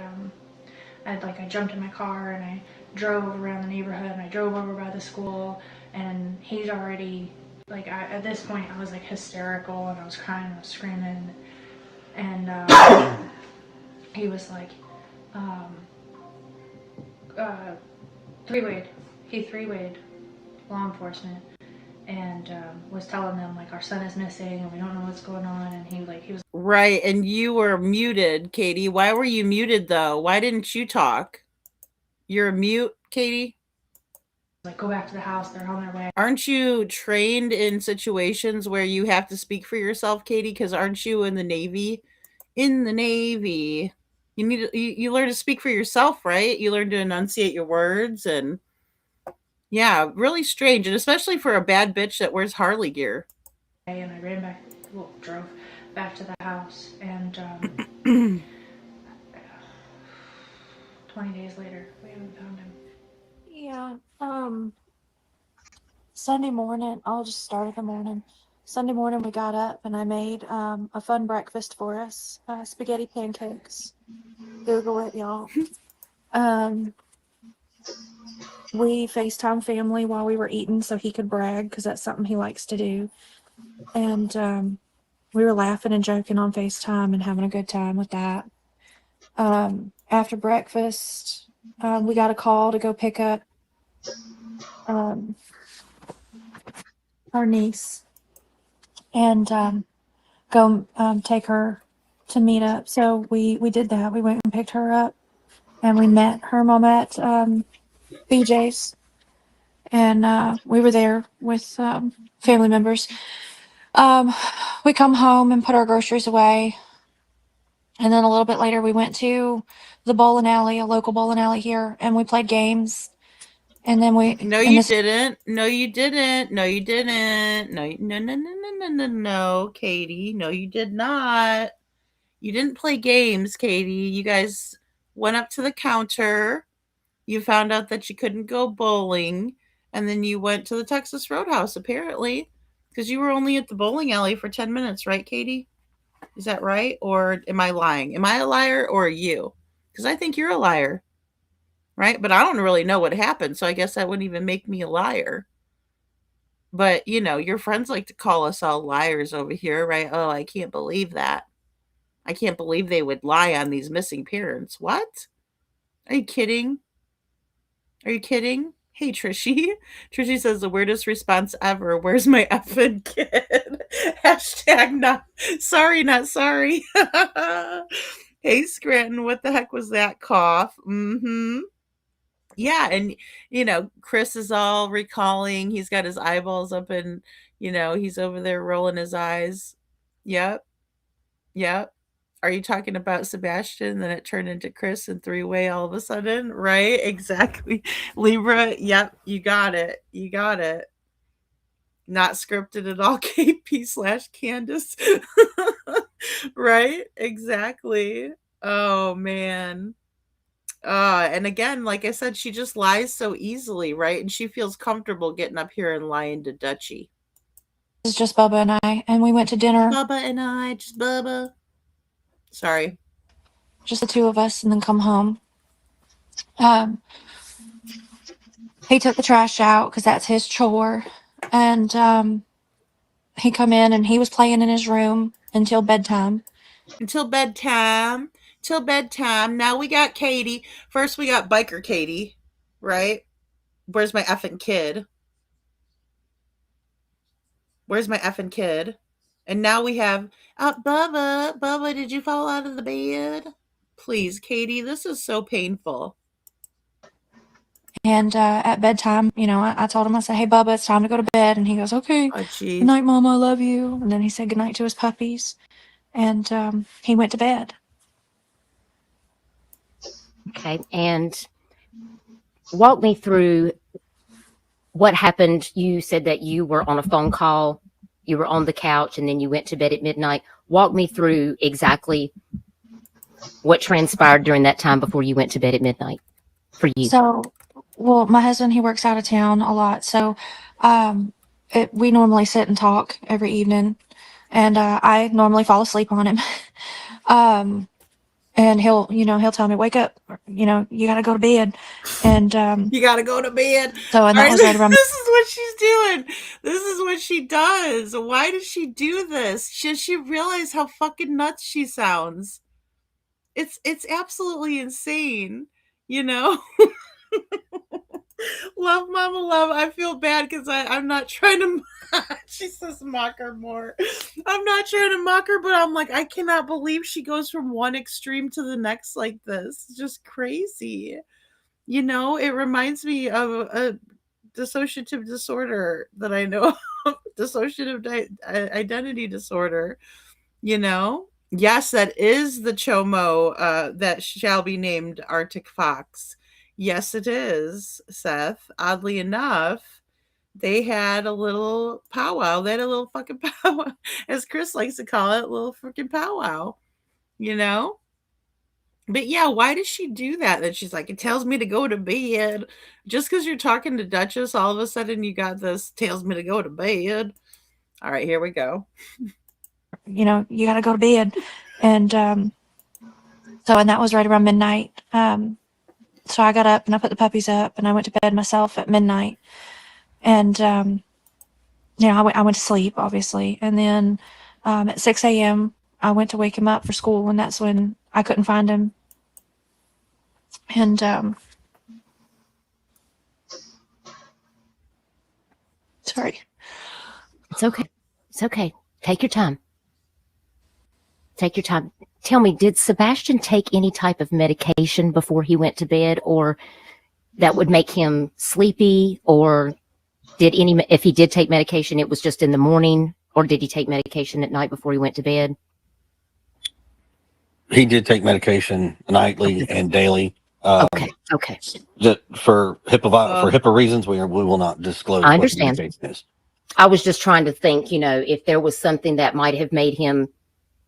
I jumped in my car and I drove around the neighborhood and I drove over by the school, and he's already like, at this point I was like hysterical and I was crying, I was screaming, and he was like, three-wayed. He three-wayed law enforcement and was telling them like, our son is missing and we don't know what's going on. And he was Right, and you were muted, Katie. Why were you muted though? Why didn't you talk? You're mute, Katie? like, "Go back to the house, they're on their way." Aren't you trained in situations where you have to speak for yourself, Katie? Because aren't you in the Navy? In the Navy, you learn to speak for yourself, right? You learn to enunciate your words, and yeah, really strange, and especially for a bad bitch that wears Harley gear. And I drove back to the house, and 20 days later, we haven't found him. Yeah. Sunday morning, I'll just start at the morning. Sunday morning, we got up and I made a fun breakfast for us, spaghetti pancakes. Google it, y'all. We FaceTime family while we were eating so he could brag, because that's something he likes to do. And we were laughing and joking on FaceTime and having a good time with that. After breakfast, we got a call to go pick up our niece and go take her to meet up. So we did that. We went and picked her up, and we met her mom at BJ's, and we were there with family members. We come home and put our groceries away, and then a little bit later we went to the bowling alley, a local bowling alley here, and we played games. And then No, you didn't. No, you didn't. No, you didn't. No, Katie. No, you did not. You didn't play games, Katie. You guys went up to the counter. You found out that you couldn't go bowling, and then you went to the Texas Roadhouse, apparently, because you were only at the bowling alley for 10 minutes, right, Katie? Is that right? Or am I lying? Am I a liar or are you? Because I think you're a liar, right? But I don't really know what happened, so I guess that wouldn't even make me a liar. But, you know, your friends like to call us all liars over here, right? Oh, I can't believe that. I can't believe they would lie on these missing parents. What? Are you kidding? Are you kidding? Hey, Trishy. Trishy says the weirdest response ever. Where's my effing kid? Hashtag not sorry, not sorry. Hey, Scranton, what the heck was that cough? Mm-hmm. Yeah, and you know, Chris is all recalling. He's got his eyeballs up and you know, he's over there rolling his eyes. Yep. Yep. Are you talking about Sebastian? Then it turned into Chris and three-way all of a sudden, right? Exactly. Libra, yep, you got it. You got it. Not scripted at all, KP/Candace. Right? Exactly. Oh man. And again, like I said, she just lies so easily, right? And she feels comfortable getting up here and lying to Dutchy. It's just Bubba and I, and we went to dinner. Bubba and I, just Bubba. Sorry. Just the two of us, and then come home. He took the trash out because that's his chore, and he come in and he was playing in his room until bedtime. Until bedtime. Till bedtime. Now we got Katie. First we got biker Katie, right? Where's my effing kid? Where's my effing kid? And now we have Bubba. Bubba, did you fall out of the bed? Please, Katie, this is so painful. And at bedtime, you know, I told him, I said, hey, Bubba, it's time to go to bed. And he goes, okay. Oh, geez. Good night, Mama, I love you. And then he said goodnight to his puppies. And he went to bed. Okay. And walk me through what happened. You said that you were on a phone call, you were on the couch, and then you went to bed at midnight. Walk me through exactly what transpired during that time before you went to bed at midnight for you. So, well, my husband, he works out of town a lot. So we normally sit and talk every evening. And I normally fall asleep on him. And he'll tell me, wake up, you know, you got to go to bed. And you got to go to bed. So, and that was right around. This is what she's doing. This is what she does. Why does she do this? Does she realize how fucking nuts she sounds? It's absolutely insane, you know? Love, Mama, love. I feel bad because I'm not trying to. She says mock her more. I'm not trying to mock her, but I'm like, I cannot believe she goes from one extreme to the next like this. It's just crazy. You know, it reminds me of a dissociative disorder that I know of. Dissociative identity disorder. You know? Yes, that is the chomo that shall be named Arctic Fox. Yes, it is, Seth. Oddly enough, they had a little powwow. They had a little fucking powwow, as Chris likes to call it, a little freaking powwow, you know? But yeah, why does she do that? Then she's like, it tells me to go to bed. Just because you're talking to Duchess, all of a sudden you got this, tells me to go to bed. All right, here we go. You know, you got to go to bed. And and that was right around midnight. So I got up and I put the puppies up and I went to bed myself at midnight. And, you know, I went to sleep, obviously. And then at 6 a.m., I went to wake him up for school, and that's when I couldn't find him. And sorry. It's okay. It's okay. Take your time. Take your time. Tell me, did Sebastian take any type of medication before he went to bed, or that would make him sleepy, or if he did take medication, it was just in the morning, or did he take medication at night before he went to bed? He did take medication nightly and daily. Okay. Just for HIPAA reasons, we will not disclose. I understand. What the medication is. I was just trying to think, you know, if there was something that might have made him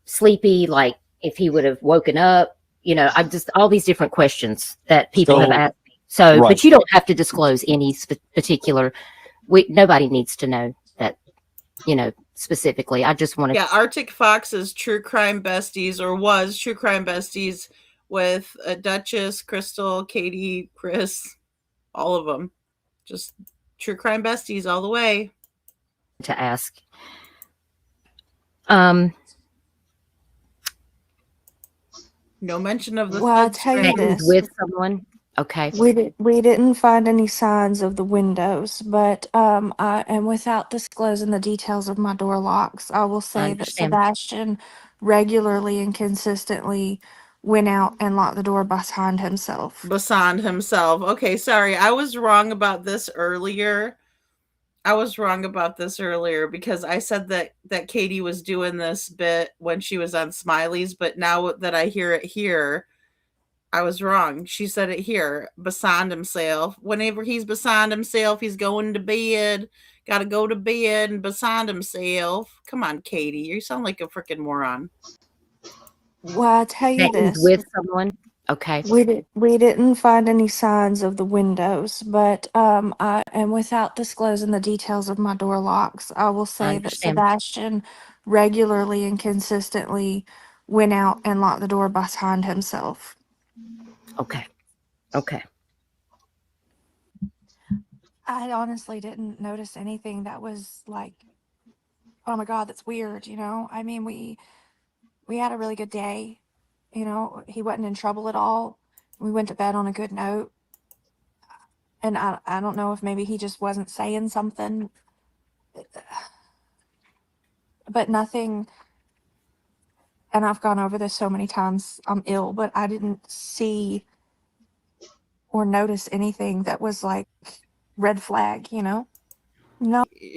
sleepy, like if he would have woken up I just all these different questions that people have So, asked me. So, right. but you don't have to disclose any particular. Nobody needs to know that, specifically. I just wanted. Yeah, Arctic Fox is True Crime Besties, or was True Crime Besties with Duchess, Crystal, Katie, Chris, all of them. Just True Crime Besties all the way. To ask. No mention of the Well, I'll third tell you string. this. With someone. Okay. We didn't find any signs of the windows, but and without disclosing the details of my door locks, I will I say that understand. Sebastian regularly and consistently went out and locked the door behind himself. Basand himself. Okay, sorry. I was wrong about this earlier. Because I said that Katie was doing this bit when she was on Smiley's, but now that I hear it here, I was wrong. She said it here. Beside himself. Whenever he's beside himself, he's going to bed. Got to go to bed and beside himself. Come on, Katie. You sound like a freaking moron. Well, I'll tell you That he's this. with someone. Okay. We didn't find any signs of the windows, but and without disclosing the details of my door locks, I will I say that understand. Sebastian regularly and consistently went out and locked the door behind himself. Okay. Okay. I honestly didn't notice anything that was like, oh my God, that's weird, I mean, we had a really good day. He wasn't in trouble at all. We went to bed on a good note. And I don't know if maybe he just wasn't saying something, but nothing. And I've gone over this so many times. I'm ill, but I didn't see or notice anything that was like red flag, No.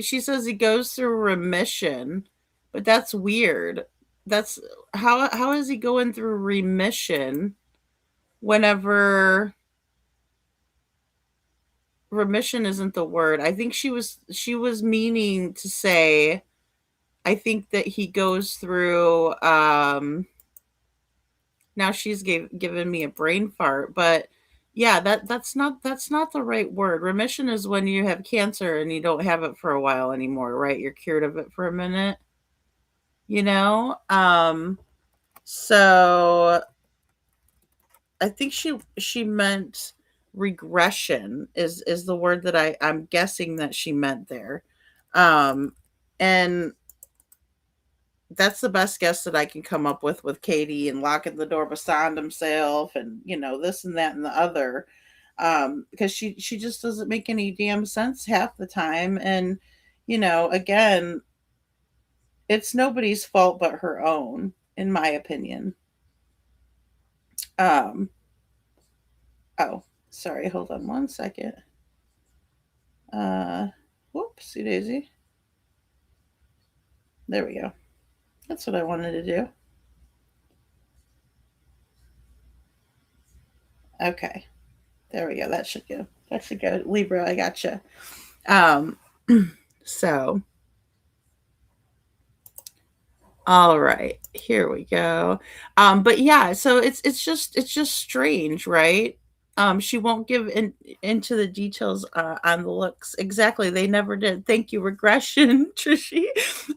She says he goes through remission, but that's weird. That's how is he going through remission whenever remission isn't the word. I think she was meaning to say, I think that he goes through now she's given me a brain fart, but yeah, that's not the right word. Remission is when you have cancer and you don't have it for a while anymore, right? You're cured of it for a minute. So I think she meant regression is the word that I'm guessing that she meant there. And that's the best guess that I can come up with Katie and locking the door beside himself and this and that and the other. Because she just doesn't make any damn sense half the time. And again, it's nobody's fault but her own, in my opinion. Oh, sorry, hold on one second. Whoopsie daisy. There we go. That's what I wanted to do. Okay. There we go. That should go. Libra, I gotcha. So all right, here we go. But yeah, so it's just strange, right? She won't give into the details on the looks. Exactly, they never did. Thank you, regression, Trishy.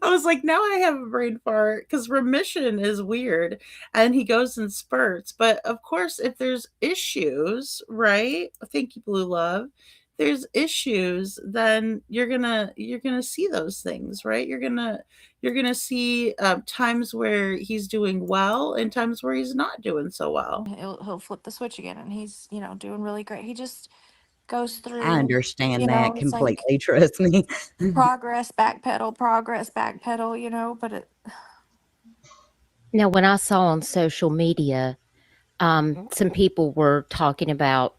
I was like, now I have a brain fart because remission is weird, and he goes in spurts. But of course, if there's issues, right? Thank you, Blue Love. There's issues, then you're gonna see those things, right? You're gonna see times where he's doing well and times where he's not doing so well. He'll flip the switch again, and he's doing really great. He just goes through. I understand that It's like completely. Trust me. progress, backpedal, but it. Now, when I saw on social media, some people were talking about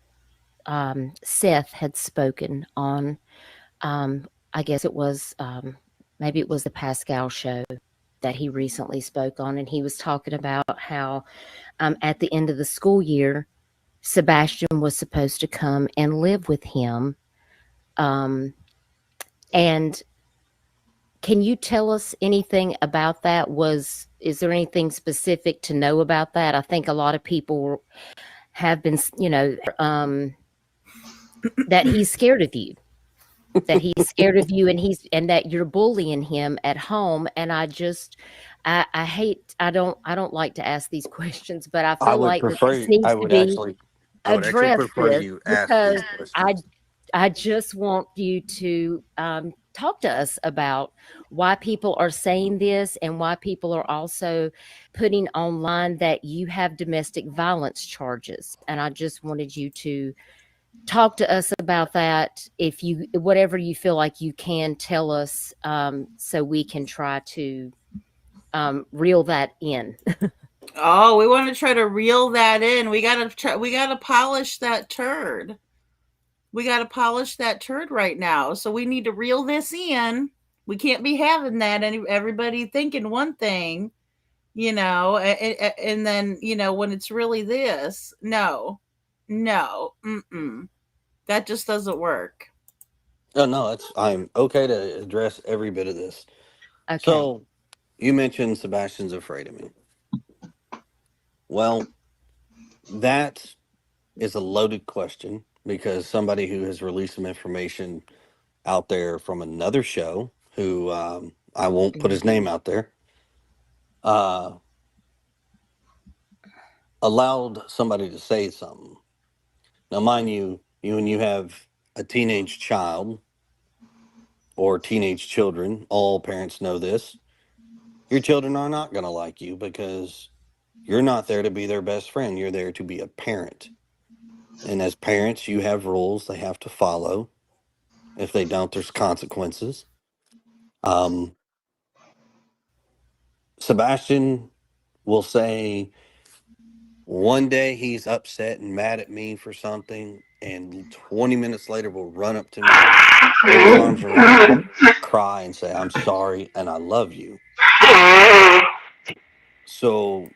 Seth had spoken on, I guess it was, maybe it was the Pascal show that he recently spoke on, and he was talking about how at the end of the school year, Sebastian was supposed to come and live with him. And Can you tell us anything about that? Is there anything specific to know about that? I think a lot of people have been, that he's scared of you. That he's scared of you, and that you're bullying him at home. And I don't like to ask these questions, but I feel like that this needs to be addressed this, because I just want you to talk to us about why people are saying this, and why people are also putting online that you have domestic violence charges. And I just wanted you to talk to us about that. If you, whatever you feel like you can tell us, so we can try to reel that in. Oh, we want to try to reel that in. We gotta polish that turd. We gotta polish that turd right now. So we need to reel this in. We can't be having that. Everybody thinking one thing, and then, when it's really this. No, that just doesn't work. Oh no, I'm okay to address every bit of this. Okay. So you mentioned Sebastian's afraid of me. Well, that is a loaded question, because somebody who has released some information out there from another show, who I won't put his name out there, allowed somebody to say something. Now, mind you, when you have a teenage child or teenage children, all parents know this, your children are not going to like you, because you're not there to be their best friend. You're there to be a parent. And as parents, you have rules they have to follow. If they don't, there's consequences. Sebastian will say one day he's upset and mad at me for something, and 20 minutes later will run up to me, put his arms around me, cry, and say, "I'm sorry and I love you." So,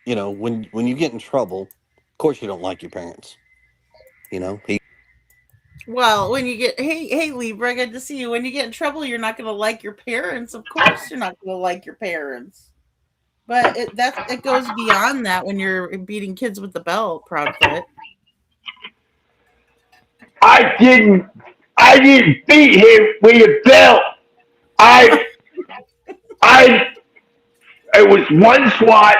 when you get in trouble, of course you don't like your parents. Well, when you get, hey Libra, good to see you. When you get in trouble, you're not going to like your parents. Of course, you're not going to like your parents. But it goes beyond that when you're beating kids with the belt, Proudfoot. I didn't beat him with a belt. It was one swat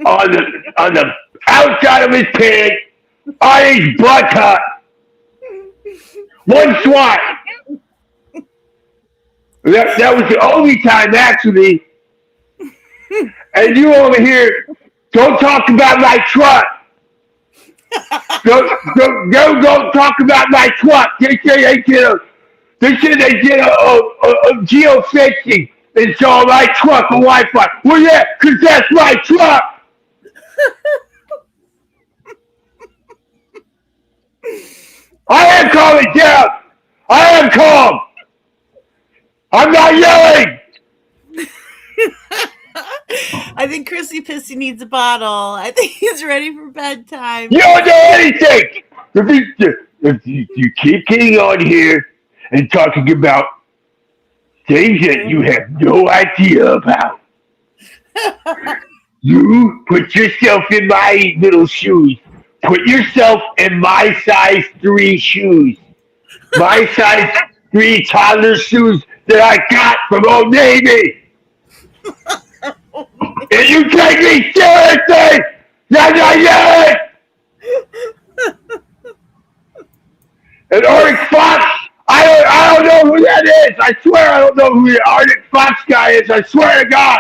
on the outside of his pants, on his buttock. One swat. That was the only time, actually. And you over here, don't talk about my truck. Don't talk about my truck. They say they did a geofencing and saw my truck on Wi-Fi. Well, yeah, because that's my truck. I am calming down. I am calm. I'm not yelling. I think Chrissy Pissy needs a bottle. I think he's ready for bedtime. You don't know anything. If you keep getting on here and talking about things that you have no idea about, you put yourself in my little shoes. Put yourself in my size 3 shoes. My size 3 toddler shoes that I got from Old Navy. And you take me seriously! Not yelling! And Arctic Fox, I don't know who that is. I swear I don't know who the Arctic Fox guy is. I swear to God.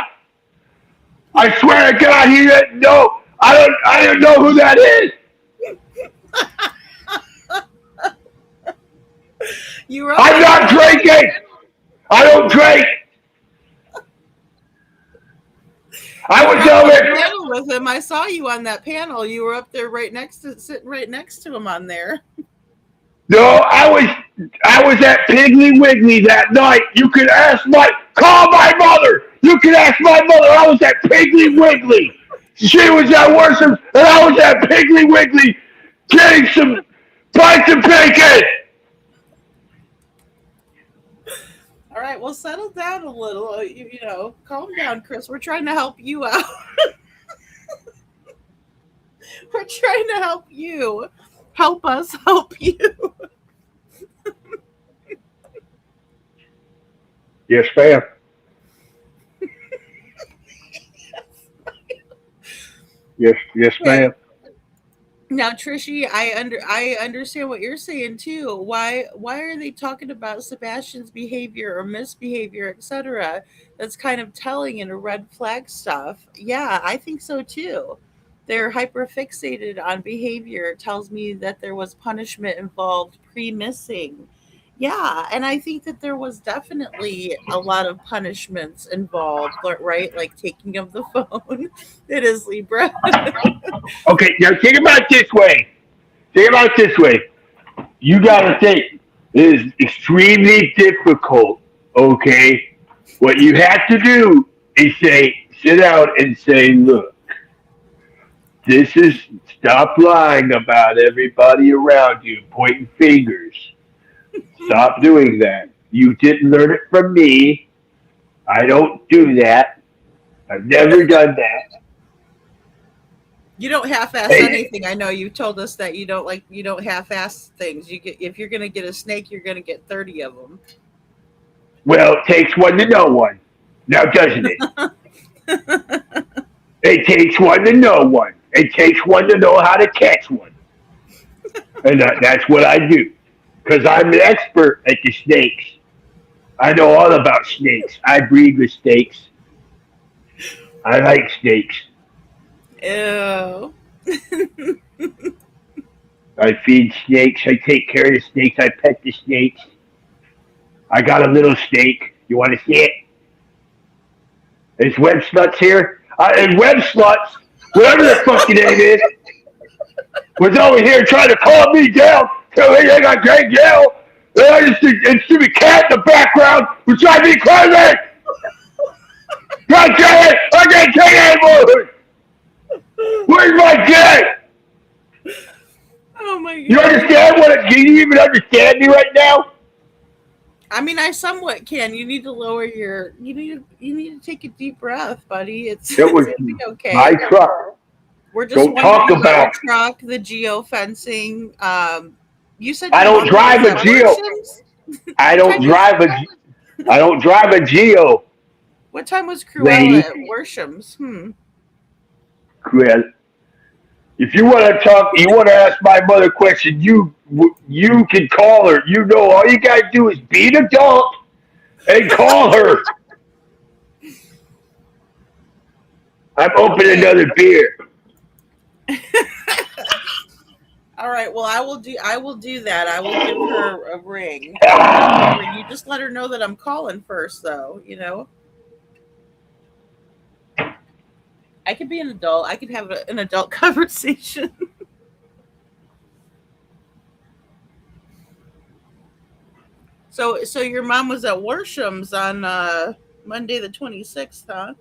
I swear to God, he didn't know. I don't know who that is. I'm not drinking. I don't drink. I was over panel with him. I saw you on that panel. You were up there sitting right next to him on there. No, I was at Piggly Wiggly that night. You can call my mother. You can ask my mother. I was at Piggly Wiggly. She was at Worship, and I was at Piggly Wiggly getting some bites of bacon. All right. right, well, settle down a little. You know, calm down, Chris. We're trying to help you out. We're trying to help you. Help us help you. Yes, ma'am. Yes, Okay. ma'am. Now, Trishy, I understand what you're saying too. Why are they talking about Sebastian's behavior or misbehavior, etc.? That's kind of telling and a red flag stuff. Yeah, I think so too. They're hyper fixated on behavior. It tells me that there was punishment involved pre-missing. Yeah, and I think that there was definitely a lot of punishments involved, right? Like taking of the phone. It is Libra. Okay, now think about it this way. Think about it this way. You gotta think. It is extremely difficult. Okay, what you have to do is sit out and say, look, this is stop lying about everybody around you, pointing fingers. Stop doing that. You didn't learn it from me. I don't do that. I've never done that. You don't half-ass Hey, anything. I know you told us that you don't half-ass things. You get if you're gonna get a snake, you're gonna get 30 of them. well, it takes one to know one. Now, doesn't it? It takes one to know one. It takes one to know how to catch one. And that's what I do. Because I'm an expert at the snakes. I know all about snakes. I breed with snakes. I like snakes. Ew. I feed snakes. I take care of the snakes. I pet the snakes. I got a little snake. You want to see it? Is Web Sluts here? And Web Sluts, whatever the fucking name is, was over here trying to calm me down. Tell me they got great jail. And stupid cat in the background was driving me crazy. God damn it! I can't take it anymore. Where's my cat? Oh my god. You understand do you even understand me right now? I mean, I somewhat can. You need to lower your. You need to take a deep breath, buddy. It's It was gonna be okay. my truck. We're just Don't wondering talk about your about. truck, the geofencing. You said I your don't mom lives drive a at Geo. Worshams? I What don't time drive was a. I don't drive a Geo, what time was Cruella lady. at Worshams? Well, if you want to talk, you want to ask my mother a question. You can call her. You know, all you gotta do is be an adult and call her. I'm opening Okay. another beer. All right. Well, I will do that. I will give her a ring. I will give her a ring. You just let her know that I'm calling first, though. You know, I could be an adult. I could have an adult conversation. So your mom was at Worshams on Monday the 26th, huh?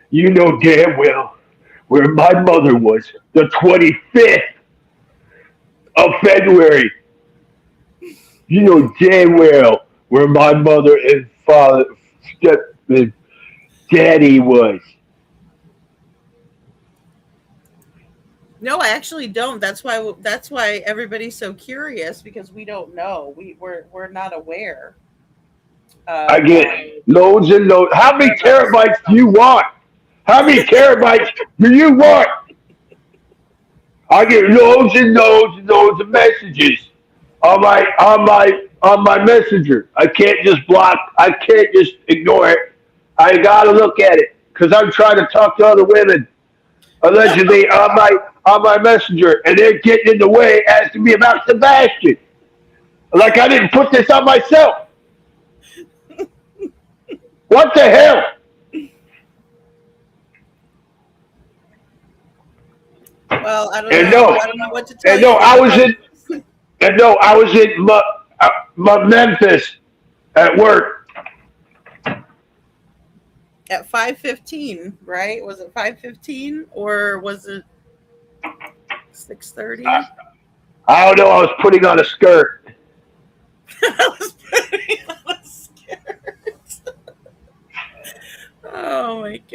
You know damn well where my mother was the 25th of February. You know damn well where my mother and father, step, and daddy was. No, I actually don't. That's why everybody's so curious because we don't know. We're not aware I of get loads and loads. How many whereabouts. terabytes do you want? How many terabytes do you want? I get loads and loads and loads of messages on my messenger. I can't just block. I can't just ignore it. I gotta look at it because I'm trying to talk to other women allegedly on my messenger, and they're getting in the way asking me about Sebastian. Like I didn't put this on myself. What the hell? Well, I don't And know. no, I don't know what to tell and you, no, I was Libra. in, and no, I was in Memphis at work. At 5:15, right? Was it 5:15 or was it 6:30? I don't know. I was putting on a skirt.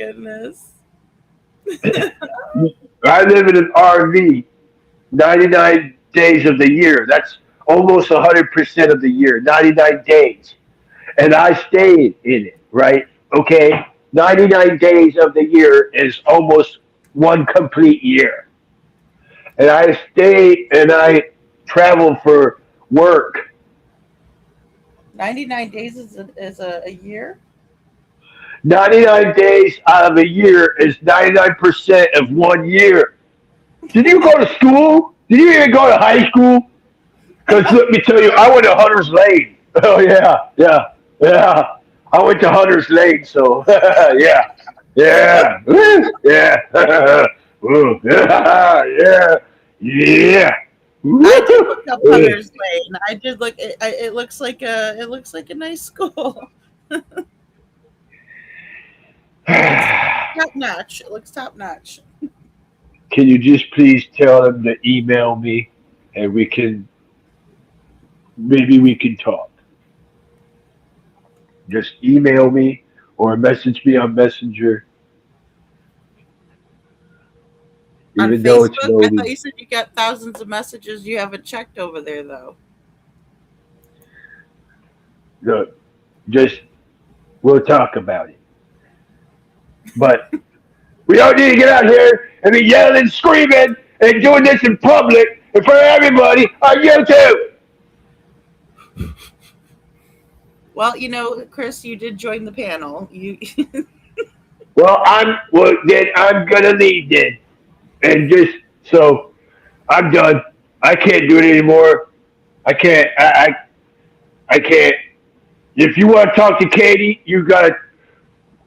goodness. I live in an RV 99 days of the year. That's almost 100% of the year, 99 days. And I stayed in it, right? Okay? 99 days of the year is almost one complete year. And I stay and I travel for work. 99 days is a year? 99 days out of a year is 99% of 1 year. Did you go to school? Did you even go to high school? Because let me tell you, I went to Hunter's Lane. Oh, yeah. I went to Hunter's Lane, so yeah. Woo, yeah. Woo, yeah. I did look up Woo. Hunter's Lane. I did look. It looks like a nice school. Top notch. It looks top notch. Can you just please tell them to email me, and maybe we can talk. Just email me or message me on Messenger, On even though it's Facebook, I thought loading. you said you got thousands of messages you haven't checked over there, though. Look, just we'll talk about it. But we don't need to get out here and be yelling, screaming, and doing this in public in front of everybody on YouTube. Well, Chris, you did join the panel. You. Then I'm gonna leave then, and just so I'm done. I can't do it anymore. I can't. I can't. If you want to talk to Katie, you gotta.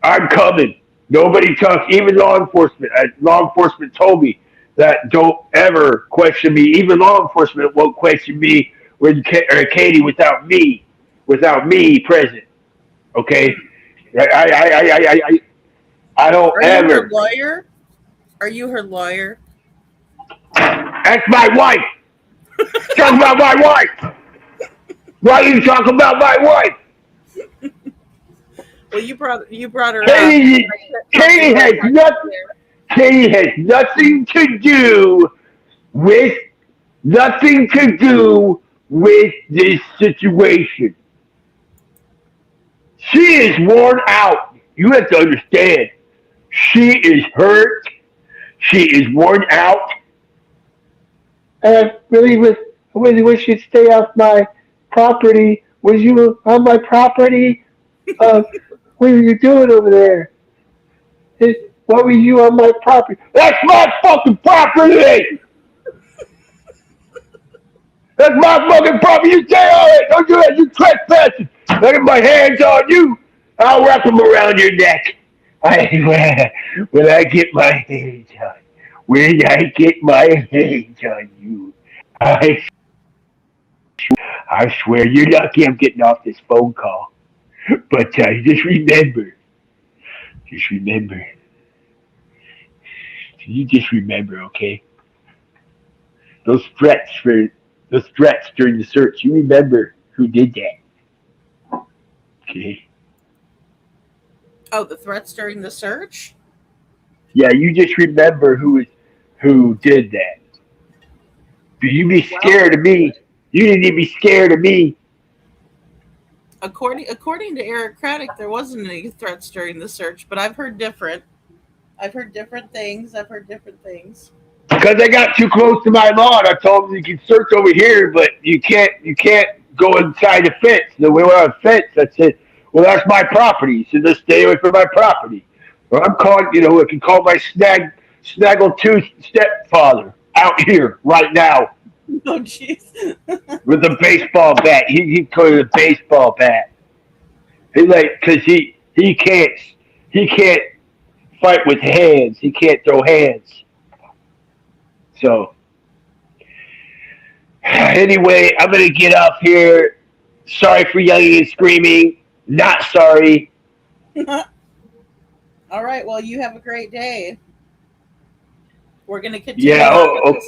I'm coming. Nobody talks. Even law enforcement. Law enforcement told me that don't ever question me. Even law enforcement won't question me with Katie without me present. Okay. I don't Are you her ever. lawyer? Are you her lawyer? That's my wife. Talk about my wife. Why you talk about my wife? Well, you brought her Katie, up. Katie has nothing. Katie has with nothing to do with this situation. She is worn out. You have to understand. She is hurt. She is worn out. I really wish you'd stay off my property. Was you on my property? What were you doing over there? Why were you on my property? That's my fucking property! That's my fucking property! You stay on it! Don't do that! You trespassing! I get my hands on you! I'll wrap them around your neck. When I get my hands on you, I, I swear you're lucky I'm getting off this phone call. But just remember, you just remember, okay? Those threats during the search. You remember who did that, okay? Oh, the threats during the search? Yeah, you just remember who did that. Do you be scared of me? You need to be scared of me. According to Eric Craddock, there wasn't any threats during the search, but I've heard different. I've heard different things. Because I got too close to my lawn. I told them you can search over here, but you can't go inside the fence. The way we're on a fence, I said, well, that's my property. So just stay away from my property. Or I'm calling, I can call my snaggletooth stepfather out here right now Oh, jeez. with a baseball bat. He called it a baseball bat. Because he can't fight with hands. He can't throw hands. So anyway, I'm gonna get off here. Sorry for yelling and screaming. Not sorry. All right. Well, you have a great day. We're going to continue Yeah. on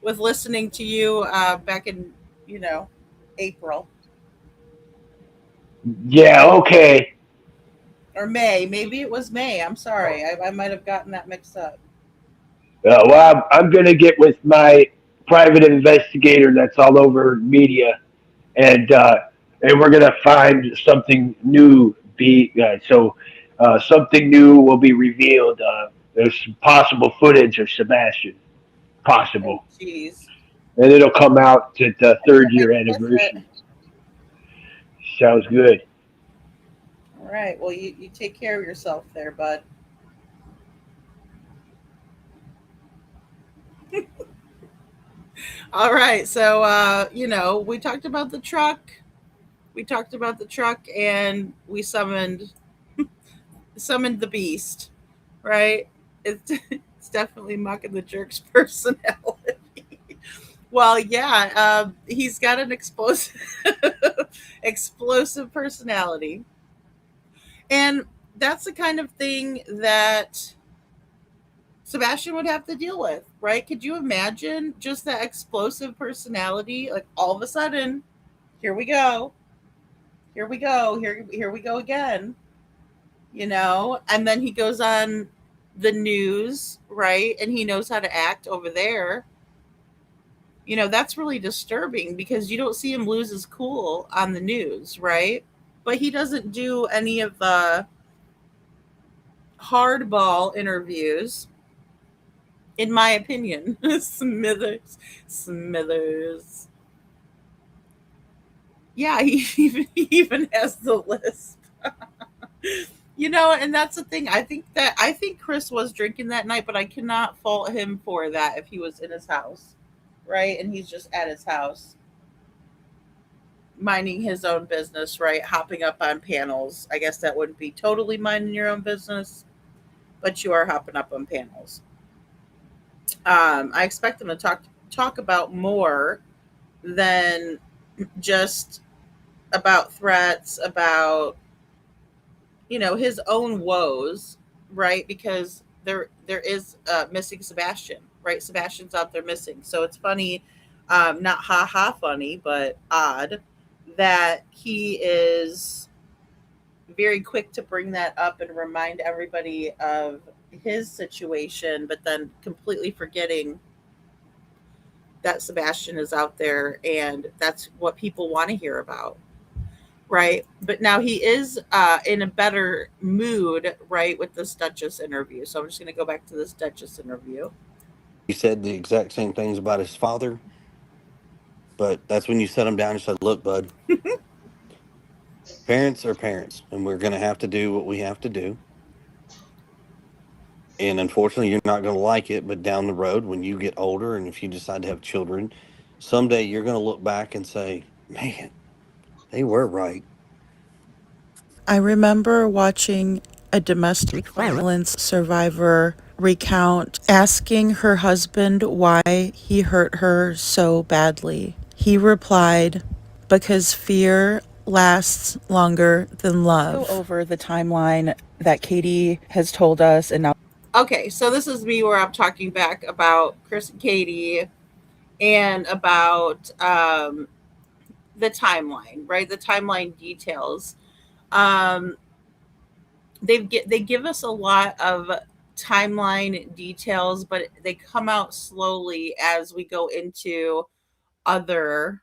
with listening to you back in, April. Yeah. Okay. Or May. Maybe it was May. I'm sorry. I might have gotten that mixed up. Well, I'm going to get with my private investigator that's all over media, and we're going to find something new. Something new will be revealed. There's possible footage of Sebastian, Oh, possible, jeez. and it'll come out at the third year With it. anniversary. Sounds good. All right. Well, you take care of yourself there, bud. All right. So, we talked about the truck. We talked about the truck, and we summoned the beast, right? It's definitely mucking the jerk's personality. Well, yeah, he's got an explosive personality, and that's the kind of thing that Sebastian would have to deal with, right? Could you imagine just that explosive personality? Like all of a sudden, here we go, here we go, here we go again, and then he goes on the news, right? And he knows how to act over there. That's really disturbing because you don't see him lose his cool on the news, right? But he doesn't do any of the hardball interviews, in my opinion. Smithers. Yeah, he even has the lisp. And that's the thing. I think Chris was drinking that night, but I cannot fault him for that if he was in his house, right? And he's just at his house, minding his own business, right? Hopping up on panels. I guess that wouldn't be totally minding your own business, but you are hopping up on panels. I expect him to talk about more than just about threats, about his own woes, right? Because there is missing Sebastian, right? Sebastian's out there missing. So it's funny, not ha ha funny, but odd that he is very quick to bring that up and remind everybody of his situation, but then completely forgetting that Sebastian is out there and that's what people want to hear about. Right. But now he is in a better mood, right, with this Duchess interview. So I'm just going to go back to this Duchess interview. He said the exact same things about his father, but that's when you set him down and said, "Look, bud, parents are parents, and we're going to have to do what we have to do. And unfortunately, you're not going to like it, but down the road, when you get older and if you decide to have children, someday you're going to look back and say, man, they were right." I remember watching a domestic violence survivor recount asking her husband why he hurt her so badly. He replied, because fear lasts longer than love. Go over the timeline that Katie has told us, and now. Okay, so this is me where I'm talking back about Chris and Katie and about the timeline, right? The timeline details. They give us a lot of timeline details, but they come out slowly as we go into other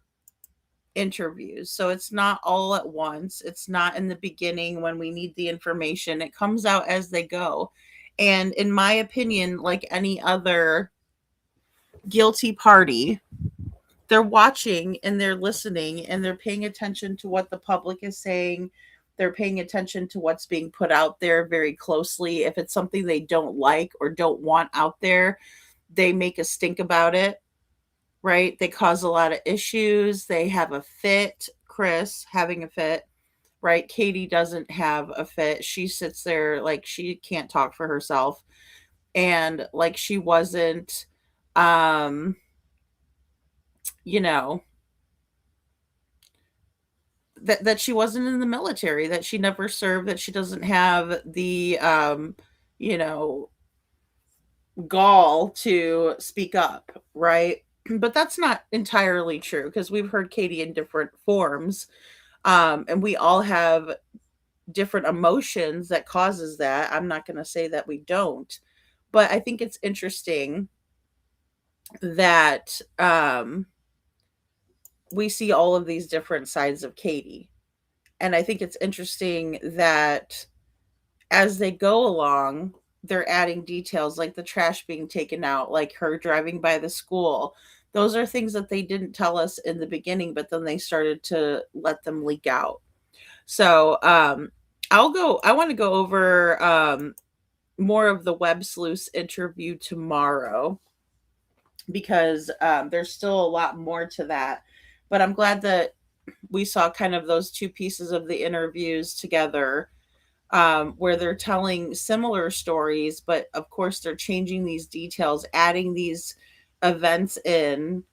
interviews. So it's not all at once. It's not in the beginning when we need the information. It comes out as they go. And in my opinion, like any other guilty party, they're watching and they're listening and they're paying attention to what the public is saying. They're paying attention to what's being put out there very closely. If it's something they don't like or don't want out there, they make a stink about it, right? They cause a lot of issues. They have a fit. Chris having a fit, right? Katie doesn't have a fit. She sits there like she can't talk for herself. And like she wasn't, you know, that she wasn't in the military, that she never served, that she doesn't have the you know, gall to speak up, right? But that's not entirely true because we've heard Katie in different forms. And we all have different emotions that causes that. I'm not going to say that we don't, but I think it's interesting that we see all of these different sides of Katie. And I think it's interesting that as they go along, they're adding details like the trash being taken out, like her driving by the school. Those are things that they didn't tell us in the beginning, but then they started to let them leak out. So I want to go over more of the Web Sleuths interview tomorrow because there's still a lot more to that. But I'm glad that we saw kind of those two pieces of the interviews together, where they're telling similar stories, but of course they're changing these details, adding these events in,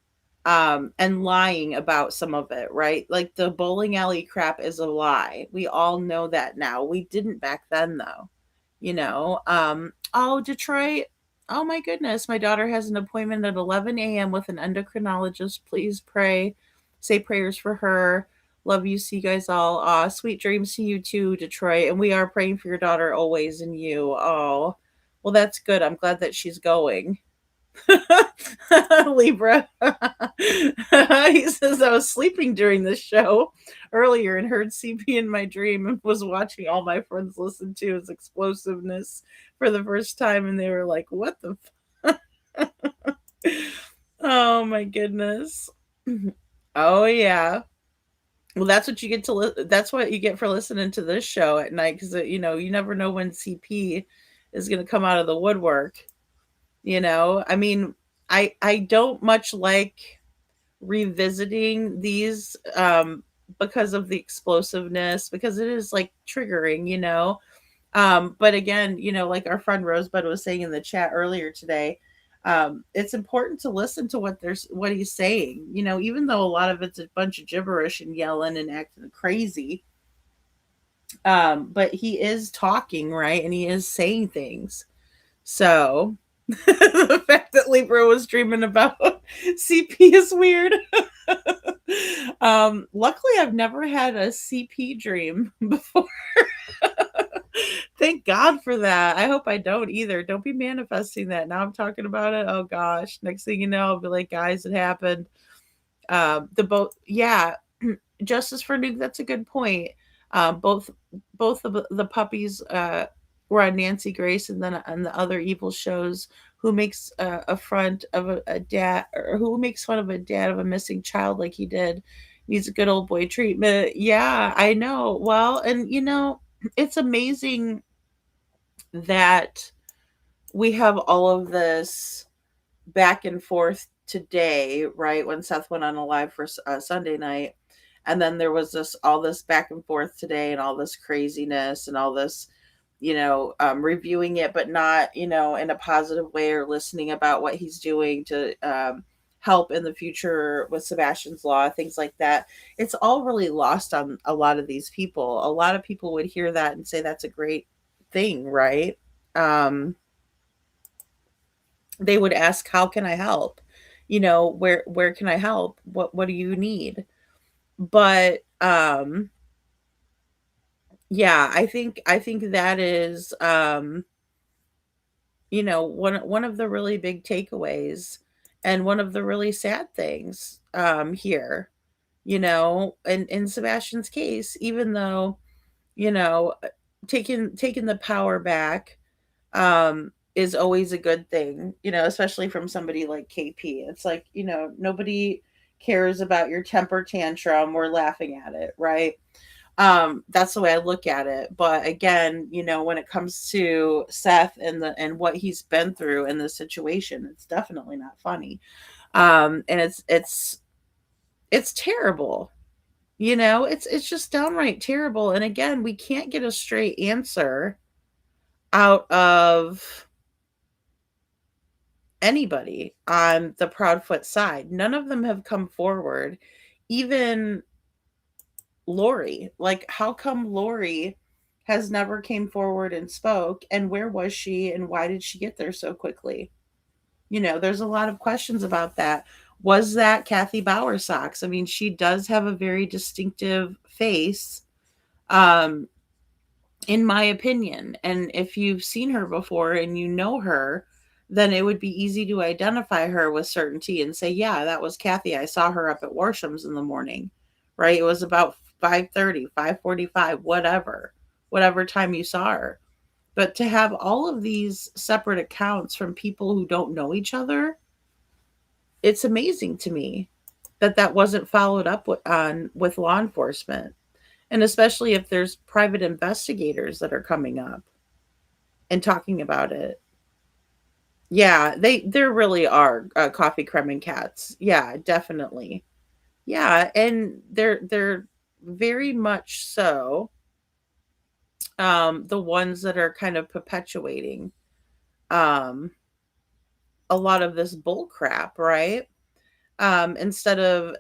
and lying about some of it, right? Like the bowling alley crap is a lie. We all know that now. We didn't back then, though. Oh, Detroit. Oh my goodness. My daughter has an appointment at 11 a.m. with an endocrinologist. Please pray. Say prayers for her. Love you. See you guys all. Sweet dreams to you too, Detroit. And we are praying for your daughter always and you. Oh, well, that's good. I'm glad that she's going. Libra. He says, I was sleeping during this show earlier and heard CP in my dream and was watching all my friends listen to his explosiveness for the first time. And they were like, what the Oh my goodness. Oh yeah. Well, that's what you get to that's what you get for listening to this show at night, because you never know when CP is going to come out of the woodwork. I mean, I don't much like revisiting these because of the explosiveness, because it is like triggering. But again, like our friend Rosebud was saying in the chat earlier today, it's important to listen to what he's saying, even though a lot of it's a bunch of gibberish and yelling and acting crazy. But he is talking, right? And he is saying things. So the fact that Libra was dreaming about CP is weird. Luckily, I've never had a CP dream before. Thank God for that. I hope I don't either. Don't be manifesting that. Now I'm talking about it. Oh gosh. Next thing you know, I'll be like, guys, it happened. Yeah, Justice for Nuke, that's a good point. Both of the puppies were on Nancy Grace, and then on the other evil shows, who makes a front of a dad, or who makes fun of a dad of a missing child like he did, needs a good old boy treatment. Yeah, I know. Well, and it's amazing that we have all of this back and forth today, right? When Seth went on a live for Sunday night, and then there was all this back and forth today, and all this craziness, and all this, reviewing it, but not, in a positive way, or listening about what he's doing to help in the future with Sebastian's Law, things like that. It's all really lost on a lot of these people. A lot of people would hear that and say that's a great thing, right? They would ask, how can I help? Where can I help? What do you need? But yeah, I think that is one of the really big takeaways, and one of the really sad things here, in Sebastian's case, even though, taking the power back is always a good thing, especially from somebody like KP. It's like, nobody cares about your temper tantrum. We're laughing at it, right? That's the way I look at it. But again, when it comes to Seth and what he's been through in this situation, it's definitely not funny. And it's terrible. It's just downright terrible. And again, we can't get a straight answer out of anybody on the Proudfoot side. None of them have come forward. Even Lori, like, how come Lori has never came forward and spoke, and where was she, and why did she get there so quickly? There's a lot of questions about that. Was that Kathy Bowersox? I mean, she does have a very distinctive face. in my opinion. And if you've seen her before and you know her, then it would be easy to identify her with certainty and say, yeah, that was Kathy. I saw her up at Warsham's in the morning, right? It was about 5:30, 5:45, whatever time you saw her. But to have all of these separate accounts from people who don't know each other, it's amazing to me that that wasn't followed up with law enforcement. And especially if there's private investigators that are coming up and talking about it. Yeah, there really are coffee creme cats. Yeah, definitely. Yeah, and they're very much so the ones that are kind of perpetuating um a lot of this bull crap, right? Instead of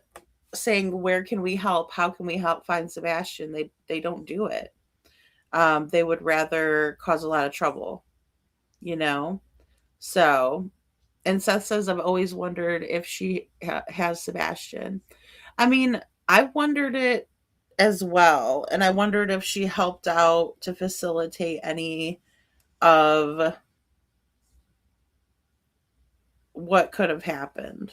saying, where can we help? How can we help find Sebastian? They don't do it. They would rather cause a lot of trouble, you know? So, and Seth says, I've always wondered if she has Sebastian. I mean, I wondered it as well. And I wondered if she helped out to facilitate any of what could have happened.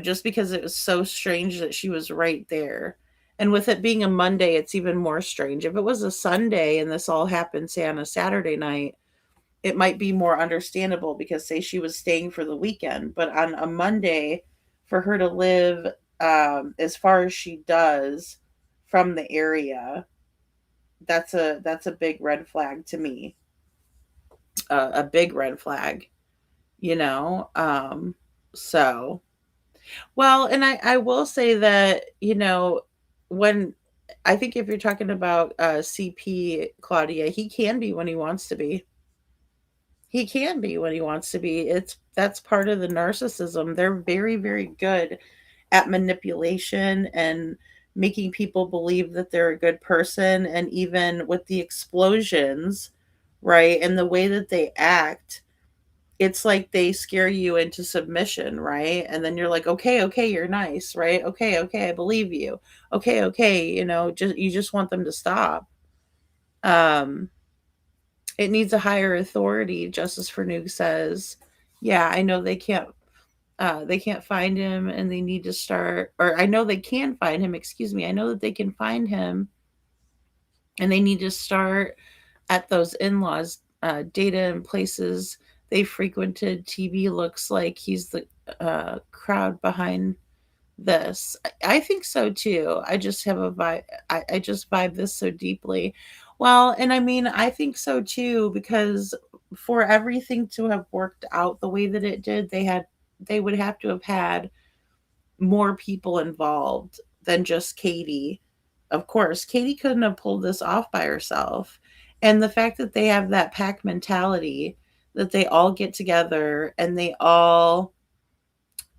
Just because it was so strange that she was right there. And with it being a Monday, it's even more strange. If it was a Sunday and this all happened, say, on a Saturday night, it might be more understandable because, say, she was staying for the weekend. But on a Monday, for her to live as far as she does from the area, that's a big red flag to me. A big red flag, you know. So, well, and I will say that, when I think if you're talking about CP, Claudia, he can be when he wants to be. He can be when he wants to be. That's part of the narcissism. They're very, very good at manipulation and making people believe that they're a good person. And even with the explosions, right, and the way that they act, it's like they scare you into submission, right? And then you're like, okay, okay, you're nice, right? Okay, okay, I believe you. Okay, okay, you just want them to stop. It needs a higher authority, Justice for Nuke says. Yeah, I know they can't find him, and they need to start, or I know they can find him, excuse me. I know that they can find him, and they need to start at those in-laws, data and places they frequented. TV looks like he's the crowd behind this. I think so too. I just have a vibe. I just vibe this so deeply. Well, and I mean, I think so too, because for everything to have worked out the way that it did, they would have to have had more people involved than just Katie. Of course, Katie couldn't have pulled this off by herself. And the fact that they have that pack mentality, that they all get together and they all,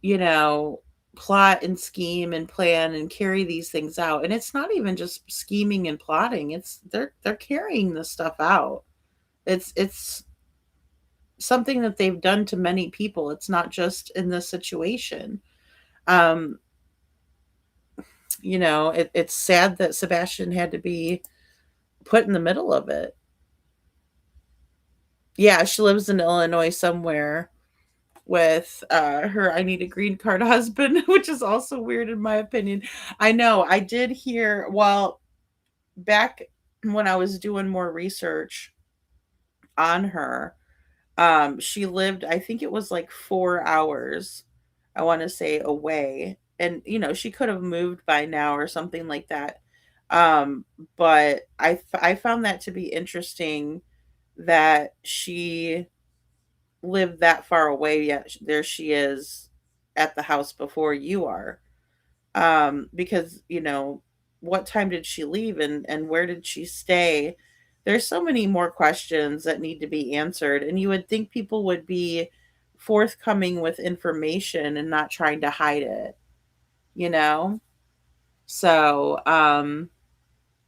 you know, plot and scheme and plan and carry these things out. And it's not even just scheming and plotting. It's they're carrying this stuff out. It's something that they've done to many people. It's not just in this situation. Um, it's sad that Sebastian had to be put in the middle of it. Yeah, she lives in Illinois somewhere with her I need a green card husband, which is also weird in my opinion. I know. I did hear, well, back when I was doing more research on her, she lived, I think it was like 4 hours, I want to say, away. And she could have moved by now or something like that. Um, but I found that to be interesting that she lived that far away, yet there she is at the house before you are. Because what time did she leave, and where did she stay? There's so many more questions that need to be answered, and you would think people would be forthcoming with information and not trying to hide it, you know so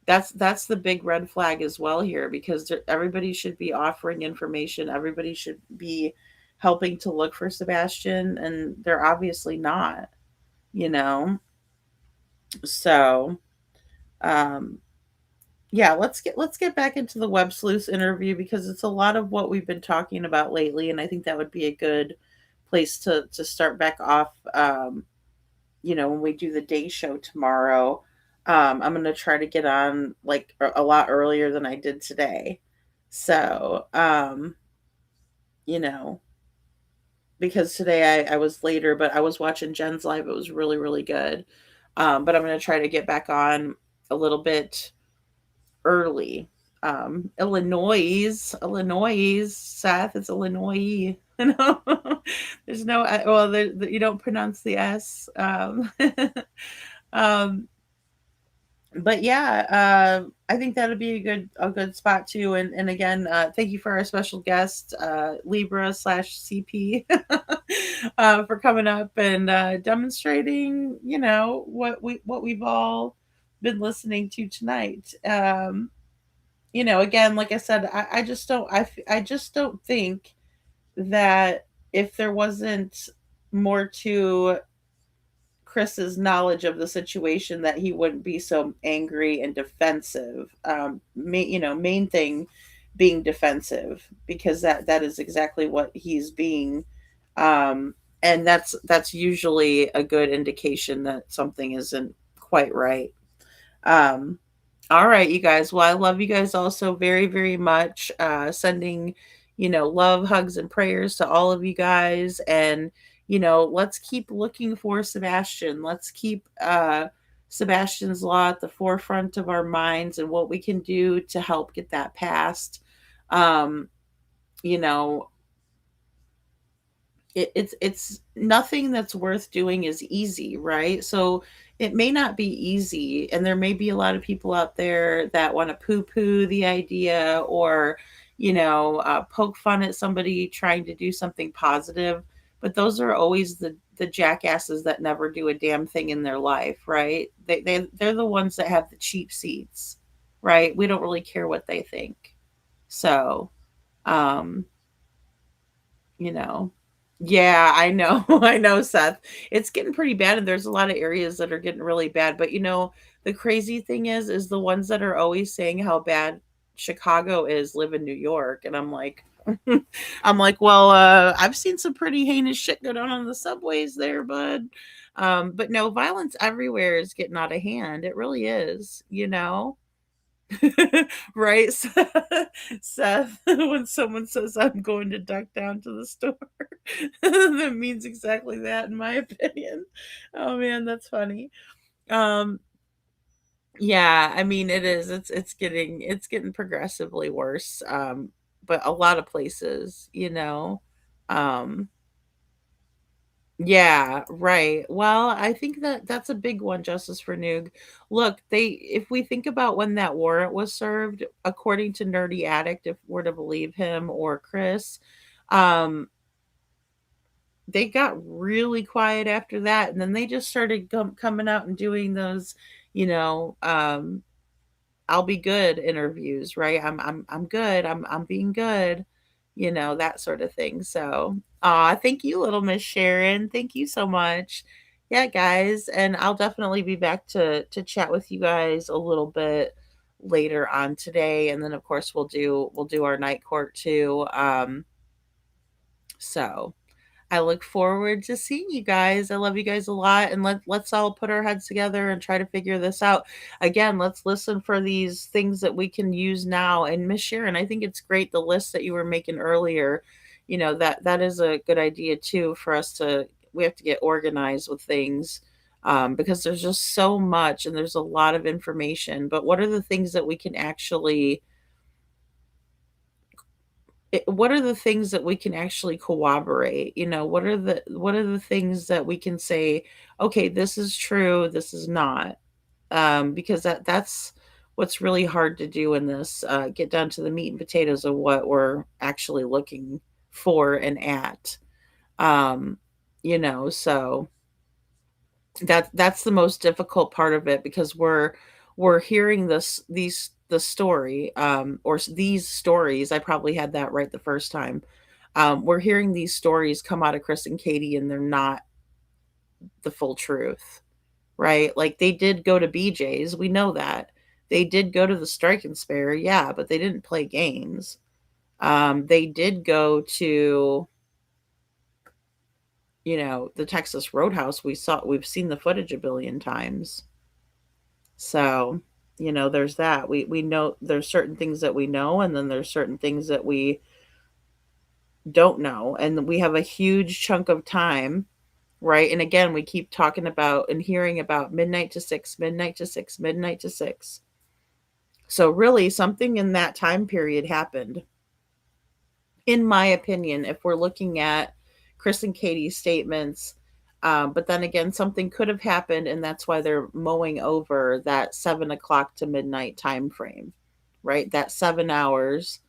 that's the big red flag as well here, because everybody should be offering information. Everybody should be helping to look for Sebastian, and they're obviously not, you know so um yeah, let's get back into the web sleuth interview because it's a lot of what we've been talking about lately, and I think that would be a good place to start back off. When we do the day show tomorrow, I'm gonna try to get on like a lot earlier than I did today. So, you know, because today I was later, but I was watching Jen's live. It was really, really good. But I'm gonna try to get back on a little bit early. Illinois, Seth, it's Illinois. There's no, you don't pronounce the S. Um, but yeah, I think that'd be a good spot too. And again, thank you for our special guest, Libra/CP, for coming up and demonstrating, what we've all been listening to tonight. Again, like I said, I just don't think that if there wasn't more to Chris's knowledge of the situation that he wouldn't be so angry and defensive. Main thing being defensive because that is exactly what he's being. And that's usually a good indication that something isn't quite right. All right, you guys. Well, I love you guys all so very, very much. Sending, love, hugs, and prayers to all of you guys. And, let's keep looking for Sebastian. Let's keep Sebastian's law at the forefront of our minds and what we can do to help get that passed. Um, you know, it's nothing that's worth doing is easy, right? So it may not be easy, and there may be a lot of people out there that want to poo-poo the idea or poke fun at somebody trying to do something positive, but those are always the jackasses that never do a damn thing in their life, right? They're the ones that have the cheap seats, right? We don't really care what they think. So um you know yeah, I know. I know, Seth. It's getting pretty bad, and there's a lot of areas that are getting really bad. But the crazy thing is the ones that are always saying how bad Chicago is live in New York. And I'm like, well, I've seen some pretty heinous shit go down on the subways there, bud. But no, violence everywhere is getting out of hand. It really is. Right, Seth, when someone says I'm going to duck down to the store, that means exactly that, in my opinion. Oh man, that's funny. Um, yeah, I mean it is. It's getting progressively worse. But a lot of places. Um, yeah, right. Well, I think that's a big one, Justice for Noog. Look, if we think about when that warrant was served, according to Nerdy Addict, if we're to believe him or Chris, um, they got really quiet after that, and then they just started coming out and doing those, you know, um, I'll be good interviews, right? I'm good. I'm being good, that sort of thing. So, thank you, little Miss Sharon. Thank you so much. Yeah, guys, and I'll definitely be back to chat with you guys a little bit later on today, and then of course we'll do our night court too. So I look forward to seeing you guys. I love you guys a lot, and let's all put our heads together and try to figure this out. Again, let's listen for these things that we can use now. And Miss Sharon, I think it's great the list that you were making earlier. That is a good idea too for us to. We have to get organized with things because there's just so much and there's a lot of information. But what are the things that we can actually what are the things that we can actually corroborate? What are the things that we can say, okay, this is true, this is not. Because that's what's really hard to do in this, get down to the meat and potatoes of what we're actually looking for and at. So that's the most difficult part of it because we're hearing the story, or these stories. I probably had that right the first time. We're hearing these stories come out of Chris and Katie, and they're not the full truth, right? Like they did go to BJ's, we know that, They did go to the Strike and Spare, yeah, but they didn't play games. They did go to, the Texas Roadhouse. We've seen the footage a billion times. So, there's that. We know there's certain things that we know, and then there's certain things that we don't know. And we have a huge chunk of time, right? And again, we keep talking about and hearing about midnight to 6, midnight to 6, midnight to 6. So really something in that time period happened, in my opinion, if we're looking at Chris and Katie's statements. But then again, something could have happened, and that's why they're mowing over that 7 o'clock to midnight time frame, right? That 7 hours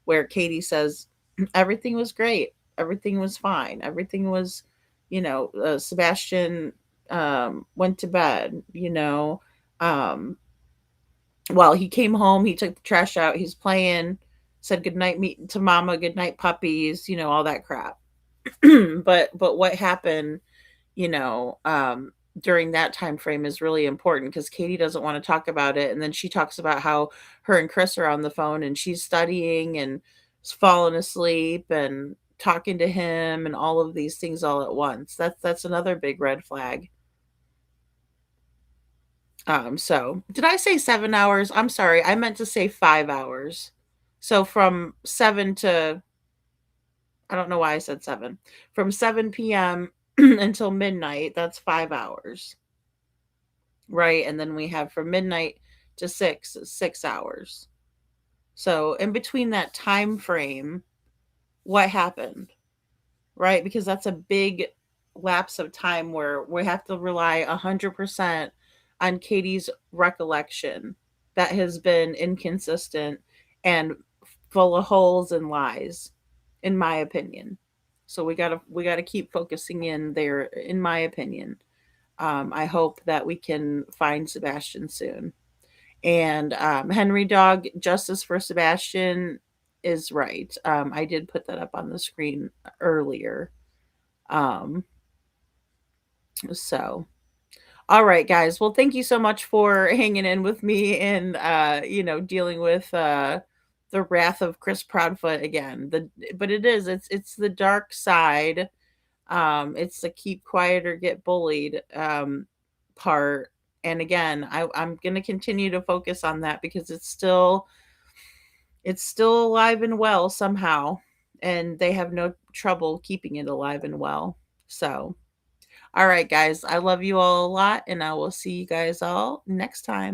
where Katie says everything was great, everything was fine, everything was, Sebastian went to bed, well, he came home, he took the trash out, he's playing, said goodnight to mama, goodnight puppies, all that crap. but what happened, during that time frame is really important, because Katie doesn't want to talk about it. And then she talks about how her and Chris are on the phone and she's studying and falling asleep and talking to him and all of these things all at once. That's another big red flag. So did I say 7 hours? I'm sorry. I meant to say 5 hours. So from 7 to, I don't know why I said 7, from 7 p.m. until midnight, that's 5 hours. Right. And then we have from midnight to 6 hours. So in between that time frame, what happened? Right. Because that's a big lapse of time where we have to rely 100% on Katie's recollection that has been inconsistent and full of holes and lies, in my opinion. So we gotta keep focusing in there, in my opinion. I hope that we can find Sebastian soon. And Henry Dog, justice for Sebastian is right. I did put that up on the screen earlier. So all right, guys. Well, thank you so much for hanging in with me and dealing with the wrath of Chris Proudfoot again. But it's the dark side. It's the keep quiet or get bullied part. And again, I'm gonna continue to focus on that because it's still alive and well somehow, and they have no trouble keeping it alive and well. So all right, guys, I love you all a lot, and I will see you guys all next time.